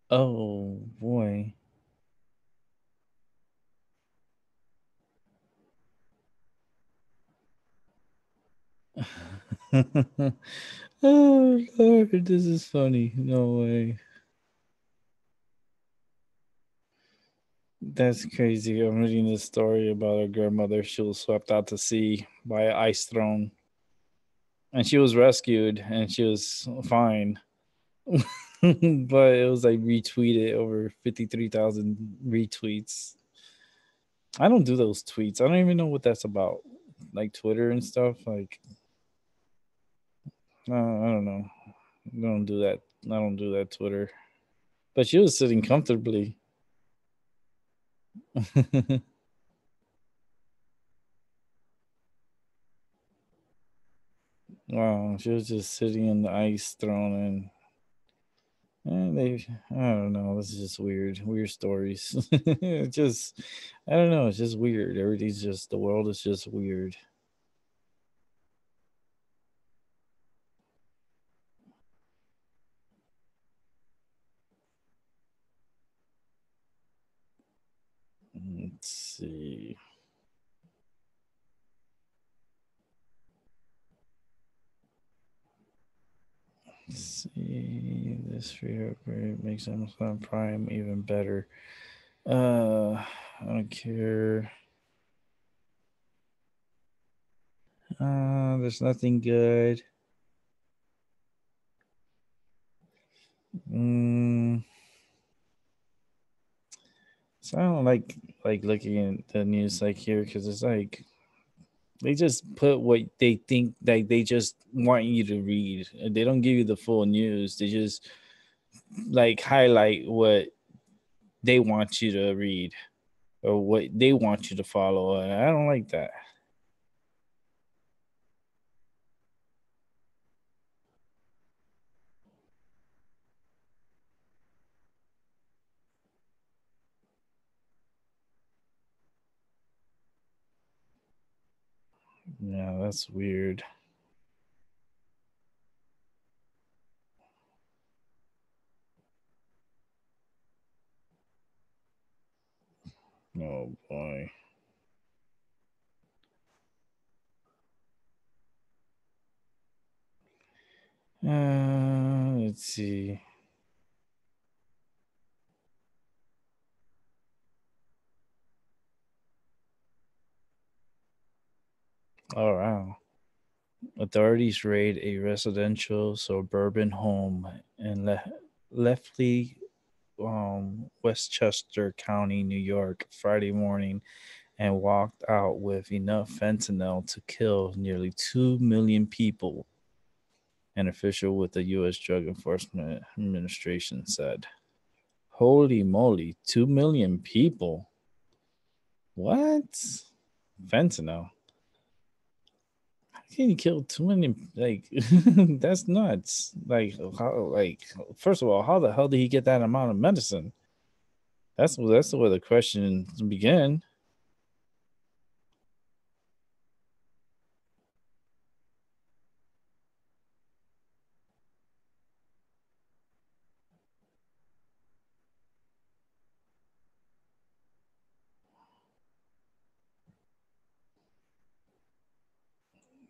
Oh boy. Oh Lord, this is funny. No way. That's crazy. I'm reading this story about a grandmother. She was swept out to sea by an ice throne, and she was rescued, and she was fine. But it was like retweeted over 53,000 retweets. I don't do those tweets. I don't even know what that's about. Like Twitter and stuff. Like, I don't know. I don't do that. I don't do that Twitter. But she was sitting comfortably. Wow, she was just sitting in the ice throne, and I don't know. This is just weird, weird stories. Just, I don't know. It's just weird. Everything's just the world is just weird. Let's see. Let's see. This free upgrade makes Amazon Prime even better. I don't care. There's nothing good. Mm, so I don't like looking at the news like here because it's like they just put what they think like they just want you to read. They don't give you the full news. They just like highlight what they want you to read or what they want you to follow. And I don't like that. Yeah, that's weird. Oh boy. Let's see. Oh wow. Authorities raid a residential suburban home in Lefley, Westchester County, New York, Friday morning and walked out with enough fentanyl to kill nearly 2 million people, an official with the U.S. Drug Enforcement Administration said. Holy moly, 2 million people? What? Fentanyl? How can you kill 2 million? Like, that's nuts. Like, how, like, first of all, how the hell did he get that amount of medicine? That's where the questions begin.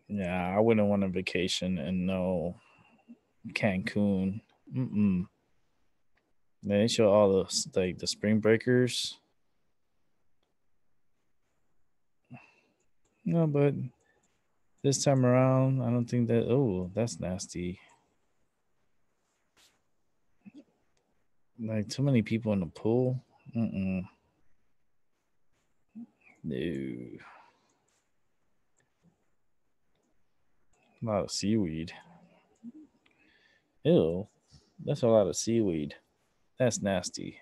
Yeah, I wouldn't want a vacation in no Cancun. Mm-mm. They show all the like the spring breakers. No, but this time around, I don't think that. Oh, that's nasty. Like too many people in the pool. Mm-mm. No, a lot of seaweed. Ew, that's a lot of seaweed. That's nasty.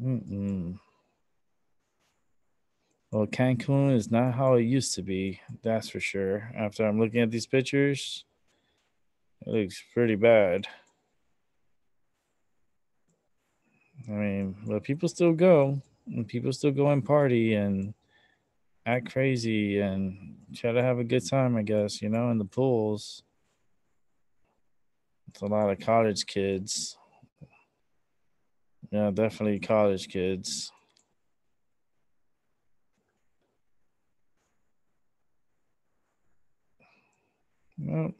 Mm-mm. Well, Cancun is not how it used to be. That's for sure. After I'm looking at these pictures, it looks pretty bad. I mean, but people still go, and people still go and party and act crazy and try to have a good time. I guess in the pools. It's a lot of college kids. Yeah, definitely college kids. Well,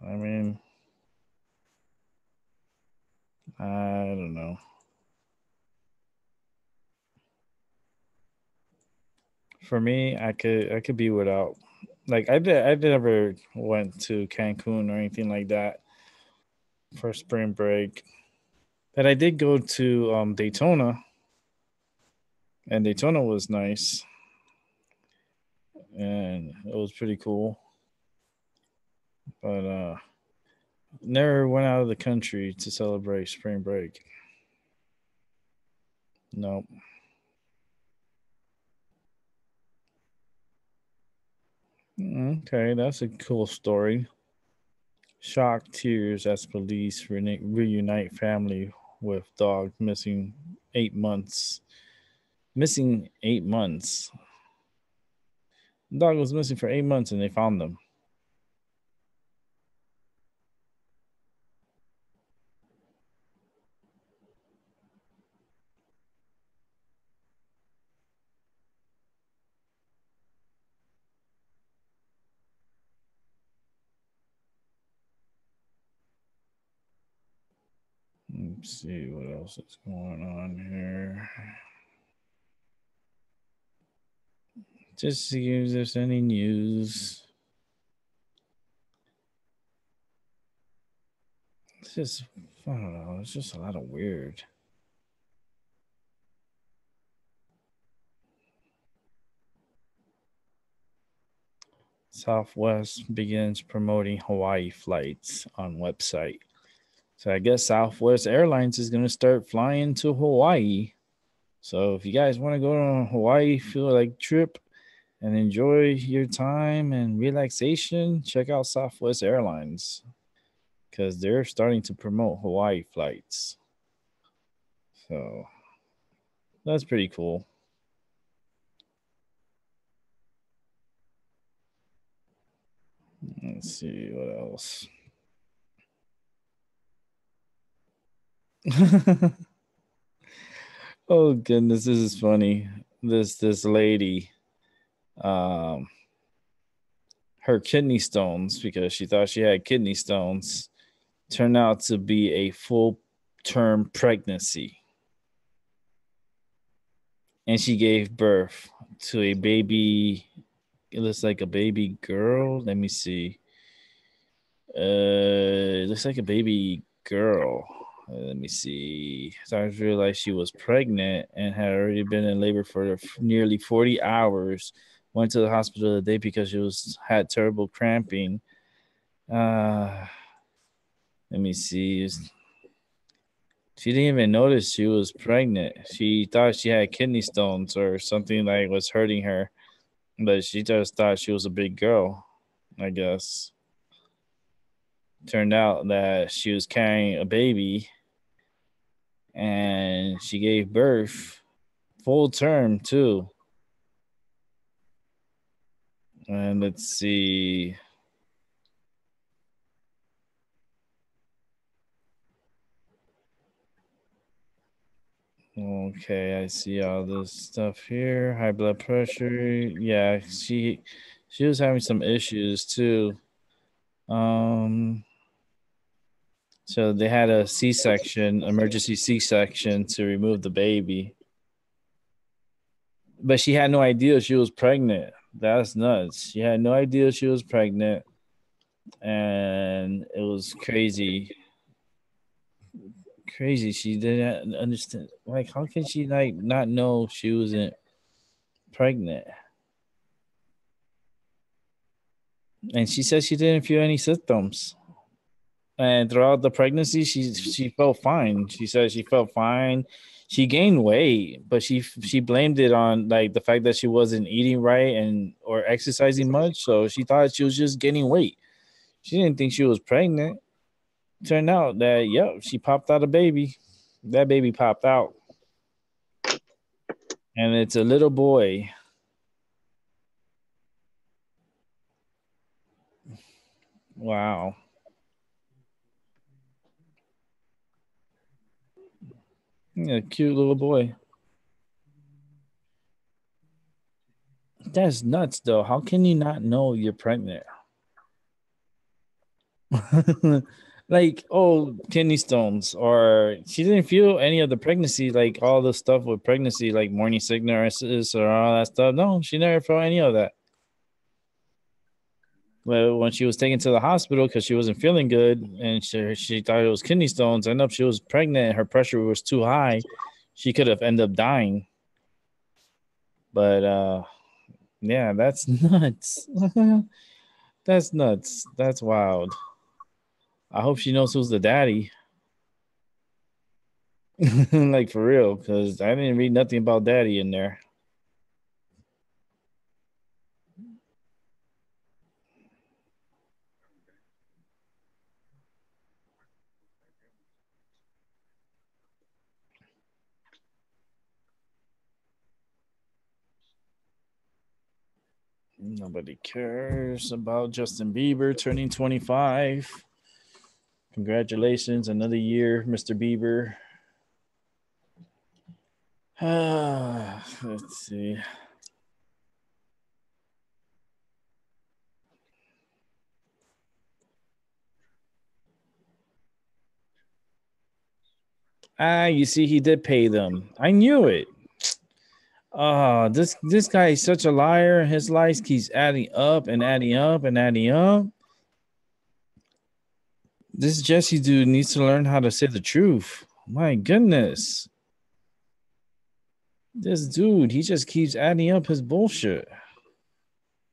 I mean, I don't know. For me, I could be without. Like I never went to Cancun or anything like that for spring break. But I did go to Daytona, and Daytona was nice, and it was pretty cool. But never went out of the country to celebrate spring break. No. Okay, that's a cool story. Shock tears as police reunite family with dog missing 8 months. Missing 8 months. The dog was missing for 8 months and they found them. Let's see what else is going on here. Just see if there's any news. It's just, I don't know. It's just a lot of weird. Southwest begins promoting Hawaii flights on website. So I guess Southwest Airlines is going to start flying to Hawaii. So if you guys want to go on a Hawaii feel like trip and enjoy your time and relaxation, check out Southwest Airlines because they're starting to promote Hawaii flights. So that's pretty cool. Let's see what else. Oh goodness, this is funny. This lady, um, her kidney stones because she thought she had kidney stones turned out to be a full term pregnancy, and she gave birth to a baby. It looks like a baby girl. Let me see. It looks like a baby girl. Let me see. So I realized she was pregnant and had already been in labor for nearly 40 hours. Went to the hospital the day because she was had terrible cramping. Uh, Let me see. She didn't even notice she was pregnant. She thought she had kidney stones or something like was hurting her, but she just thought she was a big girl, I guess. Turned out that she was carrying a baby and she gave birth full term too. And let's see. Okay, I see all this stuff here. High blood pressure. Yeah, she was having some issues too. Um so they had a C-section, emergency C-section to remove the baby. But she had no idea she was pregnant. That's nuts. She had no idea she was pregnant and it was crazy. Crazy. She didn't understand. Like, how can she like not know she wasn't pregnant? And she said she didn't feel any symptoms. And throughout the pregnancy, she felt fine. She said she felt fine. She gained weight, but she blamed it on like the fact that she wasn't eating right and or exercising much. So she thought she was just gaining weight. She didn't think she was pregnant. Turned out that yep, she popped out a baby. That baby popped out, and it's a little boy. Wow. Yeah, cute little boy. That's nuts, though. How can you not know you're pregnant? Like, oh, kidney stones, or she didn't feel any of the pregnancy, like all the stuff with pregnancy, like morning sicknesses or all that stuff. No, she never felt any of that. Well, when she was taken to the hospital because she wasn't feeling good and she thought it was kidney stones, ended up she was pregnant. Her pressure was too high. She could have ended up dying. But yeah, that's nuts. That's nuts. That's wild. I hope she knows who's the daddy. Like for real, because I didn't read nothing about daddy in there. Nobody cares about Justin Bieber turning 25. Congratulations, another year, Mr. Bieber. Let's see. You see, he did pay them. I knew it. This guy is such a liar. His lies keeps adding up and adding up and adding up. This Jesse dude needs to learn how to say the truth. My goodness. This dude, he just keeps adding up his bullshit.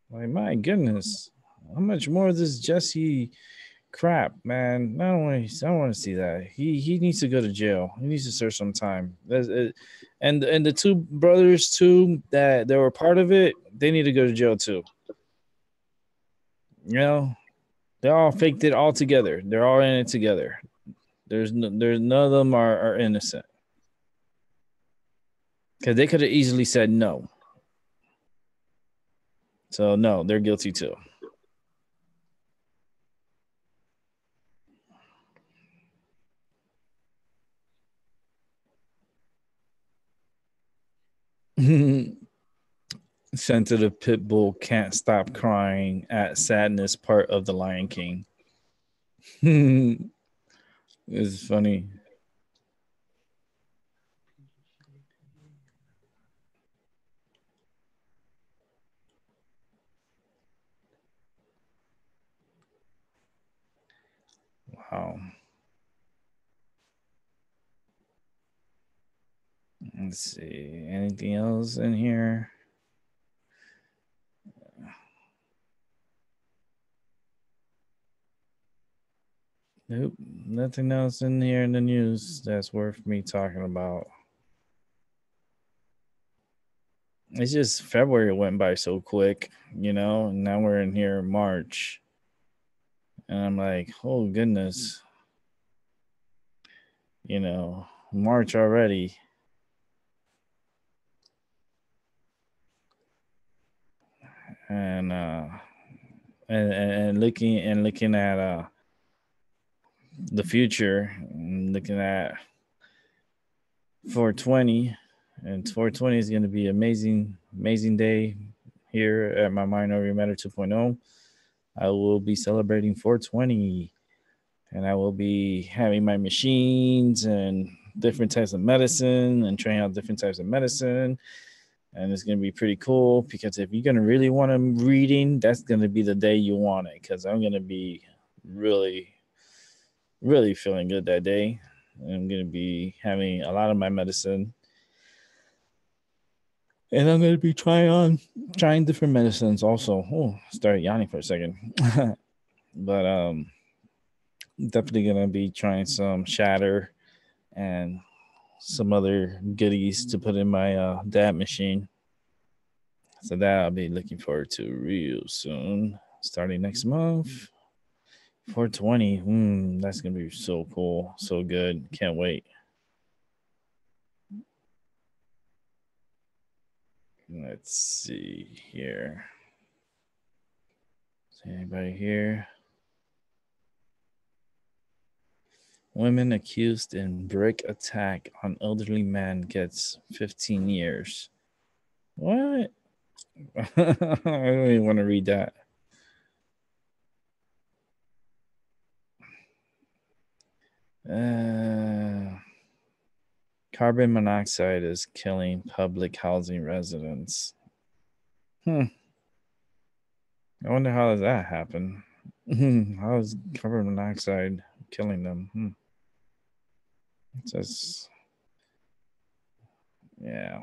Like, my goodness. How much more of this Jesse crap, man? I don't want to see that. He needs to go to jail. He needs to serve some time. And the two brothers too that were part of it, they need to go to jail too. You know, they all faked it all together. They're all in it together. There's none of them are innocent. Because they could have easily said no. So no, they're guilty too. Sensitive pit bull can't stop crying at sadness part of the Lion King. It's funny. Wow. Let's see. Anything else in here? Nope. Nothing else in here in the news that's worth me talking about. It's just February went by so quick, you know, and now we're in here in March. And I'm like, oh goodness. You know, March already. And and looking at the future, and looking at 420, and 420 is going to be amazing day here at my Minority Matter 2.0. I will be celebrating 420, and I will be having my machines and different types of medicine and trying out different types of medicine. And it's going to be pretty cool because if you're going to really want a reading, that's going to be the day you want it, because I'm going to be really, really feeling good that day. I'm going to be having a lot of my medicine. And I'm going to be trying different medicines also. Oh, started yawning for a second. But definitely going to be trying some shatter and some other goodies to put in my dab machine. So that I'll be looking forward to real soon, starting next month. 420, that's gonna be so cool, so good. Can't wait. Let's see here. Is anybody here? Women accused in brick attack on elderly man gets 15 years. What? I don't even want to read that. Carbon monoxide is killing public housing residents. I wonder how does that happen? How is carbon monoxide killing them? It says, yeah.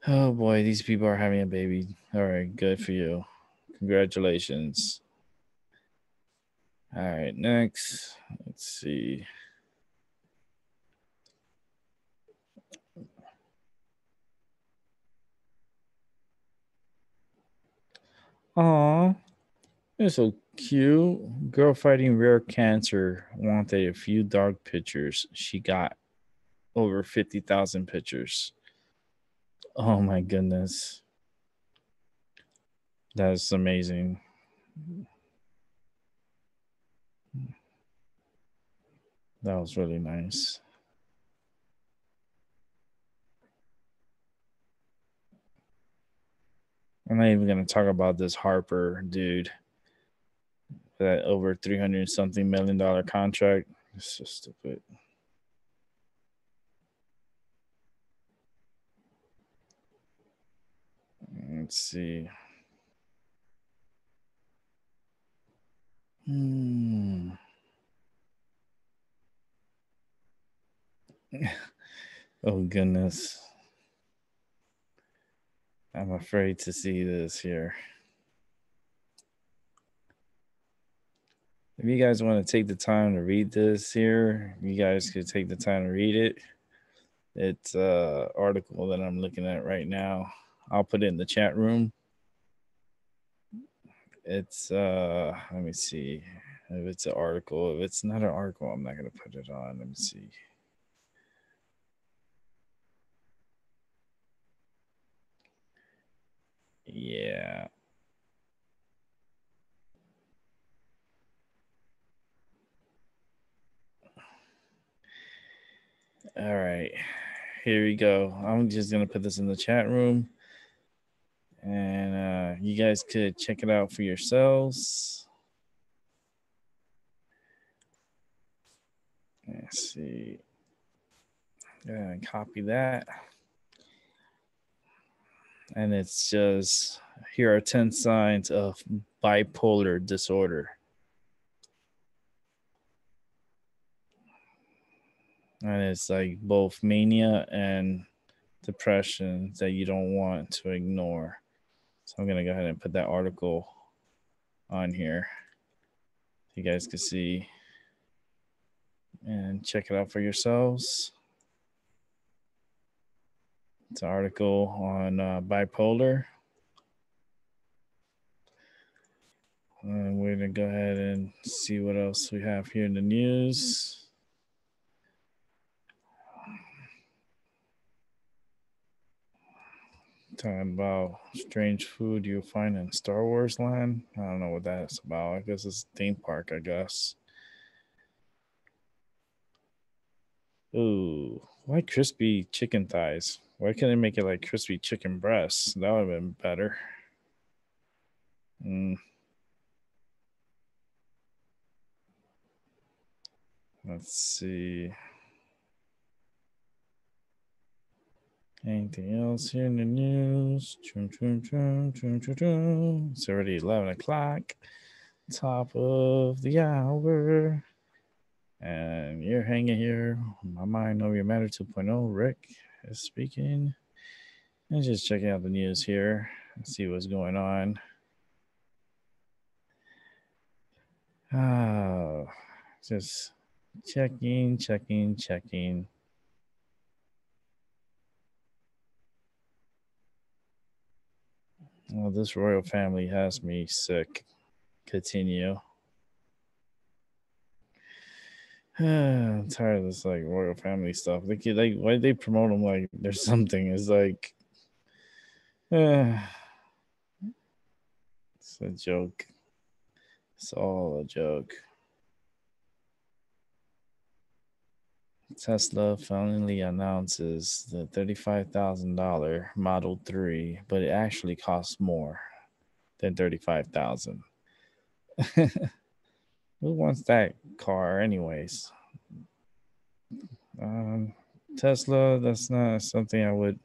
Oh boy, these people are having a baby. All right, good for you. Congratulations. All right, next. Let's see. Aw, they're so cute. Girl fighting rare cancer wanted a few dark pictures. She got over 50,000 pictures. Oh my goodness. That is amazing. That was really nice. I'm not even going to talk about this Harper dude. That over 300 something $1 million contract. It's so stupid. Let's see. Oh goodness. I'm afraid to see this here. If you guys want to take the time to read this here, you guys could take the time to read it. It's a article that I'm looking at right now. I'll put it in the chat room. It's let me see if it's an article. If it's not an article, I'm not gonna put it on. Let me see. Yeah. All right. Here we go. I'm just gonna put this in the chat room, and you guys could check it out for yourselves. Let's see. Yeah, copy that. And it's just here are 10 signs of bipolar disorder. And it's like both mania and depression that you don't want to ignore. So I'm going to go ahead and put that article on here. You guys can see and check it out for yourselves. It's an article on bipolar. And we're going to go ahead and see what else we have here in the news. Talking about strange food you'll find in Star Wars land. I don't know what that's about. I guess it's a theme park, I guess. Ooh, why crispy chicken thighs? Why can't they make it like crispy chicken breasts? That would have been better. Let's see. Anything else here in the news? It's already 11 o'clock. Top of the hour. And you're hanging here. My mind over your matter 2.0. Rick is speaking. And just checking out the news here and see what's going on. Just checking. Well, this royal family has me sick. Continue. I'm tired of this like royal family stuff. Like why they promote them like there's something? It's like, it's a joke. It's all a joke. Tesla finally announces the $35,000 Model 3, but it actually costs more than $35,000. Who wants that car, anyways? Tesla, that's not something I would.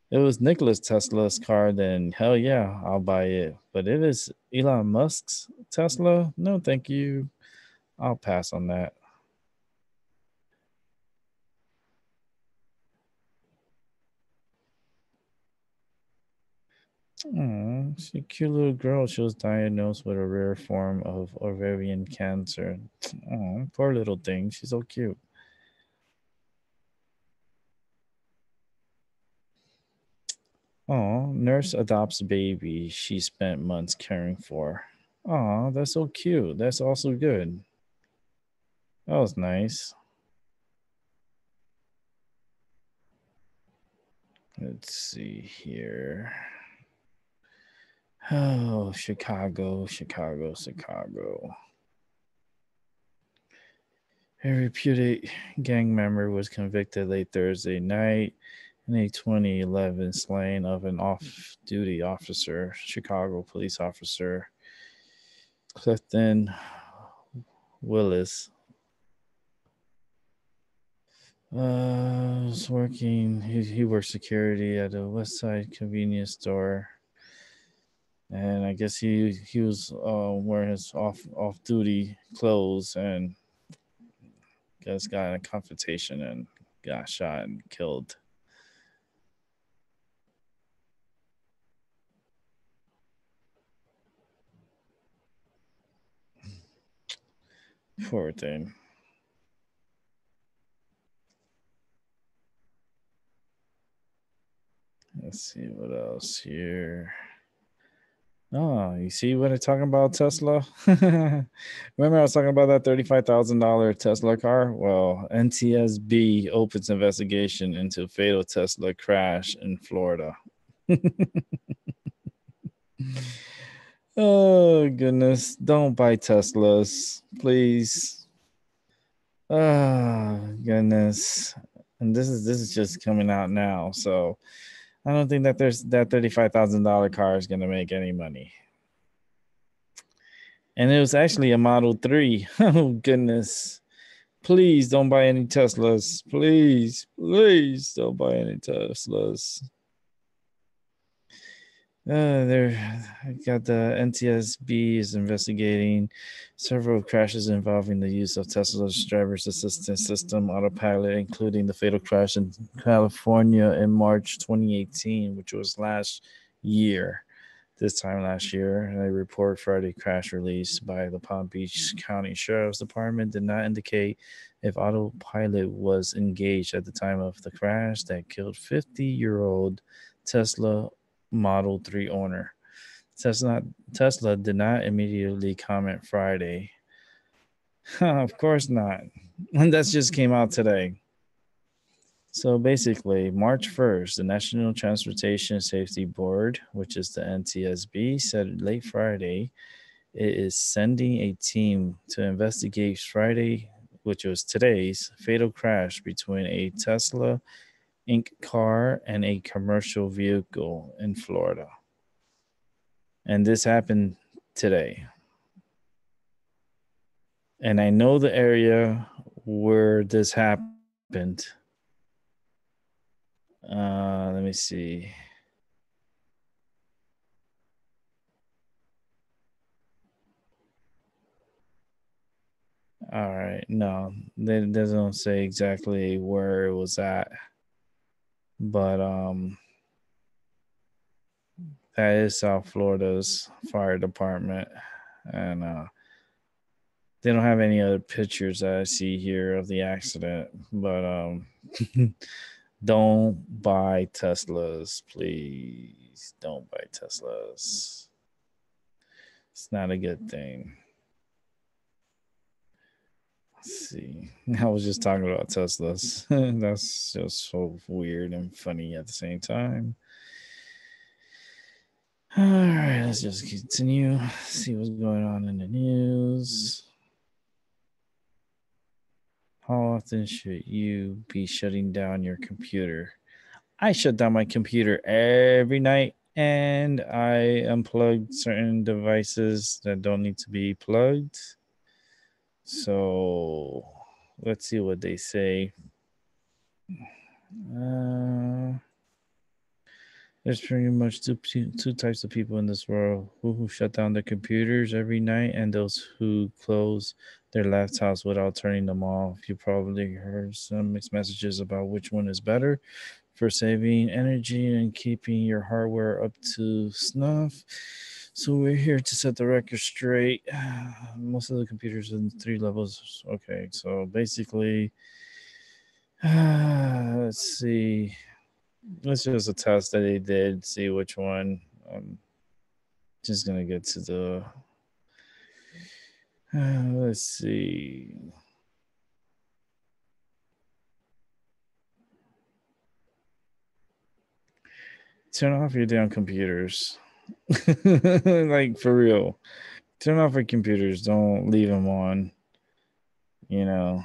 If it was Nicholas Tesla's car, then hell yeah, I'll buy it. But if it's Elon Musk's Tesla, no, thank you. I'll pass on that. She's a cute little girl. She was diagnosed with a rare form of ovarian cancer. Poor little thing. She's so cute. Nurse adopts baby she spent months caring for. That's so cute. That's also good. That was nice. Let's see here. Oh, Chicago, Chicago, Chicago. A reputed gang member was convicted late Thursday night in a 2011 slaying of an off duty officer, Chicago police officer Clifton Willis. Was working, he worked security at a West Side convenience store. And I guess he was wearing his off duty clothes and guess got in a confrontation and got shot and killed. Poor thing. Let's see what else here. Oh, you see what I'm talking about, Tesla? Remember I was talking about that $35,000 Tesla car? Well, NTSB opens investigation into fatal Tesla crash in Florida. Oh goodness! Don't buy Teslas, please. Oh goodness! And this is just coming out now, so I don't think that there's that $35,000 car is gonna make any money. And it was actually a Model 3. Oh goodness! Please don't buy any Teslas. Please don't buy any Teslas. There, I got the NTSB is investigating several crashes involving the use of Tesla's driver's assistance system autopilot, including the fatal crash in California in March 2018, which was last year. This time last year, a report Friday crash released by the Palm Beach County Sheriff's Department did not indicate if autopilot was engaged at the time of the crash that killed 50-year-old Tesla Model 3 owner. Tesla, Tesla did not immediately comment Friday. Of course not. And that just came out today. So basically, March 1st, the National Transportation Safety Board, which is the NTSB, said late Friday it is sending a team to investigate Friday, which was today's fatal crash between a Tesla Inc. car and a commercial vehicle in Florida. And this happened today. And I know the area where this happened. Let me see. All right. No, they doesn't say exactly where it was at. But that is South Florida's fire department. And they don't have any other pictures that I see here of the accident. But don't buy Teslas, please. Don't buy Teslas. It's not a good thing. Let's see. I was just talking about Teslas. That's just so weird and funny at the same time. All right, let's just continue. See what's going on in the news. How often should you be shutting down your computer? I shut down my computer every night and I unplugged certain devices that don't need to be plugged. So let's see what they say. There's pretty much two types of people in this world who shut down their computers every night and those who close their laptops without turning them off. You probably heard some mixed messages about which one is better for saving energy and keeping your hardware up to snuff. So we're here to set the record straight. Most of the computers in 3 levels. Okay, so basically, let's see. It's just a test that they did. See which one. Just gonna get to the. Let's see. turn off your damn computers. Like for real. Turn off your computers. Don't leave them on. You know,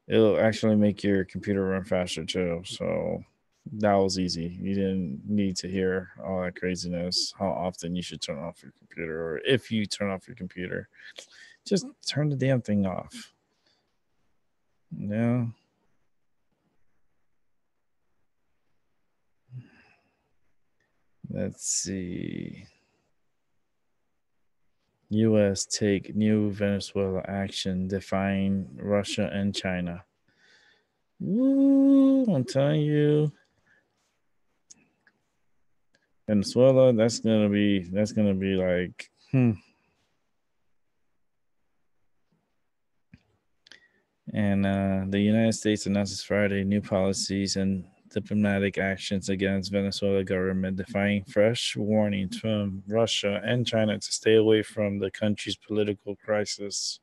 it'll actually make your computer run faster too. So that was easy. You didn't need to hear all that craziness. How often you should turn off your computer, or if you turn off your computer, just turn the damn thing off. Yeah. Let's see. U.S. take new Venezuela action defying Russia and China. Woo! I'm telling you, Venezuela. That's gonna be like. And the United States announces Friday new policies and diplomatic actions against Venezuela government, defying fresh warnings from Russia and China to stay away from the country's political crisis.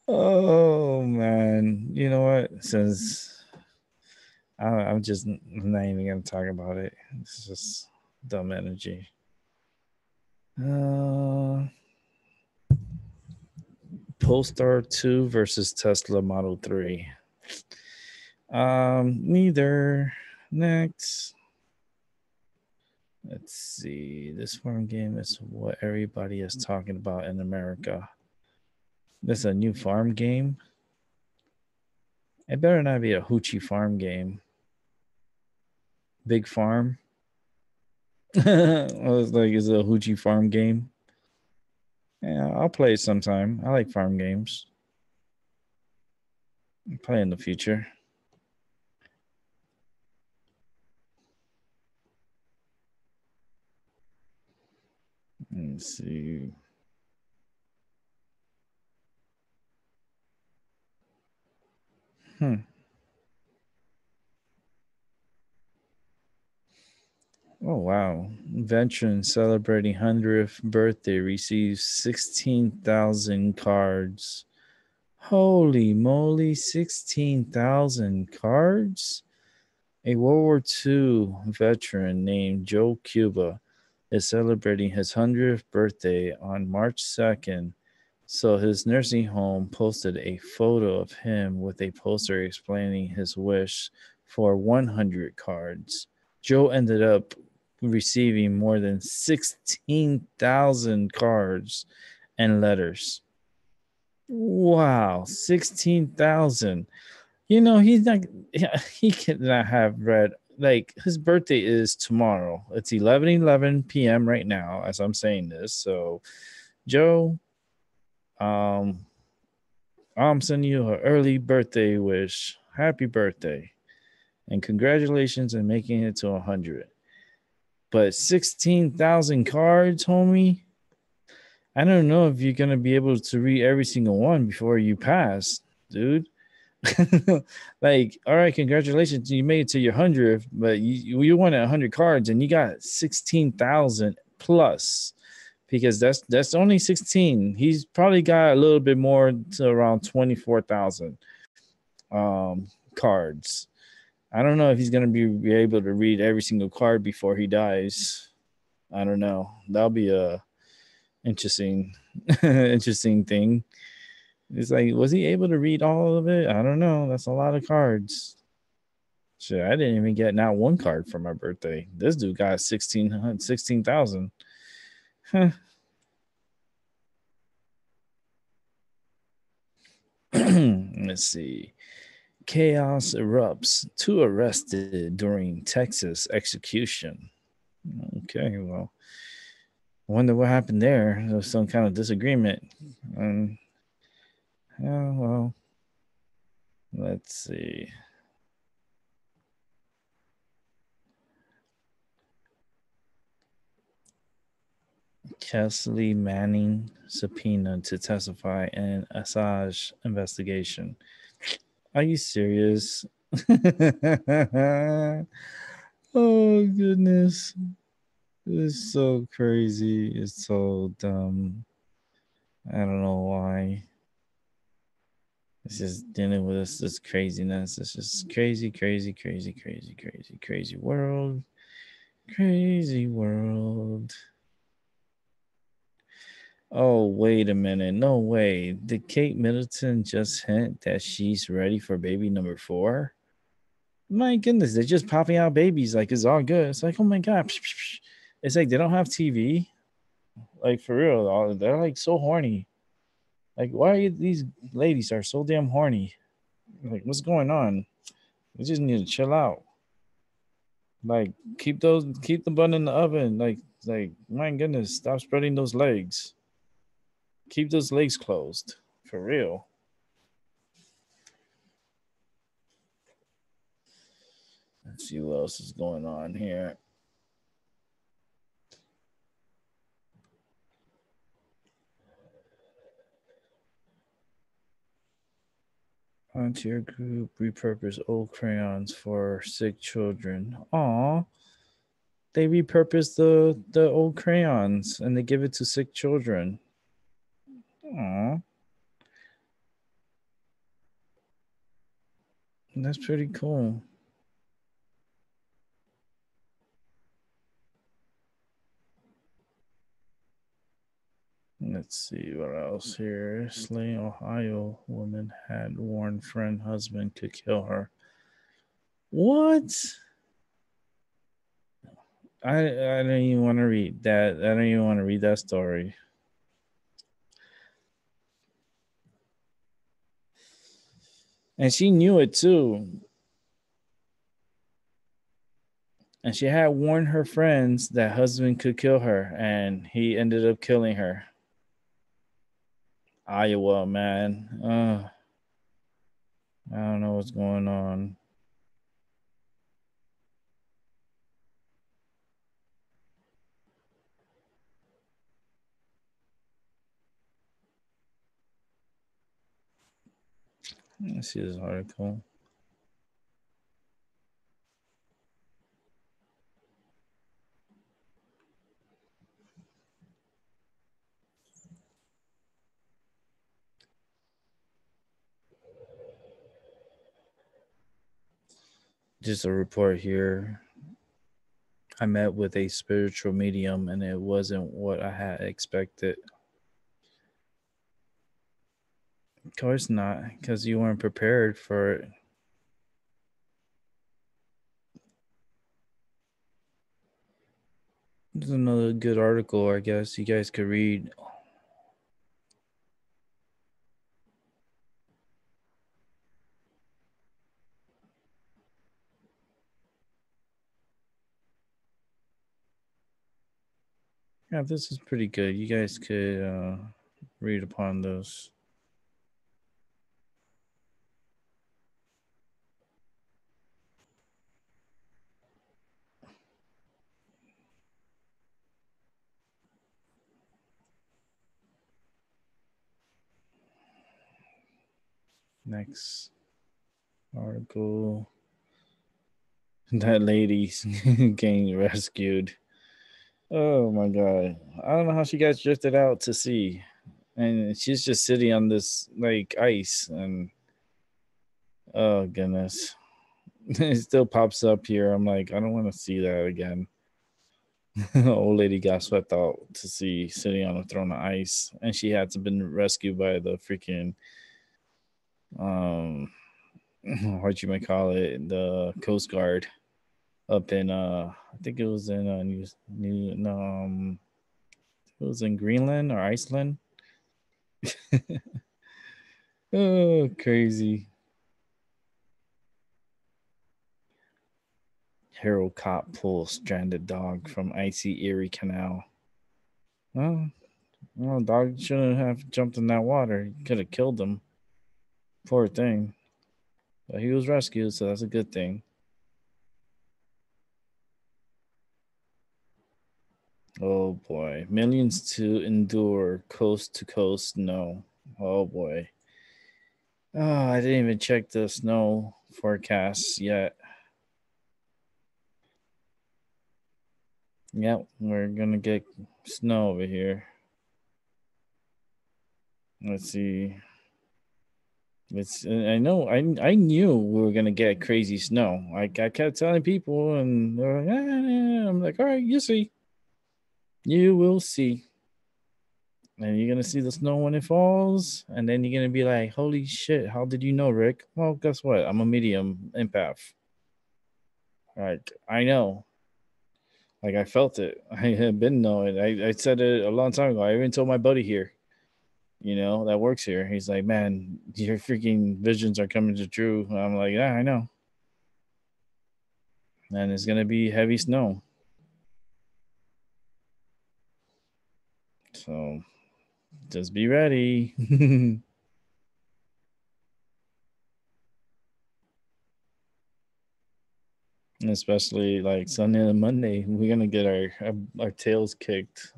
Oh man, you know what? Since I'm just not even gonna talk about it. It's just dumb energy. Uh, Polestar 2 versus Tesla Model 3. Neither. Next. Let's see. This farm game is what everybody is talking about in America. This is a new farm game. It better not be a hoochie farm game. Big farm. I was like, is it a hoochie farm game? Yeah, I'll play it sometime. I like farm games. I'll play in the future. Let's see. Hmm. Oh wow. Veteran celebrating 100th birthday receives 16,000 cards. Holy moly, 16,000 cards? A World War II veteran named Joe Cuba is celebrating his 100th birthday on March 2nd. So his nursing home posted a photo of him with a poster explaining his wish for 100 cards. Joe ended up receiving more than 16,000 cards and letters. Wow, 16,000. You know, he's not, he cannot have read, like, his birthday is tomorrow. It's 11 p.m. right now as I'm saying this. So, Joe, um, I'm sending you an early birthday wish. Happy birthday. And congratulations on making it to 100. But 16,000 cards, homie. I don't know if you're going to be able to read every single one before you pass, dude. Like, all right, congratulations, you made it to your 100th, but you wanted 100 cards and you got 16,000 plus, because that's only 16. He's probably got a little bit more, to around 24,000 cards. I don't know if he's gonna be able to read every single card before he dies. I don't know. That'll be a interesting interesting thing. It's like, was he able to read all of it? I don't know. That's a lot of cards. Shit, I didn't even get not one card for my birthday. This dude got 16,000. Huh. Let's see. Chaos erupts. Two arrested during Texas execution. Okay, well, I wonder what happened there. There was some kind of disagreement. Yeah, well, let's see. Kesley Manning subpoenaed to testify in Assange investigation. Are you serious? Oh goodness. It's so crazy. It's so dumb. I don't know why. It's just dealing with this craziness. It's just crazy, crazy, crazy, crazy, crazy, crazy world. Crazy world. Oh, wait a minute. No way. Did Kate Middleton just hint that she's ready for baby number 4? My goodness, they're just popping out babies like it's all good. It's like, oh my god. It's like they don't have TV. Like for real. They're like so horny. Like, why are these ladies are so damn horny? Like, what's going on? They just need to chill out. Like, keep the bun in the oven. Like, my goodness, stop spreading those legs. Keep those legs closed. For real. Let's see what else is going on here. Onto your group, repurpose old crayons for sick children. Aw. They repurpose the old crayons and they give it to sick children. Aw. That's pretty cool. Let's see what else here. Slain Ohio woman had warned friend husband to kill her. What? I don't even want to read that. I don't even want to read that story. And she knew it too. And she had warned her friends that husband could kill her, and he ended up killing her. Iowa, man. I don't know what's going on. Let's see this article. Just a report here. I met with a spiritual medium and it wasn't what I had expected. Of course not, because you weren't prepared for it. There's another good article, I guess, you guys could read. Yeah, this is pretty good. You guys could read upon those. Next article. That lady's getting rescued. Oh my god. I don't know how she got drifted out to sea. And she's just sitting on this like ice and oh goodness. It still pops up here. I'm like, I don't want to see that again. Old lady got swept out to sea sitting on a throne of ice. And she had to been rescued by the freaking um what you might call it, the Coast Guard up in I think it was in it was in Greenland or Iceland. Oh, crazy. Hero cop pulls stranded dog from icy Erie Canal. Well, dog shouldn't have jumped in that water. He could have killed him. Poor thing. But he was rescued, so that's a good thing. Oh boy. Millions to endure coast to coast snow. Oh boy. Oh, I didn't even check the snow forecasts yet. Yep, we're gonna get snow over here. Let's see. It's I know I knew we were gonna get crazy snow. I kept telling people, and they're like, I'm like, all right, you see, you will see, and you're gonna see the snow when it falls, and then you're gonna be like, holy shit, how did you know, Rick? Well, guess what? I'm a medium empath. Like I know, like I felt it. I had been knowing. I said it a long time ago. I even told my buddy here, that works here. He's like, man, your freaking visions are coming to true. I'm like, yeah, I know. And it's gonna be heavy snow. So just be ready. Especially like Sunday and Monday, we're gonna get our tails kicked.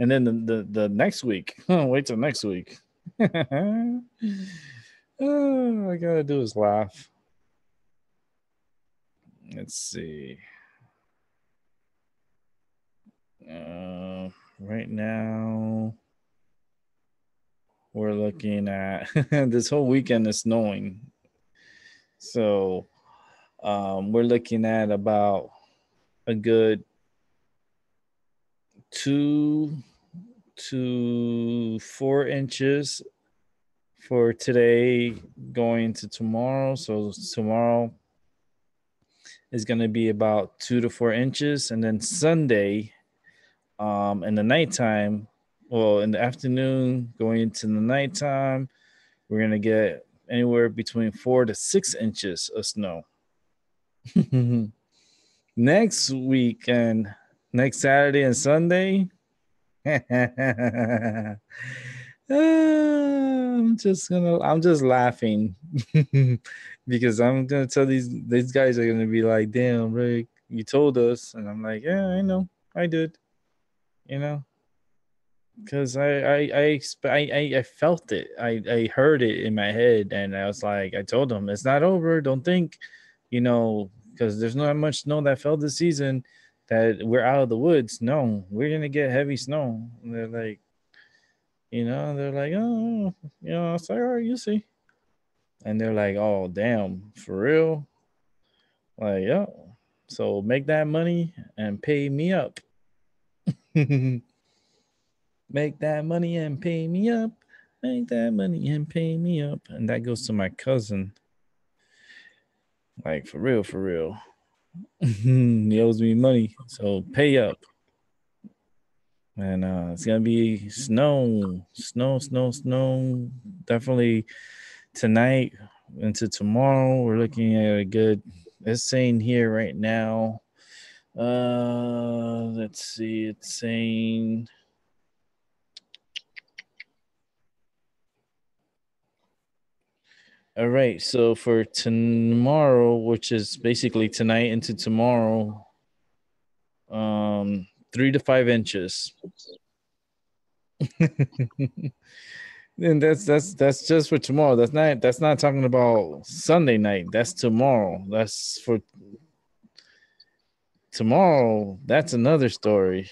And then the next week, wait till next week. All I gotta do is laugh. Let's see. Right now, we're looking at this whole weekend is snowing. So we're looking at about a good 2 to 4 inches for today going to tomorrow. So tomorrow is going to be about 2 to 4 inches. And then Sunday, in the nighttime, well, in the afternoon, going into the nighttime, we're going to get anywhere between 4 to 6 inches of snow. Next weekend, next Saturday and Sunday, I'm just laughing because I'm gonna tell these guys are gonna be like, damn, Rick, you told us, and I'm like, yeah, I know, I did, you know, because I felt it, I heard it in my head, and I was like, I told them it's not over, don't think, because there's not much snow that fell this season that we're out of the woods. No, we're gonna get heavy snow. And they're like, oh, I was like, all right, you see. And they're like, oh, damn, for real? Like, yeah. So make that money and pay me up. Make that money and pay me up. Make that money and pay me up. And that goes to my cousin. Like, for real, for real. He owes me money. So pay up. And it's going to be snow, snow, snow, snow. Definitely tonight into tomorrow. We're looking at a good, it's saying here right now. Let's see. It's saying all right. So for tomorrow, which is basically tonight into tomorrow, 3 to 5 inches. And that's just for tomorrow. That's not talking about Sunday night. That's tomorrow. That's for tomorrow. That's another story.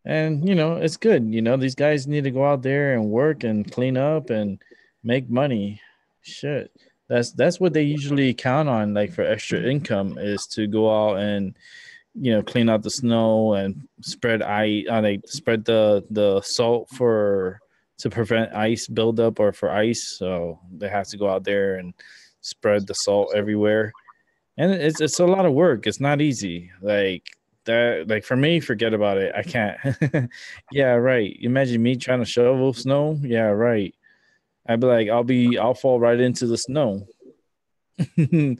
And it's good. These guys need to go out there and work and clean up and make money. Shit. That's what they usually count on, like for extra income, is to go out and clean out the snow and spread ice. Like spread the salt for to prevent ice buildup or for ice. So they have to go out there and spread the salt everywhere. And it's a lot of work. It's not easy. Like that, like for me, forget about it. I can't. Yeah, right. Imagine me trying to shovel snow. Yeah, right. I'd be like, I'll fall right into the snow. I'm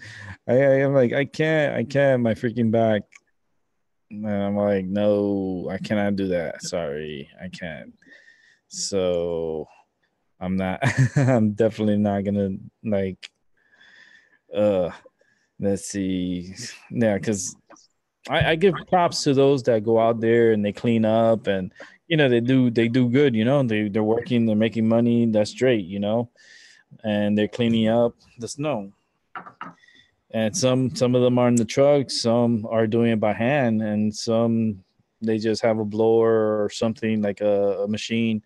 like, I can't. My freaking back. And I'm like, no, I cannot do that. Sorry, I can't. So I'm not. I'm definitely not gonna like. Uh, let's see. Yeah, because I give props to those that go out there and they clean up and they do good. They're working, they're making money. That's straight. And they're cleaning up the snow. And some of them are in the truck, some are doing it by hand, and some they just have a blower or something like a machine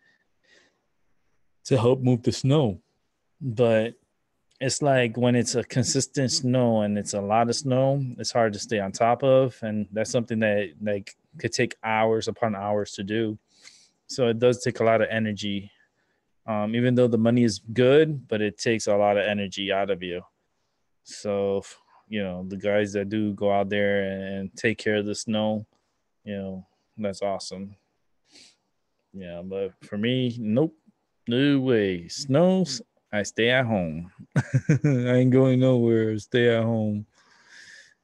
to help move the snow. but it's like when it's a consistent snow and it's a lot of snow, it's hard to stay on top of, and that's something that like could take hours upon hours to do. So it does take a lot of energy. Even though the money is good, but it takes a lot of energy out of you. So, the guys that do go out there and take care of the snow, you know, that's awesome. Yeah, but for me, nope, no way. Snows, I stay at home. I ain't going nowhere. Stay at home.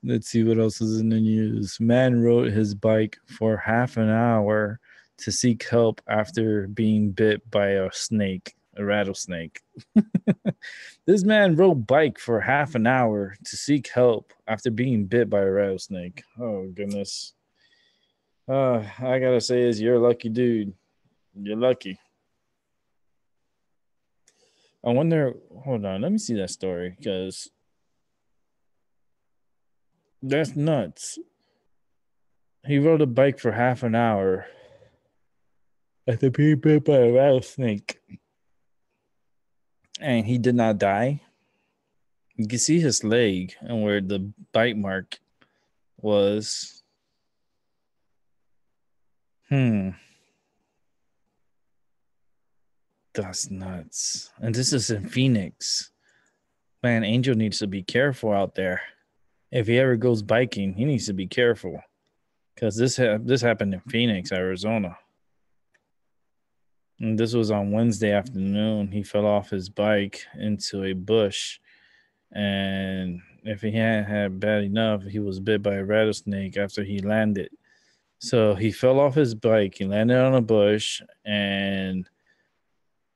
Let's see what else is in the news. Man rode his bike for half an hour to seek help after being bit by a snake, a rattlesnake. This man rode bike for half an hour to seek help after being bit by a rattlesnake. Oh goodness. I gotta say is you're a lucky dude. You're lucky. I wonder. Hold on, let me see that story because that's nuts. He rode a bike for half an hour after being bit by a rattlesnake, and he did not die. You can see his leg and where the bite mark was. Hmm, that's nuts. And this is in Phoenix. Man, Angel needs to be careful out there. If he ever goes biking, he needs to be careful because this happened in Phoenix, Arizona. And this was on Wednesday afternoon. He fell off his bike into a bush, and if he hadn't had bad enough, he was bit by a rattlesnake after he landed. So he fell off his bike. He landed on a bush, and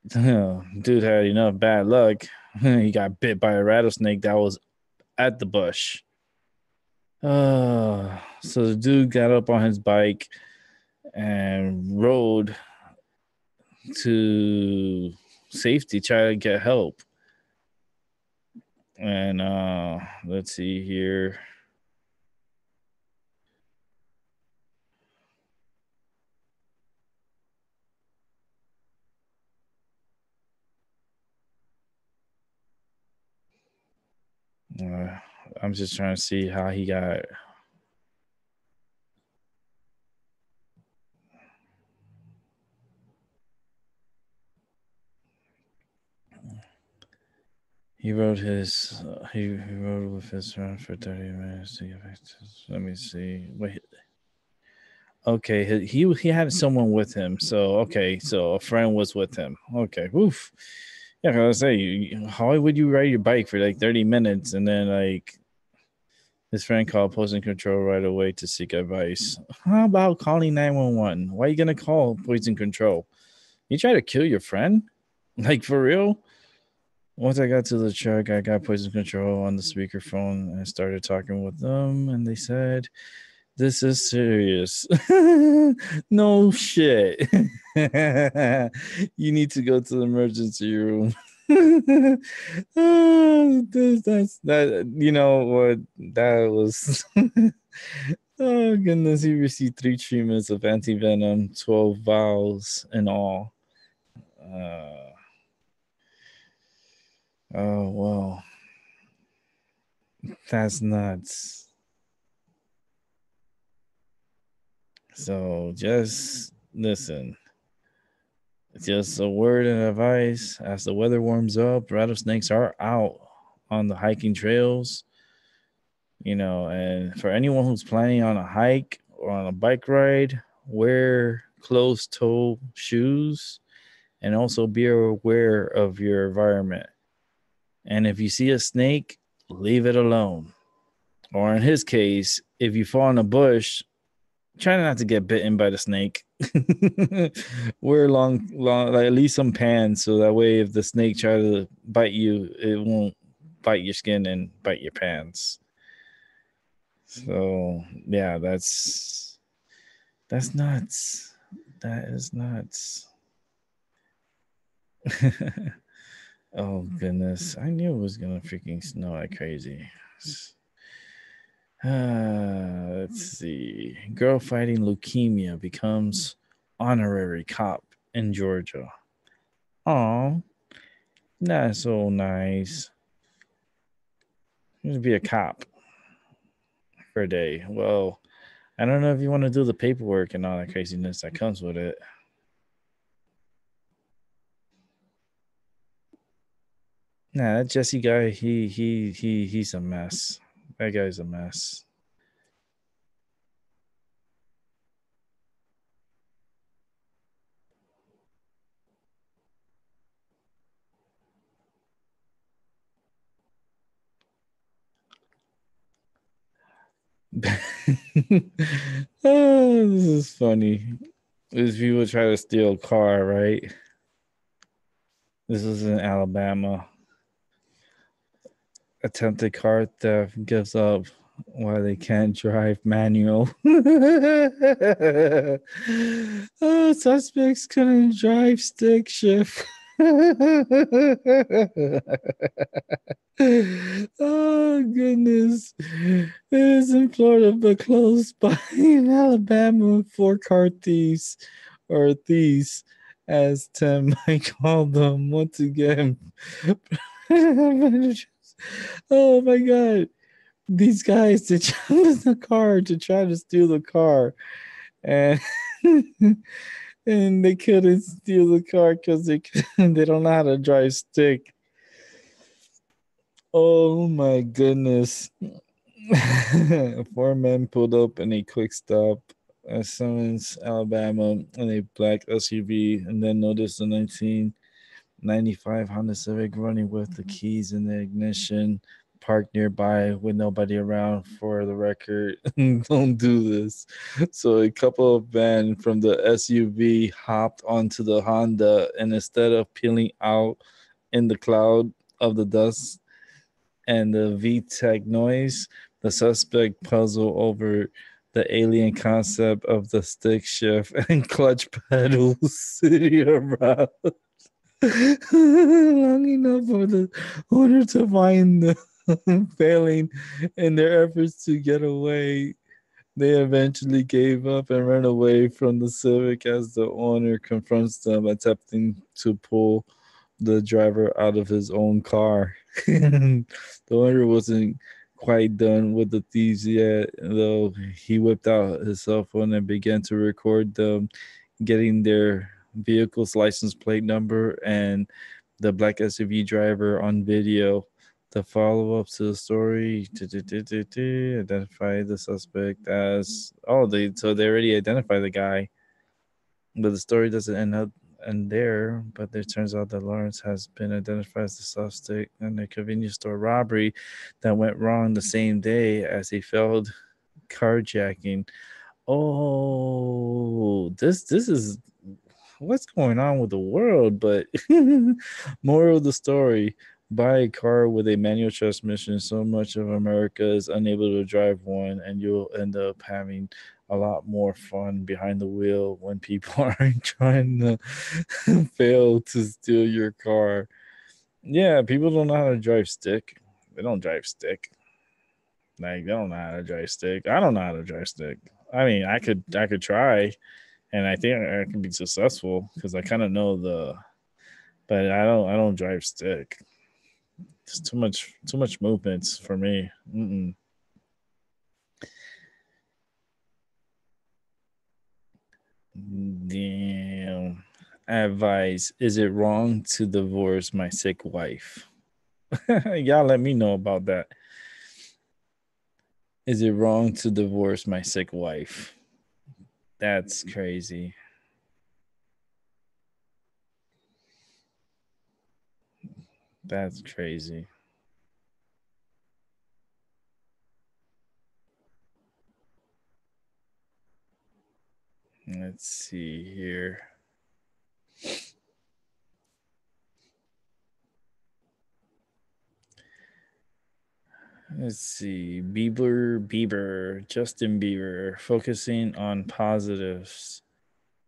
dude had enough bad luck. He got bit by a rattlesnake that was at the bush. So the dude got up on his bike and rode to safety, try to get help. And let's see here. Uh, I'm just trying to see how he got. He rode his. He rode with his friend for 30 minutes to get back to. Let me see. Wait. Okay, he had someone with him. So okay, so a friend was with him. Okay, oof. Yeah, I was say, how would you ride your bike for like 30 minutes and then like his friend called poison control right away to seek advice? How about calling 911? Why are you gonna call poison control? You try to kill your friend? Like for real? Once I got to the truck, I got poison control on the speakerphone and started talking with them, and they said, "This is serious." No shit. You need to go to the emergency room. That's that. You know what? That was. Oh goodness! He received 3 treatments of antivenom, 12 vials in all. Uh, oh well, that's nuts. So just listen. Just a word and advice: as the weather warms up, rattlesnakes are out on the hiking trails. And for anyone who's planning on a hike or on a bike ride, wear closed toe shoes and also be aware of your environment. And if you see a snake, leave it alone. Or in his case, if you fall in a bush, try not to get bitten by the snake. Wear long, like at least some pants, so that way, if the snake try to bite you, it won't bite your skin and bite your pants. So yeah, that's nuts. That is nuts. Oh goodness, I knew it was gonna freaking snow like crazy. Let's see. Girl fighting leukemia becomes honorary cop in Georgia. Oh, Not so nice. Just be a cop for a day. Well, I don't know if you want to do the paperwork and all that craziness that comes with it. Nah, that Jesse guy, he's a mess. That guy's a mess. Oh, this is funny. These people try to steal a car, right? This is in Alabama. Attempted car theft gives up why they can't drive manual. Oh, suspects couldn't drive stick shift. Oh goodness. It is in Florida, but close by in Alabama for car thieves or thieves, as Tim might call them once again. Oh my god. These guys they jump in the car to try to steal the car. And and they couldn't steal the car because they don't know how to drive stick. Oh my goodness. Four men pulled up in a quick stop at Simmons, Alabama, in a black SUV, and then noticed a 1995 Honda Civic running with the keys in the ignition, parked nearby with nobody around. For the record, don't do this. So a couple of men from the SUV hopped onto the Honda, and instead of peeling out in the cloud of the dust and the VTEC noise, the suspect puzzled over the alien concept of the stick shift and clutch pedals sitting around long enough for the owner to find them failing in their efforts to get away. They eventually gave up and ran away from the Civic as the owner confronts them, attempting to pull the driver out of his own car. The owner wasn't quite done with the thieves yet, though. He whipped out his cell phone and began to record them getting their vehicle's license plate number and the black SUV driver on video. The follow up to the story identify the suspect as they already identified the guy, but the story doesn't end there. But it turns out that Lawrence has been identified as the suspect in a convenience store robbery that went wrong the same day as a failed carjacking. Oh, this is what's going on with the world. But moral of the story: buy a car with a manual transmission. So much of America is unable to drive one, and you'll end up having a lot more fun behind the wheel when people aren't trying to fail to steal your car. Yeah, people don't know how to drive stick. They don't drive stick. Like they don't know how to drive stick. I don't know how to drive stick. I mean, I could try, and I think I can be successful because I kind of know the. But I don't drive stick. It's too much movements for me. Mm-mm. Damn. Advice: is it wrong to divorce my sick wife? Y'all let me know about that. Is it wrong to divorce my sick wife? That's crazy. That's crazy. Let's see here. Let's see. Justin Bieber, focusing on positives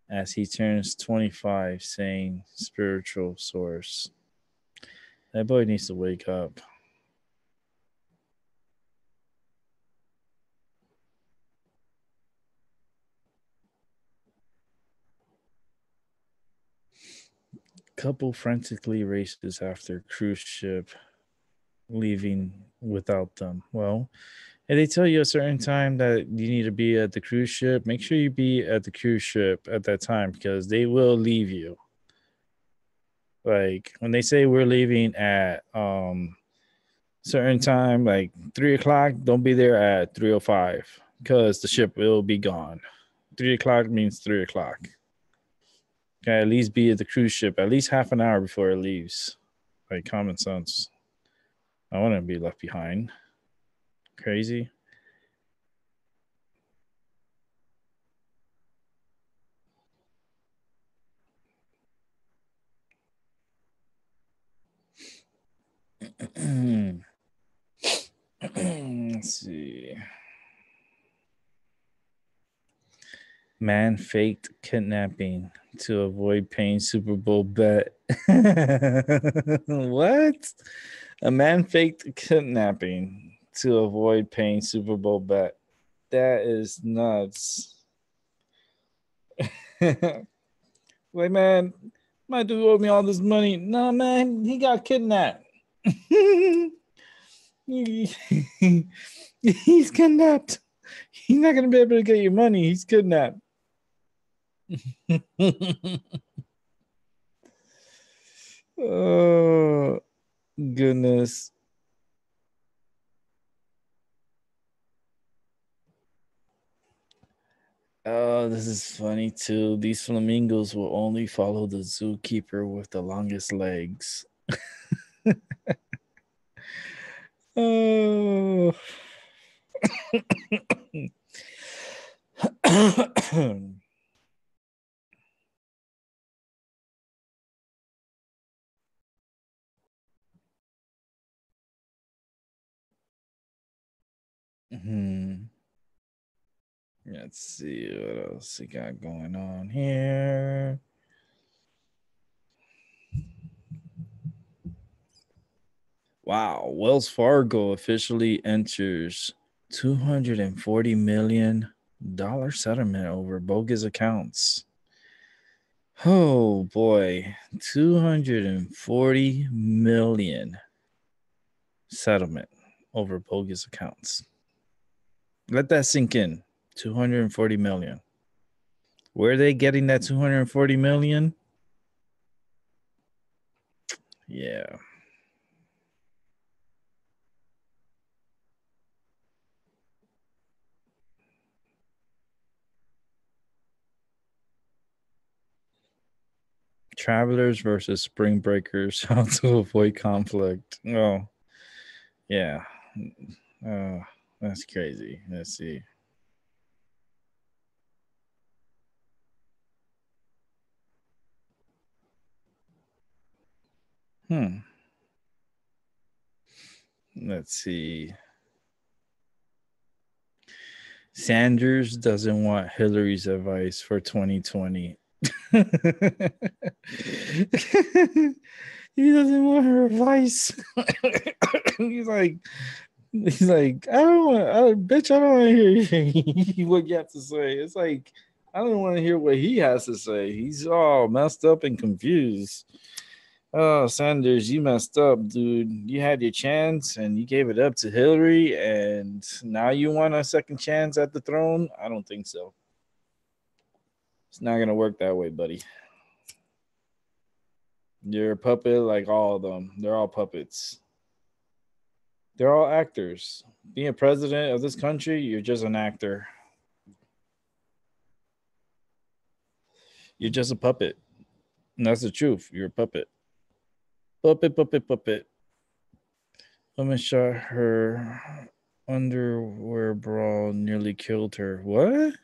as he turns 25, saying spiritual source. That boy needs to wake up. Couple frantically races after cruise ship leaving without them. Well, if they tell you a certain time that you need to be at the cruise ship, make sure you be at the cruise ship at that time because they will leave you. Like when they say we're leaving at certain time, like 3 o'clock, don't be there at 3:05 because the ship will be gone. 3 o'clock means 3 o'clock. Okay, at least be at the cruise ship at least half an hour before it leaves. Like common sense. I want to be left behind. Crazy. Let's see. Man faked kidnapping to avoid paying Super Bowl bet. What? A man faked kidnapping to avoid paying Super Bowl bet. That is nuts. Like, man, my dude owed me all this money. No, man, he got kidnapped. He's kidnapped. He's not gonna be able to get your money. He's kidnapped. Oh goodness. Oh, this is funny too. These flamingos will only follow the zookeeper with the longest legs. Oh. Hmm. Let's see what else we got going on here. Wow, Wells Fargo officially enters $240 million settlement over bogus accounts. Oh boy, 240 million settlement over bogus accounts. Let that sink in. 240 million. Where are they getting that 240 million? Yeah. Travelers versus spring breakers. How to avoid conflict. Oh, yeah. Oh, that's crazy. Let's see. Hmm. Let's see. Sanders doesn't want Hillary's advice for 2020. He doesn't want her advice. he's like, he's like, bitch, I don't want to hear what you have to say. It's like, I don't want to hear what he has to say. He's all messed up and confused. Oh, Sanders, you messed up, dude. You had your chance and you gave it up to Hillary, and now you want a second chance at the throne? I don't think so. It's not going to work that way, buddy. You're a puppet like all of them. They're all puppets. They're all actors. Being president of this country, you're just an actor. You're just a puppet. And that's the truth. You're a puppet. Puppet, puppet, puppet. Woman shot her underwear bra, nearly killed her. What?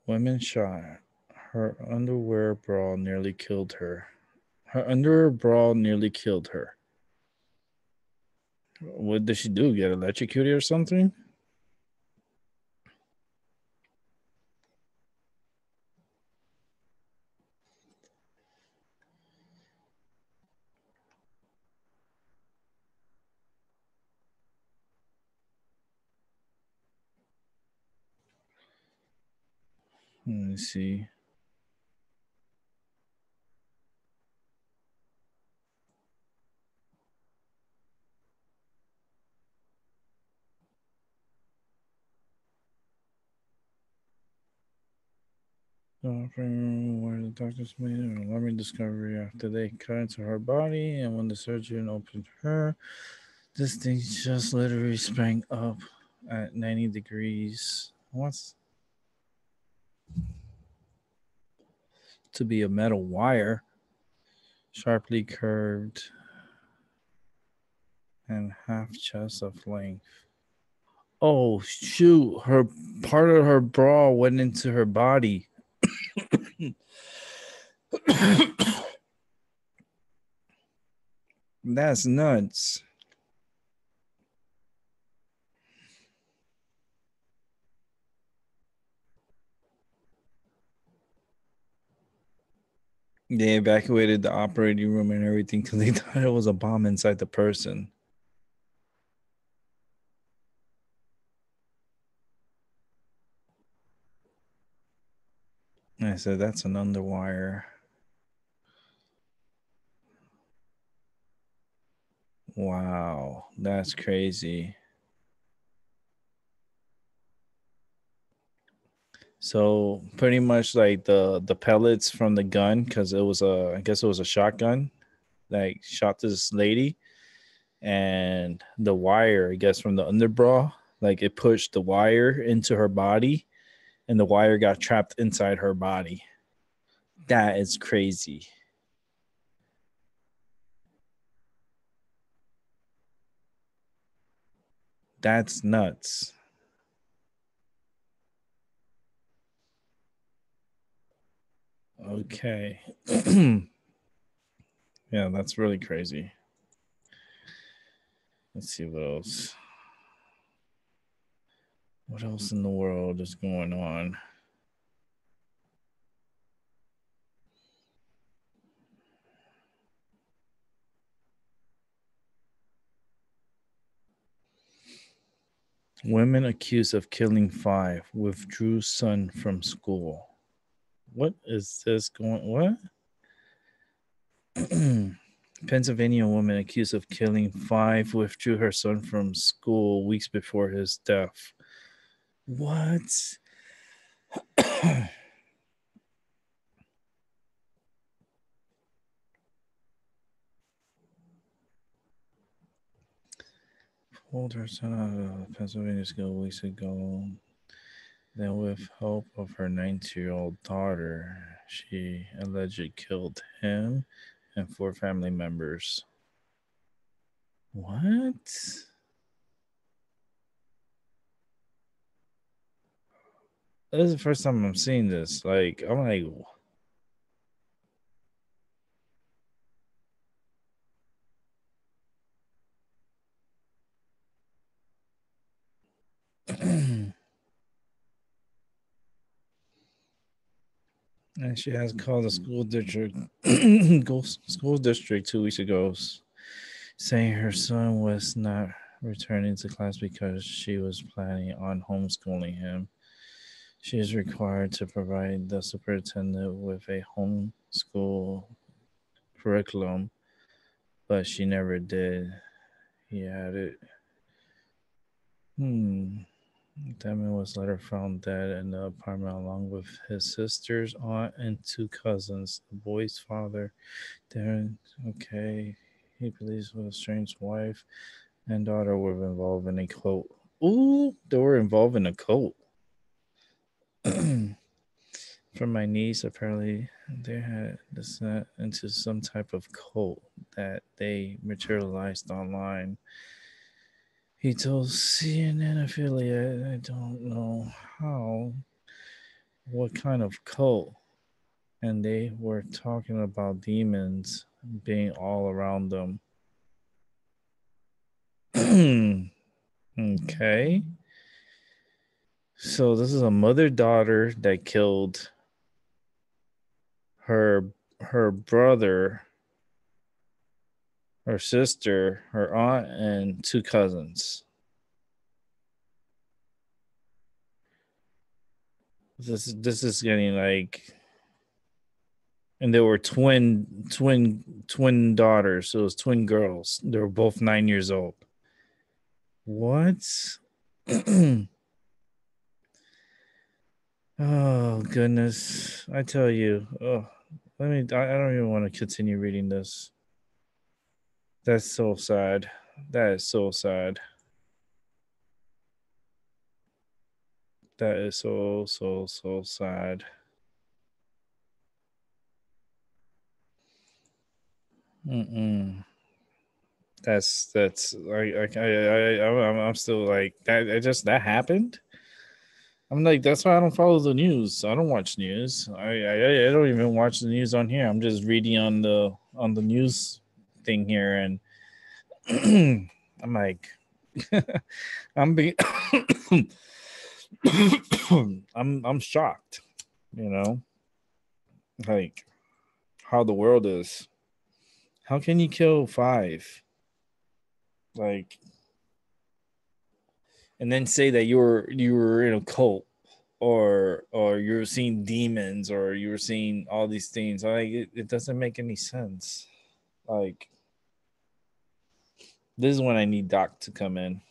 Women shot her underwear bra, nearly killed her. Her underwear bra nearly killed her. What did she do? Get electrocuted or something? Let me see. Where the doctors made an alarming discovery after they cut into her body, and when the surgeon opened her, this thing just literally sprang up at 90 degrees. What's to be a metal wire, sharply curved and half chest of length. Oh shoot! Her part of her bra went into her body. That's nuts. They evacuated the operating room and everything because they thought it was a bomb inside the person. And I said, that's an underwire. Wow, that's crazy. So pretty much like the pellets from the gun, because it was I guess it was a shotgun, like shot this lady, and the wire, I guess from the underbra, like it pushed the wire into her body, and the wire got trapped inside her body. That is crazy. That's nuts. Okay. Yeah, that's really crazy. Let's see what else. What else in the world is going on? Women accused of killing 5 withdrew son from school. What is this going? What? Pennsylvania woman accused of killing 5 withdrew her son from school weeks before his death. What? Pulled her son out of Pennsylvania school weeks ago. Then, with help of her 19-year-old daughter, she allegedly killed him and 4 family members. What? This is the first time I'm seeing this. Like, I'm like, and she has called the school district, school district 2 weeks ago, saying her son was not returning to class because she was planning on homeschooling him. She is required to provide the superintendent with a homeschool curriculum, but she never did. He added. Damon was later found dead in the apartment along with his sisters, aunt, and 2 cousins. The boy's father, Darren, he believes was a strange wife and daughter were involved in a cult. Ooh, they were involved in a cult. From my niece, apparently they had descent into some type of cult that they materialized online. He told CNN affiliate, I don't know what kind of cult. And they were talking about demons being all around them. Okay. So this is a mother-daughter that killed her brother, her sister, her aunt, and 2 cousins. This is getting like, and they were twin daughters. So it was twin girls. They were both 9 years old. What? Oh goodness! I tell you. Oh, let me. I don't even want to continue reading this. That's so sad. That is so sad. That is so sad. Mm-mm. That's I'm still like that. It just that happened. I'm like, that's why I don't follow the news. I don't watch news. I don't even watch the news on here. I'm just reading on the news thing here, and I'm like, I'm being, I'm shocked. You know, like how the world is. How can you kill five? Like, and then say that you were in a cult, or you're seeing demons, or you were seeing all these things. Like it doesn't make any sense. Like, this is when I need Doc to come in,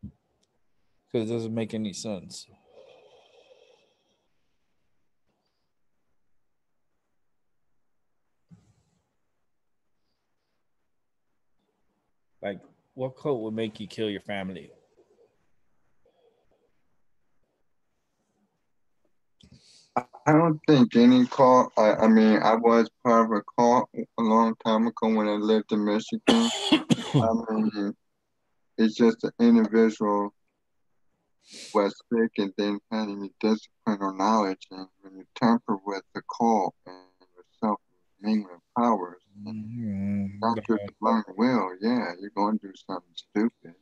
because it doesn't make any sense. Like, what cult would make you kill your family? I don't think any call. I mean, I was part of a call a long time ago when I lived in Michigan. I mean, it's just an individual was sick and didn't have any discipline or knowledge, and when you tamper with the call and yourself mingling powers and not your divine will, yeah, you're going to do something stupid.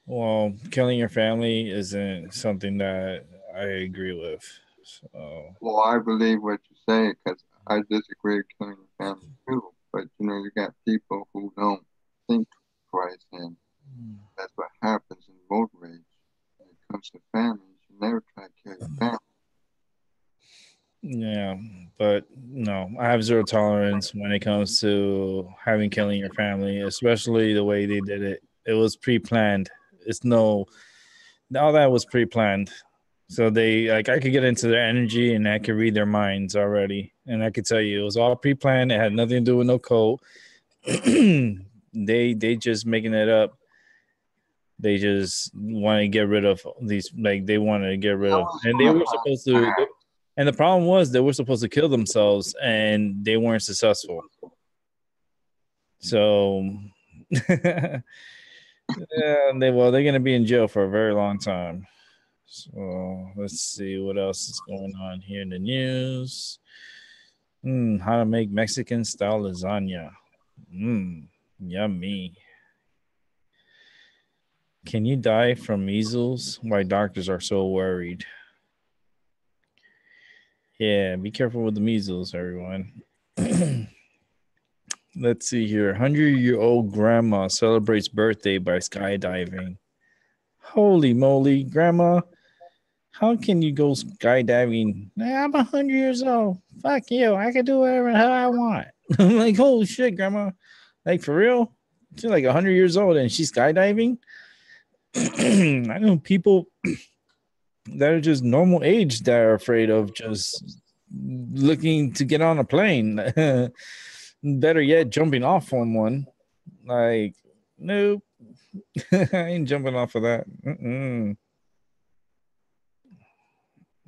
Well, killing your family isn't something that I agree with. So, Well, I believe what you say because I disagree with killing your family too. But you got people who don't think twice, and that's what happens in road rage. When it comes to families, you never try to kill your family. yeah, but no, I have zero tolerance when it comes to having killing your family, especially the way they did it. It was pre-planned. It's no, all that was pre-planned. So they, like, I could get into their energy and I could read their minds already, and I could tell you it was all pre-planned. It had nothing to do with no code. They just making it up. They just want to get rid of these, like they wanted to get rid That of, was and on they a were high supposed to. plan. And the problem was they were supposed to kill themselves, and they weren't successful. So, yeah, they're gonna be in jail for a very long time. So let's see what else is going on here in the news. How to make Mexican style lasagna. Yummy. Can you die from measles? Why doctors are so worried? Yeah, be careful with the measles, everyone. Let's see here. 100-year-old grandma celebrates birthday by skydiving. Holy moly, grandma. How can you go skydiving? I'm 100 years old. Fuck you. I can do whatever the hell I want. I'm like, holy shit, grandma. Like, for real? She's like 100 years old and she's skydiving? I know people that are just normal age that are afraid of just looking to get on a plane. Better yet, jumping off on one. Like, nope. I ain't jumping off of that.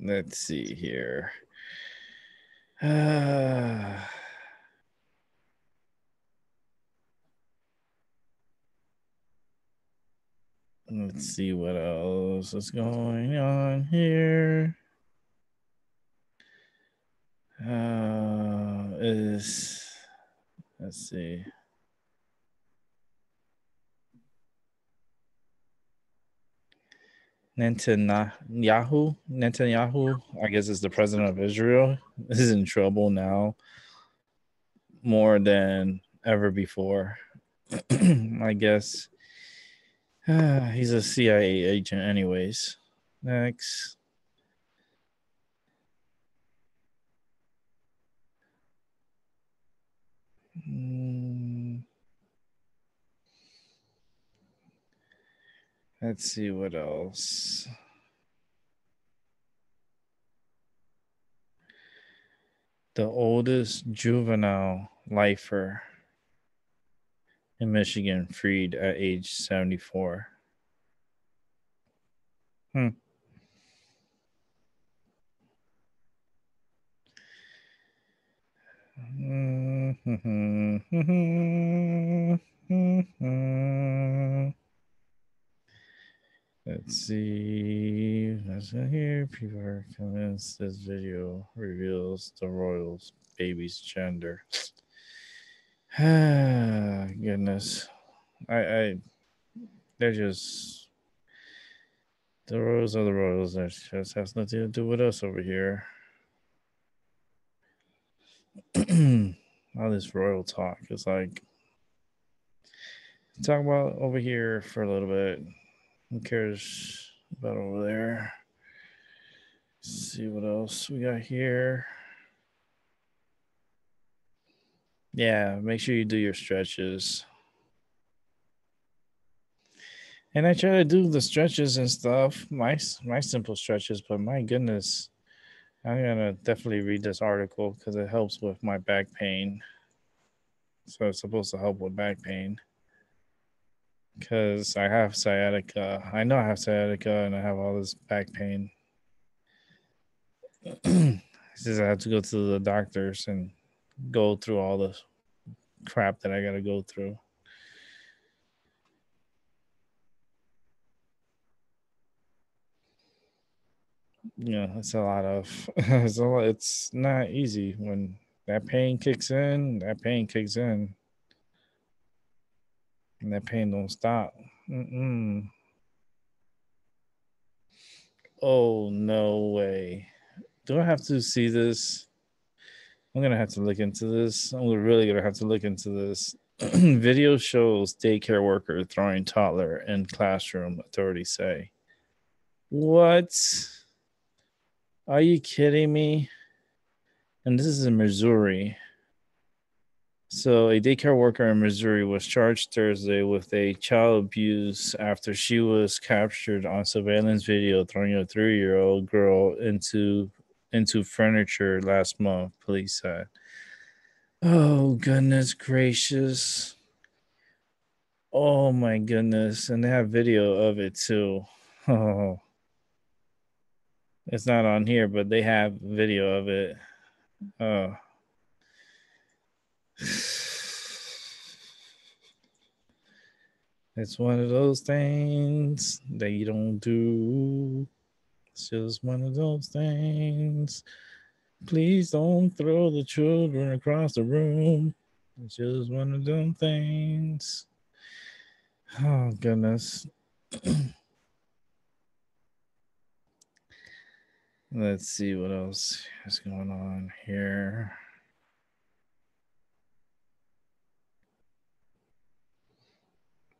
Let's see here. Let's see what else is going on here. Let's see. Netanyahu, I guess, is the president of Israel, is in trouble now more than ever before. I guess He's a CIA agent, anyways. Next. Let's see what else. The oldest juvenile lifer in Michigan freed at age 74. Let's see. As I hear, people are convinced this video reveals the royals' baby's gender. Goodness. They're just the royals are the royals. That just has nothing to do with us over here. All this royal talk is like talk about over here for a little bit. Who cares about over there? Let's see what else we got here. Yeah, make sure you do your stretches. And I try to do the stretches and stuff, my simple stretches, but my goodness, I'm gonna definitely read this article because it helps with my back pain. So it's supposed to help with back pain because I have sciatica. I know I have sciatica and I have all this back pain. It says I have to go to the doctors and go through all the crap that I gotta go through. Yeah, it's a lot of it's not easy when that pain kicks in, and that pain don't stop. Oh, no way. Do I have to see this? I'm gonna have to look into this. I'm really gonna have to look into this. Video shows daycare worker throwing toddler in classroom, authorities say. What? Are you kidding me? And this is in Missouri. So, a daycare worker in Missouri was charged Thursday with a child abuse after she was captured on surveillance video throwing a 3-year-old girl into furniture last month, police said. Oh, goodness gracious. Oh, my goodness. And they have video of it, too. Oh. It's not on here, but they have video of it. Oh. It's one of those things that you don't do. It's just one of those things. Please don't throw the children across the room. It's just one of them things. Oh, goodness. Let's see what else is going on here.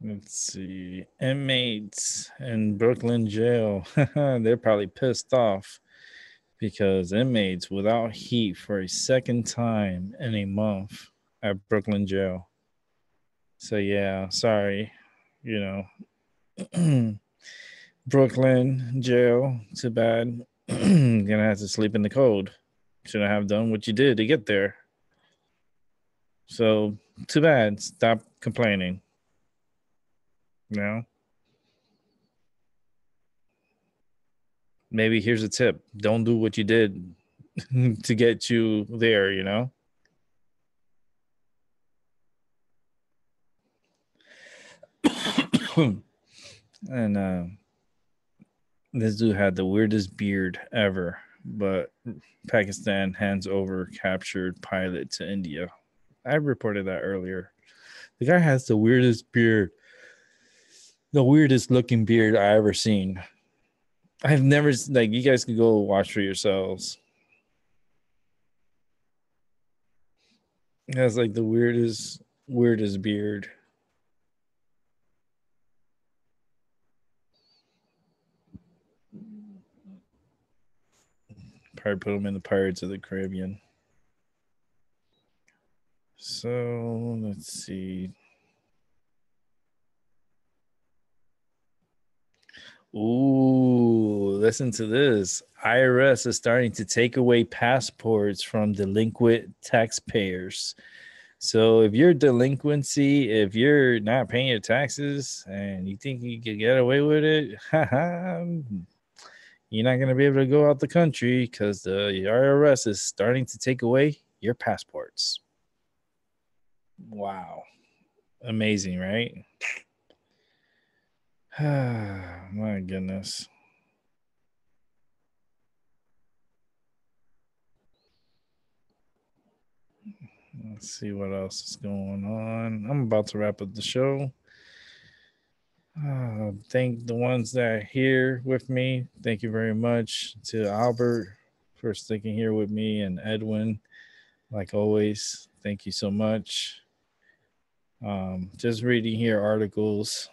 Let's see. Inmates in Brooklyn jail. They're probably pissed off because inmates without heat for a second time in a month at Brooklyn jail. So, yeah, sorry. You know, Brooklyn jail, too bad. Gonna have to sleep in the cold. Shouldn't have done what you did to get there. So, too bad. Stop complaining. Maybe here's a tip: don't do what you did to get you there. And this dude had the weirdest beard ever, but Pakistan hands over captured pilot to India. I reported that earlier. The guy has the weirdest beard, the weirdest looking beard I ever seen. I've never, like, you guys could go watch for yourselves. It has like the weirdest beard. Probably put them in the Pirates of the Caribbean. So let's see. Ooh, listen to this. IRS is starting to take away passports from delinquent taxpayers. So if you're delinquency, if you're not paying your taxes and you think you can get away with it, you're not going to be able to go out the country because the IRS is starting to take away your passports. Wow. Amazing, right? My goodness. Let's see what else is going on. I'm about to wrap up the show. Thank the ones that are here with me. Thank you very much to Albert for sticking here with me and Edwin. Like always, thank you so much. Just reading here articles,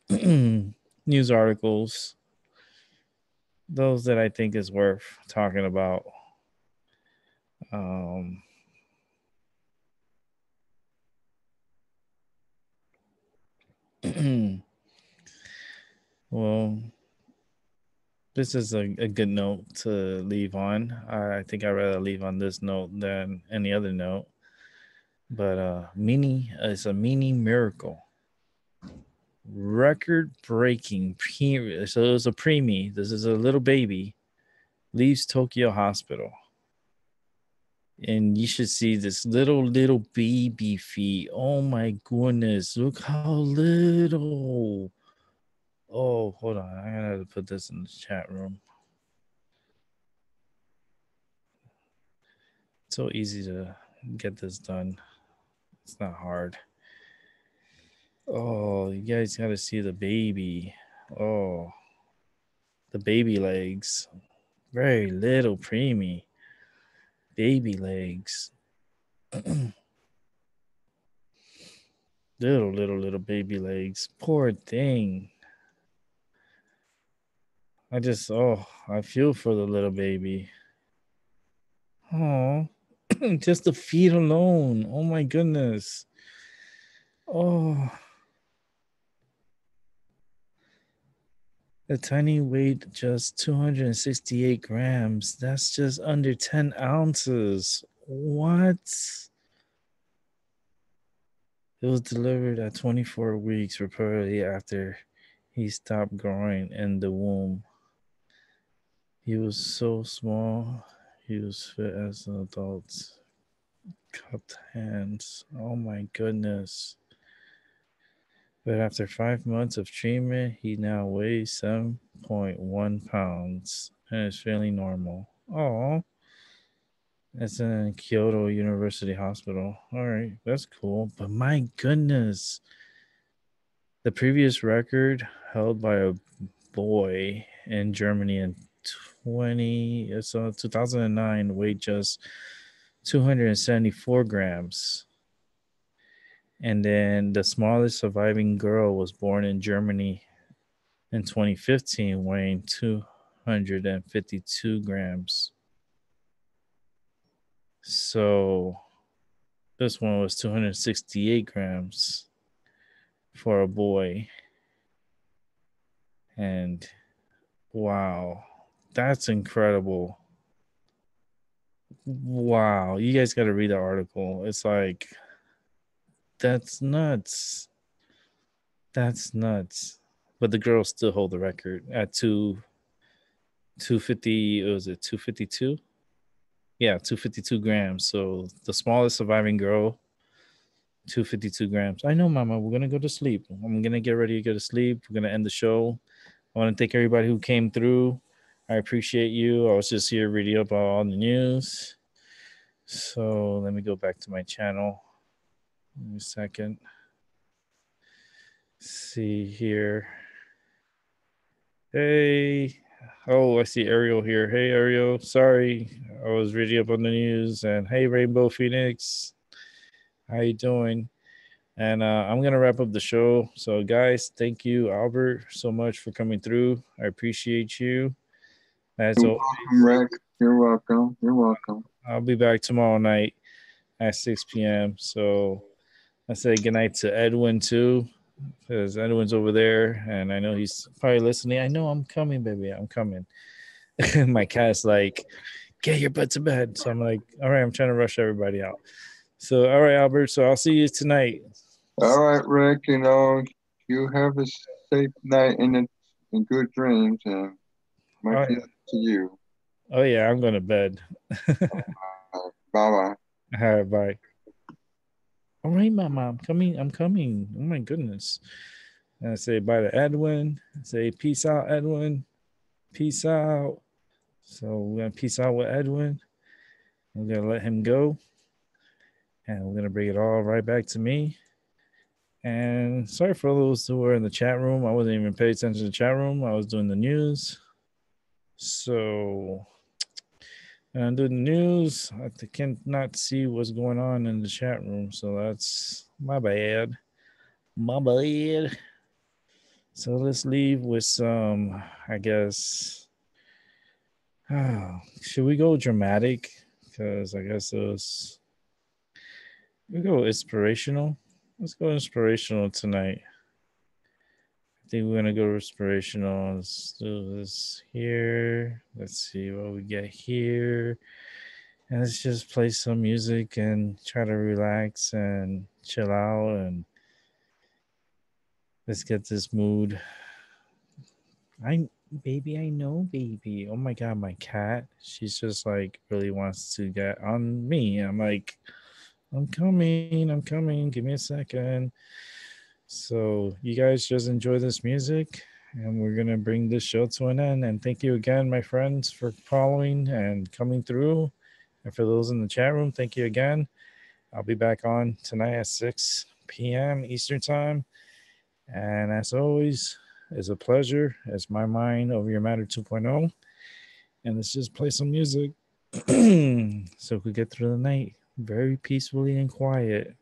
news articles, those that I think is worth talking about. Um, well, this is a good note to leave on. I think I'd rather leave on this note than any other note. But it's a mini miracle. Record breaking period. So it was a preemie. This is a little baby. Leaves Tokyo Hospital. And you should see this little baby feet. Oh my goodness. Look how little. Oh, hold on. I gotta put this in the chat room. It's so easy to get this done. It's not hard. Oh, you guys gotta see the baby. Oh, the baby legs. Very little preemie. Baby legs. little baby legs. Poor thing. I feel for the little baby. Oh, just the feet alone. Oh my goodness. Oh, the tiny weight just 268 grams. That's just under 10 ounces. What? It was delivered at 24 weeks, reportedly after he stopped growing in the womb. He was so small, he was fit as an adult. Cupped hands. Oh my goodness. But after 5 months of treatment, he now weighs 7.1 pounds and is feeling normal. Oh, it's in Kyoto University Hospital. All right, that's cool. But my goodness, the previous record held by a boy in Germany in 2009 weighed just 274 grams. And then the smallest surviving girl was born in Germany in 2015, weighing 252 grams. So this one was 268 grams for a boy. And wow, that's incredible. Wow, you guys got to read the article. It's like, that's nuts. That's nuts. But the girls still hold the record at 250. Was it 252? Yeah, 252 grams. So the smallest surviving girl, 252 grams. I know, Mama. We're gonna go to sleep. I'm gonna get ready to go to sleep. We're gonna end the show. I want to thank everybody who came through. I appreciate you. I was just here reading up all the news. So let me go back to my channel. Give me a second. See here. Hey. Oh, I see Ariel here. Hey, Ariel. Sorry, I was reading up on the news. And hey, Rainbow Phoenix. How you doing? And I'm gonna wrap up the show. So, guys, thank you, Albert, so much for coming through. I appreciate you. As You're always. welcome, Rick. You're welcome. You're welcome. I'll be back tomorrow night at 6 p.m. So I say goodnight to Edwin too, because Edwin's over there, and I know he's probably listening. I know I'm coming, baby. I'm coming. My cat's like, get your butt to bed. So I'm like, all right, I'm trying to rush everybody out. So, all right, Albert. So I'll see you tonight. All right, Rick. You have a safe night and good dreams, and Oh, much yeah. love to you. Oh, yeah, I'm going to bed. Bye bye. All right, bye. All right, Mama, I'm coming. I'm coming. Oh, my goodness. And I say bye to Edwin. I say peace out, Edwin. Peace out. So we're going to peace out with Edwin. We're going to let him go. And we're going to bring it all right back to me. And sorry for those who were in the chat room. I wasn't even paying attention to the chat room. I was doing the news. So, and I'm doing the news. I cannot see what's going on in the chat room. So that's my bad. My bad. So let's leave with some, I guess. Should we go dramatic? Because I guess we go inspirational. Let's go inspirational tonight. I think we're gonna go inspirational. Let's do this here. Let's see what we get here. And let's just play some music and try to relax and chill out and let's get this mood. I know, baby. Oh my god, my cat. She's just like really wants to get on me. I'm like, I'm coming. Give me a second. So you guys just enjoy this music and we're gonna bring this show to an end. And thank you again, my friends, for following and coming through. And for those in the chat room, thank you again. I'll be back on tonight at 6 p.m. Eastern Time. And as always, it's a pleasure. It's my mind over your matter 2.0. And let's just play some music so we get through the night very peacefully and quiet.